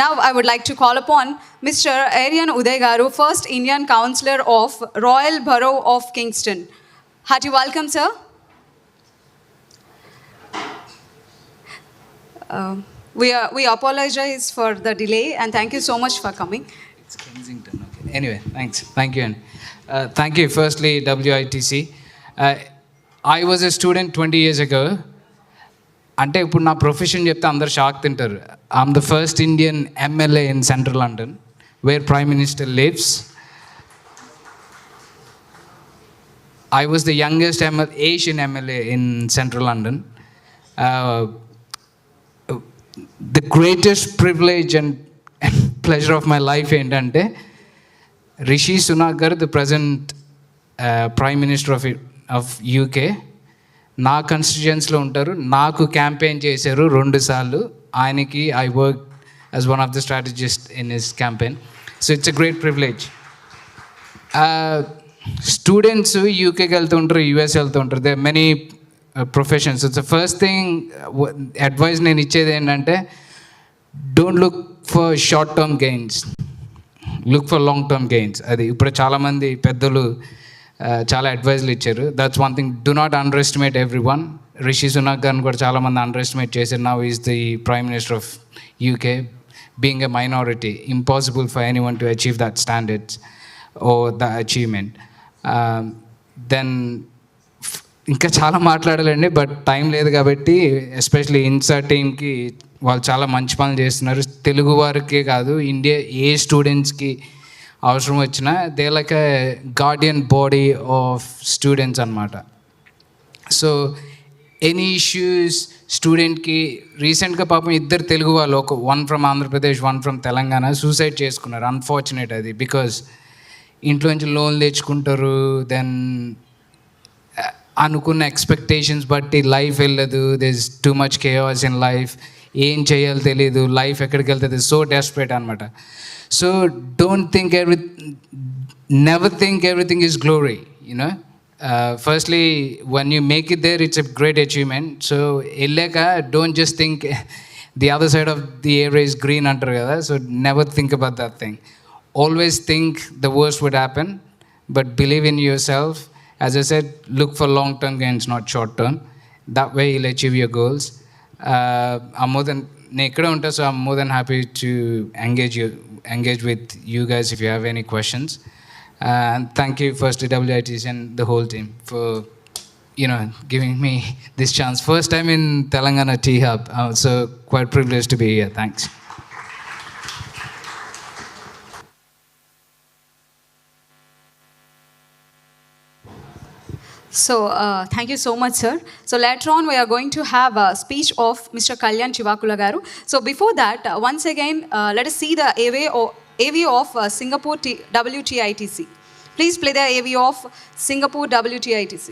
[SPEAKER 4] Now I would like to call upon Mr. Aryan Uday Garu, first Indian Councillor of Royal Borough of Kingston. Hearty welcome, sir. We apologize for the delay and thank you so much for coming.
[SPEAKER 12] It's Kensington, okay. Anyway, thanks. Thank you. And thank you, firstly, WITC. I was a student 20 years ago. అంటే ఇప్పుడు నా profession చెప్తే అందరు shock తింటారు. I'm the first Indian MLA in central London where prime minister lives. I was the youngest Asian MLA in central London. The greatest privilege and pleasure of my life ఏంటంటే Rishi Sunak గారు the present prime minister of UK నా కాన్స్టిట్యుయెన్సీలో ఉంటారు. నాకు campaign చేశారు 2 సార్లు. ఆయనకి I work as one of the strategist in his campaign. So it's a great privilege. Students యూకేకి వెళ్తుంటారు, యూఎస్ వెళ్తుంటారు. They many professions. It's the first thing advice నేను ఇచ్చేది ఏంటంటే don't look for short term gains, look for long term gains. అది ఇప్పుడు చాలామంది పెద్దలు చాలా అడ్వైజ్లు ఇచ్చారు. That's one thing. Do not underestimate everyone. Rishi Sunak గారిని కూడా చాలామంది అండర్ ఎస్టిమేట్ చేశారు. Now is the prime minister of UK. Being a minority, impossible for anyone to achieve that standards or the achievement. Then ఇంకా చాలా మాట్లాడాలండి, but time లేదు కాబట్టి especially ఇన్సా టీమ్కి వాళ్ళు చాలా మంచి పనులు చేస్తున్నారు. తెలుగు వారికే కాదు, ఇండియా ఏ స్టూడెంట్స్కి అవసరం వచ్చినా they like a Guardian body of students అనమాట. సో ఎనీ ఇష్యూస్ స్టూడెంట్కి రీసెంట్గా పాపం 2 తెలుగు వాళ్ళు, one from Andhra Pradesh, one from Telangana, suicide చేసుకున్నారు. అన్ఫార్చునేట్ అది. బికాజ్ ఇంట్లో నుంచి లోన్ తెచ్చుకుంటారు, దెన్ అనుకున్న ఎక్స్పెక్టేషన్స్ బట్టి లైఫ్ వెళ్ళదు. They is too much chaos in life. ఏం చేయాలో తెలియదు, లైఫ్ ఎక్కడికి వెళ్తుంది. సో డెస్పరేట్ అనమాట. So don't think never think everything is glory, you know. Firstly, when you make it there, it's a great achievement. So వెళ్ళాక don't just think the other side of the area is green అంటారు కదా. So never think about that thing. Always think the worst would happen, but believe in yourself. As I said, look for long term gains, not short term. That way you'll achieve your goals. నేను ఇక్కడే ఉంటా, so I'm more than happy to engage with you guys if you have any questions. And thank you first to WITC and the whole team for, you know, giving me this chance. First time in Telangana Tea Hub. I'm so quite privileged to be here. Thanks.
[SPEAKER 4] So thank you so much, sir. So later on we are going to have a speech of Mr. Kalyan Chivakula garu. So before that, once again, let us see the AV of Singapore WTITC. Please play the AV of Singapore WTITC.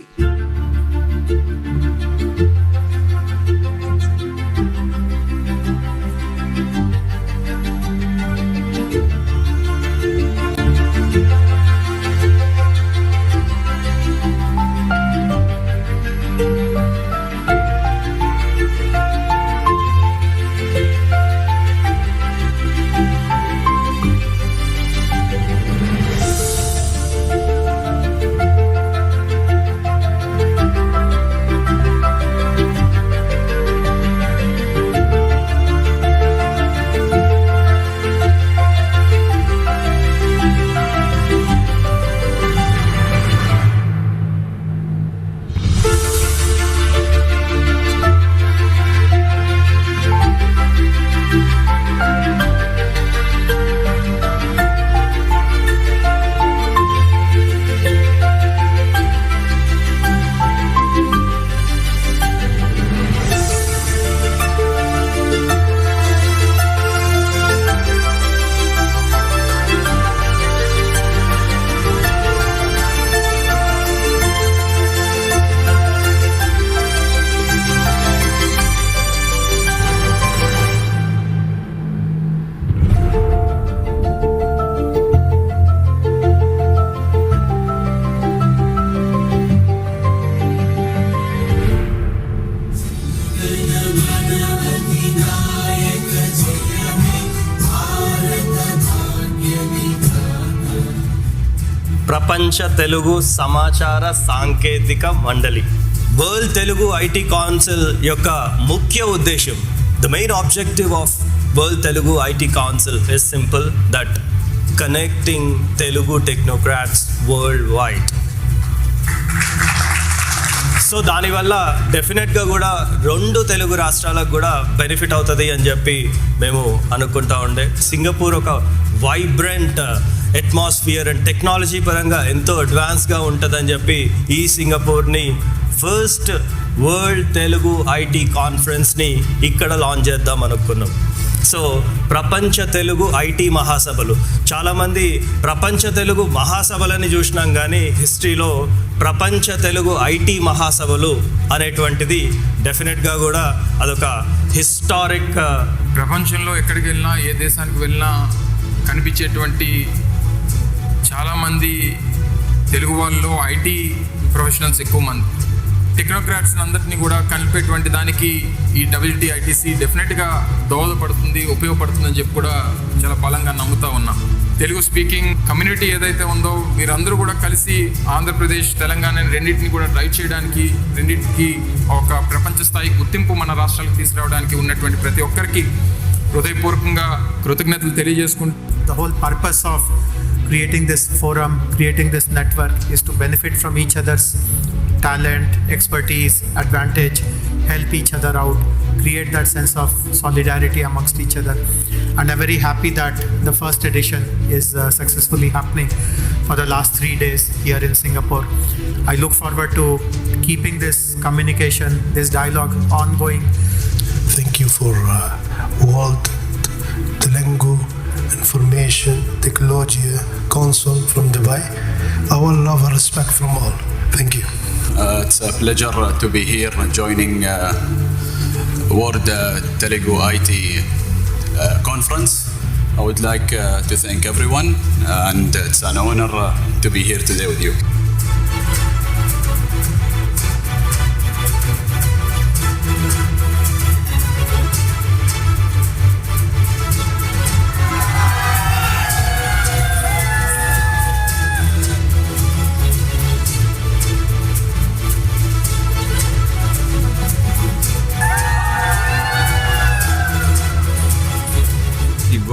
[SPEAKER 13] ప్రపంచ తెలుగు సమాచార సాంకేతిక మండలి, world Telugu IT council యొక్క ముఖ్య ఉద్దేశం The main objective of World Telugu IT Council is simple, that connecting Telugu technocrats worldwide. So దానివల్ల డెఫినెట్గా కూడా 2 తెలుగు రాష్ట్రాలకు కూడా బెనిఫిట్ అవుతుంది అని చెప్పి మేము అనుకుంటా ఉండే. సింగపూర్ ఒక వైబ్రెంట్ అట్మాస్ఫియర్ అండ్ టెక్నాలజీ పరంగా ఎంతో అడ్వాన్స్గా ఉంటుందని చెప్పి ఈ సింగపూర్ని ఫస్ట్ వరల్డ్ తెలుగు ఐటీ కాన్ఫరెన్స్ని ఇక్కడ లాంచ్ చేద్దాం అనుకున్నాం. సో ప్రపంచ తెలుగు ఐటీ మహాసభలు, చాలామంది ప్రపంచ తెలుగు మహాసభలని చూసినాం కానీ హిస్టరీలో ప్రపంచ తెలుగు ఐటీ మహాసభలు అనేటువంటిది డెఫినెట్గా కూడా అదొక హిస్టారిక్.
[SPEAKER 1] ప్రపంచంలో ఎక్కడికి వెళ్ళినా ఏ దేశానికి వెళ్ళినా కనిపించేటువంటి చాలామంది తెలుగు వాళ్ళలో ఐటీ ప్రొఫెషనల్స్ ఎక్కువ మంది. టెక్నోక్రాట్స్ అందరినీ కూడా కలిపేటువంటి దానికి ఈ WTITC డెఫినెట్గా దోహదపడుతుంది, ఉపయోగపడుతుందని చెప్పి కూడా చాలా బలంగా నమ్ముతా ఉన్నాం. తెలుగు స్పీకింగ్ కమ్యూనిటీ ఏదైతే ఉందో మీరందరూ కూడా కలిసి ఆంధ్రప్రదేశ్, తెలంగాణ రెండింటిని కూడా డ్రైవ్ చేయడానికి, రెండింటికి ఒక ప్రపంచ స్థాయి గుర్తింపు మన రాష్ట్రాలకు తీసుకురావడానికి ఉన్నటువంటి ప్రతి ఒక్కరికి హృదయపూర్వకంగా కృతజ్ఞతలు తెలియజేసుకుంటూ,
[SPEAKER 6] The whole purpose of creating this forum, creating this network is to benefit from each other's talent, expertise, advantage, help each other out, create that sense of solidarity amongst each other. And I'm very happy that the first edition is successfully happening for the last 3 days here in Singapore. I look forward to keeping this communication, this dialogue ongoing.
[SPEAKER 7] Thank you for World Telugu Information Technology Council from Dubai. Our love and respect from all. Thank you.
[SPEAKER 23] It's a pleasure to be here joining World Telugu IT Conference. I would like to thank everyone, and it's an honor to be here today with you.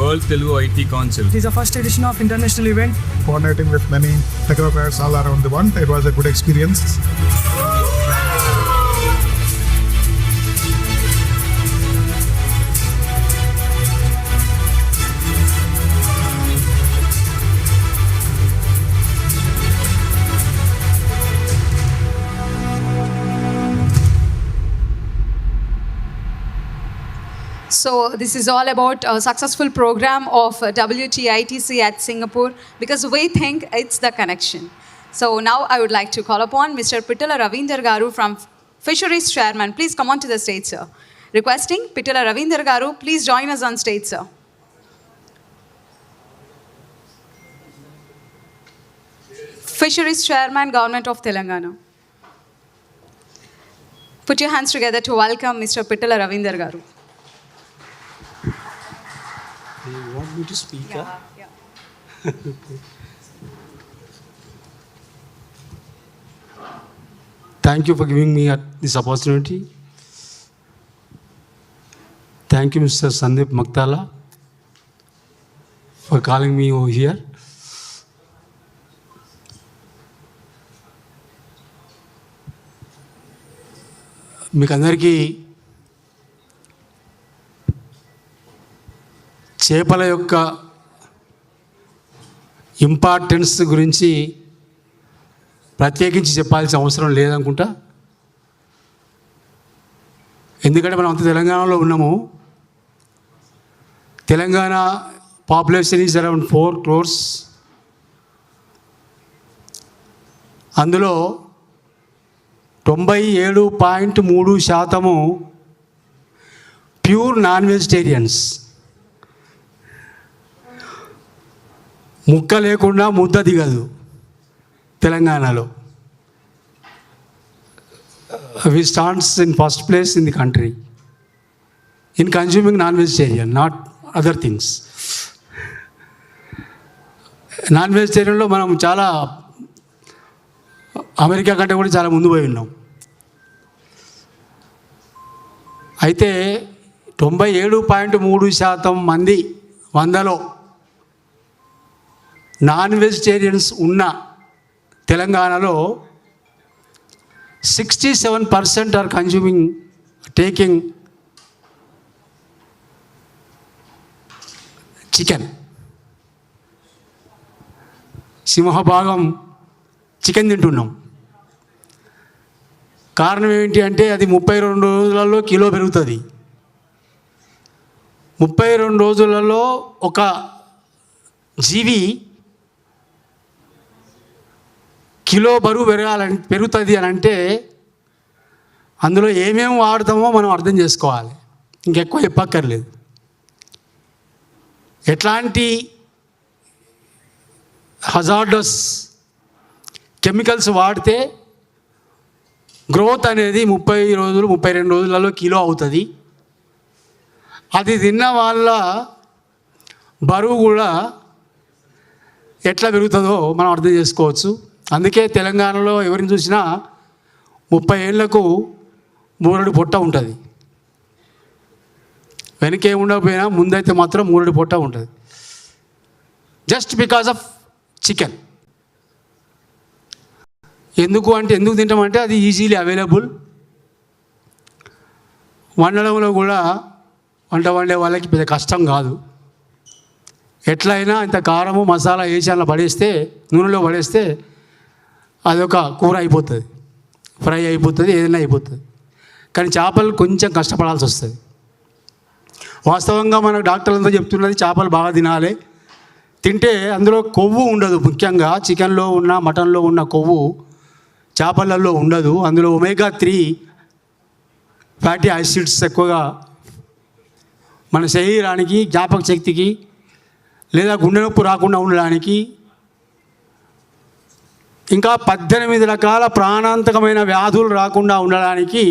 [SPEAKER 24] World Telugu IT Council.
[SPEAKER 25] It is the first edition of international event.
[SPEAKER 26] Coordinating with many technocrats all around the world, it was a good experience.
[SPEAKER 4] So this is all about a successful program of WTITC at Singapore, because we think it's the connection. So now I would like to call upon Mr. Pittala Ravinder Garu from Fisheries Chairman. Please come on to the stage, sir. Requesting Pittala Ravinder Garu, please join us on stage, sir. Fisheries Chairman, Government of Telangana. Put your hands together to welcome Mr. Pittala Ravinder Garu.
[SPEAKER 14] Do you want me to speak?
[SPEAKER 4] Yeah.
[SPEAKER 14] Thank you for giving me this opportunity. Thank you, Mr. Sandeep Maktala, for calling me over here. మీకు అందరికీ చేపల యొక్క importance గురించి ప్రత్యేకించి చెప్పాల్సిన అవసరం లేదనుకుంటా. ఎందుకంటే మనం అంత తెలంగాణలో ఉన్నాము. Telangana population is around 4 crores. అందులో 97.3% ప్యూర్ నాన్ వెజిటేరియన్స్. ముక్క లేకుండా ముద్ద దిగదు తెలంగాణలో. We stands in first place in the country in consuming non vegetarian, not other things. Non వెజిటేరియన్లో మనం చాలా అమెరికా కంటే కూడా చాలా ముందు పోయి ఉన్నాం. అయితే 97.3% మంది 100లో నాన్ వెజిటేరియన్స్ ఉన్న తెలంగాణలో 67% ఆర్ కన్జ్యూమింగ్ టేకింగ్ చికెన్. సింహభాగం చికెన్ తింటున్నాం. కారణం ఏంటి అంటే అది 32 రోజులలో కిలో పెరుగుతుంది. 32 రోజులలో ఒక జీవి కిలో బరువు పెరుగుతుంది అని అంటే అందులో ఏమేమి వాడతామో మనం అర్థం చేసుకోవాలి. ఇంకెక్కువ చెప్పక్కర్లేదు. ఎట్లాంటి హజార్డస్ కెమికల్స్ వాడితే గ్రోత్ అనేది 30 రోజులు 32 రోజులలో కిలో అవుతుంది. అది తిన్న వాళ్ళ బరువు కూడా ఎట్లా పెరుగుతుందో మనం అర్థం చేసుకోవచ్చు. అందుకే తెలంగాణలో ఎవరిని చూసినా 30 ఏళ్లకు మూరడు పొట్ట ఉంటుంది. వెనకే ఉండకపోయినా ముందైతే మాత్రం మూరడు పొట్ట ఉంటుంది. Just because of chicken. ఎందుకు తింటామంటే అది ఈజీలీ అవైలబుల్. వండడంలో కూడా వంట వండే వాళ్ళకి పెద్ద కష్టం కాదు. ఎట్లయినా ఇంత కారము మసాలా వేసి అలా పడేస్తే, నూనెలో పడేస్తే అదొక కూర అయిపోతుంది, ఫ్రై అయిపోతుంది, ఏదైనా అయిపోతుంది. కానీ చేపలు కొంచెం కష్టపడాల్సి వస్తుంది. వాస్తవంగా మనకు డాక్టర్లంతా చెప్తున్నది చేపలు బాగా తినాలి. తింటే అందులో కొవ్వు ఉండదు. ముఖ్యంగా చికెన్లో ఉన్న మటన్లో ఉన్న కొవ్వు చేపలలో ఉండదు. అందులో ఒమేగా-3 ఫ్యాటీ యాసిడ్స్ ఎక్కువగా మన శరీరానికి, జ్ఞాపక శక్తికి లేదా గుండె నొప్పి రాకుండా ఉండడానికి, ఇంకా 18 రకాల ప్రాణాంతకమైన వ్యాధులు రాకుండా ఉండడానికి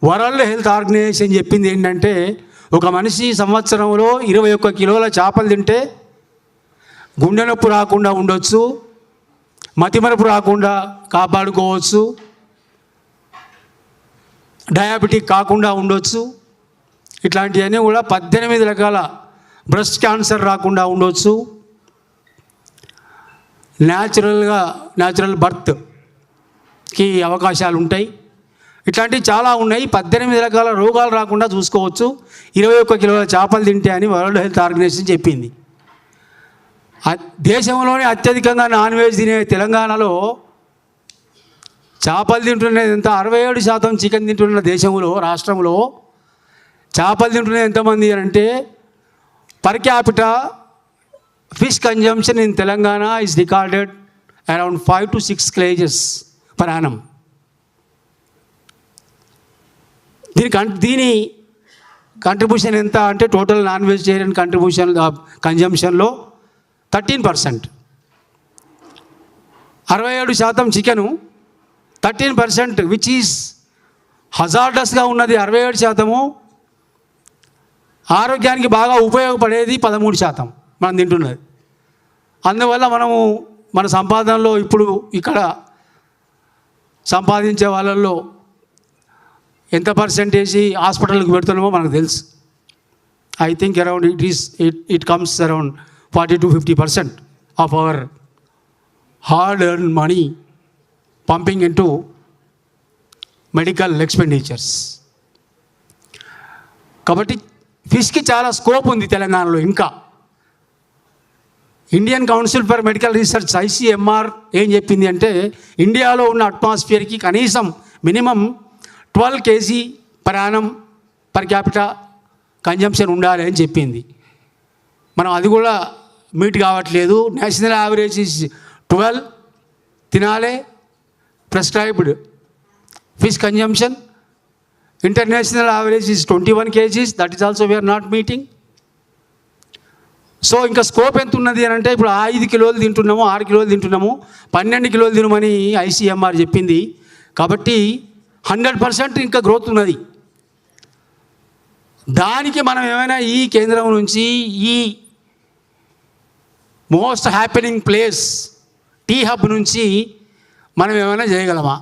[SPEAKER 14] వరల్డ్ హెల్త్ ఆర్గనైజేషన్ చెప్పింది ఏంటంటే ఒక మనిషి సంవత్సరంలో 21 కిలోల చేపలు తింటే గుండె నొప్పి రాకుండా ఉండొచ్చు, మతిమరుపు రాకుండా కాపాడుకోవచ్చు, డయాబెటిక్ కాకుండా ఉండొచ్చు. ఇట్లాంటివన్నీ కూడా 18 రకాల బ్రెస్ట్ క్యాన్సర్ రాకుండా ఉండొచ్చు, న్యాచురల్ బర్త్కి అవకాశాలు ఉంటాయి. ఇట్లాంటివి చాలా ఉన్నాయి. 18 రకాల రోగాలు రాకుండా చూసుకోవచ్చు 21 కిలోల చేపలు తింటే అని వరల్డ్ హెల్త్ ఆర్గనైజేషన్ చెప్పింది. దేశంలోనే అత్యధికంగా నాన్ వెజ్ తినే తెలంగాణలో చేపలు తింటున్నది ఎంత? 67% చికెన్ తింటున్న దేశంలో, రాష్ట్రంలో చేపలు తింటున్నది ఎంతమంది అంటే per capita fish consumption in Telangana is recorded around 5 to 6 kgs per annum. దీని కంట్రిబ్యూషన్ ఎంత అంటే టోటల్ నాన్ వెజిటేరియన్ కన్జంప్షన్లో 13%. 67% చికెను, 13% విచ్ ఈజ్ హజార్డస్గా ఉన్నది 67%. ఆరోగ్యానికి బాగా ఉపయోగపడేది 13% మనం తింటున్నది. అందువల్ల మనము మన సంపాదనలో ఇప్పుడు ఇక్కడ సంపాదించే వాళ్ళల్లో ఎంత పర్సెంటేజ్ హాస్పిటల్కి పెడుతున్నామో మనకు తెలుసు. I think around it comes around 40 to 50% of our hard-earned money pumping into medical expenditures. కాబట్టి ఫిష్కి చాలా స్కోప్ ఉంది తెలంగాణలో. ఇంకా Indian council for medical research ICMR ఏం చెప్పింది అంటే ఇండియాలో ఉన్న అట్మాస్ఫియర్కి కనీసం minimum 12 kg per annum per capita consumption ఉండాలి అని చెప్పింది. మనం అది కూడా మీట్ కావట్లేదు. నేషనల్ యావరేజ్ ఈజ్ 12 తినాలి prescribed fish consumption. International average is 21 kgs. That is also we're not meeting. So ఇంకా స్కోప్ ఎంత ఉన్నది అని అంటే ఇప్పుడు 5 కిలోలు తింటున్నాము, 6 కిలోలు తింటున్నాము, 12 కిలోలు తినమని ICMR చెప్పింది. కాబట్టి 100% ఇంకా గ్రోత్ ఉన్నది. దానికి మనం ఏమైనా ఈ కేంద్రం నుంచి, ఈ most happening place T hub నుంచి మనం ఏమైనా చేయగలమా?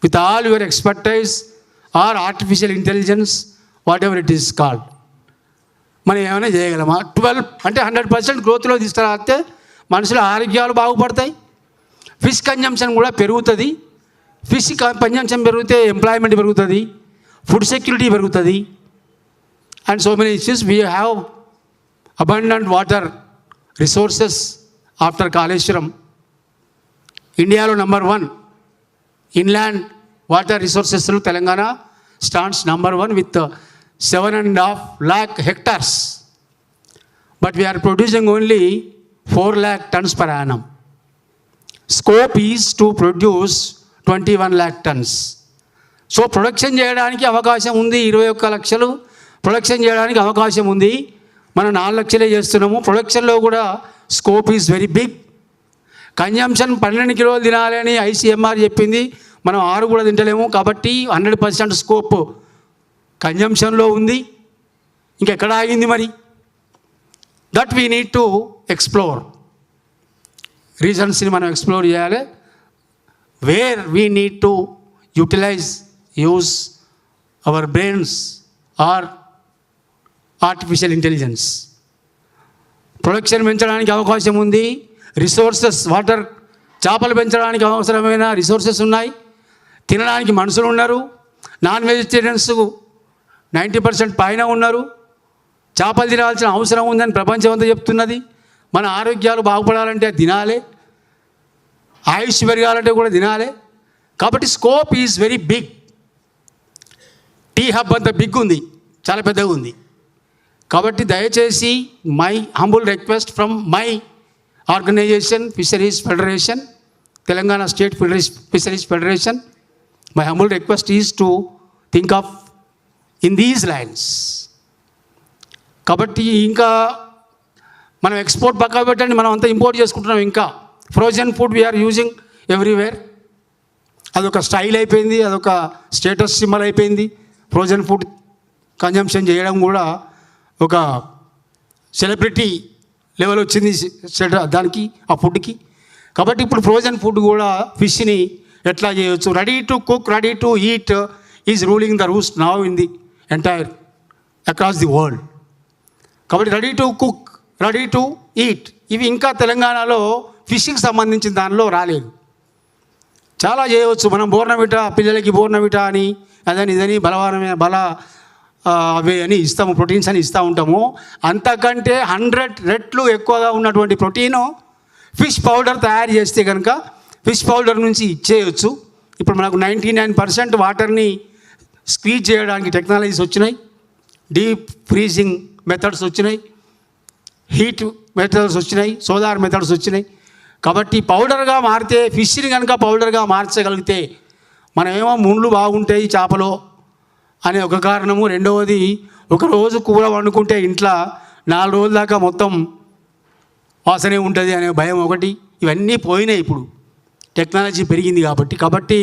[SPEAKER 14] With all your expertise or artificial intelligence whatever it is called. మనం ఏమైనా చేయగలమా? 12 అంటే 100% గ్రోత్లో తీసుకురాస్తే మనుషుల ఆరోగ్యాలు బాగుపడతాయి, ఫిష్ కన్జంప్షన్ కూడా పెరుగుతుంది. ఫిష్ కన్జంప్షన్ పెరిగితే ఎంప్లాయ్మెంట్ పెరుగుతుంది, ఫుడ్ సెక్యూరిటీ పెరుగుతుంది, and so many issues. We have abundant water resources after Kaleshwaram. ఇండియాలో నంబర్ 1 ఇన్లాండ్ వాటర్ రిసోర్సెస్లో Telangana stands number 1 with 7.5 lakh hectares. But we are producing only 4 lakh tons per annum. Scope is to produce 21 lakh tons. So production చేయడానికి అవకాశం ఉంది. 21 లక్షలు production చేయడానికి అవకాశం ఉంది. మనం 4 లక్షలే చేస్తున్నాము. ప్రొడక్షన్లో కూడా scope is very big. Consumption 12 కిలోలు తినాలి అని ICMR చెప్పింది. మనం 6 కూడా తింటలేము. కాబట్టి 100% స్కోప్ కన్జంప్షన్లో ఉంది. ఇంకెక్కడ ఆగింది మరి? That we need to explore. రీజన్స్ని మనం ఎక్స్ప్లోర్ చేయాలి. Where we need to use our brains or artificial intelligence. Production పెంచడానికి అవకాశం ఉంది. రిసోర్సెస్ వాటర్ చేపలు పెంచడానికి అవసరమైన రిసోర్సెస్ ఉన్నాయి. తినడానికి మనుషులు ఉన్నారు. నాన్ వెజిటేరియన్స్ 90% పైన ఉన్నారు. చేపలు తినాల్సిన అవసరం ఉందని ప్రపంచం అంతా చెప్తున్నది. మన ఆరోగ్యాలు బాగుపడాలంటే తినాలి, ఆయుష్ పెరగాలంటే కూడా తినాలి. కాబట్టి scope is very big. T hub అంత బిగ్ ఉంది, చాలా పెద్దగా ఉంది. కాబట్టి దయచేసి my humble request from my organisation fisheries federation, Telangana state fisheries federation, my humble request is to think of in these lines. కాబట్టి ఇంకా మనం ఎక్స్పోర్ట్ పక్కా పెట్టండి, మనం అంతా ఇంపోర్ట్ చేసుకుంటున్నాం. ఇంకా frozen food we're using everywhere. అదొక స్టైల్ అయిపోయింది, అదొక స్టేటస్ సింబల్ అయిపోయింది. ఫ్రోజన్ ఫుడ్ కన్జంప్షన్ చేయడం కూడా ఒక సెలబ్రిటీ లెవెల్ వచ్చింది దానికి, ఆ ఫుడ్కి. కాబట్టి ఇప్పుడు ఫ్రోజన్ ఫుడ్ కూడా ఫిష్ని ఎట్లా చేయవచ్చు, ready to cook, ready to eat is ruling the rules now in the entire across the world. కాబట్టి ready to cook, ready to eat ఇవి ఇంకా తెలంగాణలో ఫిషింగ్కి సంబంధించిన దానిలో రాలేదు. చాలా చేయవచ్చు మనం. బోర్నవిటా, పిల్లలకి బోర్నవిటా అని అదని ఇదని బల అవి అని ఇస్తాము, ప్రోటీన్స్ అని ఇస్తూ ఉంటాము. అంతకంటే 100 రెట్లు ఎక్కువగా ఉన్నటువంటి ప్రోటీను ఫిష్ పౌడర్ తయారు చేస్తే కనుక ఫిష్ పౌడర్ నుంచి ఇచ్చేయచ్చు. ఇప్పుడు మనకు 99% వాటర్ని స్క్వీజ్ చేయడానికి టెక్నాలజీస్ వచ్చినాయి, డీప్ ఫ్రీజింగ్ మెథడ్స్ వచ్చినాయి, హీట్ మెథడ్స్ వచ్చినాయి, సోలార్ మెథడ్స్ వచ్చినాయి. కాబట్టి పౌడర్గా మారితే ఫిష్ని కనుక పౌడర్గా మార్చగలిగితే మనమేమో ముళ్ళు బాగుంటాయి చేపలో అనే ఒక కారణము. రెండవది, ఒకరోజు కూర వండుకుంటే ఇంట్లో 4 రోజుల దాకా మొత్తం వాసనే ఉంటుంది అనే భయం ఒకటి. ఇవన్నీ పోయినాయి ఇప్పుడు టెక్నాలజీ పెరిగింది కాబట్టి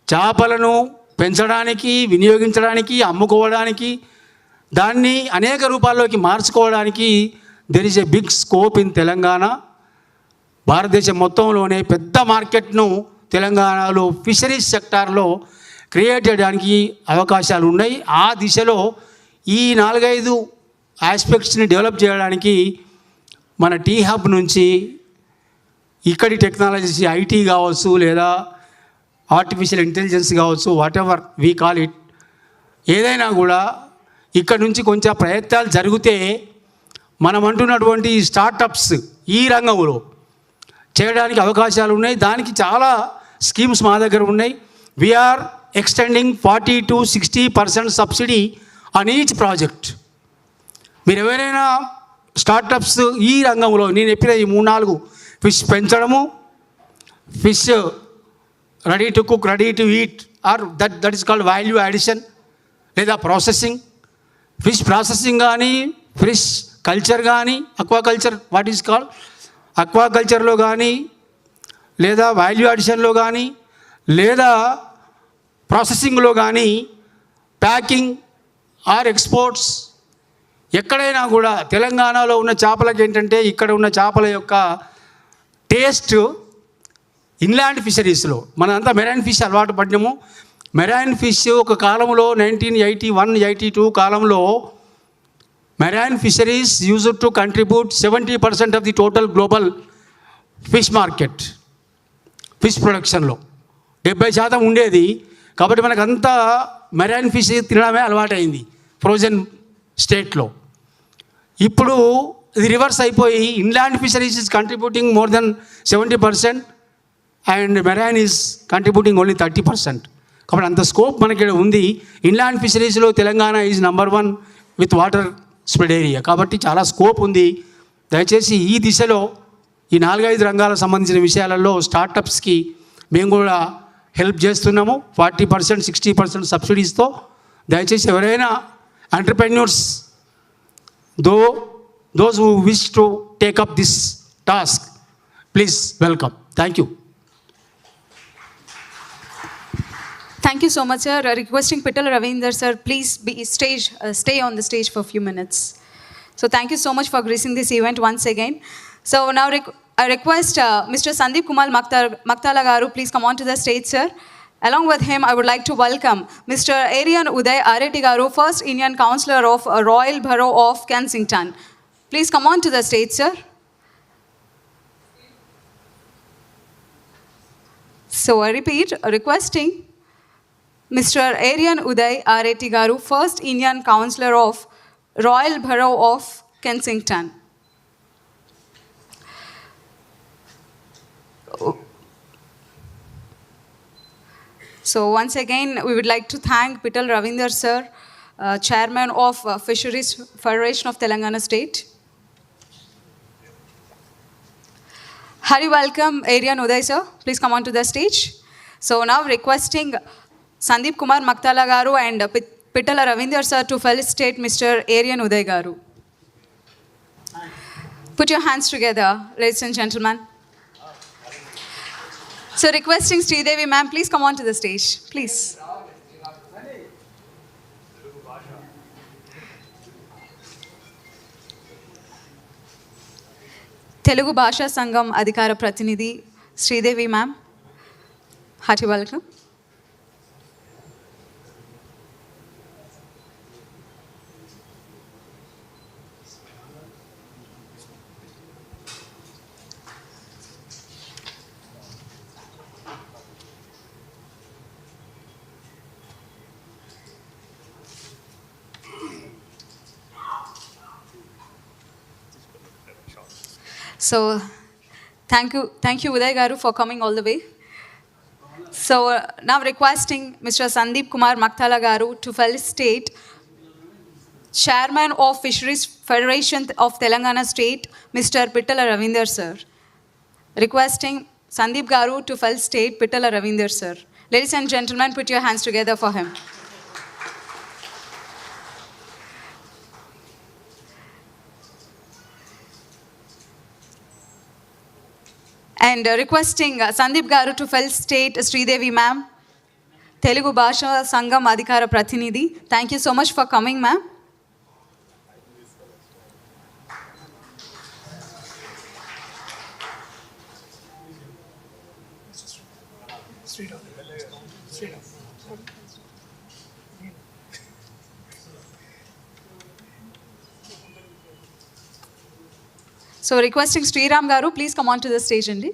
[SPEAKER 14] చేపలను పెంచడానికి, వినియోగించడానికి, అమ్ముకోవడానికి, దాన్ని అనేక రూపాల్లోకి మార్చుకోవడానికి there is a big scope in Telangana. భారతదేశం మొత్తంలోనే పెద్ద మార్కెట్ను తెలంగాణలో ఫిషరీస్ సెక్టార్లో క్రియేట్ చేయడానికి అవకాశాలు ఉన్నాయి. ఆ దిశలో ఈ 4-5 ఆస్పెక్ట్స్ని డెవలప్ చేయడానికి మన టీ హబ్ నుంచి ఇక్కడి టెక్నాలజీస్ IT కావచ్చు, లేదా ఆర్టిఫిషియల్ ఇంటెలిజెన్స్ కావచ్చు, what ever we call it, ఏదైనా కూడా ఇక్కడ నుంచి కొంచెం ప్రయత్నాలు జరిగితే మనం అంటున్నటువంటి స్టార్టప్స్ ఈ రంగంలో చేయడానికి అవకాశాలు ఉన్నాయి. దానికి చాలా స్కీమ్స్ మా దగ్గర ఉన్నాయి. We're extending 40 to 60% subsidy on each project. మీరు ఎవరైనా స్టార్టప్స్ ఈ రంగంలో నేను చెప్పిన ఈ 3-4 ఫిష్ పెంచడము, fish ready to cook, ready to eat, or that is called value addition, లేదా ప్రాసెసింగ్, ఫిష్ ప్రాసెసింగ్ కానీ, ఫిష్ కల్చర్ కానీ, అక్వాకల్చర్ వాట్ ఈస్ కాల్డ్ అక్వాకల్చర్లో కానీ, లేదా వాల్యూ అడిషన్లో కానీ, లేదా ప్రాసెసింగ్లో కానీ, ప్యాకింగ్ ఆర్ ఎక్స్పోర్ట్స్, ఎక్కడైనా కూడా తెలంగాణలో ఉన్న చేపలకి ఏంటంటే ఇక్కడ ఉన్న చేపల యొక్క టేస్ట్ ఇన్లాండ్ ఫిషరీస్లో మనంతా మెరైన్ ఫిష్ అలవాటు పడినాము. మెరైన్ ఫిష్ ఒక కాలంలో 1981-82 కాలంలో marine fisheries used to contribute 70% of the total global fish market. Fish ప్రొడక్షన్లో 70% ఉండేది. కాబట్టి మనకంతా మెరైన్ ఫిష్ తినడమే అలవాటైంది ఫ్రోజన్ స్టేట్లో. ఇప్పుడు ఇది రివర్స్ అయిపోయి inland fisheries is contributing more than 70% and marine is contributing only 30%. కాబట్టి అంత స్కోప్ మనకి ఉంది. ఇన్లాండ్ ఫిషరీస్లో Telangana is number 1 with water spread area. కాబట్టి చాలా స్కోప్ ఉంది. దయచేసి ఈ దిశలో ఈ 4-5 రంగాలకు సంబంధించిన విషయాలలో స్టార్టప్స్కి మేము కూడా హెల్ప్ చేస్తున్నాము 40%, 60% సబ్సిడీస్తో. దయచేసి ఎవరైనా entrepreneurs those who wish to take up this task, please welcome. Thank you.
[SPEAKER 4] Thank you so much, sir. Requesting Pitala Ravinder, sir, please stay on the stage for a few minutes. So thank you so much for gracing this event once again. So now I request Mr. Sandeep Kumar Maktala Garu, please come on to the stage, sir. Along with him, I would like to welcome Mr. Arian Uday Areti Garu, first Indian Councillor of Royal Borough of Kensington. Please come on to the stage, sir. So I repeat, requesting Mr. Arian Uday Areti Garu, first Indian Councillor of Royal Borough of Kensington. So once again, we would like to thank Pital Ravinder sir, Chairman of Fisheries Federation of Telangana State. Highly welcome Arian Uday sir. Please come on to the stage. So now requesting Sandeep Kumar Maktala Garu and Pitala Ravinder sir to felicitate Mr. Arian Uday Garu. Put your hands together, ladies and gentlemen. So requesting Sridevi ma'am, please come on to the stage, please. Telugu Bhasha Sangam Adhikara Pratinidhi Sridevi ma'am, hearty welcome. So, thank you Uday Garu for coming all the way. So, now requesting Mr. Sandeep Kumar Maktala Garu to felicitate Chairman of Fisheries Federation of Telangana State, Mr. Pitala Ravinder sir. Requesting Sandeep Garu to felicitate Pitala Ravinder sir. Ladies and gentlemen, put your hands together for him. And requesting Sandeep Garu to felicitate Sridevi ma'am, Telugu Bhasha Sangam Adhikara Pratinidhi. Thank you so much for coming, ma'am. So requesting Sriram Garu, please come on to the stage, Andi.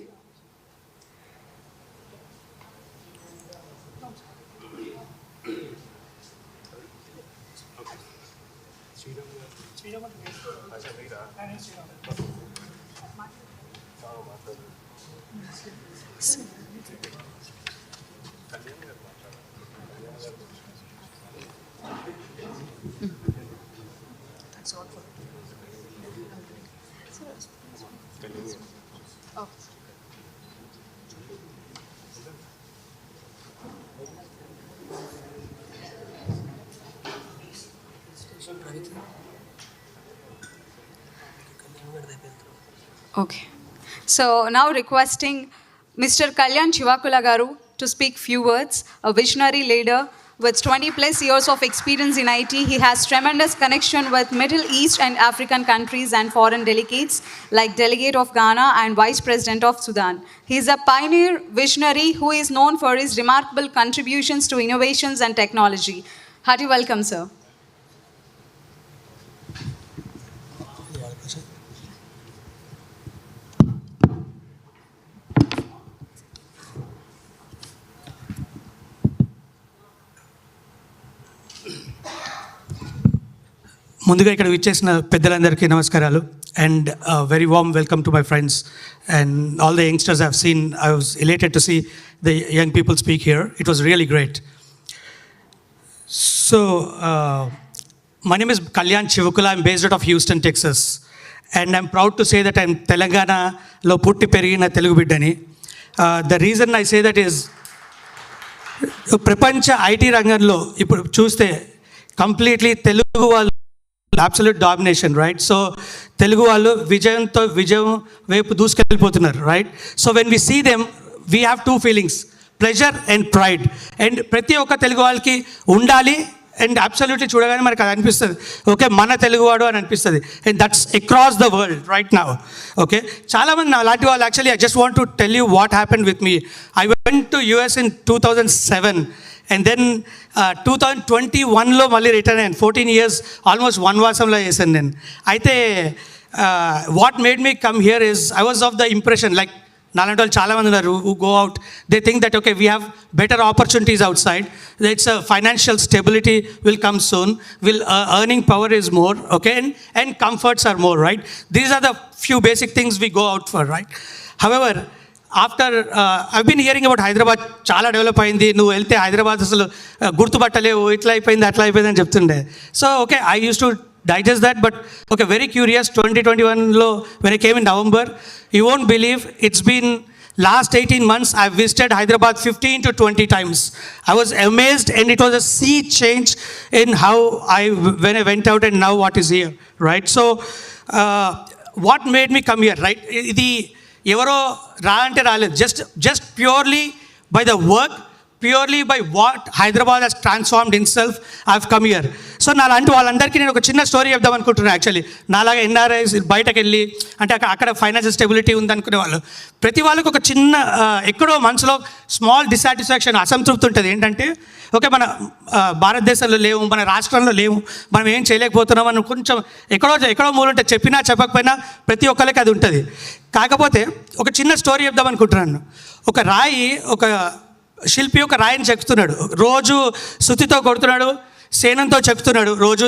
[SPEAKER 4] Okay. So now requesting Mr. Kalyan Chivakula Garu to speak few words, a visionary leader With 20 plus years of experience in IT, he has tremendous connection with Middle East and African countries and foreign delegates like Delegate of Ghana and Vice President of Sudan. He is a pioneer visionary who is known for his remarkable contributions to innovations and technology. Hearty welcome, sir.
[SPEAKER 8] ముందుగా ఇక్కడ విచ్చేసిన పెద్దలందరికీ నమస్కారాలు and very warm welcome to my friends and all the youngsters I've seen I was elated to see the young people speak here it was really great so my name is Kalyan Chivukula I'm based out of Houston Texas and I'm proud to say that I'm తెలంగాణలో పుట్టి పెరిగిన తెలుగు బిడ్డని the reason I say that is ప్రపంచ IT రంగంలో ఇప్పుడు చూస్తే completely Telugu వాళ్ళు absolute domination, right? So Telugu వాళ్ళు విజయం వైపు దూసుకెళ్ళిపోతున్నారు, right? So when we see them, we have two feelings, pleasure and pride. And ప్రతి ఒక్క తెలుగు వాళ్ళకి ఉండాలి అండ్ అబ్సల్యూట్లీ చూడగానే మనకు అది అనిపిస్తుంది, ఓకే మన తెలుగువాడు అని అనిపిస్తుంది. And that's across the world right now. Okay, చాలామంది అలాంటి వాళ్ళు actually I just want to tell you what happened with me. I went to US in 2007 and then 2021లో మళ్ళీ రిటర్న్ అయ్యాను. 14 years ఆల్మోస్ట్ వనవాసంలో చేశాను నేను. అయితే what made me come here is I was of the impression like నాలాంటి వాళ్ళు చాలామంది ఉన్నారు who go out, they think that okay we have better opportunities out side, it's financial stability will come soon, earning power is more, okay, and comforts are more, right? These are the few basic things we go out for, right? However, after I been hearing about Hyderabad చాలా develop అయింది, నువ్వు వెళ్తే హైదరాబాద్ అసలు గుర్తుపట్టలేవు, ఇట్లా అయిపోయింది అట్లా అయిపోయింది అని చెప్తుండే. So okay, I use to digest that, but okay, very curious. 2021 when I came in November, you won't believe it's been last 18 months I've visited Hyderabad 15 to 20 times. I was amazed and it was a sea change in how when I went out and now what is here, right? So what made me come here, right? Idi ఎవరో రా అంటే రాలేదు, just purely by the work, purely by what Hyderabad has transformed itself, I've come here. So నాలాంటి వాళ్ళందరికీ నేను ఒక చిన్న story చెప్దాం అనుకుంటున్నాను. యాక్చువల్లీ నాలాగా ఎన్ఆర్ఐస్ బయటకు వెళ్ళి అంటే అక్కడ ఫైనాన్షియల్ స్టెబిలిటీ ఉందనుకునే వాళ్ళు, ప్రతి వాళ్ళకి ఒక చిన్న ఎక్కడో మనసులో స్మాల్ డిసాటిస్ఫాక్షన్, అసంతృప్తి ఉంటుంది. ఏంటంటే ఓకే మన భారతదేశంలో లేవు, మన రాష్ట్రంలో లేవు, మనం ఏం చేయలేకపోతున్నాం అని కొంచెం ఎక్కడో మూలంటే చెప్పినా చెప్పకపోయినా ప్రతి ఒక్కరికి అది ఉంటుంది. కాకపోతే ఒక చిన్న స్టోరీ చెప్దాం అనుకుంటున్నాను. ఒక శిల్పి ఒక రాయిని చెక్కుతున్నాడు, రోజు సుత్తితో కొడుతున్నాడు, సేనంతో చెక్కుతున్నాడు, రోజు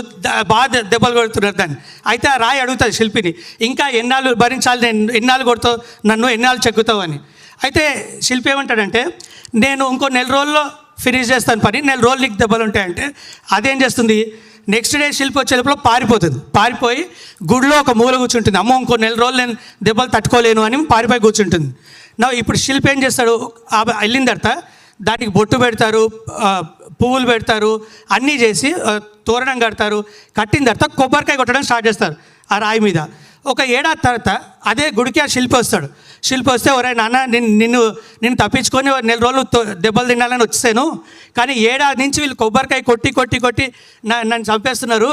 [SPEAKER 8] బాగా దెబ్బలు కొడుతున్నాడు దాన్ని. అయితే ఆ రాయి అడుగుతుంది శిల్పిని, ఇంకా ఎన్నాళ్ళు భరించాలి, నేను ఎన్నాళ్ళు కొడతావు నన్ను, ఎన్నాళ్ళు చెక్కుతావు అని. అయితే శిల్పి ఏమంటాడంటే, నేను ఇంకో 4 రోజుల్లో ఫినిష్ చేస్తాను పని, 4 రోజులు నీకు దెబ్బలు ఉంటాయంటే అదేం చేస్తుంది, నెక్స్ట్ డే శిల్పి వచ్చే లోపల పారిపోయి గుడిలో ఒక మూల కూర్చుంటుంది. అమ్మో ఇంకో 4 రోజులు నేను దెబ్బలు తట్టుకోలేను అని పారిపోయి కూర్చుంటుంది. ఇప్పుడు శిల్పి ఏం చేస్తాడు, వెళ్ళిన తర్వాత దానికి బొట్టు పెడతారు, పువ్వులు పెడతారు, అన్నీ చేసి తోరణం కడతారు. కట్టిన తర్వాత కొబ్బరికాయ కొట్టడం స్టార్ట్ చేస్తారు ఆ రాయి మీద. ఒక ఏడాది తర్వాత అదే గుడికి ఆ శిల్పి వస్తాడు. శిల్పి వస్తే ఒరే నాన్న, నిన్ను తప్పించుకొని 4 రోజులు దెబ్బలు తినాలని వచ్చేసాను, కానీ ఏడాది నుంచి వీళ్ళు కొబ్బరికాయ కొట్టి నన్ను చంపేస్తున్నారు,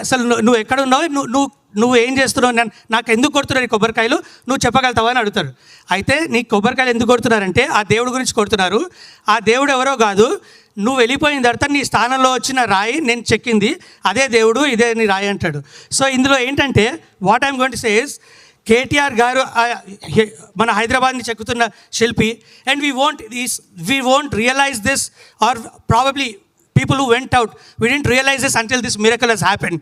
[SPEAKER 8] అసలు నువ్వు ఎక్కడున్నావు, నువ్వు ఏం చేస్తున్నావు, నాకు ఎందుకు కొడుతున్నారు ఈ కొబ్బరికాయలు, నువ్వు చెప్పగలుగుతావా అని అడుగుతారు. అయితే నీకు కొబ్బరికాయలు ఎందుకు కొడుతున్నారంటే ఆ దేవుడి గురించి కొడుతున్నారు, ఆ దేవుడు ఎవరో కాదు, నువ్వు వెళ్ళిపోయిన తర్వాత నీ స్థానంలో వచ్చిన రాయి నేను చెక్కింది, అదే దేవుడు, ఇదే నీ రాయి అంటాడు. సో ఇందులో ఏంటంటే what I'm going to say is, KTR garu మన హైదరాబాద్ని చెక్కుతున్న శిల్పి, and we won't realise this, or probably people who went out, we didn't realize this until this miracle has happened.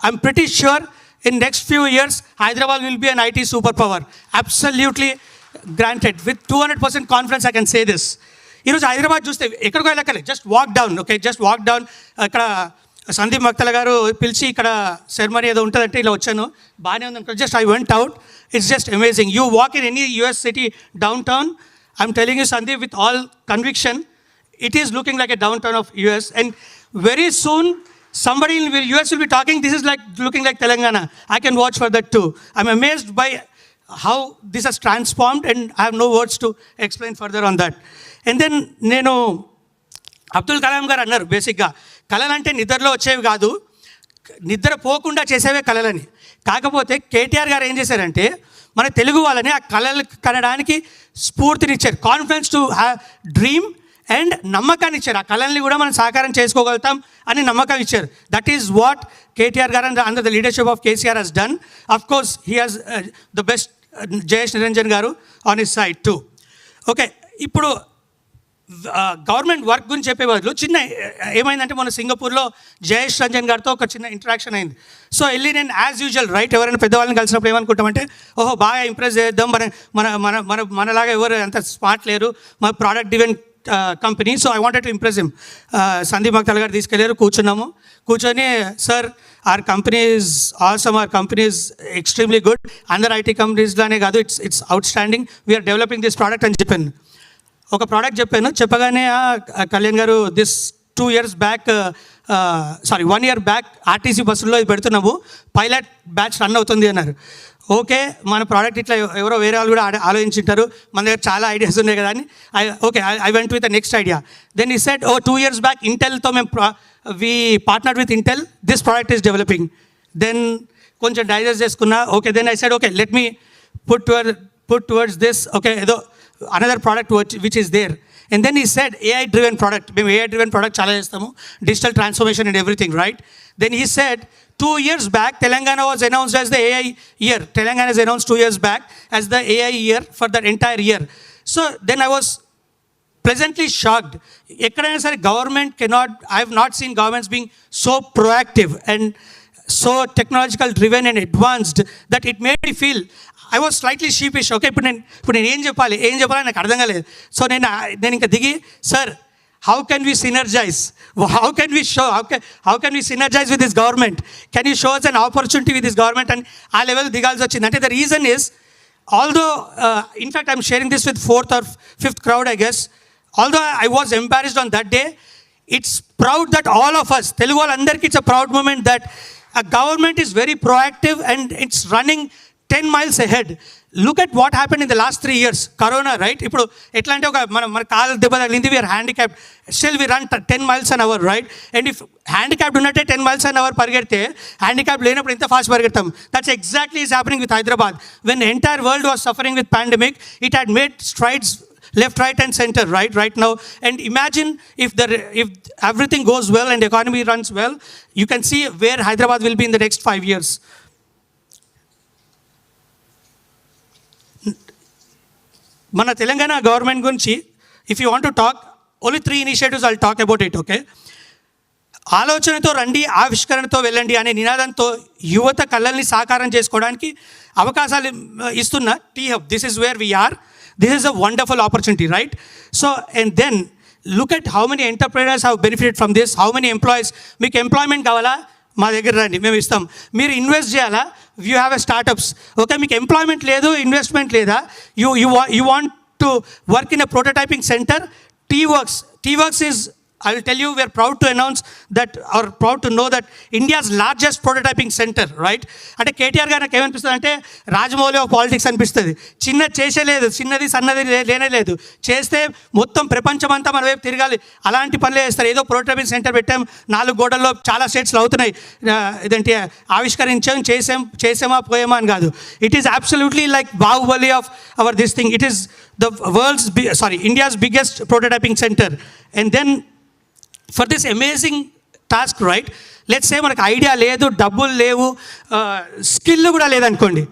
[SPEAKER 8] I'm pretty sure in next few years Hyderabad will be an IT superpower, absolutely granted. With 200% confidence I can say this. ఈరోజు హైదరాబాద్ చూస్తే ఎక్కడికో వెళ్ళక్కర్లేదు, just walk down, okay, just walk down. ఇక్కడ సందీప్ మక్తల గారు పిలిచి ఇక్కడ ceremony ఏదో ఉంటుందంటే ఇలా వచ్చాను, బాగానే ఉంది అనుకో, just I went out, it's just amazing. You walk in any US city down town, I'm telling you Sandeep with all conviction, it is looking like a downtown of US, and very soon somebody in US will be talking, this is like looking like Telangana. I can watch for that too. I'm amazed by how this has transformed, and I have no words to explain further on that. And then Abdul Kalam గారు అన్నారు బేసిక్గా కళలు అంటే నిద్రలో వచ్చేవి కాదు, నిద్ర పోకుండా చేసేవే కళలని. కాకపోతే కేటీఆర్ గారు ఏం చేశారంటే మన తెలుగు వాళ్ళని ఆ కళలు కనడానికి స్ఫూర్తినిచ్చారు, confidence to have dream and నమ్మకాన్ని ఇచ్చారు. ఆ కళల్ని కూడా మనం సాకారం చేసుకోగలుగుతాం అని నమ్మకం ఇచ్చారు. దట్ ఈస్ వాట్ కేటీఆర్ గారు under the leadership of KCR has done. Of course he has the best Jayesh Niranjan గారు on his side too. Okay, ఇప్పుడు గవర్నమెంట్ వర్క్ గురించి చెప్పే బదులు చిన్న ఏమైందంటే మన సింగపూర్లో జయేష్ రంజన్ గారితో ఒక చిన్న ఇంటరాక్షన్ అయింది. సో వెళ్ళి నేను యాజ్ యూజువల్ రైట్ ఎవరైనా పెద్దవాళ్ళని కలిసినప్పుడు ఏమనుకుంటామంటే ఓహో బాగా ఇంప్రెస్ చేద్దాం, మనలాగా ఎవరు అంత స్మార్ట్ లేరు, మన product driven company. So I wanted to impress him. Sandeep Maktal garu తీసుకెళ్ళారు, కూర్చొని sir our company is awesome, our company is extremely good, అందర్ ఐటీ కంపెనీస్లోనే కాదు, it's outstanding, we're developing this product అని చెప్పాను. ఒక ప్రోడక్ట్ చెప్పగానే కళ్యాణ్ గారు దిస్ 1 year బ్యాక్ ఆర్టీసీ బస్సుల్లో ఇది పెడుతున్నాము, పైలట్ బ్యాచ్ రన్ అవుతుంది అన్నారు. ఓకే, మన ప్రోడక్ట్ ఇట్లా ఎవరో వేరే వాళ్ళు కూడా ఆలోచించుంటారు, మన దగ్గర చాలా ఐడియాస్ ఉన్నాయి కదా అని I went with the next idea. Then he said 2 years back ఇంటెల్తో మేము we partnered with Intel, this product is developing. Then కొంచెం డైజెస్ట్ చేసుకున్నా. Okay, then I said okay let me put towards this, okay, another product which is there. And then he said AI driven product, మేము AI driven product చాలా చేస్తాము, digital transformation and everything, right? Then he said 2 years back Telangana was announced as the AI year. Telangana is announced 2 years back as the AI year for that entire year. So then I was pleasantly shocked. ఎక్కడైనా సరే government cannot, I have not seen governments being so proactive and so technological driven and advanced that it made me feel I was slightly sheepish. Okay, ఇప్పుడు నేను ఏం చెప్పాలి నాకు అర్థం కాలేదు. So నేను ఇంకా దిగి sir how can we synergize, how can we synergize with this government, can you show us an opportunity with this government, and ఆ లెవెల్ దిగాల్సి వచ్చింది. అంటే the reason is although in fact I'm sharing this with 4th or 5th crowd I guess, although I was embarrassed on that day, it's proud that all of us Telugu వాళ్ళందరికీ it's a proud moment that a government is very proactive and it's running 10 miles ahead. Look at what happened in the last 3 years. Corona, right? ఇప్పుడు ఎట్లా అంటే ఒక మన కాలు దెబ్బ తగిలింది, we're handicapped, still we run 10 miles an hour, right? And if handicapped ఉన్నట్టే 10 miles an hour పరిగెడితే హ్యాండిక్యాప్డ్ లేనప్పుడు ఎంత ఫాస్ట్ పరిగెడతాం. That's exactly is happening with Hyderabad. When entire world was suffering with pandemic, it had made strides left, right and center, right now. And imagine if everything goes well and the economy runs well, you can see where Hyderabad will be in the next 5 years. మన Telangana government గురించి if you want to talk, only 3 initiatives I'll talk about it, okay? ఆలోచనతో రండి, ఆవిష్కరణతో వెళ్ళండి అనే నినాదంతో యువత కళల్ని సాకారం చేసుకోవడానికి అవకాశాలు ఇస్తున్న T hub. This is where we're. This is a wonderful opportunity, right? So, and then look at how many entrepreneurs have benefited from this, how many employees. మీకు ఎంప్లాయ్మెంట్ కావాలా, మా దగ్గర రండి, మేము ఇస్తాం. మీరు ఇన్వెస్ట్ చేయాలా, you have a startups. Okay, మీకు ఎంప్లాయ్మెంట్ లేదు, ఇన్వెస్ట్మెంట్ లేదా, you want to work in a prototyping centre, T-Works is, I will tell you, we are proud to announce that, or proud to know that India's largest prototyping center, right? అంటే కేటీఆర్ గారు నాకు ఏమనిపిస్తుంది అంటే Rajamouli of politics అనిపిస్తుంది. చేసేలేదు, చిన్నది సన్నది లేనేలేదు, చేస్తే మొత్తం ప్రపంచమంతా మన వైపు తిరగాలి, అలాంటి పనులే చేస్తారు. ఏదో ప్రోటోటైపింగ్ సెంటర్ పెట్టాం, 4 గోడల్లో చాలా స్టేట్స్లో అవుతున్నాయి, ఇదేంటి ఆవిష్కరించాం, చేసామా పోయామా అని కాదు. It is absolutely like Baahubali of our this thing. It is India's biggest prototyping center. And then for this amazing task, right, let's say మనకు ఐడియా లేదు, డబ్బులు లేవు, స్కిల్ కూడా లేదనుకోండి,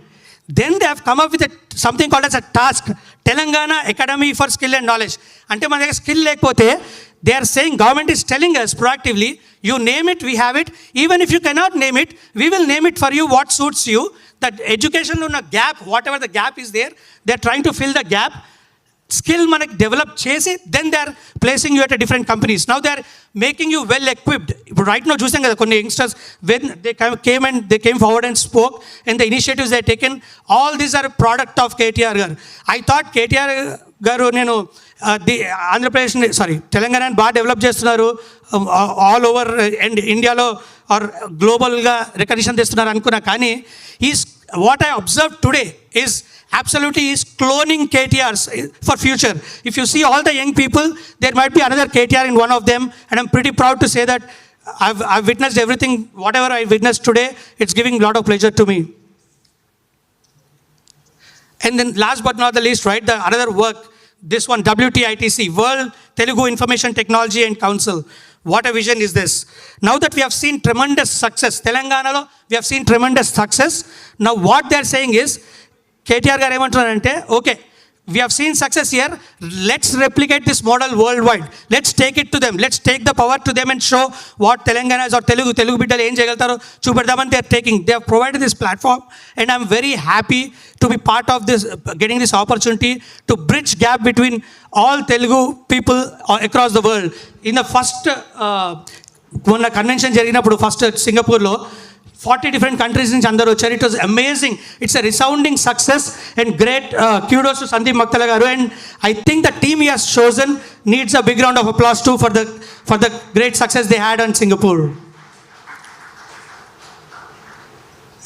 [SPEAKER 8] then they have come up with something called as a task, Telangana Academy for Skill and Knowledge. అంటే మన దగ్గర skill లేకపోతే they are saying, government is telling us proactively, you name it, we have it. Even if you cannot name it, we will name it for you what suits you. That education ఉన్న gap, whatever the gap is there, they are trying to fill the gap. Skill మనకి develop చేసి then they are placing you at different companies. Now they are making you well equipped. ఇప్పుడు right no చూసాం కదా కొన్ని youngsters, when they came forward and spoke and the initiatives they taken, all these are product of KTR గారు. I thought KTR గారు నేను ఆంధ్రప్రదేశ్ తెలంగాణని బాగా develop చేస్తున్నారు, ఆల్ ఓవర్ అండ్ ఇండియాలో ఆర్ గ్లోబల్గా రికగ్నిషన్ తెస్తున్నారు అనుకున్నా. కానీ is what I observe today is absolutely is cloning KTRs for future. If you see all the young people, there might be another KTR in one of them, and I'm pretty proud to say that I've witnessed everything, whatever I witnessed today, it's giving a lot of pleasure to me. And then last but not the least, right, the another work, this one, WTITC, World Telugu Information Technology and Council. What a vision is this. Now that we have seen tremendous success, Telangana, we have seen tremendous success. Now what they're saying is, KTR గారు ఏమంటున్నారంటే, okay, we have seen success here, let's replicate this model worldwide, let's take it to them, let's take the power to them and show what Telangana's or Telugu biddలు ఏం చేయగలుగుతారో చూపెడదామని they have provided this platform, and I'm very happy to be part of this, getting this opportunity to bridge gap between all Telugu people across the world. In the first మొన్న convention జరిగినప్పుడు first సింగపూర్లో 40 different countries నుంచి అందరూ వచ్చారు. It was amazing. It's a resounding success and great kudos to Sandeep Maktala garu, and I think the team he has chosen needs a big round of applause too for the great success they had in Singapore.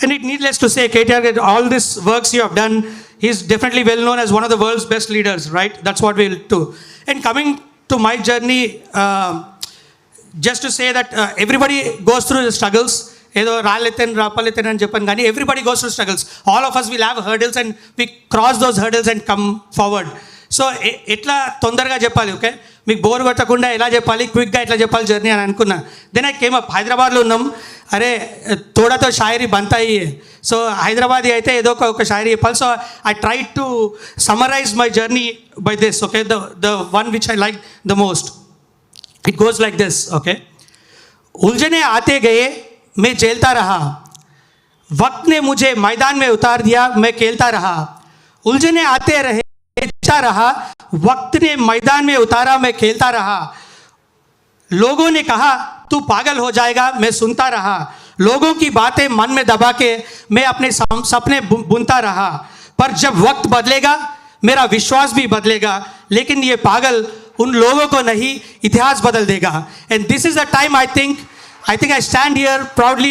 [SPEAKER 8] And it needless to say, KTR, all this works you have done, he's definitely well known as one of the world's best leaders, right? That's what we'll do. And coming to my journey, just to say that everybody goes through the struggles. ఏదో రాపలెత్తని అని చెప్పాను, కానీ everybody goes to struggles. All of us will have hurdles and we cross those hurdles and come forward. So ఎట్లా తొందరగా చెప్పాలి, okay, మీకు bore కొట్టకుండా ఎలా చెప్పాలి, క్విక్గా ఎట్లా చెప్పాలి జర్నీ అని అనుకున్నా. దెన్ ఐ కేమ్ అప్, హైదరాబాద్లో ఉన్నాం, అరే తోడాతో షాయరీ బంతాయి, సో హైదరాబాదీ అయితే ఏదో ఒక షాయరీ చెప్పాలి. So I try to summarize my journey by this, okay, the one which I like the most. It goes like this, okay. उलझने आते गए, मैं झेलता रहा, वक्त ने मुझे मैदान में उतार दिया, मैं खेलता रहा. उलझने आते रहे, अच्छा रहा, वक्त ने मैदान में उतारा, मैं खेलता रहा. लोगों ने कहा तू पागल हो जाएगा, मैं सुनता रहा. लोगों की बातें मन में दबा के मैं अपने सपने बुनता रहा. पर जब वक्त बदलेगा मेरा विश्वास भी बदलेगा, लेकिन ये पागल उन लोगों को नहीं, इतिहास बदल देगा. And this is the time I think I stand here proudly,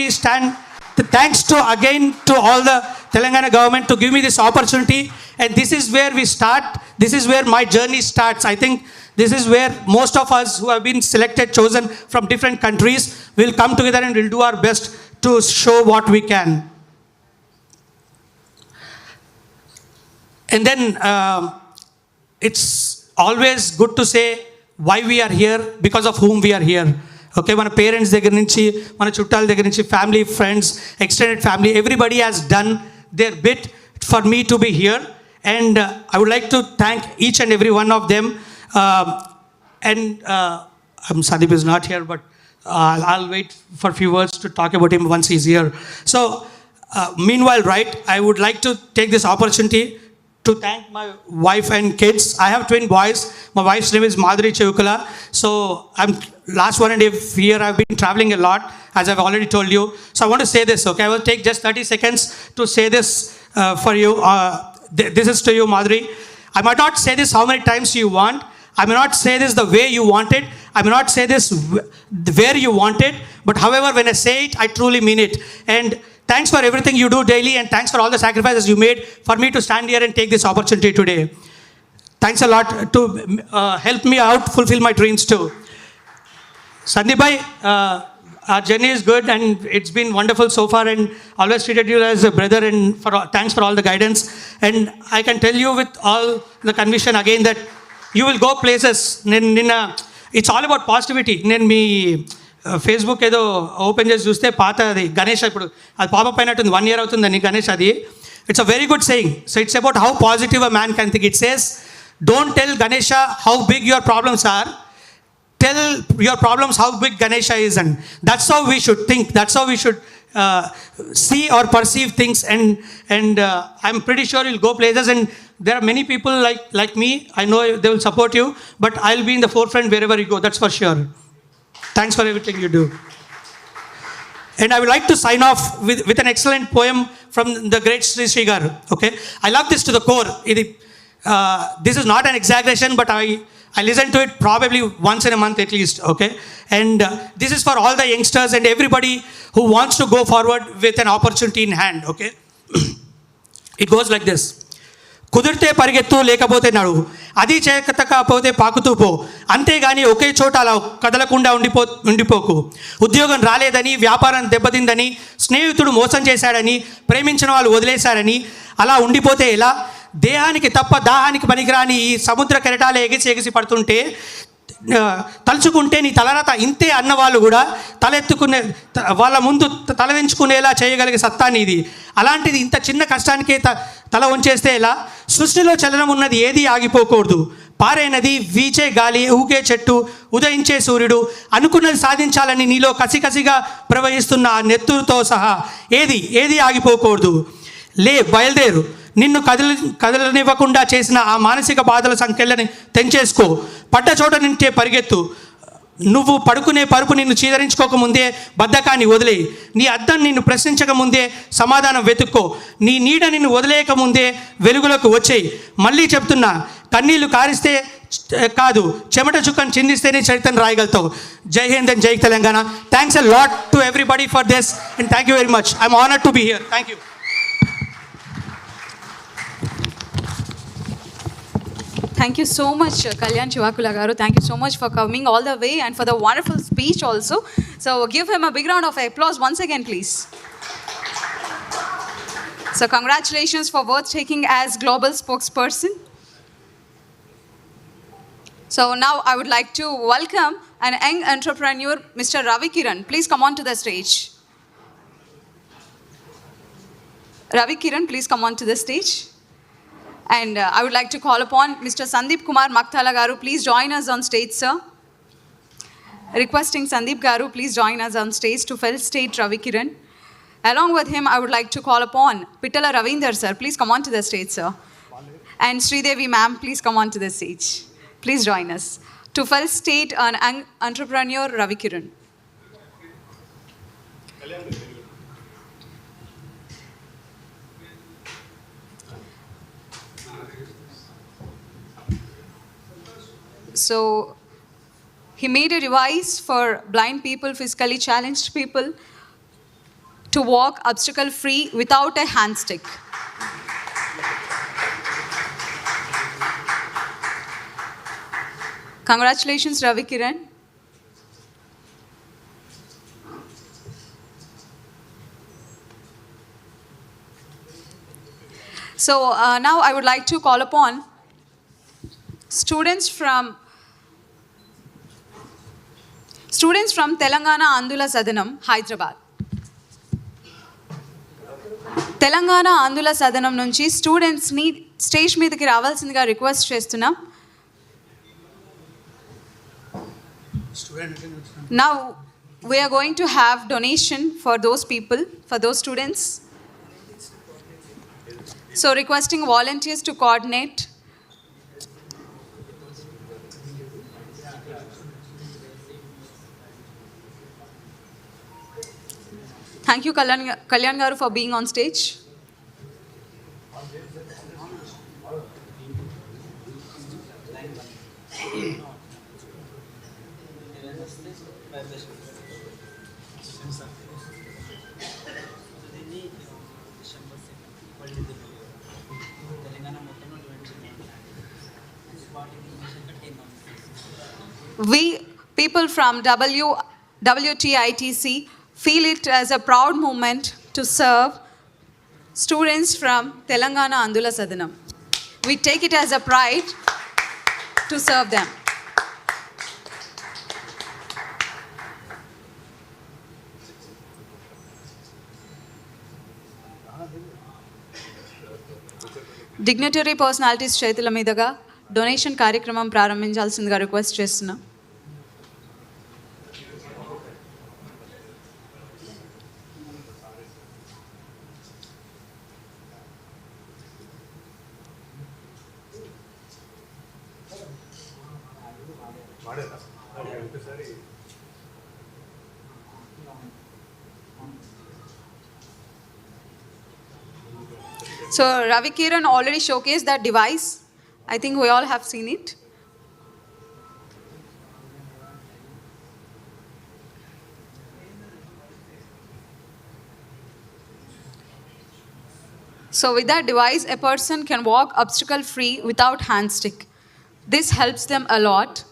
[SPEAKER 8] thanks to again to all the Telangana government to give me this opportunity, and this is where we start, this is where my journey starts. I think this is where most of us who have been selected, chosen from different countries will come together and will do our best to show what we can. And then it's always good to say why we are here, because of whom we are here. Okay, మన parents దగ్గర నుంచి, మన చుట్టాల దగ్గర నుంచి, family, friends, extended family, everybody has done their bit for me to be here, and I would like to thank each and every one of them. And Sandeep is not here, but I'll wait for a few words to talk about him once he's here. So meanwhile, right, I would like to take this opportunity to thank my wife and kids. I have twin boys. My wife's name is Madhuri Chevukula. So I'm last 1.5 year I've been traveling a lot, as I've already told you. So I want to say this, okay? I will take just 30 seconds to say this for you. This is to you, Madhuri. I might not say this how many times you want. I may not say this the way you want it. I may not say this where you want it. But however, when I say it, I truly mean it. And thanks for everything you do daily, and thanks for all the sacrifices you made for me to stand here and take this opportunity today. Thanks a lot to help me out, fulfill my dreams too. Sandeep bhai, our journey is good and it's been wonderful so far, and always treated you as a brother, and thanks for all the guidance. And I can tell you with all the conviction again that you will go places. It's all about positivity. Facebook ఏదో open చేసి చూస్తే పాత అది గణేష్, ఇప్పుడు అది popup అయినట్టుంది, 1 year అవుతుందని గణేష్ అది. It's a very good saying. So it's about how positive a man can think. It says don't tell Ganesha how big your problems are, tell your problems how big Ganesha is, and that's how we should think, that's how we should see or perceive things, and I'm pretty sure you'll go places, and there are many people like me, I know they will support you, but I'll be in the forefront wherever you go, that's for sure. Thanks for everything you do. And I would like to sign off with an excellent poem from the great Sri Garu. Okay, I love this to the core. This is not an exaggeration, but I listen to it probably once in a month at least, okay? And this is for all the youngsters and everybody who wants to go forward with an opportunity in hand, okay? It goes like this. కుదిరితే పరిగెత్తు లేకపోతే నడువు, అది చేయకపోతే పాకుతూ పో, అంతేగాని ఒకే చోట అలా కదలకుండా ఉండిపోకు. ఉద్యోగం రాలేదని, వ్యాపారం దెబ్బతిందని, స్నేహితుడు మోసం చేశాడని, ప్రేమించిన వాళ్ళు వదిలేశారని అలా ఉండిపోతే ఎలా? దేహానికి తప్ప దాహానికి పనికిరాని ఈ సముద్ర కెరటాలు ఎగిసి పడుతుంటే తలుచుకుంటే నీ తలరాత ఇంతే అన్నవాళ్ళు కూడా తలెత్తుకునే వాళ్ళ ముందు తలదించుకునేలా చేయగలిగే సత్తా నీది. అలాంటిది ఇంత చిన్న కష్టానికే తల వంచేస్తే ఎలా? సృష్టిలో చలనం ఉన్నది ఏది ఆగిపోకూడదు. పారేనది, వీచే గాలి, ఊగే చెట్టు, ఉదయించే సూర్యుడు, అనుకున్నది సాధించాలని నీలో కసికసిగా ప్రవహిస్తున్న ఆ నెత్తురుతో సహా ఏది ఆగిపోకూడదు. బయలుదేరు. నిన్ను కదలనివ్వకుండా చేసిన ఆ మానసిక బాధల సంఖ్యలని తెంచేసుకో. పడ్డ చోట నుంచే పరిగెత్తు. నువ్వు పడుకునే పరుపు నిన్ను చీదరించుకోకముందే బద్ధకాన్ని వదిలేయి. నీ అద్దం నిన్ను ప్రశ్నించకముందే సమాధానం వెతుక్కో. నీ నీడ నిన్ను వదిలేయకముందే వెలుగులోకి వచ్చేయి. మళ్ళీ చెప్తున్నా, కన్నీళ్లు కారిస్తే కాదు, చెమట చుక్కను చిందిస్తేనే చరిత్రను రాయగలుగుతావు. జై Hind and Jai Telangana. Thanks a lot to everybody for this and thank you very much. I'm honoured to be here. Thank you.
[SPEAKER 4] Thank you so much, Kalyan Chivakula garu. Thank you so much for coming all the way and for the wonderful speech also. So give him a big round of applause once again, please. So congratulations for worth taking as global spokesperson. So now I would like to welcome an young entrepreneur, Mr. Ravi Kiran. Please come on to the stage. Ravi Kiran, please come on to the stage. And I would like to call upon Mr. Sandeep Kumar Makthala garu. Please join us on stage, sir. Requesting Sandeep garu, please join us on stage to felicitate Ravi Kiran. Along with him, I would like to call upon Pittala Ravinder, sir. Please come on to the stage, sir. And Sridevi ma'am, please come on to the stage. Please join us to felicitate an entrepreneur, Ravi Kiran. So he made a device for blind people, physically challenged people to walk obstacle-free without a hand stick. Congratulations, Ravi Kiran. So now I would like to call upon students from Telangana Andula Sadanam, Hyderabad. Telangana Andula Sadanam nunchi students ni stage మీదకి రావాల్సిందిగా request చేస్తున్నాం. Now we are going to have donation for those people, for those students. So requesting volunteers to coordinate. Thank you, Kalyan garu, for being on stage. We, people from WTITC, feel it as a proud moment to serve students from Telangana Andula Sadanam. We take it as a pride to serve them. Dignitary personalities చేతుల మీదుగా donation కార్యక్రమం ప్రారంభించాల్సిందిగా request చేస్తున్నాం. So Ravi Kiran already showcased that device, I think we all have seen it. So with that device, a person can walk obstacle-free without hand stick. This helps them a lot.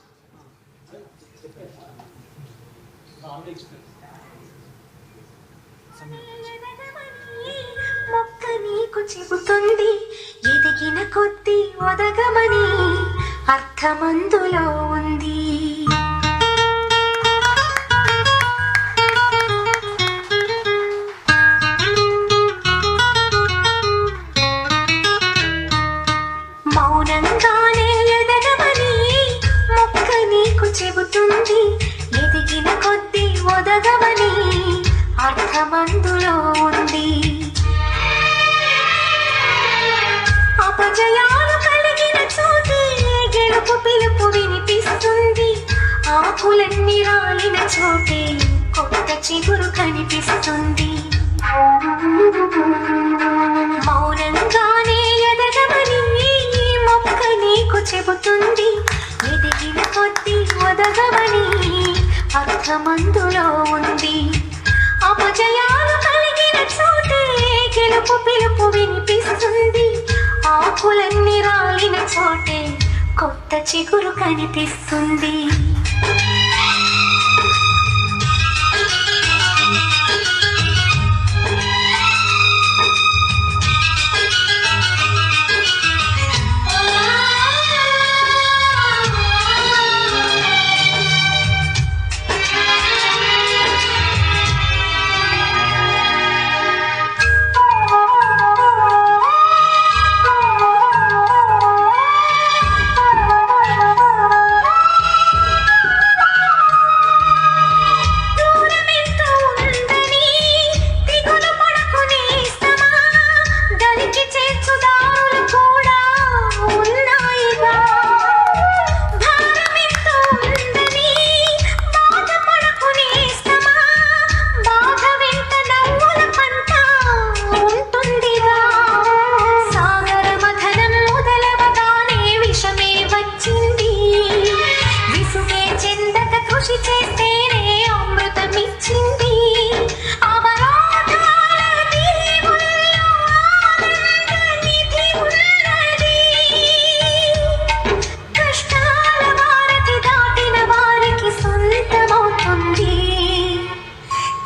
[SPEAKER 16] మొక్క నీకు చెబుతుంది ఎదిగిన కొద్ది ఒదగమని అర్థమందులో ఉంది. మౌనంగానే ఎదగమని మొక్క నీకు చెబుతుంది ఎదిగిన కొద్ది ఒదగమని అర్థమందులో ఉంది. అపజయాలు కలిగిన చోటే గెలుపు పిలుపు వినిపిస్తుంది. ఆకులన్నీ రాలిన చోటే కొత్త చిగురు కనిపిస్తుంది. మౌనంగానే ఎదగమని మొక్క నీకు చెబుతుంది ఎదిగిన కొద్ది ఒదగమని అర్థమందులో ఉంది. అపజయాలు కలిగిన చోటే గెలుపు పిలుపు వినిపిస్తుంది. ఆకులన్నీ రాలిన చోటే కొత్త చిగురు కనిపిస్తుంది.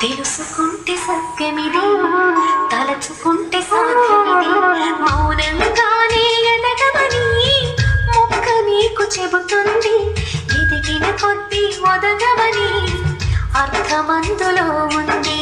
[SPEAKER 16] తెలుసుకుంటే సత్యమిది తలచుకుంటే సాధ్యమిది. మౌనంగానే ఎదగమని మొక్క నీకు చెబుతుంది ఎదిగిన కొద్ది ఒదగమని అర్థమందులో ఉంది.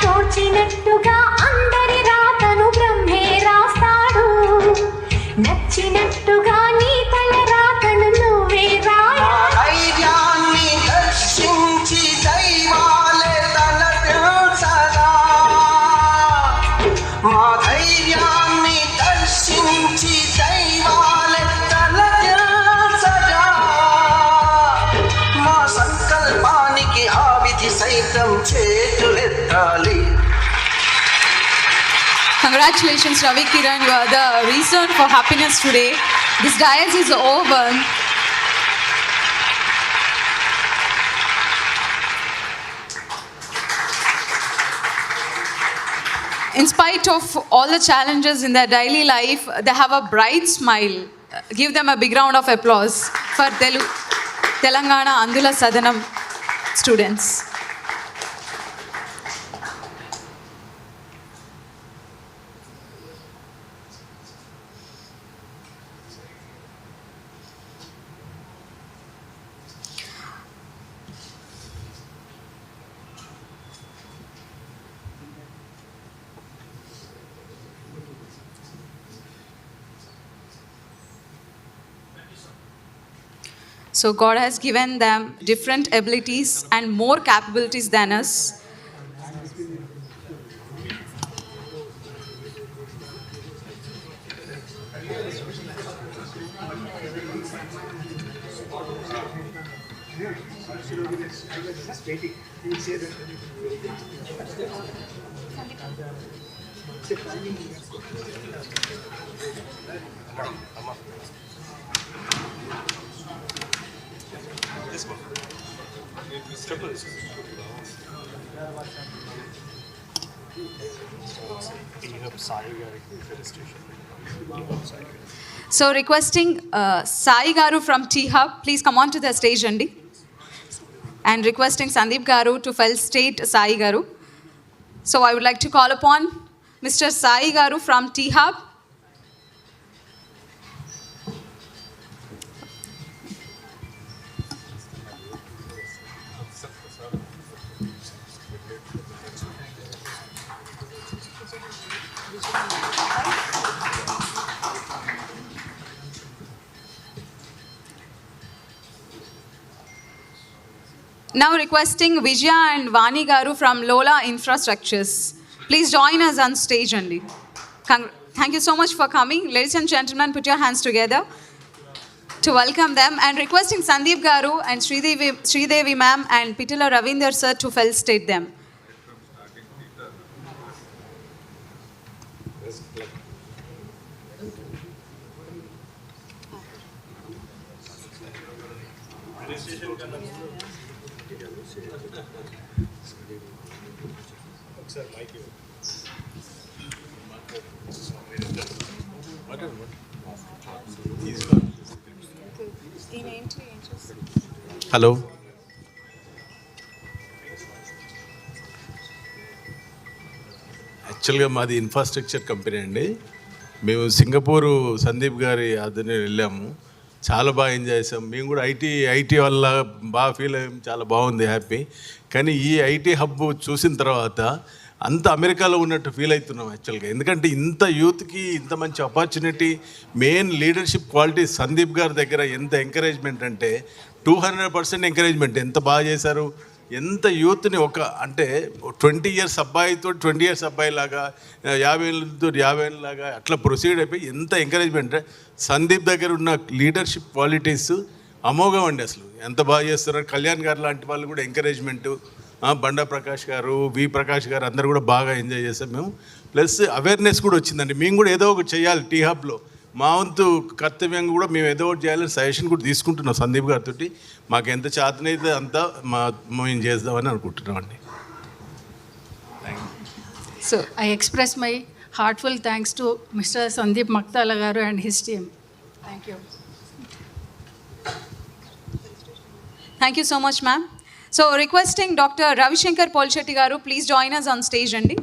[SPEAKER 16] తోచినట్టుగా అందరి రాతను బ్రహ్మే రాస్తాడు. నచ్చినట్టుగా నీ తల రాతను నువ్వే
[SPEAKER 17] ధైర్యాన్ని దర్శించి దైవాలే తలపించగా, మా ధైర్యాన్ని దర్శించి దైవాలే తలపించగా, మా సంకల్పానికి ఆ విధి సైతం చేతులెత్తాలి.
[SPEAKER 4] Congratulations, Ravi Kiran. You are the reason for happiness today. This dais is over. In spite of all the challenges in their daily life, they have a bright smile. Give them a big round of applause for Telangana Andula Sadanam students. So God has given them different abilities and more capabilities than us. So requesting Sai Garu from T-Hub, please come on to the stage, Andi. And requesting Sandeep Garu to fill state Sai Garu. So I would like to call upon Mr. Sai Garu from T-Hub. Now requesting Vijaya and Vani Garu from Lola Infrastructures. Please join us on stage, Andi. Thank you so much for coming. Ladies and gentlemen, put your hands together to welcome them. And requesting Sandeep Garu and Sridevi ma'am and Pitula Ravinder sir to felicitate them.
[SPEAKER 9] Hello యాక్చువల్గా మాది infrastructure company అండి. మేము Singapore Sandeep గారి ఆధ్వర్యంలో వెళ్ళాము. చాలా బాగా enjoy చేసాం. మేము కూడా ఐటీ వల్ల బాగా ఫీల్ అయ్యాం. చాలా బాగుంది, హ్యాపీ. కానీ ఈ ఐటీ హబ్ చూసిన తర్వాత అంత అమెరికాలో ఉన్నట్టు ఫీల్ అవుతున్నాం యాక్చువల్గా. ఎందుకంటే ఇంత యూత్కి ఇంత మంచి opportunity, main leadership quality Sandeep గారి దగ్గర ఎంత ఎంకరేజ్మెంట్ అంటే 200% ఎంకరేజ్మెంట్. ఎంత బాగా చేశారు, ఎంత యూత్ని అంటే 20 years అబ్బాయితో 20 years అబ్బాయి లాగా, 50 ఏళ్ళతో 50 ఏళ్ళ లాగా అట్లా ప్రొసీడ్ అయిపోయి ఎంత ఎంకరేజ్మెంట్. సందీప్ దగ్గర ఉన్న లీడర్షిప్ క్వాలిటీస్ అమోఘం అండి. అసలు ఎంత బాగా చేస్తున్నారు. కళ్యాణ్ గారు లాంటి వాళ్ళు కూడా ఎంకరేజ్మెంటు, బండా ప్రకాష్ గారు, వి ప్రకాష్ గారు అందరూ కూడా బాగా ఎంజాయ్ చేసాం మేము. ప్లస్ అవేర్నెస్ కూడా వచ్చిందండి. మేము కూడా ఏదో ఒకటి చేయాలి టీ హబ్లో. మా వంతు కర్తవ్యంగా కూడా మేము ఏదో ఒకటి చేయాలని సజెషన్ కూడా తీసుకుంటున్నాం సందీప్ గారితో. మాకు ఎంత చేతనైతే అంతా మేము చేద్దామని అనుకుంటున్నాం అండి.
[SPEAKER 18] So I express my heartfelt thanks to Mr. Sandeep Maktala garu and his team. Thank you.
[SPEAKER 4] Thank you so much, ma'am. So requesting Dr. Ravishankar Polshetty Garu, please join us on stage, Andi.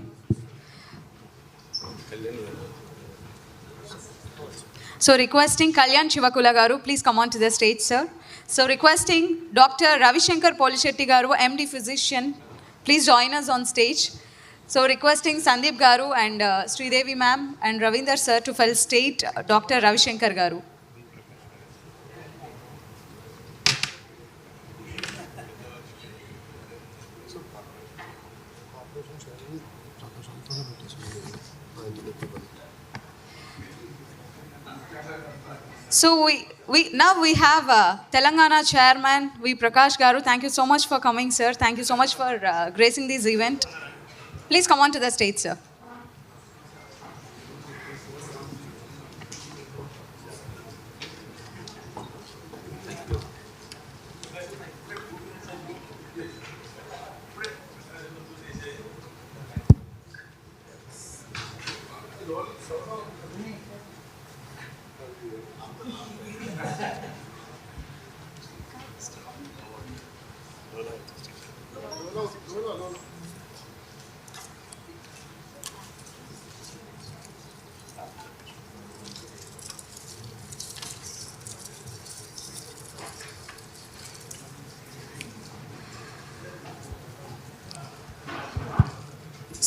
[SPEAKER 4] So requesting Kalyan Chivakula Garu, please come on to the stage, sir. So requesting Dr. Ravishankar Polshetty Garu, MD Physician, please join us on stage. So requesting Sandeep Garu and Sridevi ma'am and Ravinder sir to felicitate Dr. Ravishankar Garu. So now we have Telangana Chairman V. Prakash Garu. Thank you so much for coming, sir. Thank you so much for gracing this event. Please come on to the stage, sir.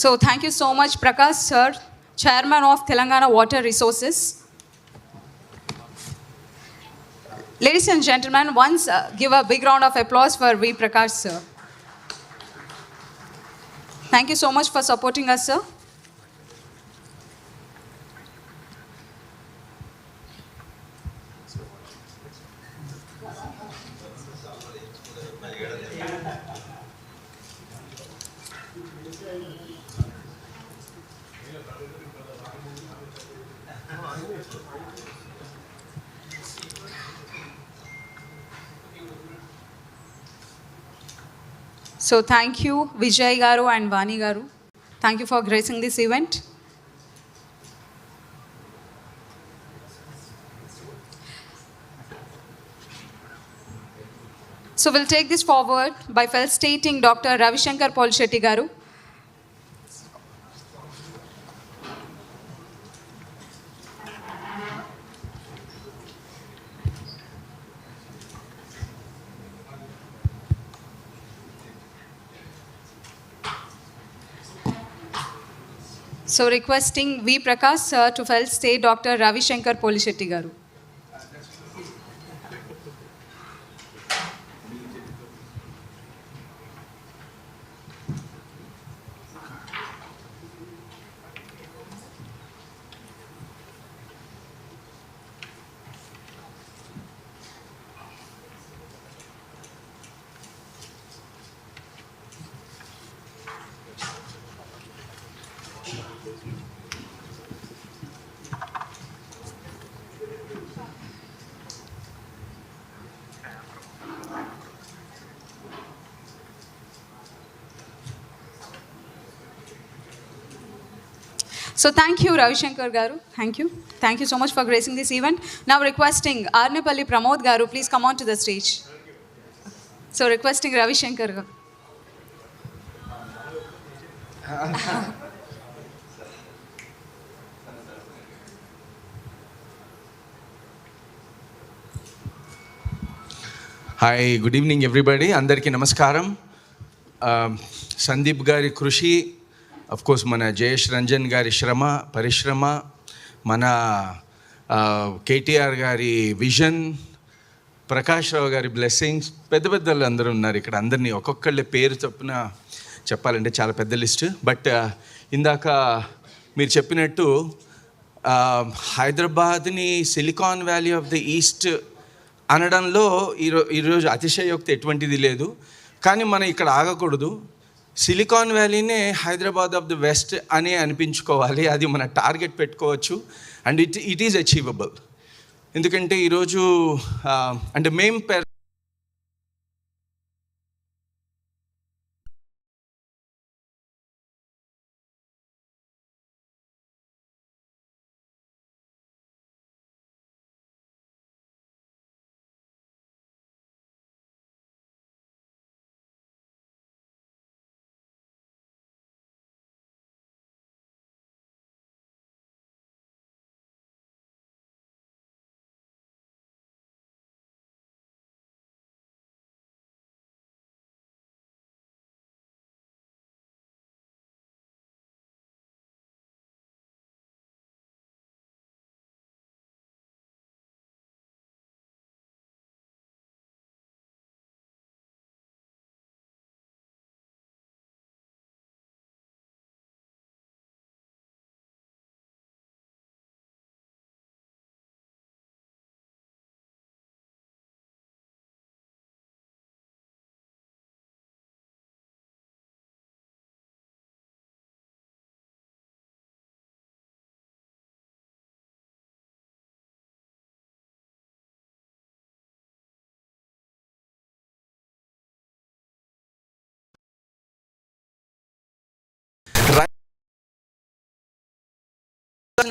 [SPEAKER 4] So thank you so much, Prakash sir, Chairman of Telangana Water Resources. Ladies and gentlemen, once give a big round of applause for V. Prakash, sir. Thank you so much for supporting us, sir. So thank you, Vijay Garu and Vani Garu. Thank you for gracing this event. So we'll take this forward by felicitating Dr. Ravishankar Polishetty Garu. So requesting V. Prakash sir to felicitate Dr. Ravishankar Polishetty Garu. So thank you, Ravishankar Garu. Thank you. Thank you so much for gracing this event. Now requesting Arnepalli Pramod Garu, please come on to the stage. So requesting Ravishankar Garu.
[SPEAKER 2] Hi good evening everybody, అందరికీ నమస్కారం. సందీప్ గారి కృషి, of course మన జయేష్ రంజన్ గారి శ్రమ పరిశ్రమ, మన కేటీఆర్ గారి విజన్, ప్రకాష్ రావు గారి బ్లెస్సింగ్స్, పెద్ద పెద్దలు అందరూ ఉన్నారు ఇక్కడ. అందరినీ ఒక్కొక్కళ్ళ పేరు చొప్పున చెప్పాలంటే చాలా పెద్ద లిస్ట్. బట్ ఇందాక మీరు చెప్పినట్టు హైదరాబాద్ని silicon valley of the east అనడంలో ఈరోజు అతిశయోక్తి ఎటువంటిది లేదు. కానీ మనం ఇక్కడ ఆగకూడదు. సిలికాన్ వ్యాలీనే హైదరాబాద్ ఆఫ్ ది వెస్ట్ అనే అనిపించుకోవాలి. అది మన టార్గెట్ పెట్టుకోవచ్చు. And it is achievable. ఎందుకంటే ఈరోజు అంటే మేము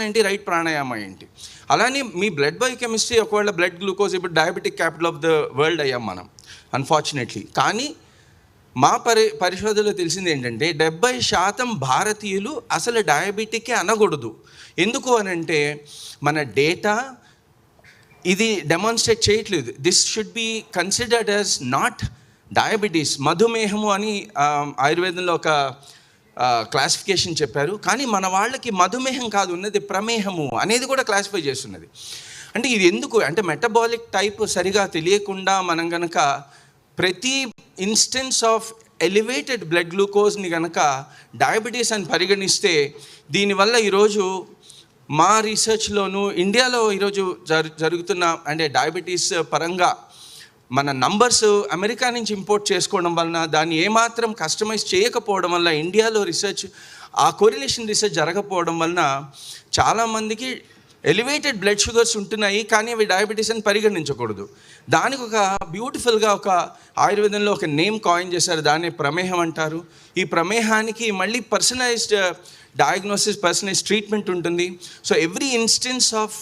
[SPEAKER 2] ఏంటి రైట్ ప్రాణాయామ ఏంటి, అలానే మీ బ్లడ్ బయోకెమిస్ట్రీ, ఒకవేళ బ్లడ్ గ్లూకోజ్, ఇప్పుడు diabetic capital of the world అయ్యాం మనం అన్ఫార్చునేట్లీ. కానీ మా పరిశోధనలో తెలిసింది ఏంటంటే 70% భారతీయులు అసలు డయాబెటిక్కే అనకూడదు. ఎందుకు అనంటే మన డేటా ఇది డెమాన్స్ట్రేట్ చేయట్లేదు. This should be considered as not diabetes, మధుమేహము అని ఆయుర్వేదంలో ఒక క్లాసిఫికేషన్ చెప్పారు. కానీ మన వాళ్ళకి మధుమేహం కాదు ఉన్నది, ప్రమేహము అనేది కూడా క్లాసిఫై చేస్తున్నది. అంటే ఇది ఎందుకు అంటే మెటబాలిక్ టైప్ సరిగా తెలియకుండా మనం కనుక ప్రతి ఇన్స్టెన్స్ ఆఫ్ ఎలివేటెడ్ బ్లడ్ గ్లూకోజ్ని కనుక డయాబెటీస్ అని పరిగణిస్తే దీనివల్ల ఈరోజు మా రీసెర్చ్లోనూ ఇండియాలో ఈరోజు జరుగుతున్న అంటే డయాబెటీస్ పరంగా మన నంబర్స్ అమెరికా నుంచి ఇంపోర్ట్ చేసుకోవడం వలన దాన్ని ఏమాత్రం కస్టమైజ్ చేయకపోవడం వల్ల ఇండియాలో రీసెర్చ్ ఆ కోరిలేషన్ రీసెర్చ్ జరగకపోవడం వలన చాలామందికి ఎలివేటెడ్ బ్లడ్ షుగర్స్ ఉంటున్నాయి, కానీ అవి డయాబెటీస్ అని పరిగణించకూడదు. దానికి ఒక బ్యూటిఫుల్గా ఒక ఆయుర్వేదంలో ఒక నేమ్ కాయిన్ చేశారు, దాన్ని ప్రమేహం అంటారు. ఈ ప్రమేహానికి మళ్ళీ పర్సనలైజ్డ్ డయాగ్నోసిస్, పర్సనలైజ్డ్ ట్రీట్మెంట్ ఉంటుంది. So every instance of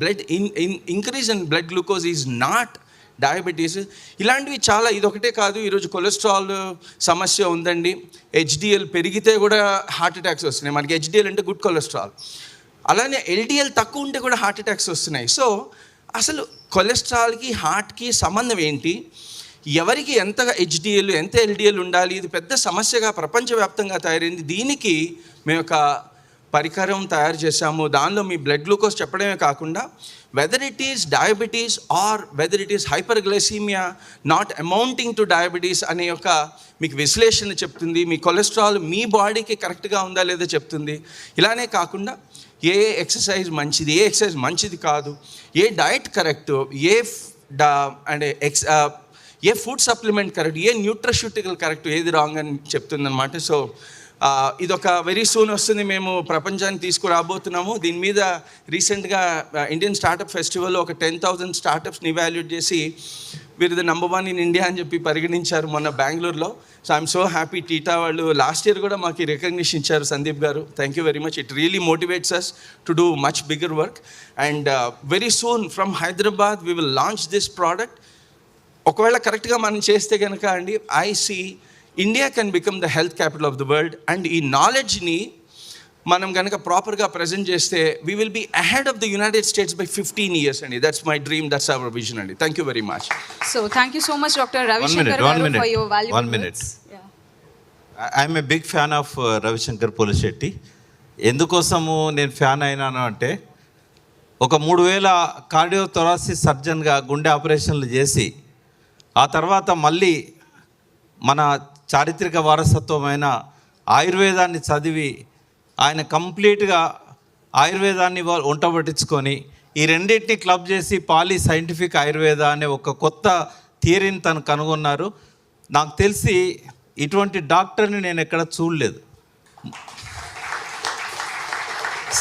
[SPEAKER 2] blood increase in blood glucose is not diabetes. ఇలాంటివి చాలా, ఇదొకటే కాదు. ఈరోజు కొలెస్ట్రాల్ సమస్య ఉందండి. హెచ్డిఎల్ పెరిగితే కూడా హార్ట్ అటాక్స్ వస్తున్నాయి. మనకి హెచ్డిఎల్ అంటే గుడ్ కొలెస్ట్రాల్, అలానే ఎల్డిఎల్ తక్కువ ఉంటే కూడా హార్ట్ అటాక్స్ వస్తున్నాయి. సో అసలు కొలెస్ట్రాల్కి హార్ట్కి సంబంధం ఏంటి, ఎవరికి ఎంత హెచ్డిఎల్ ఎంత ఎల్డిఎల్ ఉండాలి, ఇది పెద్ద సమస్యగా ప్రపంచవ్యాప్తంగా తయారైంది. దీనికి మేము ఒక పరికరం తయారు చేశాము. దానిలో మీ బ్లడ్ గ్లూకోజ్ చెప్పడమే కాకుండా whether it is diabetes or whether it is hyperglycaemia not amounting to diabetes అనే ఒక మీకు విశ్లేషణ చెప్తుంది. మీ కొలెస్ట్రాల్ మీ బాడీకి కరెక్ట్గా ఉందా లేదా చెప్తుంది. ఇలానే కాకుండా ఏ ఎక్సర్సైజ్ మంచిది, ఏ ఎక్సర్సైజ్ మంచిది కాదు, ఏ డయట్ కరెక్ట్, ఏ ఫుడ్ సప్లిమెంట్ కరెక్ట్, ఏ న్యూట్రస్యూటికల్ కరెక్ట్, ఏది రాంగ్ అని చెప్తుందన్నమాట. సో ఇదొక వెరీ సూన్ వస్తుంది, మేము ప్రపంచానికి తీసుకురాబోతున్నాము. దీని మీద రీసెంట్గా ఇండియన్ స్టార్టప్ ఫెస్టివల్లో ఒక 10,000 స్టార్టప్స్ని ఇవాల్యుయేట్ చేసి వీరు ద నంబర్ 1 ఇన్ ఇండియా అని చెప్పి పరిగణించారు మొన్న బెంగళూరులో. So I'm so happy. TITA వాళ్ళు లాస్ట్ ఇయర్ కూడా మాకు రికగ్నిషన్ ఇచ్చారు, Sandeep garu. Thank you very much. It really motivates us to do much bigger work. And very soon from Hyderabad we will launch this product. ఒకవేళ కరెక్ట్గా మనం చేస్తే కనుక అండి, I see India can become the health capital of the world. And ఈ నాలెడ్జ్ని మనం కనుక ప్రాపర్గా ప్రజెంట్ చేస్తే we will be ahead of the united states by 15 years అండి. That's my dream, that's our vision అండి. Thank you very much.
[SPEAKER 4] So thank you so much, Dr. Ravishankar garu, for your valuable
[SPEAKER 3] One minute. I'm a big fan of Ravishankar Polishetty. ఎందుకోసము నేను fan అయినాను అంటే, ఒక 3,000 కార్డియోథొరాసిస్ సర్జన్గా గుండె ఆపరేషన్లు చేసి ఆ తర్వాత మళ్ళీ మన చారిత్రక వారసత్వమైన ఆయుర్వేదాన్ని చదివి ఆయన కంప్లీట్గా ఆయుర్వేదాన్ని వంట పట్టించుకొని ఈ రెండింటిని క్లబ్ చేసి పాలీ సైంటిఫిక్ ఆయుర్వేద అనే ఒక కొత్త థియరీని తను కనుగొన్నారు. నాకు తెలిసి ఇటువంటి డాక్టర్ని నేను ఎక్కడ చూడలేదు.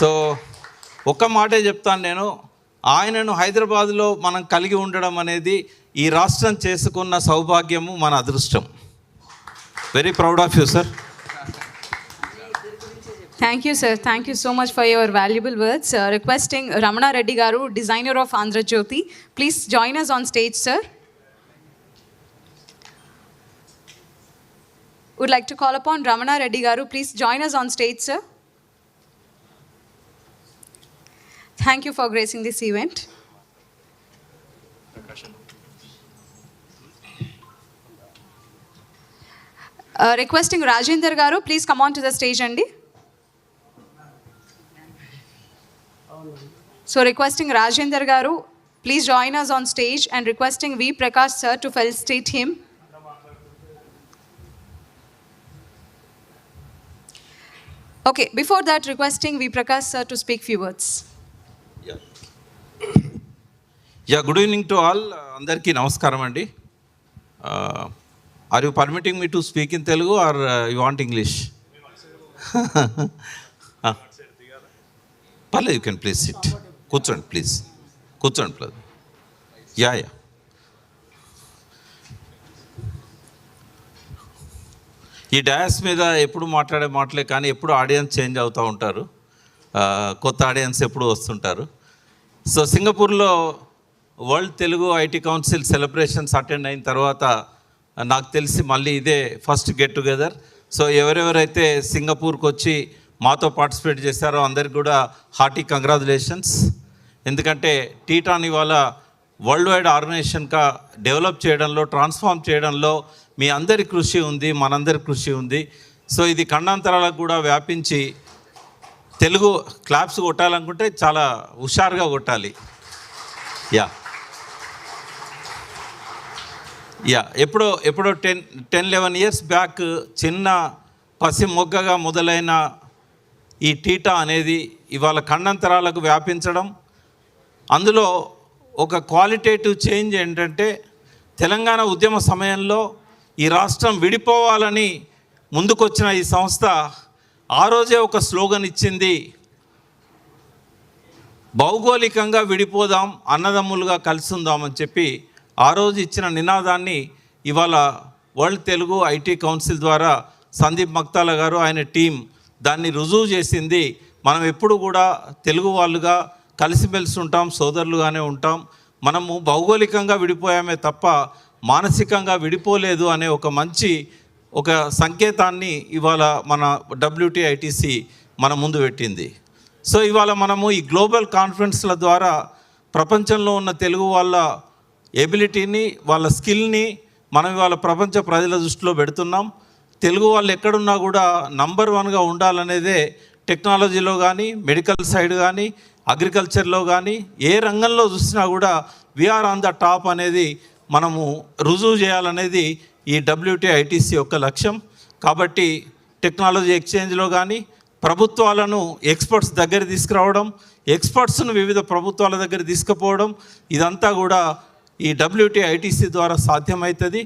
[SPEAKER 3] సో ఒక్క మాటే చెప్తాను నేను, ఆయనను హైదరాబాద్లో మనం కలిగి ఉండడం అనేది ఈ రాష్ట్రం చేసుకున్న సౌభాగ్యము, మన అదృష్టం. Very proud of you sir.
[SPEAKER 4] Thank you, sir. Thank you so much for your valuable words. Requesting Ramana Reddy garu, designer of Andhra Jyoti, please join us on stage, sir. Would like to call upon Ramana Reddy garu, please join us on stage, sir. Thank you for gracing this event. Requesting Rajendra garu, please come on to the stage, Andy. So requesting Rajendra garu, please join us on stage, and requesting V. Prakash sir to felicitate him. Okay, before that, requesting V. Prakash sir to speak few words.
[SPEAKER 3] Yeah, good evening to all. Andarki namaskaram andi. Are you permitting me to speak in Telugu or you want English? Parle, you can please sit. కూర్చోండి please, కూర్చోండి please. Yeah ఈ డాయస్ మీద ఎప్పుడు మాట్లాడే మాటలే కానీ ఎప్పుడు audience change అవుతూ ఉంటారు, కొత్త ఆడియన్స్ ఎప్పుడు వస్తుంటారు. సో సింగపూర్లో world Telugu IT council celebrations attend అయిన తర్వాత నాకు తెలిసి మళ్ళీ ఇదే ఫస్ట్ గెట్ టుగెదర్. సో ఎవరెవరైతే సింగపూర్కి వచ్చి మాతో పార్టిసిపేట్ చేశారో అందరికి కూడా హార్టీ కంగ్రాచులేషన్స్. ఎందుకంటే టీటాన్ ఇవాళ వరల్డ్ వైడ్ ఆర్గనైజేషన్గా డెవలప్ చేయడంలో, ట్రాన్స్ఫార్మ్ చేయడంలో మీ అందరి కృషి ఉంది, మనందరి కృషి ఉంది. సో ఇది ఖండాంతరాలకు కూడా వ్యాపించి తెలుగు క్లాప్స్ కొట్టాలనుకుంటే చాలా హుషారుగా కొట్టాలి. ఎప్పుడో 10-11 ఇయర్స్ బ్యాక్ చిన్న పసి మొగ్గగా మొదలైన ఈ టీటా అనేది ఇవాళ ఖండాంతరాలకు వ్యాపించడం, అందులో ఒక క్వాలిటేటివ్ చేంజ్ ఏంటంటే తెలంగాణ ఉద్యమ సమయంలో ఈ రాష్ట్రం విడిపోవాలని ముందుకొచ్చిన ఈ సంస్థ ఆ రోజే ఒక స్లోగన్ ఇచ్చింది, భౌగోళికంగా విడిపోదాం, అన్నదమ్ములుగా కలిసి ఉందామని చెప్పి ఆ రోజు ఇచ్చిన నినాదాన్ని ఇవాళ వరల్డ్ తెలుగు ఐటీ కౌన్సిల్ ద్వారా సందీప్ మక్తాల గారు ఆయన టీం దాన్ని రుజువు చేసింది. మనం ఎప్పుడు కూడా తెలుగు వాళ్ళుగా కలిసిమెలిసి ఉంటాం, సోదరులుగానే ఉంటాం. మనము భౌగోళికంగా విడిపోయామే తప్ప మానసికంగా విడిపోలేదు అనే ఒక సంకేతాన్ని ఇవాళ మన WTITC మన ముందు పెట్టింది. సో ఇవాళ మనము ఈ గ్లోబల్ కాన్ఫరెన్స్ల ద్వారా ప్రపంచంలో ఉన్న తెలుగు వాళ్ళ ఎబిలిటీని, వాళ్ళ స్కిల్ని మనం ఇవాళ ప్రపంచ ప్రజల దృష్టిలో పెడుతున్నాం. తెలుగు వాళ్ళు ఎక్కడున్నా కూడా నంబర్ 1గా ఉండాలనేదే టెక్నాలజీలో కానీ, మెడికల్ సైడ్ కానీ, అగ్రికల్చర్లో కానీ ఏ రంగంలో చూసినా కూడా వీఆర్ ఆన్ ద టాప్ అనేది మనము రుజువు చేయాలనేది ఈ WTITC యొక్క లక్ష్యం. కాబట్టి టెక్నాలజీ ఎక్స్చేంజ్లో కానీ ప్రభుత్వాలను ఎక్స్పర్ట్స్ దగ్గర తీసుకురావడం, ఎక్స్పర్ట్స్ను వివిధ ప్రభుత్వాల దగ్గర తీసుకుపోవడం, ఇదంతా కూడా ఈ WTITC ద్వారా సాధ్యమవుతుంది.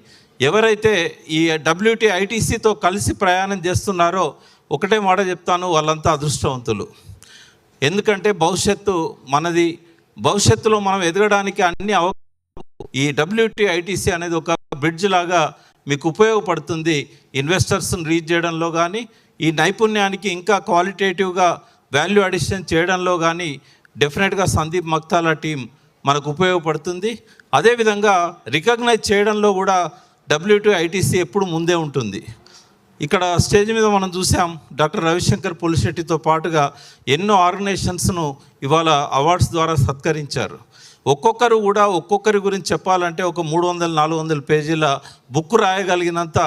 [SPEAKER 3] ఎవరైతే ఈ WTITCతో కలిసి ప్రయాణం చేస్తున్నారో ఒకటే మాట చెప్తాను, వాళ్ళంతా అదృష్టవంతులు. ఎందుకంటే భవిష్యత్తు మనది. భవిష్యత్తులో మనం ఎదగడానికి అన్ని ఈ WTITC అనేది ఒక బ్రిడ్జ్ లాగా మీకు ఉపయోగపడుతుంది. ఇన్వెస్టర్స్ని రీచ్ చేయడంలో కానీ, ఈ నైపుణ్యానికి ఇంకా క్వాలిటేటివ్గా వాల్యూ అడిషన్ చేయడంలో కానీ డెఫినెట్గా సందీప్ మక్తాల టీం మనకు ఉపయోగపడుతుంది. అదేవిధంగా రికగ్నైజ్ చేయడంలో కూడా WTITC ఎప్పుడు ముందే ఉంటుంది. ఇక్కడ స్టేజ్ మీద మనం చూసాం, డాక్టర్ రవిశంకర్ పులిశెట్టితో పాటుగా ఎన్నో ఆర్గనైజేషన్స్ను ఇవాళ అవార్డ్స్ ద్వారా సత్కరించారు. ఒక్కొక్కరు కూడా ఒక్కొక్కరి గురించి చెప్పాలంటే ఒక 300-400 పేజీల బుక్ రాయగలిగినంత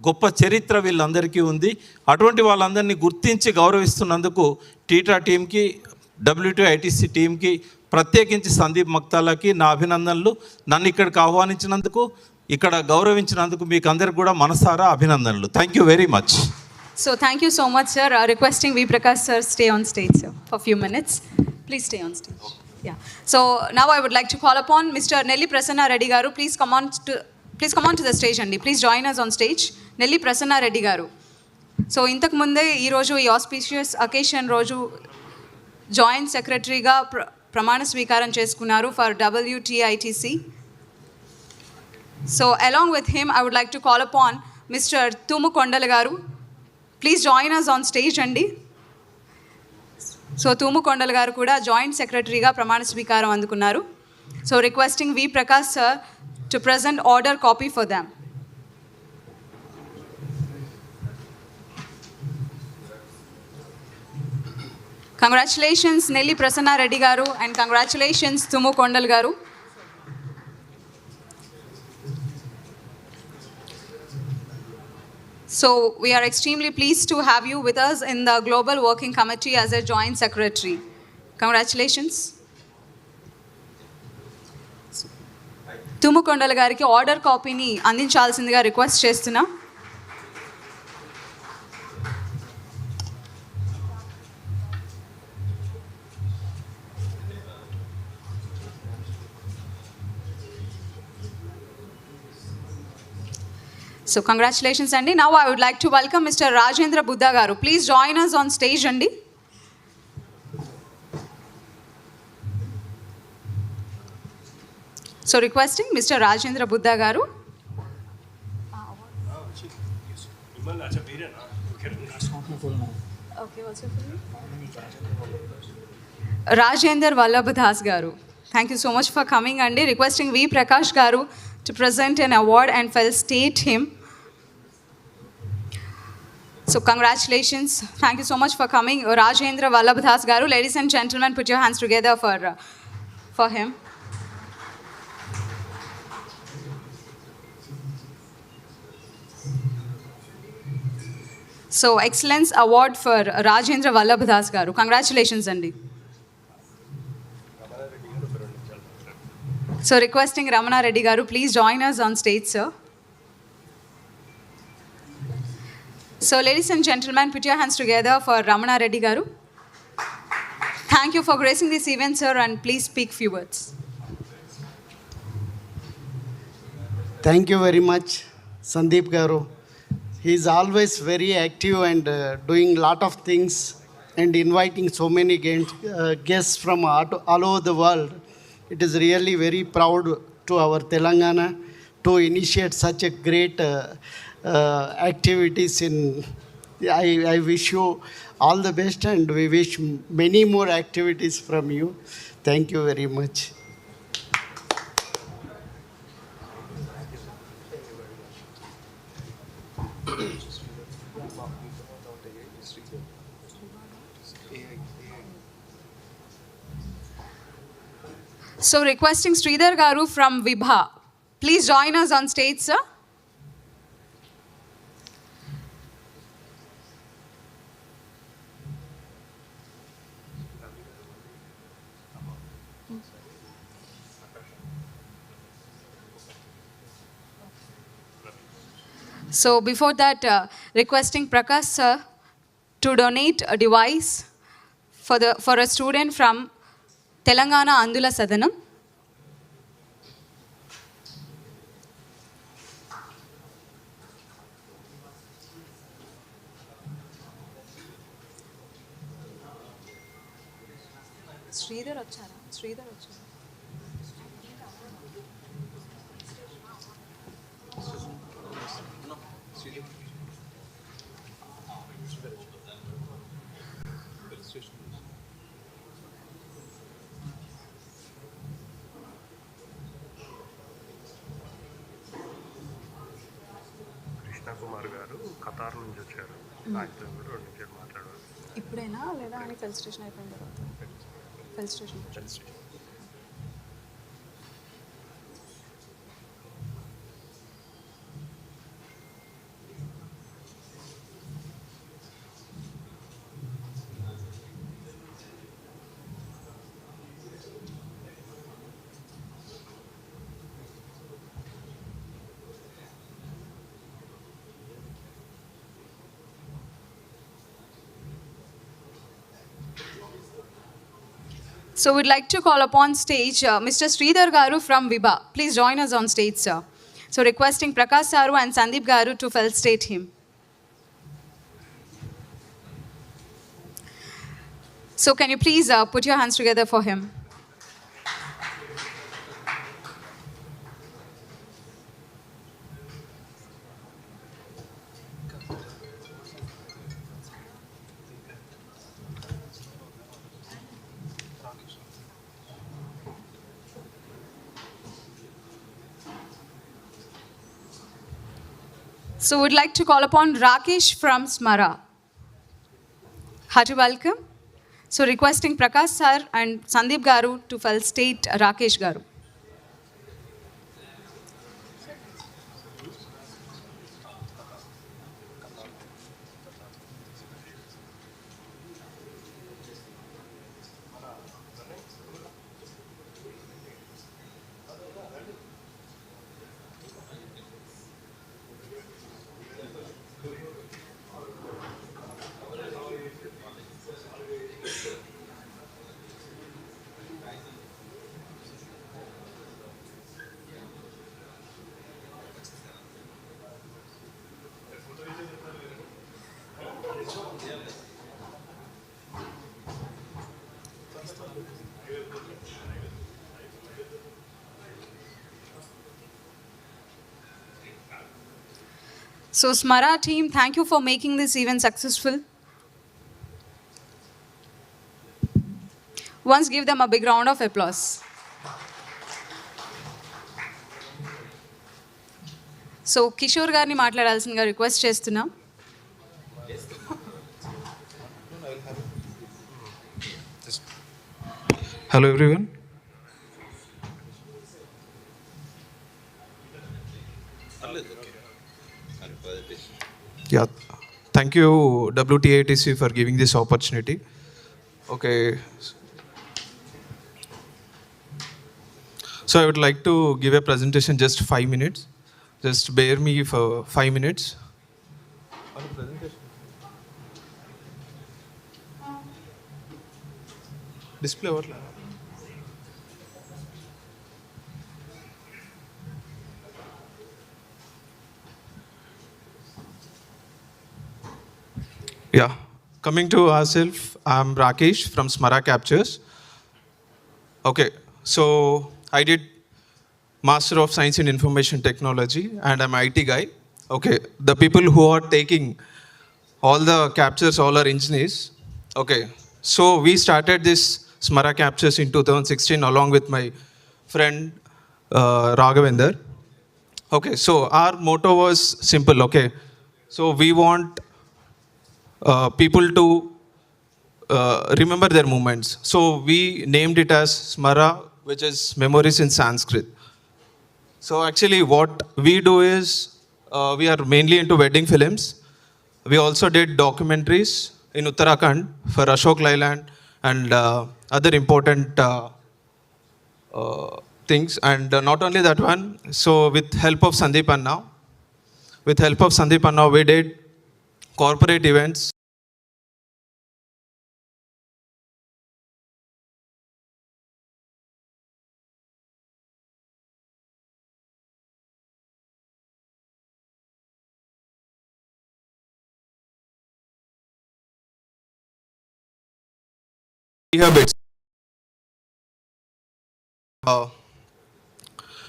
[SPEAKER 3] గొప్ప చరిత్ర వీళ్ళందరికీ ఉంది. అటువంటి వాళ్ళందరినీ గుర్తించి గౌరవిస్తున్నందుకు టీటా టీంకి, WTITC టీంకి, ప్రత్యేకించి సందీప్ మక్తాలకి నా అభినందనలు. నన్ను ఇక్కడికి ఆహ్వానించినందుకు, ఇక్కడ గౌరవించినందుకు మీకు అందరికి కూడా మనసారా అభినందనలు. Thank you very much.
[SPEAKER 4] So thank you so much, sir. Requesting V. Prakash sir stay on stage, sir, for a few minutes. Please stay on stage. Yeah. So now I would like to call upon Mr. Nelli Prasanna Reddy garu. Please come on to the stage, Andy. Please join us on stage. Nelli Prasanna Reddy garu. So ఇంతకు ముందే ఈరోజు ఈ auspicious occasion రోజు joint సెక్రటరీగా ప్రమాణ స్వీకారం చేసుకున్నారు for WTITC. So along with him, I would like to call upon Mr. Tumu Kondala garu. Please join us on stage, Andy. So Tumu Kondala garu kuda joint secretary ga pramana swikaram andukunnaru. So requesting V. Prakash sir to present order copy for them. Congratulations Nelli Prasanna Reddy garu and congratulations Tumu Kondala garu. So we are extremely pleased to have you with us in the Global Working Committee as a Joint Secretary. Congratulations. Tumu Kondala gariki order copy ni andinchaల్సిందిగా request చేస్తున్నా. So congratulations, Andy. Now I would like to welcome Mr. Rajendra Buddha garu. Please join us on stage, Andy. So requesting Mr. Rajendra Buddha garu. Okay, what's your full name? Rajendra Vallabhdas garu. Thank you so much for coming, Andy. Requesting V. Prakash garu to present an award and felicitate him. So congratulations. Thank you so much for coming, Rajendra Vallabhdas garu. Ladies and gentlemen, put your hands together for him. So Excellence Award for Rajendra Vallabhdas garu. Congratulations, Andy. So requesting Ramana Reddy Garu, please join us on stage, sir. So ladies and gentlemen, put your hands together for Ramana Reddy Garu. Thank you for gracing this event, sir, and please speak few words.
[SPEAKER 5] Thank you very much, Sandeep Garu. He is always very active and doing lot of things and inviting so many guests from all over the world. It is really very proud to our Telangana to initiate such a great activities in. I wish you all the best and we wish many more activities from you. Thank you very much.
[SPEAKER 4] So requesting Sridhar Garu from Vibha. Please join us on stage, sir. So before that, requesting Prakash sir to donate a device for a student from Telangana Andula Sadanam. Sridhar vachara.
[SPEAKER 15] Kumar గారు Qatar నుంచి వచ్చారు. ఆయనతో కూడా 2 నిమిషాలు మాట్లాడారు.
[SPEAKER 4] ఇప్పుడైనా లేదా అని ఫెలిస్ట్రేషన్ అయిపోయిన తర్వాత ఫెలిస్ట్రేషన్. So we'd like to call upon stage Mr. Sridhar Garu from Vibha. Please join us on stage, sir. So requesting Prakash Saru and Sandeep Garu to felicitate him. So can you please put your hands together for him? So we'd like to call upon Rakesh from Smara. Hearty welcome. So requesting Prakash sir and Sandeep Garu to felicitate Rakesh Garu. So Smara team, thank you for making this event successful. Once give them a big round of applause. So Kishore గారిని మాట్లాడాల్సిందిగా request చేస్తున్నాం.
[SPEAKER 19] Hello everyone. Yeah, thank you WTITC for giving this opportunity. Okay. So I would like to give a presentation just 5 minutes. Just bear me for 5 minutes. Display over. Yeah, coming to ourselves, I'm Rakesh from Smara Captures. Okay, so I did Master of Science in Information Technology and I'm IT guy. Okay, the people who are taking all the captures, all are engineers. Okay, so we started this Smara Captures in 2016 along with my friend Raghavendra. Okay, so our motto was simple, okay. So we want people to remember their moments. So we named it as Smara, which is memories in Sanskrit. So actually what we do is we are mainly into wedding films. We also did documentaries in Uttarakhand for Ashok Leyland and other important things. And not only that one, so with help of Sandeep Anna, we did corporate events.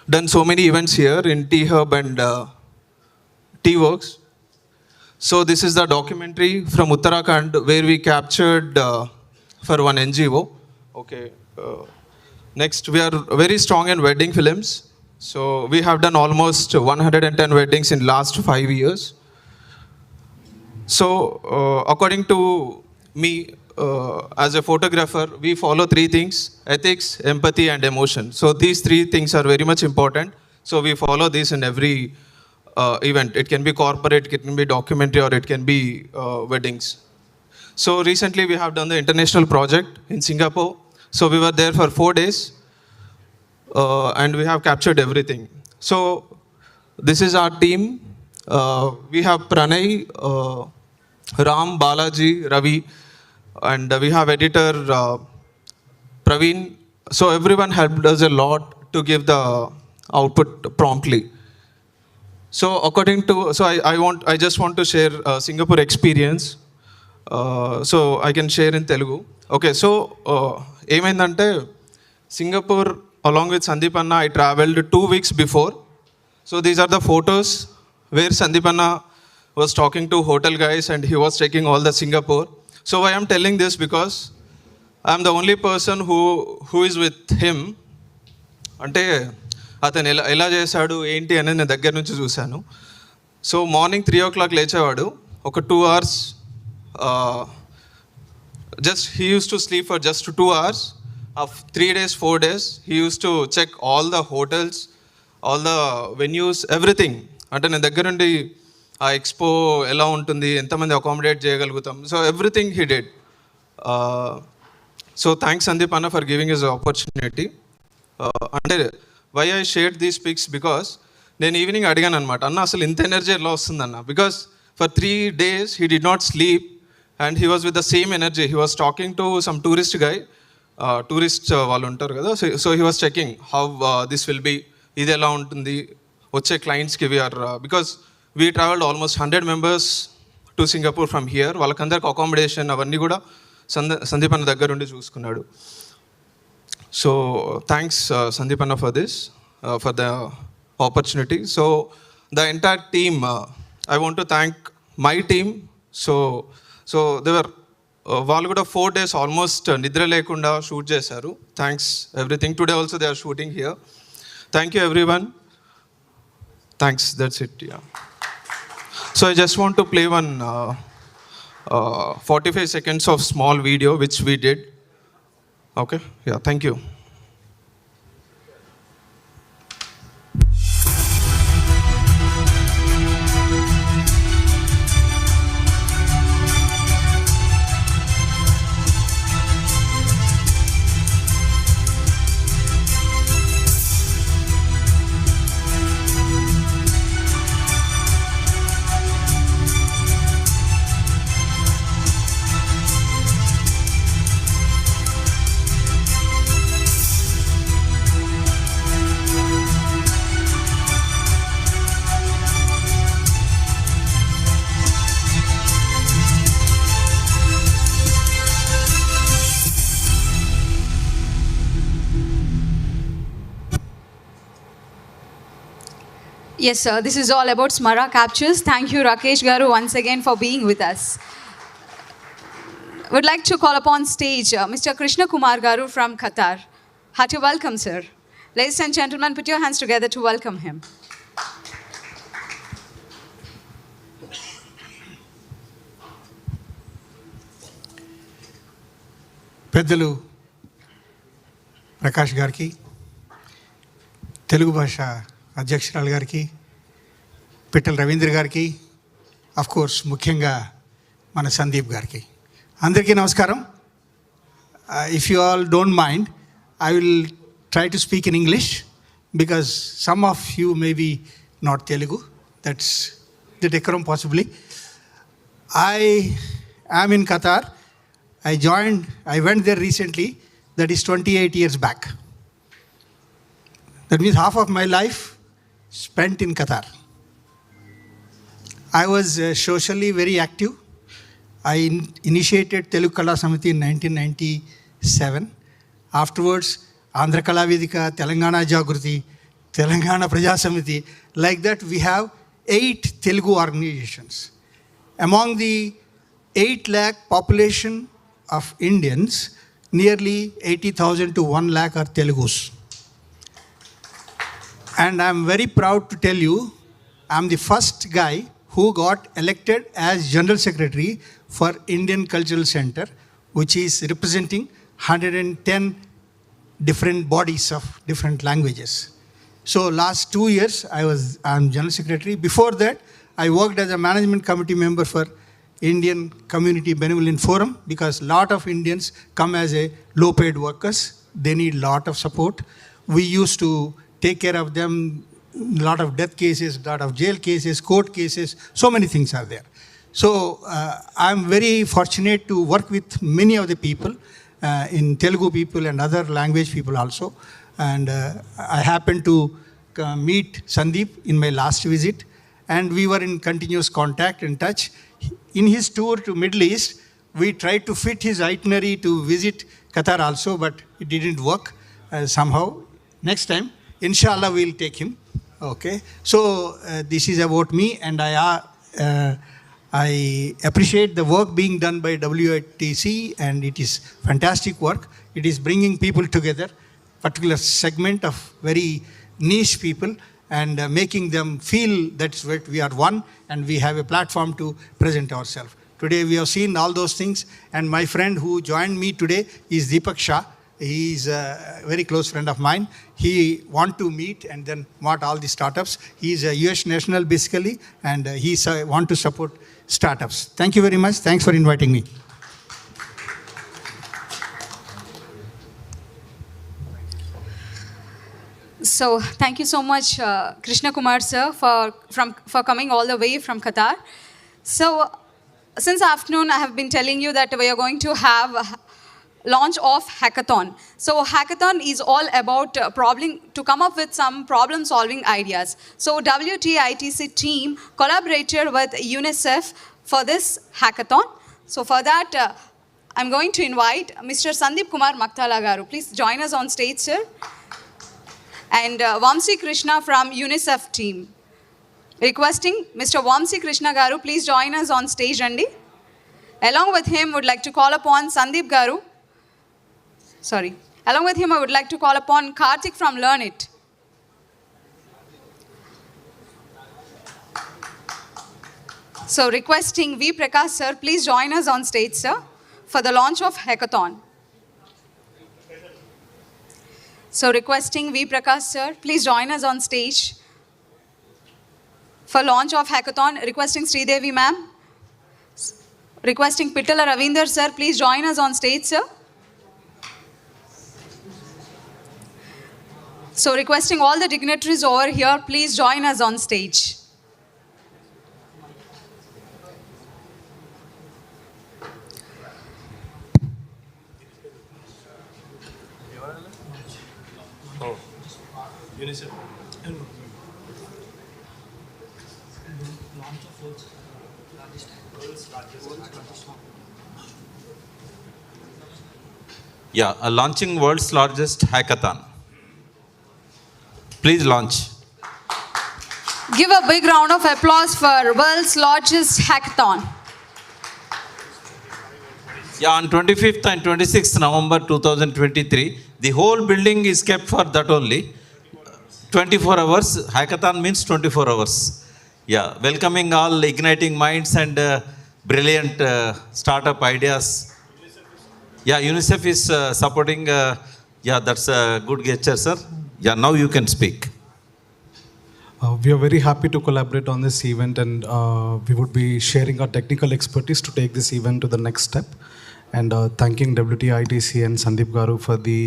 [SPEAKER 19] Done so many events here in T-Hub and T-Works. So this is the documentary from Uttarakhand where we captured for one NGO. Okay. Next, we are very strong in wedding films. So we have done almost 110 weddings in last 5 years. So according to me, as a photographer, we follow 3 things: ethics, empathy, and emotion. So these 3 things are very much important. So we follow this in every event. It can be corporate, it can be documentary, or it can be weddings. So recently we have done the international project in Singapore. So we were there for 4 days and we have captured everything. So this is our team. We have Pranay, Ram, Balaji, Ravi, and we have editor Praveen. So everyone helped us a lot to give the output promptly. So according to, so I just want to share Singapore experience. So I can share in Telugu. Okay, so ఏమైందంటే Singapore along with Sandeep Anna, I traveled 2 weeks before. So these are the photos where Sandeep Anna was talking to hotel guys and he was checking all the Singapore. So I am telling this because I am the only person who is with him. అంటే అతను ఎలా చేశాడు ఏంటి అనేది నేను దగ్గర నుంచి చూశాను. So morning 3 o'clock లేచేవాడు. ఒక 2 hours just he used to sleep for just 2 hours. Of 3 days, 4 days, he used to check all the hotels, all the venues, everything. అంటే నేను దగ్గర నుండి ఆ ఎక్స్పో ఎలా ఉంటుంది, ఎంతమంది అకామిడేట్ చేయగలుగుతాం, so everything he did. So thanks Sandeep అన్న ఫర్ గివింగ్ హిస్ ఆపర్చునిటీ. అంటే why I shared these pics because నేను ఈవినింగ్ అడిగాను అనమాట, అన్న అసలు ఇంత ఎనర్జీ ఎలా వస్తుందన్న, because for 3 days he did not sleep and he was with the same energy. He was talking to some tourist guy, tourist వాళ్ళు ఉంటారు కదా, so he was checking how this will be, ఇది ఎలా ఉంటుంది వచ్చే క్లయింట్స్కి. We're because we travelled almost 100 members to Singapore from here. వాళ్ళకందరికి accommodation అవన్నీ కూడా సందీప్ అన్న దగ్గర ఉండి చూసుకున్నాడు. సో థ్యాంక్స్ సందీప్ అన్న for this, for the opportunity. So the entire team, I want to thank my team. So దేవర్ వాళ్ళు కూడా 4 days ఆల్మోస్ట్ నిద్ర లేకుండా షూట్ చేశారు. Thanks everything. Today also they are shooting here. Thank you everyone. Thanks, that's it. Yeah. So I just want to play one 45 seconds of small video which we did. Okay, yeah, thank you.
[SPEAKER 4] Yes, sir. This is all about Smara Captures. Thank you, Rakesh Garu, once again for being with us. Would like to call upon stage Mr. Krishna Kumar Garu from Qatar. Hearty welcome, sir. Ladies and gentlemen, put your hands together to welcome him.
[SPEAKER 10] పెద్దలు ప్రకాష్ గారికి, తెలుగు భాష అధ్యక్షురాలు గారికి, పిట్టల రవీంద్ర గారికి, course ముఖ్యంగా మన సందీప్ గారికి, అందరికీ నమస్కారం. If you all don't mind, I will try to speak in English because some of you may be not Telugu. That's the decorum possibly. I am in Qatar. I went there recently. That is 28 years back. That means half of my life spent in Qatar. I was socially very active. I initiated Telugu Kala Samiti in 1997. Afterwards, Andhra Kala Vedika, Telangana Jagruti, Telangana Praja Samiti. Like that, we have 8 Telugu organizations. Among the 8 lakh population of Indians, nearly 80,000 to 1 lakh are Telugus. And I'm very proud to tell you, I'm the first guy who got elected as General Secretary for Indian Cultural Center, which is representing 110 different bodies of different languages. So last 2 years, I'm General Secretary. Before that, I worked as a management committee member for Indian Community Benevolent Forum because a lot of Indians come as a low-paid workers. They need a lot of support. We used to take care of them, a lot of death cases, a lot of jail cases, court cases, so many things are there. So I'm very fortunate to work with many of the people, in Telugu people and other language people also. And I happened to meet Sandeep in my last visit, and we were in continuous contact and touch. In his tour to Middle East, we tried to fit his itinerary to visit Qatar also, but it didn't work somehow. Next time, inshallah, we'll take him. Okay. So this is about me, and I appreciate the work being done by WTITC, and it is fantastic work. It is bringing people together, particular segment of very niche people, and making them feel that we are one and we have a platform to present ourselves. Today we have seen all those things, and my friend who joined me today is Deepak Shah. He is a very close friend of mine. He want to meet and then want all the startups. He is a US national basically, and he want to support startups. Thank you very much. Thanks for inviting me.
[SPEAKER 4] So thank you so much, Krishna Kumar sir, for coming all the way from Qatar. So since afternoon, I have been telling you that we are going to have launch of hackathon. So hackathon is all about to come up with some problem solving ideas. So WTITC team collaborated with UNICEF for this hackathon. So for that, I'm going to invite Mr. Sandeep Kumar Maktala Garu. Please join us on stage, sir. And Vamsi Krishna from UNICEF team. Requesting Mr. Vamsi Krishna Garu, please join us on stage, Andy. Along with him, would like to call upon Sandeep Garu. Along with him, I would like to call upon Karthik from Learn It. So requesting V. Prakash sir, please join us on stage, sir, for the launch of hackathon. So requesting V. Prakash sir, please join us on stage for launch of hackathon. Requesting Sridevi ma'am. Requesting Pittala Ravinder sir, please join us on stage, sir. So requesting all the dignitaries over here, please join us on stage.
[SPEAKER 13] Oh, UNICEF.
[SPEAKER 3] Yeah, launching world's largest hackathon. Please launch.
[SPEAKER 4] Give a big round of applause for world's largest hackathon.
[SPEAKER 3] Yeah, on 25th and 26th November 2023, the whole building is kept for that only. 24 hours. Hackathon means 24 hours. Yeah, welcoming all igniting minds and brilliant startup ideas. Yeah, UNICEF is supporting. Yeah, that's a good gesture, sir. Yeah, now you can speak.
[SPEAKER 1] We are very happy to collaborate on this event, and we would be sharing our technical expertise to take this event to the next step. And thanking WTITC and Sandeep Garu for the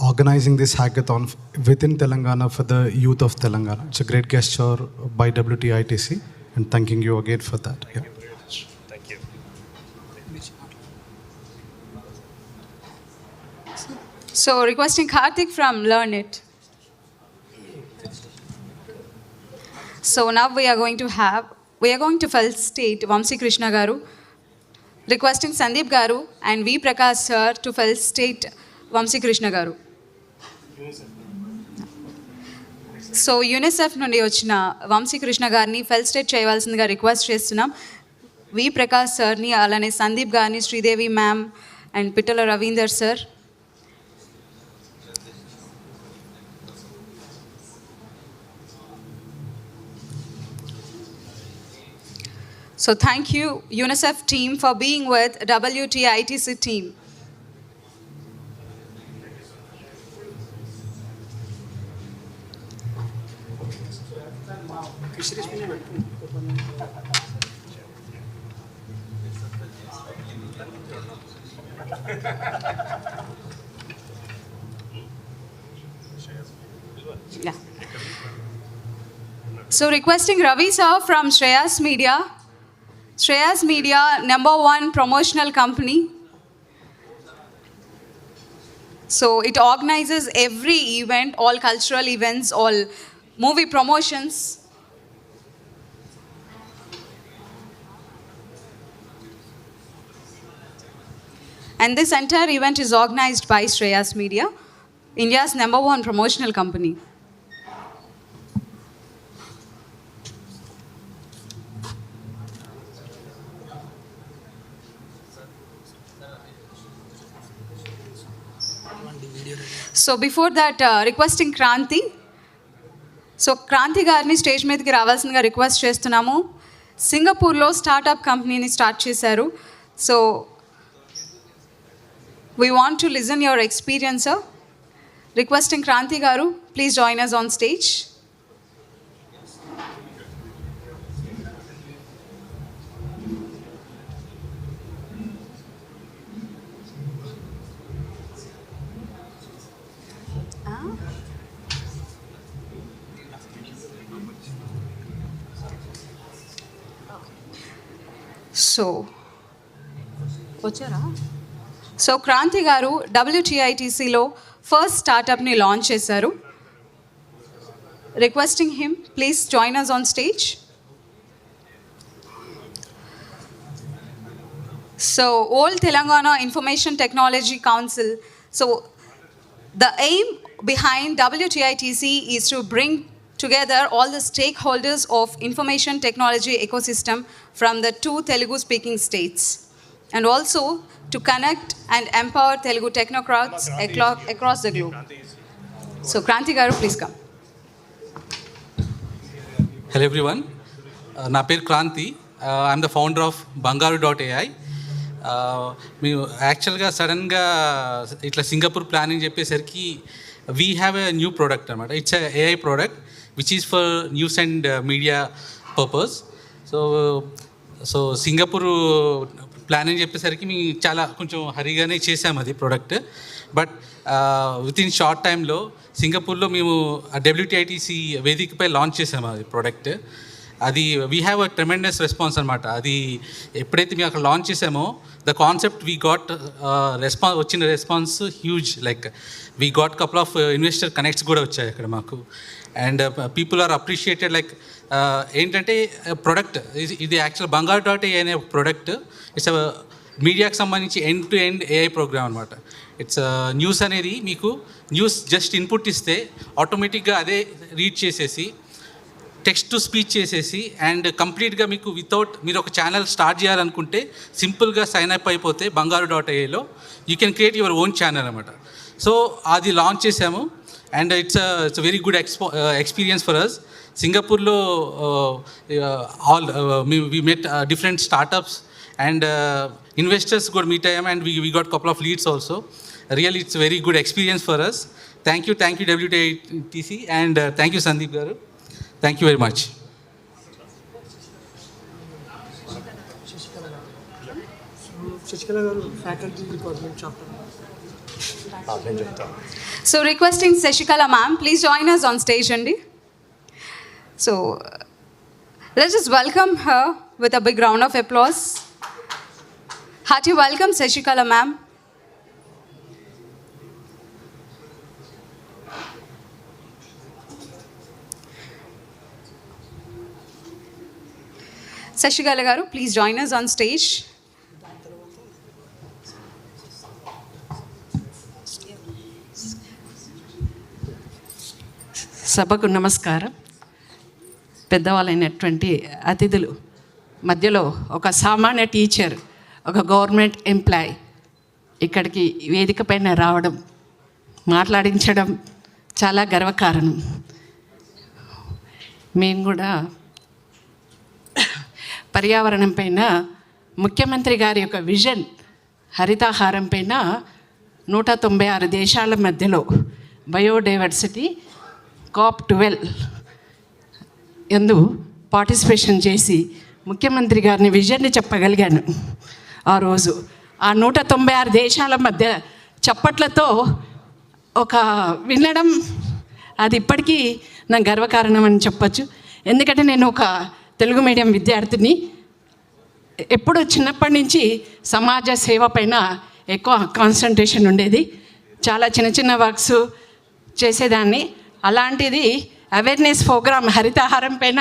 [SPEAKER 1] organizing this hackathon within Telangana for the youth of Telangana. It's a great gesture by WTITC, and thanking you again for that. Yeah.
[SPEAKER 19] Thank you.
[SPEAKER 4] So requesting Karthik from Learn It. So now we are going to felicitate Vamsi Krishna Garu, requesting Sandeep Garu and V Prakash sir to felicitate Vamsi Krishna Garu. So UNICEF నుండి వచ్చిన వంశీ కృష్ణ గారిని felicitate చేయవలసిందిగా request చేస్తున్నాం. వి ప్రకాష్ సార్ని, అలానే సందీప్ గారిని, Sridevi ma'am and Pittala Ravinder sir. So thank you UNICEF team for being with WTITC team. Yeah. So requesting Ravi sir from Shreyas Media. Shreyas Media, #1 promotional company. So it organizes every event, all cultural events, all movie promotions. And this entire event is organized by Shreyas Media, India's #1 promotional company. So before that, requesting Kranti. So Kranti గారిని stage మీదకి రావాల్సిందిగా request చేస్తున్నాము. సింగపూర్లో startup కంపెనీని start చేశారు. So we want to listen your experience, sir. Requesting Kranti garu, please join us on stage. So Kranti garu WTITCలో first స్టార్టప్ని launch చేశారు. Requesting him please join us on stage. So all Telangana information technology council. So the aim behind WTITC is to bring together all the stakeholders of information technology ecosystem from the 2 Telugu speaking states, and also to connect and empower Telugu technocrats across the globe. So Kranti garu, please come.
[SPEAKER 11] Hello everyone, na peru Kranti. I am the founder of bangaru.ai. మేము యాక్చువల్గా సడన్గా ఇట్లా Singapore planning చెప్పేసరికి we have a new product అనమాట. It's AI product which is for news and media purpose. So Singapore planning చెప్పేసరికి మేము చాలా కొంచెం హరిగానే చేసాము అది product. But with in short టైంలో సింగపూర్లో మేము WTITC వేదికపై లాంచ్ చేసాము అది ప్రోడక్ట్. అది we have a tremendous response అనమాట. అది ఎప్పుడైతే మేము అక్కడ లాంచ్ చేసామో ద కాన్సెప్ట్ వీ గాట్ వచ్చిన response huge. Like we got couple of investor connects కూడా వచ్చాయి అక్కడ మాకు. And people are appreciated. Like ఏంటంటే ప్రొడక్ట్ ఇది యాక్చువల్ bangaru.ai అనే ప్రోడక్ట్. ఇట్స్ మీడియాకి సంబంధించి end to end AI program అనమాట. ఇట్స్ న్యూస్ అనేది మీకు న్యూస్ జస్ట్ ఇన్పుట్ ఇస్తే ఆటోమేటిక్గా అదే రీడ్ చేసేసి టెక్స్ట్ టు స్పీచ్ చేసేసి అండ్ కంప్లీట్గా మీకు వితౌట్ మీరు ఒక ఛానల్ స్టార్ట్ చేయాలనుకుంటే సింపుల్గా సైన్ అప్ అయిపోతే bangaru.ai you can create your own channel అనమాట. సో అది లాంచ్ చేసాము and it's very good experience for us. సింగపూర్లో all we met different startups and investors కూడా మీట్ అయ్యాము and we got couple of leads also. Really it's very good experience for us. Thank you WTITC and thank you Sandeep garu. Thank you very much.
[SPEAKER 4] So requesting Sashikala ma'am, please join us on stage, Andy. So let's just welcome her with a big round of applause. Hearty welcome, Sashikala ma'am. Sashikala garu, please join us on stage.
[SPEAKER 6] సభకు నమస్కారం. పెద్దవాళ్ళైనటువంటి అతిథులు మధ్యలో ఒక సామాన్య teacher, ఒక government employee ఇక్కడికి వేదిక పైన రావడం, మాట్లాడించడం చాలా గర్వకారణం. మేము కూడా పర్యావరణం పైన ముఖ్యమంత్రి గారి యొక్క విజన్ హరితాహారం పైన 196 దేశాల మధ్యలో బయోడైవర్సిటీ COP12 ఎందు పార్టిసిపేషన్ చేసి ముఖ్యమంత్రి గారిని విజన్ని చెప్పగలిగాను. ఆ రోజు ఆ 196 దేశాల మధ్య చప్పట్లతో ఒక వినడం అది ఇప్పటికీ నా గర్వకారణం అని చెప్పచ్చు. ఎందుకంటే నేను ఒక తెలుగు మీడియం విద్యార్థిని. ఎప్పుడు చిన్నప్పటి నుంచి సమాజ సేవ పైన ఎక్కువ కాన్సన్ట్రేషన్ ఉండేది. చాలా చిన్న చిన్న వర్క్స్ చేసేదాన్ని. అలాంటిది అవేర్నెస్ ప్రోగ్రామ్ హరితహారం పైన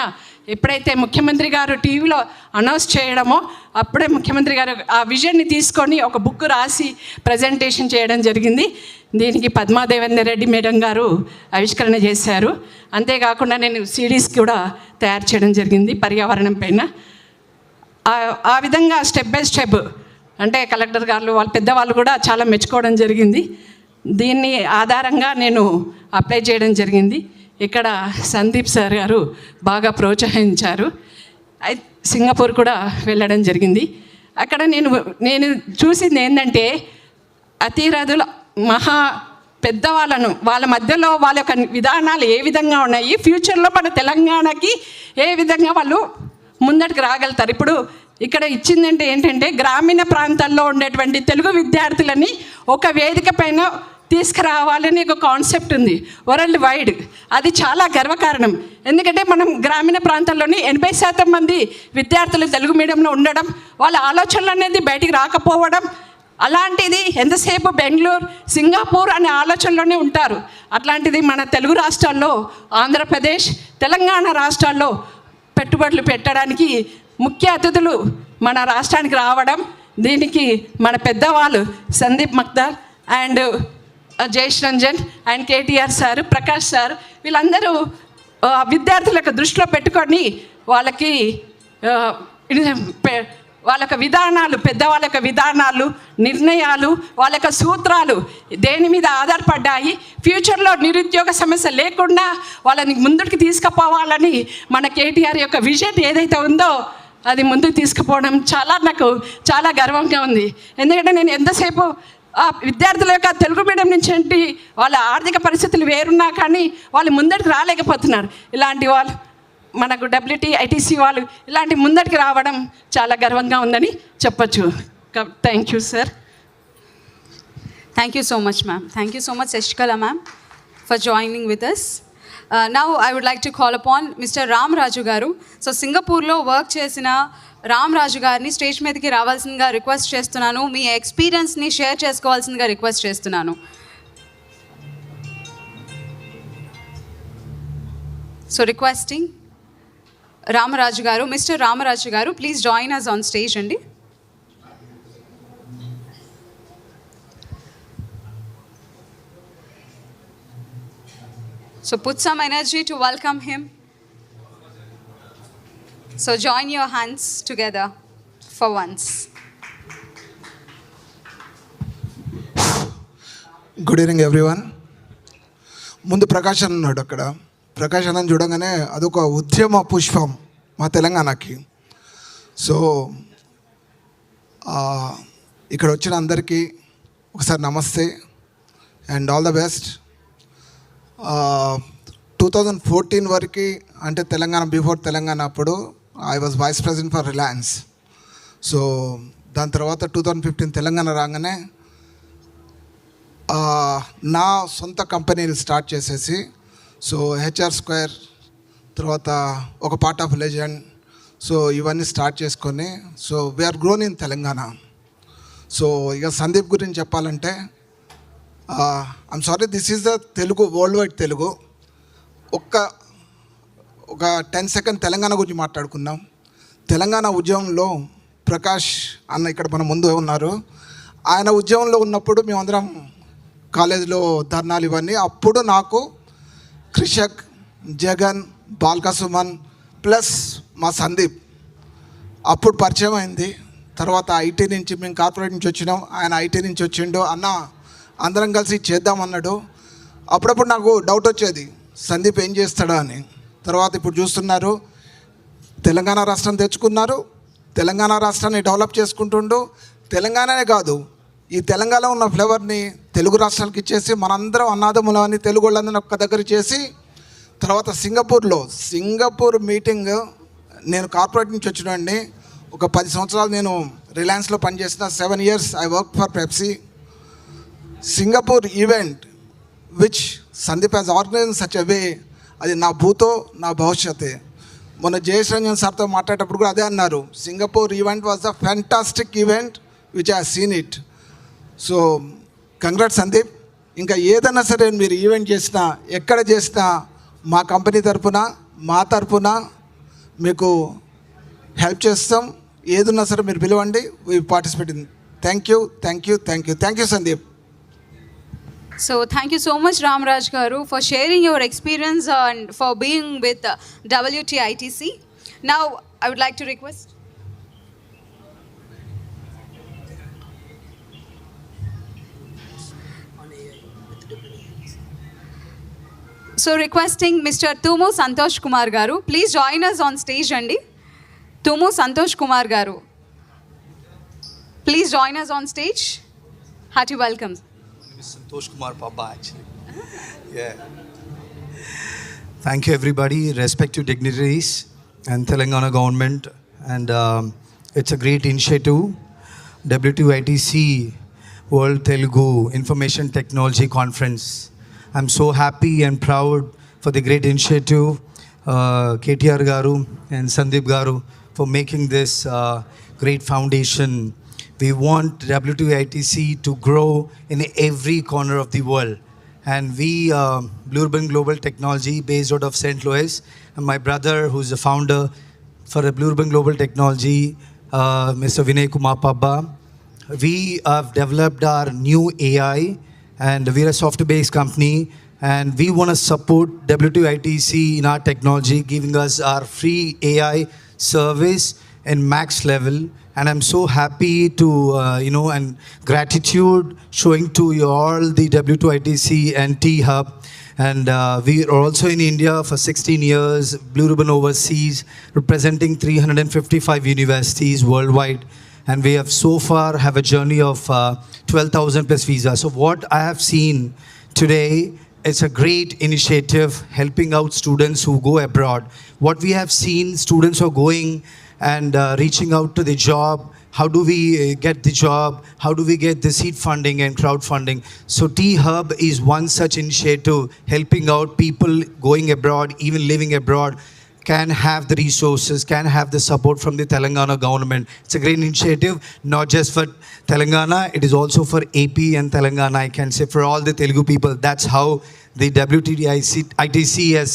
[SPEAKER 6] ఎప్పుడైతే ముఖ్యమంత్రి గారు టీవీలో అనౌన్స్ చేయడమో అప్పుడే ముఖ్యమంత్రి గారు ఆ విజన్ని తీసుకొని ఒక బుక్ రాసి ప్రజెంటేషన్ చేయడం జరిగింది. దీనికి పద్మాదేవేందర్ రెడ్డి మేడం గారు ఆవిష్కరణ చేశారు. అంతేకాకుండా నేను సిడీస్ కూడా తయారు చేయడం జరిగింది పర్యావరణం పైన. ఆ విధంగా స్టెప్ బై స్టెప్ అంటే కలెక్టర్ గారు వాళ్ళు పెద్దవాళ్ళు కూడా చాలా మెచ్చుకోవడం జరిగింది. దీన్ని ఆధారంగా నేను అప్లై చేయడం జరిగింది. ఇక్కడ సందీప్ సార్ గారు బాగా ప్రోత్సహించారు. సింగపూర్ కూడా వెళ్ళడం జరిగింది. అక్కడ నేను చూసింది ఏంటంటే అతిరథుల మహా పెద్దవాళ్ళను వాళ్ళ మధ్యలో వాళ్ళ యొక్క విధానాలు ఏ విధంగా ఉన్నాయి, ఫ్యూచర్లో మన తెలంగాణకి ఏ విధంగా వాళ్ళు ముందటికి రాగలుగుతారు. ఇప్పుడు ఇక్కడ ఇచ్చిందంటే ఏంటంటే గ్రామీణ ప్రాంతాల్లో ఉండేటువంటి తెలుగు విద్యార్థులని ఒక వేదిక పైన తీసుకురావాలని ఒక కాన్సెప్ట్ ఉంది వరల్డ్ వైడ్. అది చాలా గర్వకారణం. ఎందుకంటే మనం గ్రామీణ ప్రాంతాల్లోని 80% మంది విద్యార్థులు తెలుగు మీడియంలో ఉండడం, వాళ్ళ ఆలోచనలు అనేది బయటికి రాకపోవడం, అలాంటిది ఎంతసేపు బెంగళూరు సింగపూర్ అనే ఆలోచనలోనే ఉంటారు. అట్లాంటిది మన తెలుగు రాష్ట్రాల్లో ఆంధ్రప్రదేశ్ తెలంగాణ రాష్ట్రాల్లో పెట్టుబడులు పెట్టడానికి ముఖ్య అతిథులు మన రాష్ట్రానికి రావడం, దీనికి మన పెద్దవాళ్ళు Sandeep Maktar and Jayesh Ranjan and KTR sir, Prakash sir వీళ్ళందరూ విద్యార్థులకు దృష్టిలో పెట్టుకొని వాళ్ళకి వాళ్ళ యొక్క విధానాలు, పెద్దవాళ్ళ యొక్క విధానాలు, నిర్ణయాలు, వాళ్ళ యొక్క సూత్రాలు దేని మీద ఆధారపడ్డాయి, ఫ్యూచర్లో నిరుద్యోగ సమస్య లేకుండా వాళ్ళని ముందుకు తీసుకుపోవాలని మన కేటీఆర్ యొక్క విజన్ ఏదైతే ఉందో అది ముందుకు తీసుకుపోవడం నాకు చాలా గర్వంగా ఉంది. ఎందుకంటే నేను ఎంతసేపు ఆ విద్యార్థుల యొక్క తెలుగు మీడియం నుంచి ఏంటి వాళ్ళ ఆర్థిక పరిస్థితులు వేరున్నా కానీ వాళ్ళు ముందరికి రాలేకపోతున్నారు. ఇలాంటి వాళ్ళు మనకు WTITC వాళ్ళు ఇలాంటి ముందరికి రావడం చాలా గర్వంగా ఉందని చెప్పచ్చు. Thank you sir.
[SPEAKER 4] Thank you so much, ma'am. Thank you so much, Sashikala ma'am, for joining with us. Now I would like to call upon Mr. Ram Raju garu. So సింగపూర్లో work చేసిన రామ్ రాజు గారిని stage మీదకి రావాల్సిందిగా request చేస్తున్నాను. మీ ఎక్స్పీరియన్స్ని share చేసుకోవాల్సిందిగా request చేస్తున్నాను. So requesting Ramaraju గారు, మిస్టర్ రామరాజు గారు, please join us on stage అండి. So put some energy to welcome him. So join your hands together for once.
[SPEAKER 7] Good evening everyone. ముందు ప్రకాష్ అన్న ఉన్నాడు అక్కడ. ప్రకాష్ అన్నని చూడగానే అదొక ఉద్యమ పుష్పం మా తెలంగాణకి. సో ఇక్కడ వచ్చిన అందరికీ ఒకసారి నమస్తే అండ్ ఆల్ ద బెస్ట్. 2014 వరకు అంటే తెలంగాణ బిఫోర్ తెలంగాణ అప్పుడు I was vice president for Reliance. So దాని తర్వాత 2015 తెలంగాణ రాగానే నా సొంత కంపెనీలు స్టార్ట్ చేసేసి సో హెచ్ఆర్ స్క్వేర్ తర్వాత ఒక పార్ట్ ఆఫ్ లెజెండ్ సో ఇవన్నీ స్టార్ట్ చేసుకొని so we're grown in Telangana. So ఇక సందీప్ గురించి చెప్పాలంటే I'm sorry this is the Telugu world wide Telugu. ఒక 10 సెకండ్ తెలంగాణ గురించి మాట్లాడుకుందాం. తెలంగాణ ఉద్యమంలో ప్రకాష్ అన్న ఇక్కడ మన ముందు ఉన్నారు. ఆయన ఉద్యమంలో ఉన్నప్పుడు మేమందరం కాలేజీలో ధర్నాలు ఇవన్నీ. అప్పుడు నాకు కృషక్, జగన్, బాల్కా సుమన్ ప్లస్ మా సందీప్ అప్పుడు పరిచయం అయింది. తర్వాత ఐటీ నుంచి మేము కార్పొరేట్ నుంచి వచ్చినాం, ఆయన ఐటీ నుంచి వచ్చిండు. అన్న అందరం కలిసి చేద్దామన్నాడు. అప్పుడప్పుడు నాకు డౌట్ వచ్చేది సందీప్ ఏం చేస్తాడా అని. తర్వాత ఇప్పుడు చూస్తున్నారు తెలంగాణ రాష్ట్రం తెచ్చుకున్నారు, తెలంగాణ రాష్ట్రాన్ని డెవలప్ చేసుకుంటుండు. తెలంగాణనే కాదు ఈ తెలంగాణలో ఉన్న ఫ్లేవర్ని తెలుగు రాష్ట్రాలకు ఇచ్చేసి మనందరం అన్నాదములని తెలుగు వాళ్ళందరినీ ఒక్క దగ్గర చేసి తర్వాత సింగపూర్ మీటింగ్ నేను కార్పొరేట్ నుంచి వచ్చినండి. ఒక 10 సంవత్సరాలు నేను రిలయన్స్లో పనిచేసిన. 7 years I work for Pepsi. Singapore event which Sandeep has organise such a way, అది నా భూతో నా భవిష్యత్తే. మొన్న జయేష్ రంజన్ సార్తో మాట్లాడేటప్పుడు కూడా అదే అన్నారు, Singapore event was the fantastic event which I seen it. So congrats Sandeep. ఇంకా ఏదైనా సరే మీరు ఈవెంట్ చేసినా ఎక్కడ చేసినా మా కంపెనీ తరపున మా తరపున మీకు హెల్ప్ చేస్తాం. ఏదున్నా సరే మీరు పిలవండి, we participate in. Thank you Sandeep.
[SPEAKER 4] So thank you so much Ramraj Garu for sharing your experience and for being with WTITC. Now I would like to request requesting Mr. Tumu Santosh Kumar Garu, please join us on stage andi. Tumu Santosh Kumar Garu, please join us on stage. Hearty welcome.
[SPEAKER 12] Santosh Kumar Papa actually. Yeah. Thank you everybody, respective dignitaries and Telangana government, and it's a great initiative. WTITC World Telugu Information Technology Conference. I'm so happy and proud for the great initiative, KTR Garu and Sandeep Garu for making this great foundation. We want WTITC to grow in every corner of the world. And we, Blue Ribbon Global Technology, based out of St. Louis, and my brother, who's the founder for the Blue Ribbon Global Technology, Mr. Vinay Kumar Pabba, we have developed our new AI, and we're a software-based company, and we want to support WTITC in our technology, giving us our free AI service in max level. And I'm so happy to, and gratitude showing to you all the W2ITC and T-Hub. And we are also in India for 16 years, Blue Ribbon overseas, representing 355 universities worldwide. And we have so far have a journey of 12,000 plus visas. So what I have seen today, it's a great initiative helping out students who go abroad. What we have seen, students are going and reaching out to the job. How do we get the job? How do we get the seed funding and crowdfunding? So T-Hub is one such initiative helping out people going abroad, even living abroad, can have the resources, can have the support from the Telangana government. It's a great initiative, not just for Telangana, it is also for AP and Telangana, I can say for all the Telugu people. That's how the WTITC has,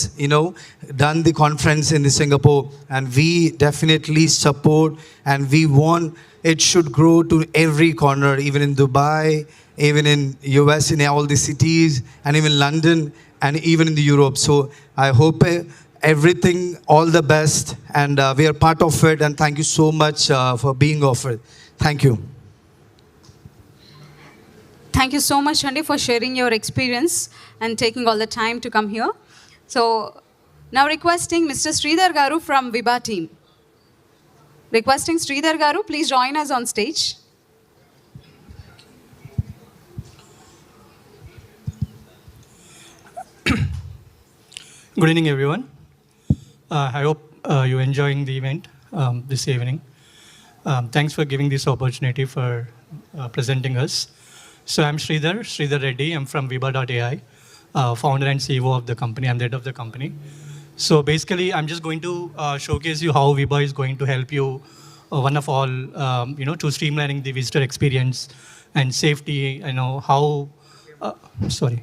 [SPEAKER 12] done the conference in Singapore, and we definitely support, and we want it should grow to every corner, even in Dubai, even in US, in all the cities, and even London, and even in the Europe. So I hope everything, all the best, and we are part of it, and thank you so much for being of it. Thank you.
[SPEAKER 4] Thank you so much, Andy, for sharing your experience and taking all the time to come here. So now requesting Mr. Sridhar Garu from Viba team. Requesting Sridhar Garu, please join us on stage.
[SPEAKER 8] Good evening, everyone. I hope you're enjoying the event this evening. Thanks for giving this opportunity for presenting us. So I'm Sridhar Reddy. I'm from Viba.ai, founder and CEO of the company. I'm the head of the company. So basically, I'm just going to showcase you how Viba is going to help you, one of all, to streamlining the visitor experience and safety. How. Sorry.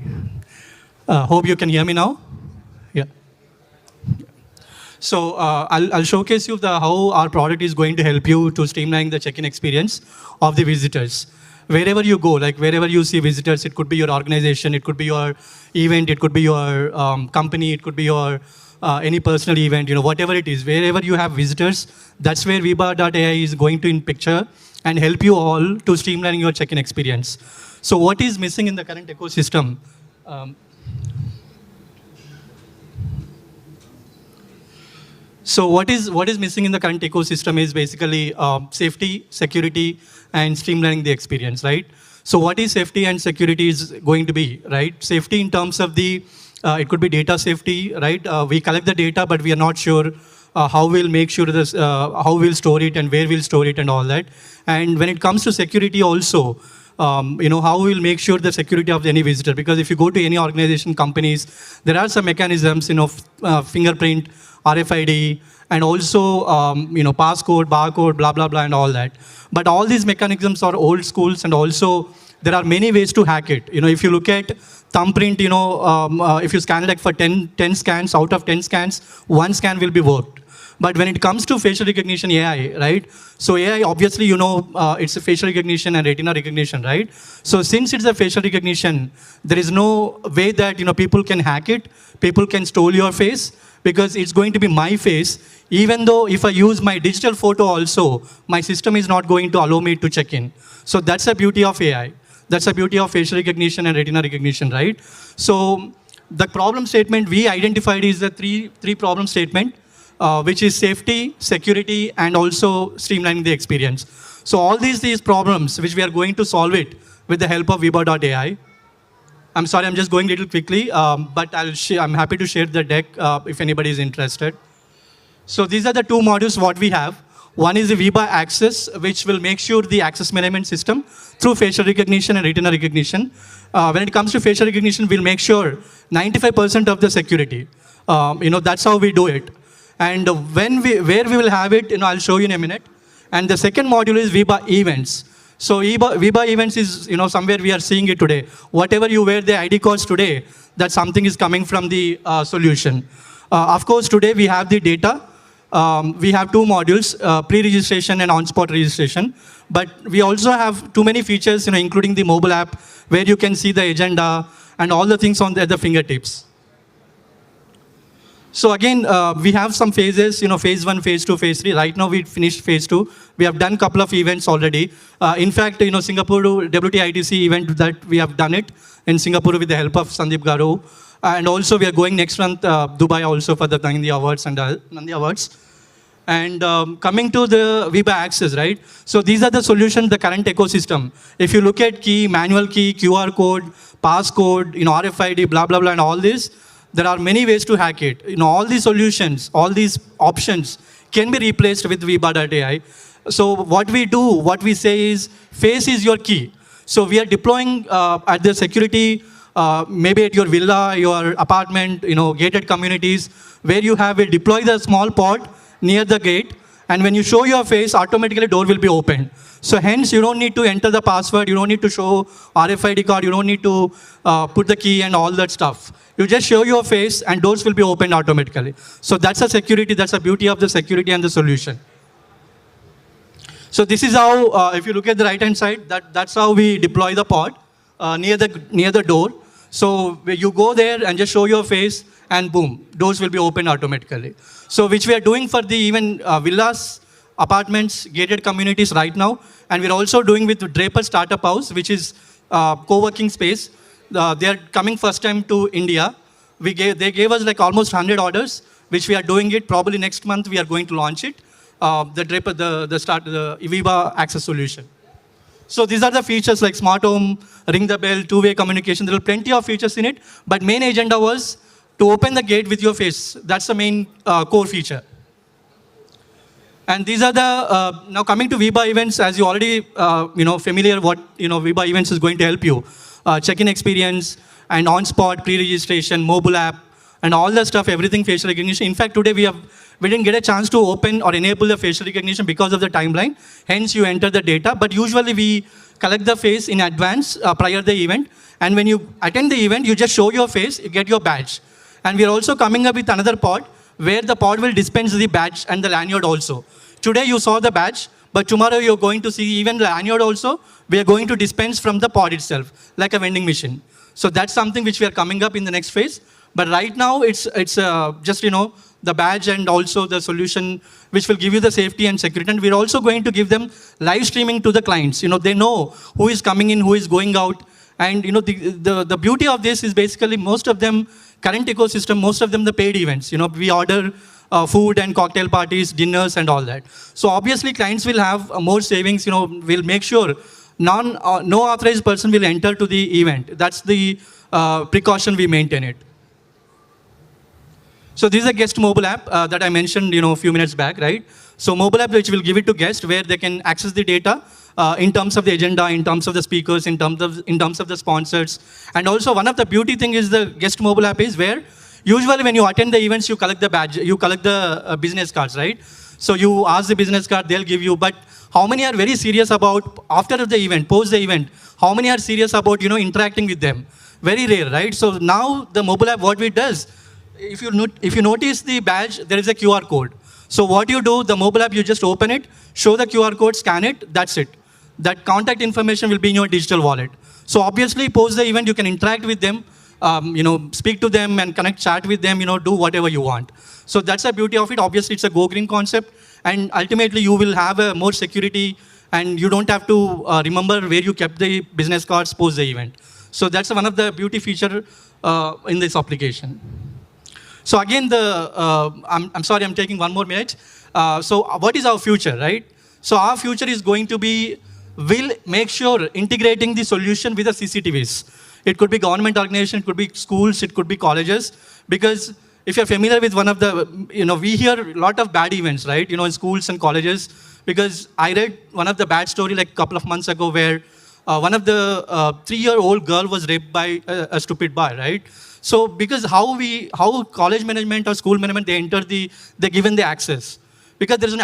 [SPEAKER 8] Hope you can hear me now. Yeah. So I'll showcase you how our product is going to help you to streamline the check-in experience of the visitors. Wherever you go, like wherever you see visitors, it could be your organization, it could be your event, it could be your company, it could be your any personal event, whatever it is, wherever you have visitors, that's where Viba.ai is going to in picture and help you all to streamline your check-in experience. So what is missing in the current ecosystem? So what is missing in the current ecosystem is basically safety, security, and streamlining the experience, right? So what is safety and security is going to be, right? Safety in terms of the, it could be data safety, right? We collect the data, but we are not sure how we'll make sure this, how we'll store it and where we'll store it and all that. And when it comes to security also, how we'll make sure the security of any visitor, because if you go to any organization, companies, there are some mechanisms, fingerprint, RFID, and also, passcode, barcode, blah, blah, blah, and all that. But all these mechanisms are old schools, and also there are many ways to hack it. If you look at thumbprint, if you scan it like for 10 scans, out of 10 scans, 1 scan will be worked. But when it comes to facial recognition AI, right? So AI, obviously, it's a facial recognition and retina recognition, right? So since it's a facial recognition, there is no way that, people can hack it, people can steal your face, because it's going to be my face. Even though if I use my digital photo also, my system is not going to allow me to check in. So that's the beauty of AI. That's the beauty of facial recognition and retina recognition, right? So the problem statement we identified is the three problem statement, which is safety, security, and also streamlining the experience. So all these problems, which we are going to solve it with the help of Viba.ai. I'm sorry, I'm just going a little quickly, but I'm happy to share the deck if anybody is interested. So these are the two modules what we have. One is the Viba Access, which will make sure the access management system through facial recognition and retina recognition. When it comes to facial recognition, we'll make sure 95% of the security. That's how we do it. And where we will have it, I'll show you in a minute. And the second module is Viba Events. So Viba Events is, somewhere we are seeing it today. Whatever you wear the ID cards today, that something is coming from the solution. Of course, today we have the data. We have two modules, pre-registration and on-spot registration. But we also have too many features, including the mobile app, where you can see the agenda and all the things at the fingertips. So again, we have some phases, phase 1, phase 2, phase 3. Right now, we finished phase 2. We have done a couple of events already. In fact, Singapore WTITC event that we have done it in Singapore with the help of Sandeep Garu. And also, we are going next month, Dubai also for the Nandi Awards and Nandi Awards. And coming to the Viba Access, right? So these are the solutions, the current ecosystem. If you look at key, manual key, QR code, passcode, RFID, blah, blah, blah, and all this, there are many ways to hack it. All these solutions, all these options can be replaced with Viba.ai. So what we do, what we say is, face is your key. So we are deploying at the security, maybe at your villa, your apartment, gated communities, where you have a deploy the small pod near the gate, and when you show your face, automatically door will be opened. So hence, you don't need to enter the password, you don't need to show RFID card, you don't need to put the key and all that stuff. You just show your face and doors will be opened automatically. So that's the security, that's the beauty of the security and the solution. So this is how, if you look at the right-hand side, that's how we deploy the pod near the door. So you go there and just show your face and boom, doors will be opened automatically. So which we are doing for the even villas, apartments, gated communities right now. And we're also doing with Draper Startup House, which is co-working space. They are coming first time to India. They gave us like almost 100 orders, which we are doing it. Probably next month we are going to launch it. The Draper, the Iviva access solution. So these are the features like smart home, ring the bell, two-way communication. There are plenty of features in it, but main agenda was to open the gate with your face. That's the main core feature. And these are the, now coming to Viba events, as you already, familiar what, Viba events is going to help you. Check-in experience and on-spot pre-registration, mobile app, and all the stuff, everything facial recognition. In fact, today we didn't get a chance to open or enable the facial recognition because of the timeline. Hence, you enter the data. But usually we collect the face in advance prior to the event. And when you attend the event, you just show your face, you get your badge. And we are also coming up with another pod where the pod will dispense the badge and the lanyard also. Today you saw the badge, but tomorrow you're going to see even the lanyard also. We are going to dispense from the pod itself, like a vending machine. So that's something which we are coming up in the next phase. But right now it's just, the badge and also the solution which will give you the safety and security. And we're also going to give them live streaming to the clients. They know who is coming in, who is going out. And the beauty of this is basically most of them, current ecosystem, most of them the paid events. We order food and cocktail parties, dinners and all that. So obviously clients will have more savings, we'll make sure no authorized person will enter to the event. That's the precaution we maintain it. So this is a guest mobile app that I mentioned, a few minutes back, right? So mobile app which will give it to guests where they can access the data in terms of the agenda, in terms of the speakers, in terms of the sponsors. And also one of the beauty thing is the guest mobile app is where usually when you attend the events, you collect the badge, you collect the business cards, right? So you ask the business card, they'll give you, but how many are very serious about after the event, post the event, how many are serious about, interacting with them? Very rare, right? So now the mobile app, what it does, if you notice the badge, there is a QR code. So what you do, the mobile app, you just open it, show the QR code, scan it, that's it. That contact information will be in your digital wallet. So obviously, post the event, you can interact with them, speak to them and connect, chat with them, do whatever you want. So that's the beauty of it. Obviously, it's a go green concept. And ultimately, you will have a more security and you don't have to remember where you kept the business cards post the event. So that's one of the beauty feature in this application. So again, I'm sorry, I'm taking one more minute. So what is our future, right? So our future is going to be, we'll make sure integrating the solution with the CCTVs. It could be government organization, it could be schools, it could be colleges. Because if you're familiar with one of the, we hear a lot of bad events, right? In schools and colleges. Because I read one of the bad story like a couple of months ago where one of the 3-year-old girl was raped by a stupid boy, right? So because how college management or school management, they're given the access. Because there's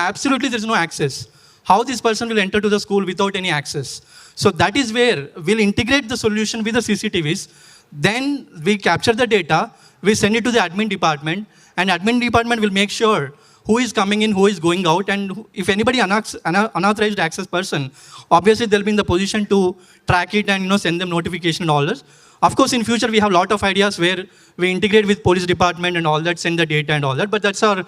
[SPEAKER 8] no access. How this person will enter to the school without any access. So that is where we'll integrate the solution with the CCTVs. Then we capture the data, we send it to the admin department, and admin department will make sure who is coming in, who is going out, and if anybody unauthorized access person, obviously they'll be in the position to track it and send them notification and all this. Of course, in future, we have a lot of ideas where we integrate with police department and all that, send the data and all that. But that's our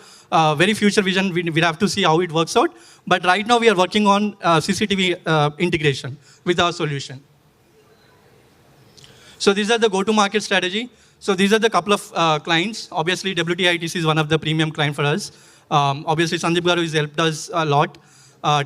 [SPEAKER 8] very future vision. We have to see how it works out. But right now, we are working on CCTV integration with our solution. So these are the go-to-market strategy. So these are the couple of clients. Obviously, WTITC is one of the premium client for us. Obviously, Sandeep Garu has helped us a lot,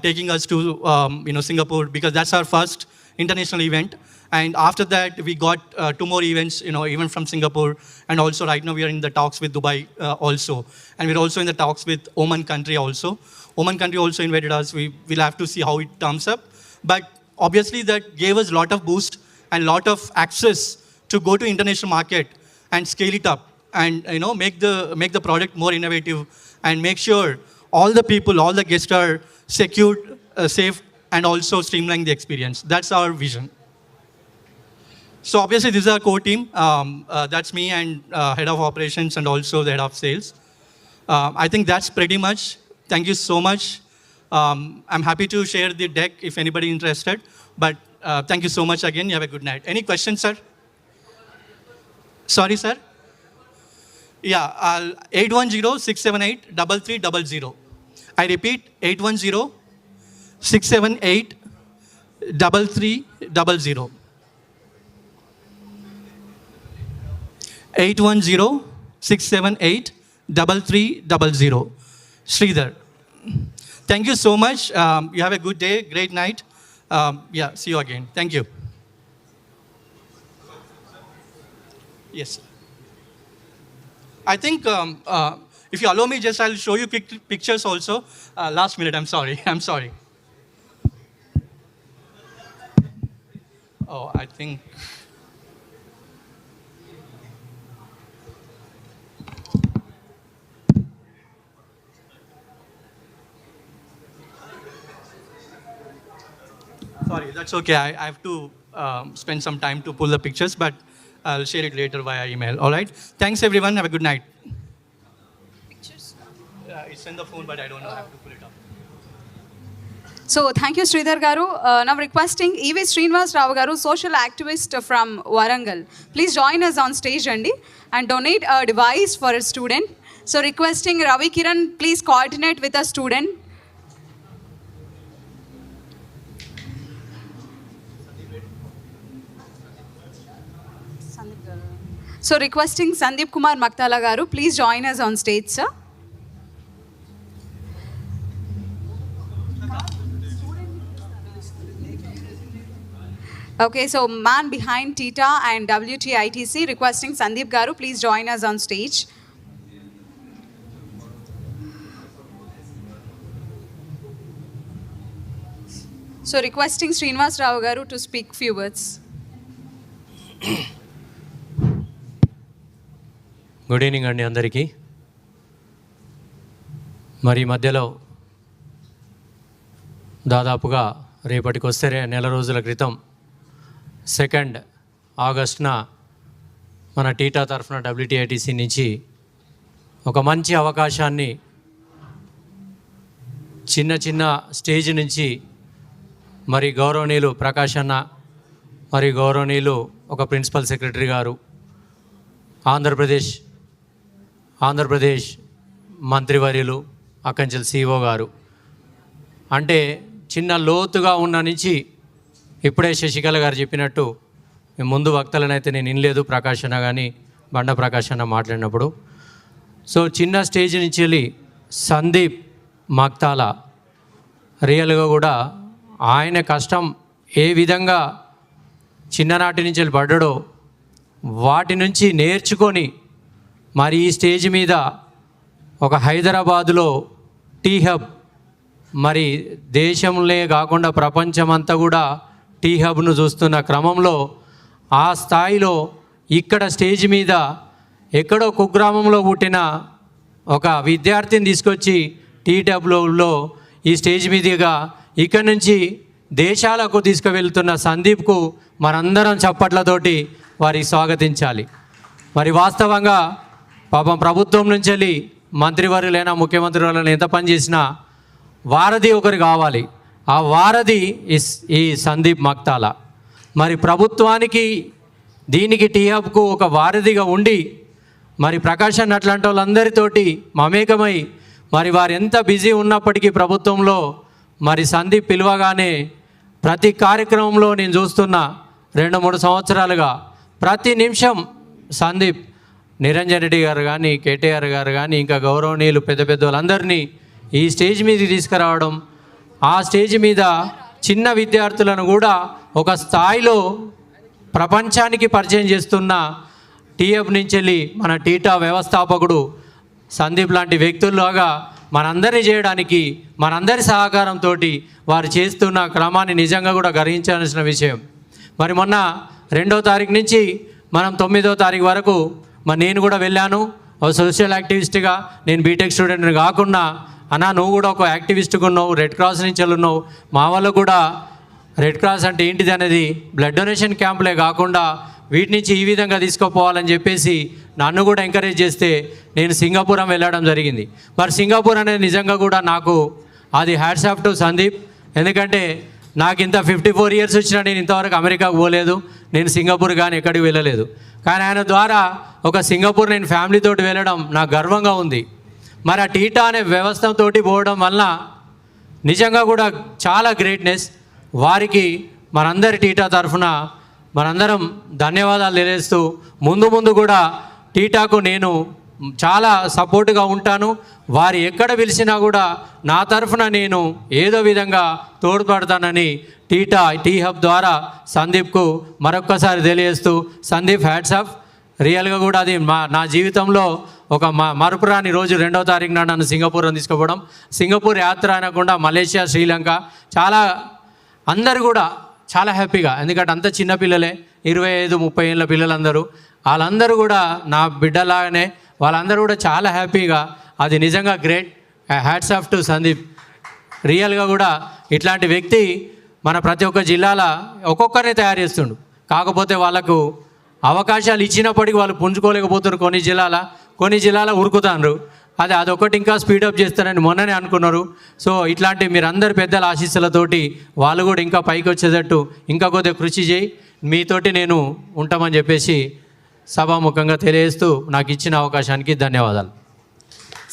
[SPEAKER 8] taking us to Singapore because that's our first international event. And after that, we got 2 more events, even from Singapore. And also right now we are in the talks with Dubai also. And we're also in the talks with Oman country also. Oman country also invited us. We'll have to see how it turns up. But obviously that gave us a lot of boost and a lot of access to go to international market and scale it up and make the product more innovative and make sure all the people, all the guests are secured, safe, and also streamline the experience. That's our vision. So obviously, this is our core team. That's me and head of operations and also the head of sales. I think that's pretty much. Thank you so much. I'm happy to share the deck if anybody interested. But thank you so much again. You have a good night. Any questions, sir? Sorry, sir. Yeah, 810-678-3300. I repeat, 810-678-3300. 810-678-3300. Sridhar. Thank you so much. You have a good day, great night. Yeah, see you again. Thank you. Yes. I think if you allow me, just I'll show you quick pictures also. Last minute, I'm sorry. I'm sorry. Oh, I think. Sorry, that's okay. I have to spend some time to pull the pictures, but I'll share it later via email. All right? Thanks, everyone. Have a good night. Pictures? It's in the phone, but I don't know. I have to pull it up.
[SPEAKER 4] So thank you, Sridhar Garu. Now requesting E.V. Srinivas Rao Garu, social activist from Warangal. Please join us on stage, Andy, and donate a device for a student. So requesting Ravi Kiran, please coordinate with a student. So requesting Sandeep Kumar Maktala Garu, please join us on stage, sir. Okay, so man behind Tita and WTITC requesting Sandeep Garu, please join us on stage. So requesting Srinivas Rao Garu to speak few words.
[SPEAKER 20] Good evening అండి అందరికీ. మరి మధ్యలో దాదాపుగా రేపటికి వస్తే నెల రోజుల క్రితం 2 ఆగస్టున మన టీటా తరఫున WTITC నుంచి ఒక మంచి అవకాశాన్ని చిన్న స్టేజ్ నుంచి మరి గౌరవనీయులు ప్రకాష్ అన్న, మరి గౌరవనీయులు ఒక ప్రిన్సిపల్ సెక్రటరీ గారు, ఆంధ్రప్రదేశ్ మంత్రివర్యులు అక్కంచెల్ CEO గారు, అంటే చిన్న లోతుగా ఉన్న నుంచి ఇప్పుడే శశికళ గారు చెప్పినట్టు ముందు వక్తలనైతే నేను వినలేదు, ప్రకాష్ అన్న కానీ బండ ప్రకాష్ అన్న మాట్లాడినప్పుడు. సో చిన్న స్టేజ్ నుంచి వెళ్ళి సందీప్ మక్తాల రియల్గా కూడా ఆయన కష్టం ఏ విధంగా చిన్ననాటి నుంచి వెళ్ళి పడ్డాడో వాటి నుంచి నేర్చుకొని మరి ఈ స్టేజ్ మీద ఒక హైదరాబాదులో టీ హబ్, మరి దేశంలో కాకుండా ప్రపంచమంతా కూడా టీ హబ్ను చూస్తున్న క్రమంలో ఆ స్థాయిలో ఇక్కడ స్టేజ్ మీద ఎక్కడో కుగ్రామంలో పుట్టిన ఒక విద్యార్థిని తీసుకొచ్చి టీ హబ్లో ఈ స్టేజ్ మీదుగా ఇక్కడి నుంచి దేశాలకు తీసుకువెళ్తున్న సందీప్కు మనందరం చప్పట్లతోటి వారికి స్వాగతించాలి. మరి వాస్తవంగా పాపం ప్రభుత్వం నుంచి వెళ్ళి మంత్రివర్యులైనా ముఖ్యమంత్రులైనా ఎంత పని చేసినా వారధి ఒకరు కావాలి. ఆ వారధి ఈ సందీప్ మక్తాల. మరి ప్రభుత్వానికి దీనికి టీ హబ్కు ఒక వారధిగా ఉండి మరి ప్రకాష్ అన్న అట్లాంటి వాళ్ళందరితోటి మమేకమై మరి వారు ఎంత బిజీ ఉన్నప్పటికీ ప్రభుత్వంలో మరి సందీప్ పిలవగానే ప్రతి కార్యక్రమంలో నేను చూస్తున్న 2-3 సంవత్సరాలుగా ప్రతి నిమిషం సందీప్ నిరంజన్ రెడ్డి గారు కానీ కేటీఆర్ గారు కానీ ఇంకా గౌరవనీయులు పెద్ద వాళ్ళందరినీ ఈ స్టేజ్ మీదకి తీసుకురావడం, ఆ స్టేజ్ మీద చిన్న విద్యార్థులను కూడా ఒక స్థాయిలో ప్రపంచానికి పరిచయం చేస్తున్న టీఎఫ్ నుంచి వెళ్ళి మన టీటా వ్యవస్థాపకుడు సందీప్ లాంటి వ్యక్తుల్లాగా మనందరినీ చేయడానికి మనందరి సహకారంతో వారు చేస్తున్న క్రమాన్ని నిజంగా కూడా గర్వించాల్సిన విషయం. మరి మొన్న 2వ తారీఖు నుంచి మనం 9వ తారీఖు వరకు మరి నేను కూడా వెళ్ళాను ఒక సోషల్ యాక్టివిస్ట్గా. నేను బీటెక్ స్టూడెంట్ని కాకుండా అన్నా నువ్వు కూడా ఒక యాక్టివిస్ట్గా ఉన్నావు, రెడ్ క్రాస్ నుంచి ఉన్నావు, మా వాళ్ళు కూడా రెడ్ క్రాస్ అంటే ఏంటిది అనేది బ్లడ్ డొనేషన్ క్యాంపులే కాకుండా వీటి నుంచి ఈ విధంగా తీసుకుపోవాలని చెప్పేసి నన్ను కూడా ఎంకరేజ్ చేస్తే నేను సింగపూరం వెళ్ళడం జరిగింది. మరి సింగపూర్ అనేది నిజంగా కూడా నాకు అది హ్యాట్స్ ఆఫ్ టు సందీప్. ఎందుకంటే నాకు ఇంత 54 ఇయర్స్ వచ్చినా నేను ఇంతవరకు అమెరికాకు పోలేదు, నేను సింగపూర్ కానీ ఎక్కడికి వెళ్ళలేదు. కానీ ఆయన ద్వారా ఒక సింగపూర్ నేను ఫ్యామిలీతోటి వెళ్ళడం నాకు గర్వంగా ఉంది. మరి ఆ టీటా అనే వ్యవస్థతోటి పోవడం వల్ల నిజంగా కూడా చాలా గ్రేట్నెస్. వారికి మనందరి టీటా తరఫున మనందరం ధన్యవాదాలు తెలియజేస్తూ ముందు కూడా టీటాకు నేను చాలా సపోర్టుగా ఉంటాను. వారు ఎక్కడ పిలిచినా కూడా నా తరఫున నేను ఏదో విధంగా తోడ్పడతానని టీ హబ్ ద్వారా సందీప్కు మరొక్కసారి తెలియజేస్తూ, సందీప్ హ్యాట్స్ ఆఫ్. రియల్గా కూడా అది నా జీవితంలో ఒక మరపురాని రోజు 2వ తారీఖున నన్ను సింగపూర్ తీసుకుపోవడం, సింగపూర్ యాత్ర అనకుండా మలేషియా, శ్రీలంక చాలా అందరు కూడా చాలా హ్యాపీగా, ఎందుకంటే అంత చిన్నపిల్లలే 25-30 ఏళ్ళ పిల్లలందరూ, వాళ్ళందరూ కూడా నా బిడ్డలాగానే వాళ్ళందరూ కూడా చాలా హ్యాపీగా. అది నిజంగా great. Hats off to Sandeep. రియల్గా కూడా ఇట్లాంటి వ్యక్తి మన ప్రతి ఒక్క జిల్లాలో ఒక్కొక్కరిని తయారు చేస్తుండు. కాకపోతే వాళ్ళకు అవకాశాలు ఇచ్చినప్పటికీ వాళ్ళు పుంజుకోలేకపోతున్నారు. కొన్ని జిల్లాల ఉరుకుతారు. అదొకటి ఇంకా స్పీడప్ చేస్తారని మొన్ననే అనుకున్నారు. సో ఇట్లాంటి మీరందరు పెద్దల ఆశీస్సులతోటి వాళ్ళు కూడా ఇంకా పైకి వచ్చేటట్టు ఇంకా కొద్దిగా కృషి చేయి, మీతోటి నేను ఉంటామని చెప్పేసి సభాముఖంగా తెలియజేస్తూ నాకు ఇచ్చిన అవకాశానికి ధన్యవాదాలు.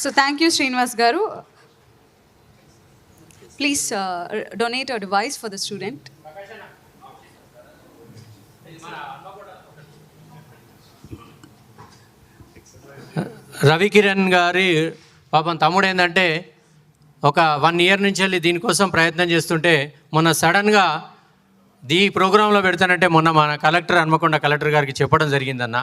[SPEAKER 4] సో థ్యాంక్ యూ శ్రీనివాస్ గారు. Please donate a device for the student.
[SPEAKER 20] Ravikiran గారి పాపం తమ్ముడు ఏంటంటే ఒక 1 ఇయర్ నుంచి వెళ్ళి దీనికోసం ప్రయత్నం చేస్తుంటే మొన్న సడన్గా ఈ ప్రోగ్రాంలో పెడతానంటే మొన్న మన హన్మకొండ కలెక్టర్ గారికి చెప్పడం జరిగిందన్న.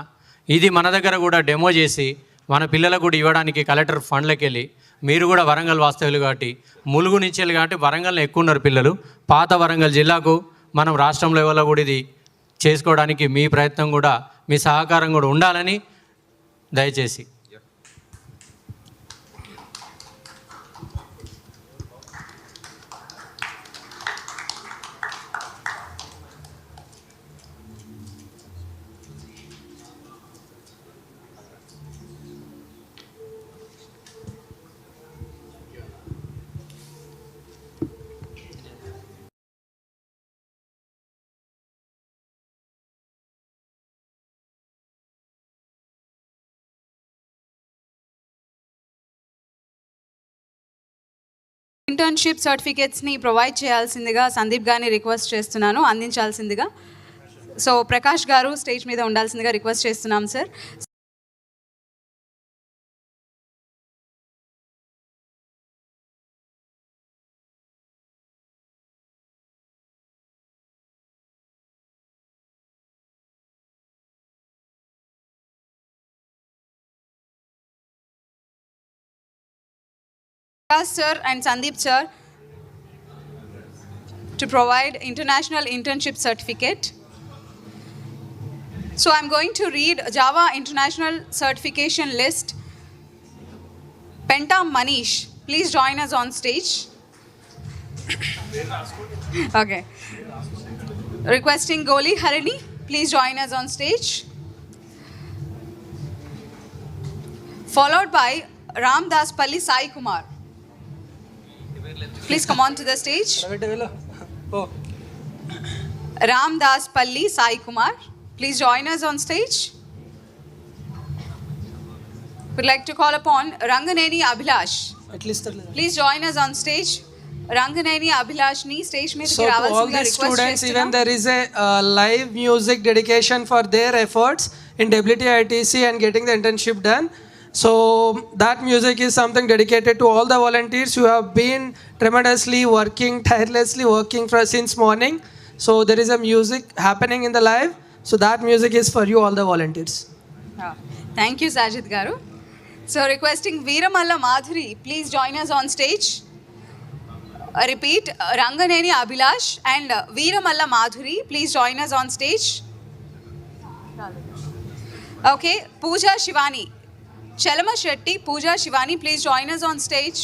[SPEAKER 20] ఇది మన దగ్గర కూడా డెమో చేసి మన పిల్లలకు కూడా ఇవ్వడానికి కలెక్టర్ ఫండ్లోకి వెళ్ళి, మీరు కూడా వరంగల్ వాస్తవ్యులు కాబట్టి ములుగు నుంచి వెళ్ళి కాబట్టి వరంగల్లో ఎక్కువ ఉన్నారు పిల్లలు, పాత వరంగల్ జిల్లాకు మనం రాష్ట్రం లెవెల్లో కూడా ఇది చేసుకోవడానికి మీ ప్రయత్నం కూడా మీ సహకారం కూడా ఉండాలని దయచేసి.
[SPEAKER 4] ఇంటర్న్షిప్ సర్టిఫికేట్స్ని ప్రొవైడ్ చేయాల్సిందిగా సందీప్ గారిని రిక్వెస్ట్ చేస్తున్నాను, అందించాల్సిందిగా. సో ప్రకాష్ గారు స్టేజ్ మీద ఉండాల్సిందిగా రిక్వెస్ట్ చేస్తున్నాం sir. Prakash sir and Sandeep sir to provide international internship certificate. So I'm going to read Java International Certification List. Penta Manish, please join us on stage. Okay. Requesting Goli Harini, please join us on stage. Followed by Ramdas Palli Sai Kumar. Please come on to the stage. Ramdas Palli Sai Kumar, please join us on stage. Would like to call upon Ranganeni Abhilash. Please join us on stage. Ranganeni Abhilash ni stage mein
[SPEAKER 21] so to all the students, even there is a live music dedication for their efforts in WTITC and getting the internship done. So that music is something dedicated to all the volunteers who have been tremendously working, tirelessly working since morning. So there is a music happening in the live. So that music is for you, all the volunteers.
[SPEAKER 4] Thank you, Sajid Garu. So requesting Veeramalla Madhuri, please join us on stage. Repeat, Ranganeni Abhilash and Veeramalla Madhuri, please join us on stage. Okay, Pooja Shivani. Chalama Shetty, Pooja Shivani, please join us on stage.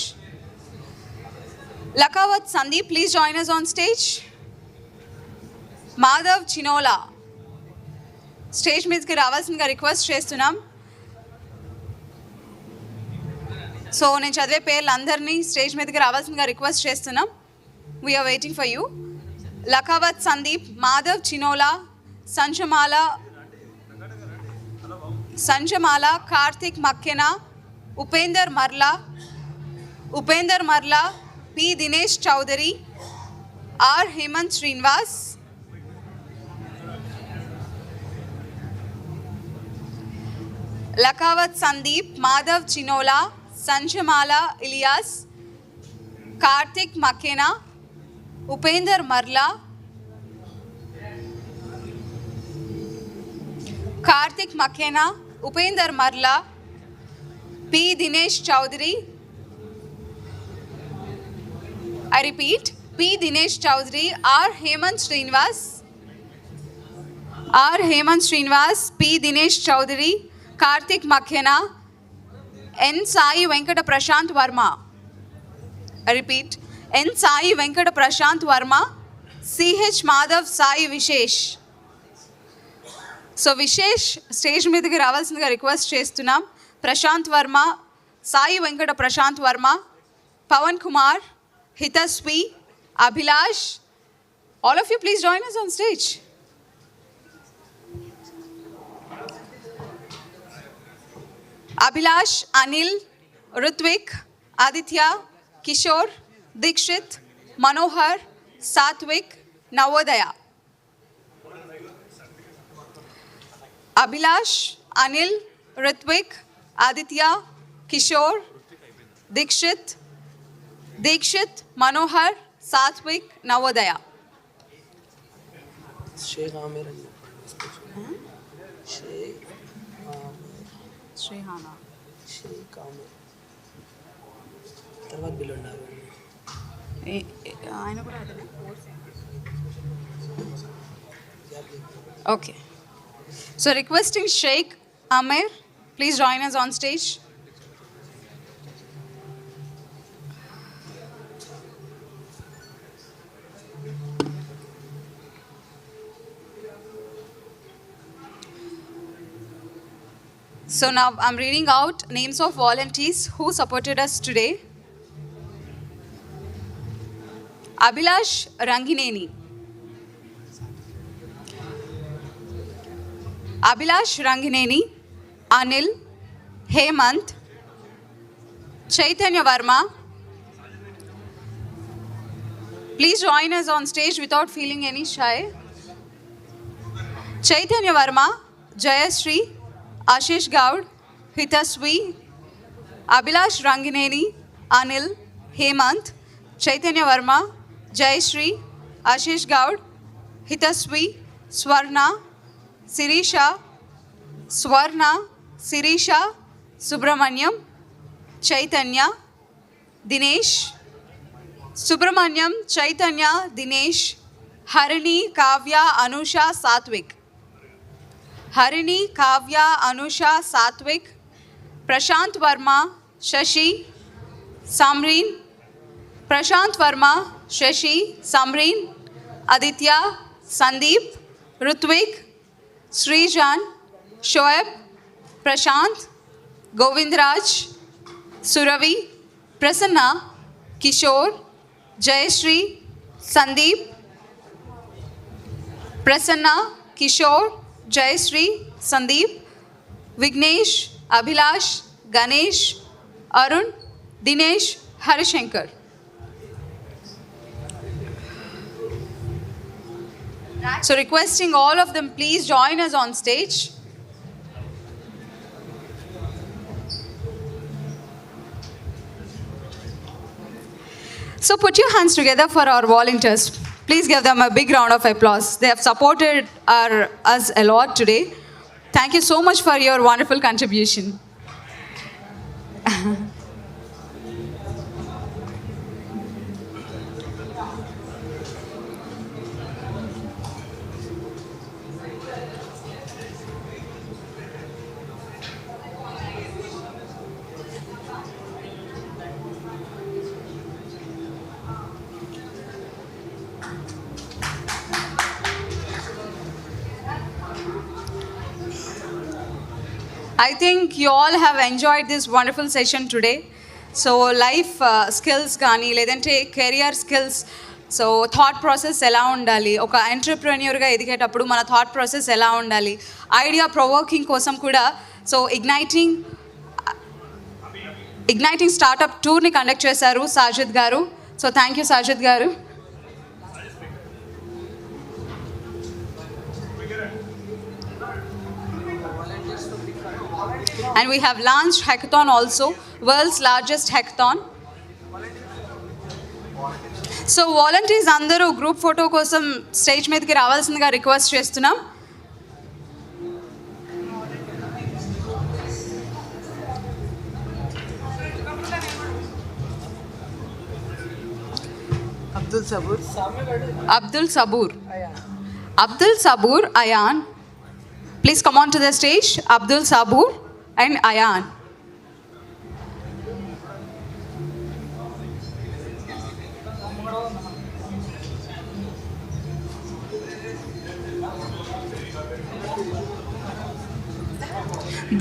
[SPEAKER 4] Lakawat Sandeep, please join us on stage. Madhav Chinola, stage మీదకి రావాల్సిందిగా request చేస్తున్నాం. So నేను చదివే పేర్లు అందరినీ stage మీదకి రావాల్సిందిగా request చేస్తున్నాం. We're waiting for you. Lakavat Sandeep, Madhav Chinola, Sanjamala, Karthik Makkena, Upender Marla, P. Dinesh Chowdhury, R. Hemant Srinivas, Lakavat Sandeep, Madhav Chinola, Sanjamala Ilyas, Karthik Makkena, Upender Marla, Karthik Makkena, Upender Marla, P. Dinesh Chowdhury. I repeat, P. Dinesh Chowdhury, R. Hemant Srinivas, P. Dinesh Chowdhury, Karthik Makkena, N. Sai Venkata Prashant Verma. I repeat, N. Sai Venkata Prashant Verma, C. H. Madhav Sai Vishesh. So Vishesh stage మీదకి రావాల్సిందిగా request చేస్తున్నాం. Prashant Varma, Sai Venkata Prashant Varma, Pavan Kumar, Hitasvi, Abhilash. All of you please join us on stage. Abhilash, Anil, Ritvik, Aditya, Kishore, Dikshit, Manohar, Satvik, Navodaya. Abhilash, Anil, Ritvik, Aditya, Kishore, Dikshit, Manohar, Satvik, Navodaya.
[SPEAKER 21] Sheikh Amir.
[SPEAKER 4] Shrihana.
[SPEAKER 21] Sheikh Amir. తర్వాత bill ఉన్నారు.
[SPEAKER 4] ఆయన కూడా అదే. Okay. So requesting Sheikh Amir, please join us on stage. So now I'm reading out names of volunteers who supported us today. Abhilash Rangineni. Abhilash Rangineni, Anil, Hemant, Chaitanya Verma. Please join us on stage without feeling any shy. Chaitanya Verma, Jayashree, Ashish Gaud, Hitasvi, Abhilash Rangineni, Anil, Hemant, Chaitanya Verma, Jayashree, Ashish Gaud, Hitasvi, Swarna, Sirisha, Subramanyam, Chaitanya, Dinesh, Subramanyam, Chaitanya, Dinesh, Harini, Kavya, Anusha, Satvik, Prashant Verma, Shashi, Samreen, Aditya, Sandeep, Rutvik, Srijan, Shoaib, Prashant, Govindraj, Suravi, Prasanna, Kishore, Jayashree, Sandeep, Prasanna, Kishore, Jayashree, Sandeep, Vignesh, Abhilash, Ganesh, Arun, Dinesh, Harishankar. So requesting all of them, please join us on stage. So put your hands together for our volunteers. Please give them a big round of applause. They have supported us a lot today. Thank you so much for your wonderful contribution. I think you all have enjoyed this wonderful session today. So life skills కానీ లేదంటే career skills so thought process ఎలా ఉండాలి, ఒక ఎంటర్ప్రెన్యూర్గా ఎదిగేటప్పుడు మన thought process ఎలా ఉండాలి, idea provoking కోసం కూడా సో ఇగ్నైటింగ్ స్టార్టప్ టూర్ని కండక్ట్ చేశారు సాజిద్ గారు. సో థ్యాంక్ యూ సాజిద్ గారు. And we have launched hackathon also, world's largest hackathon. So volunteers అందరూ గ్రూప్ ఫోటో కోసం స్టేజ్ మీదకి రావాల్సిందిగా రిక్వెస్ట్ చేస్తున్నాం. Abdul Sabur, Ayan. Please come on to the stage. Abdul Sabur and Ayan.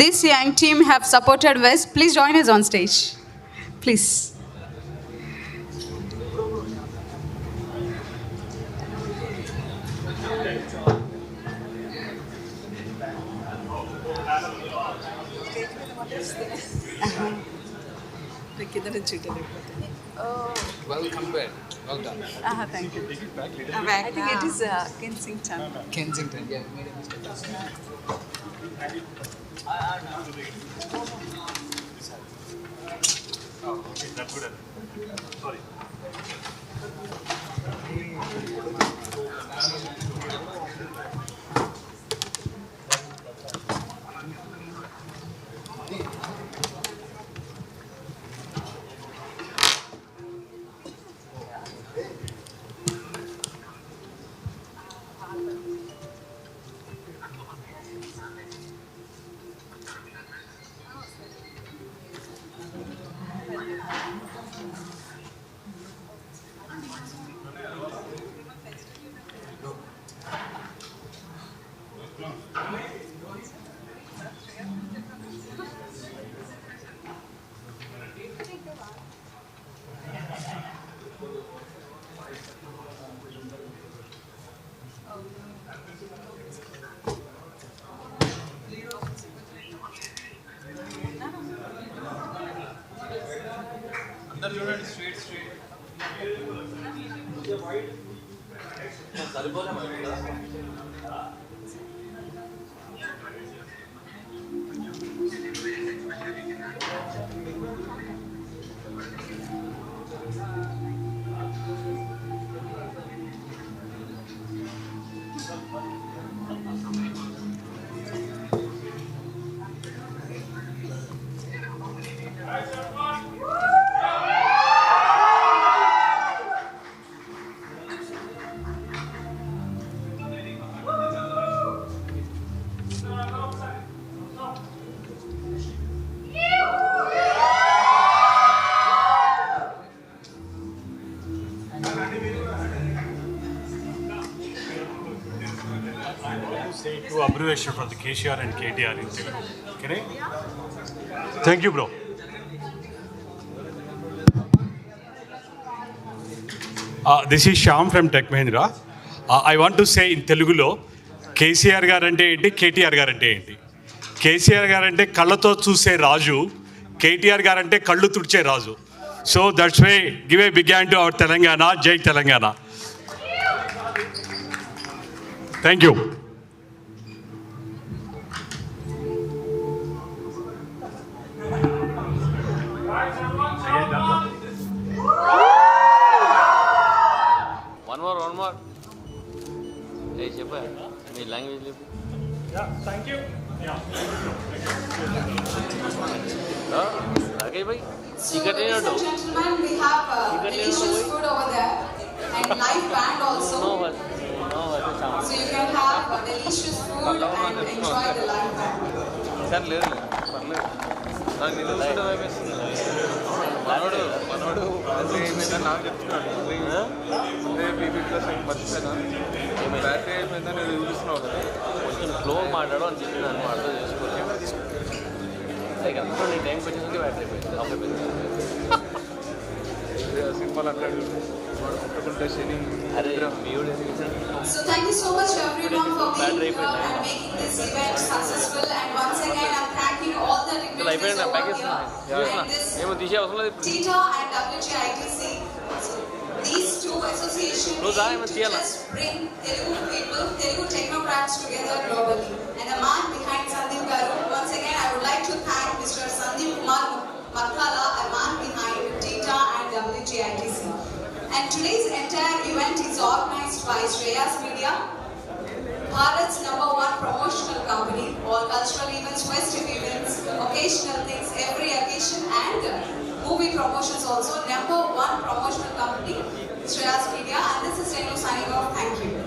[SPEAKER 4] This young team have supported West. Please join us on stage. Please.
[SPEAKER 14] Well compared. Well done.
[SPEAKER 4] Thank you. I think it is Kensington.
[SPEAKER 14] Kensington, yeah, made a mistake.
[SPEAKER 15] Oh, okay, that's good. Sorry. Say two abbreviation for the KCR and KTR in Telugu. Okay? Thank you, bro. This is Shyam from Tech Mahindra. I want to say in Telugulo, KCR garante enti, KTR garante enti. KCR garante kallatho choose Raju, KTR garante kallu tudche Raju. So that's why give a big hand to our Telangana, Jai Telangana. Thank you.
[SPEAKER 22] One more. Hey, Shepa, any language?
[SPEAKER 15] Yeah, thank you. Yeah.
[SPEAKER 22] Okay, bhai.
[SPEAKER 4] So, ladies and gentlemen, we have delicious food over there and live band also. So you can have delicious food and enjoy the live band.
[SPEAKER 19] నాకు నిన్ను చూడడం ఏమేస్తుంది మనోడు battery అయిపోయిందని నాకు చెప్తున్నాడు పీపీటీలో మర్చిపోయినా battery అయిపోయిందని నేను చూస్తున్నావు కదా
[SPEAKER 22] కొంచెం స్లో మాట్లాడు అని చెప్పి నన్ను అర్థం చేసుకోలేదు లైక్ అందరూ నీ టైంకి వచ్చేసరికి బ్యాటరీ అయిపోయింది ఆఫ్ అయిపోయింది
[SPEAKER 4] So thank you so much everyone for being here and making this event successful. And once again, I'm thanking all the dignitaries over here and this TITA and WTITC. These two associations aim to just bring Telugu people, Telugu technocrats together globally. And the man behind Sandeep Garu, once again I would like to thank Mr. Sandeep Kumar Makkala, a man behind TITA and WTITC. And today's entire event is organized by Shreyas Media, Bharat's #1 promotional company. All cultural events, festive events, occasional things, every occasion, and movie promotions also. #1 promotional company, Shreyas Media. And this is Renu signing off. Thank you.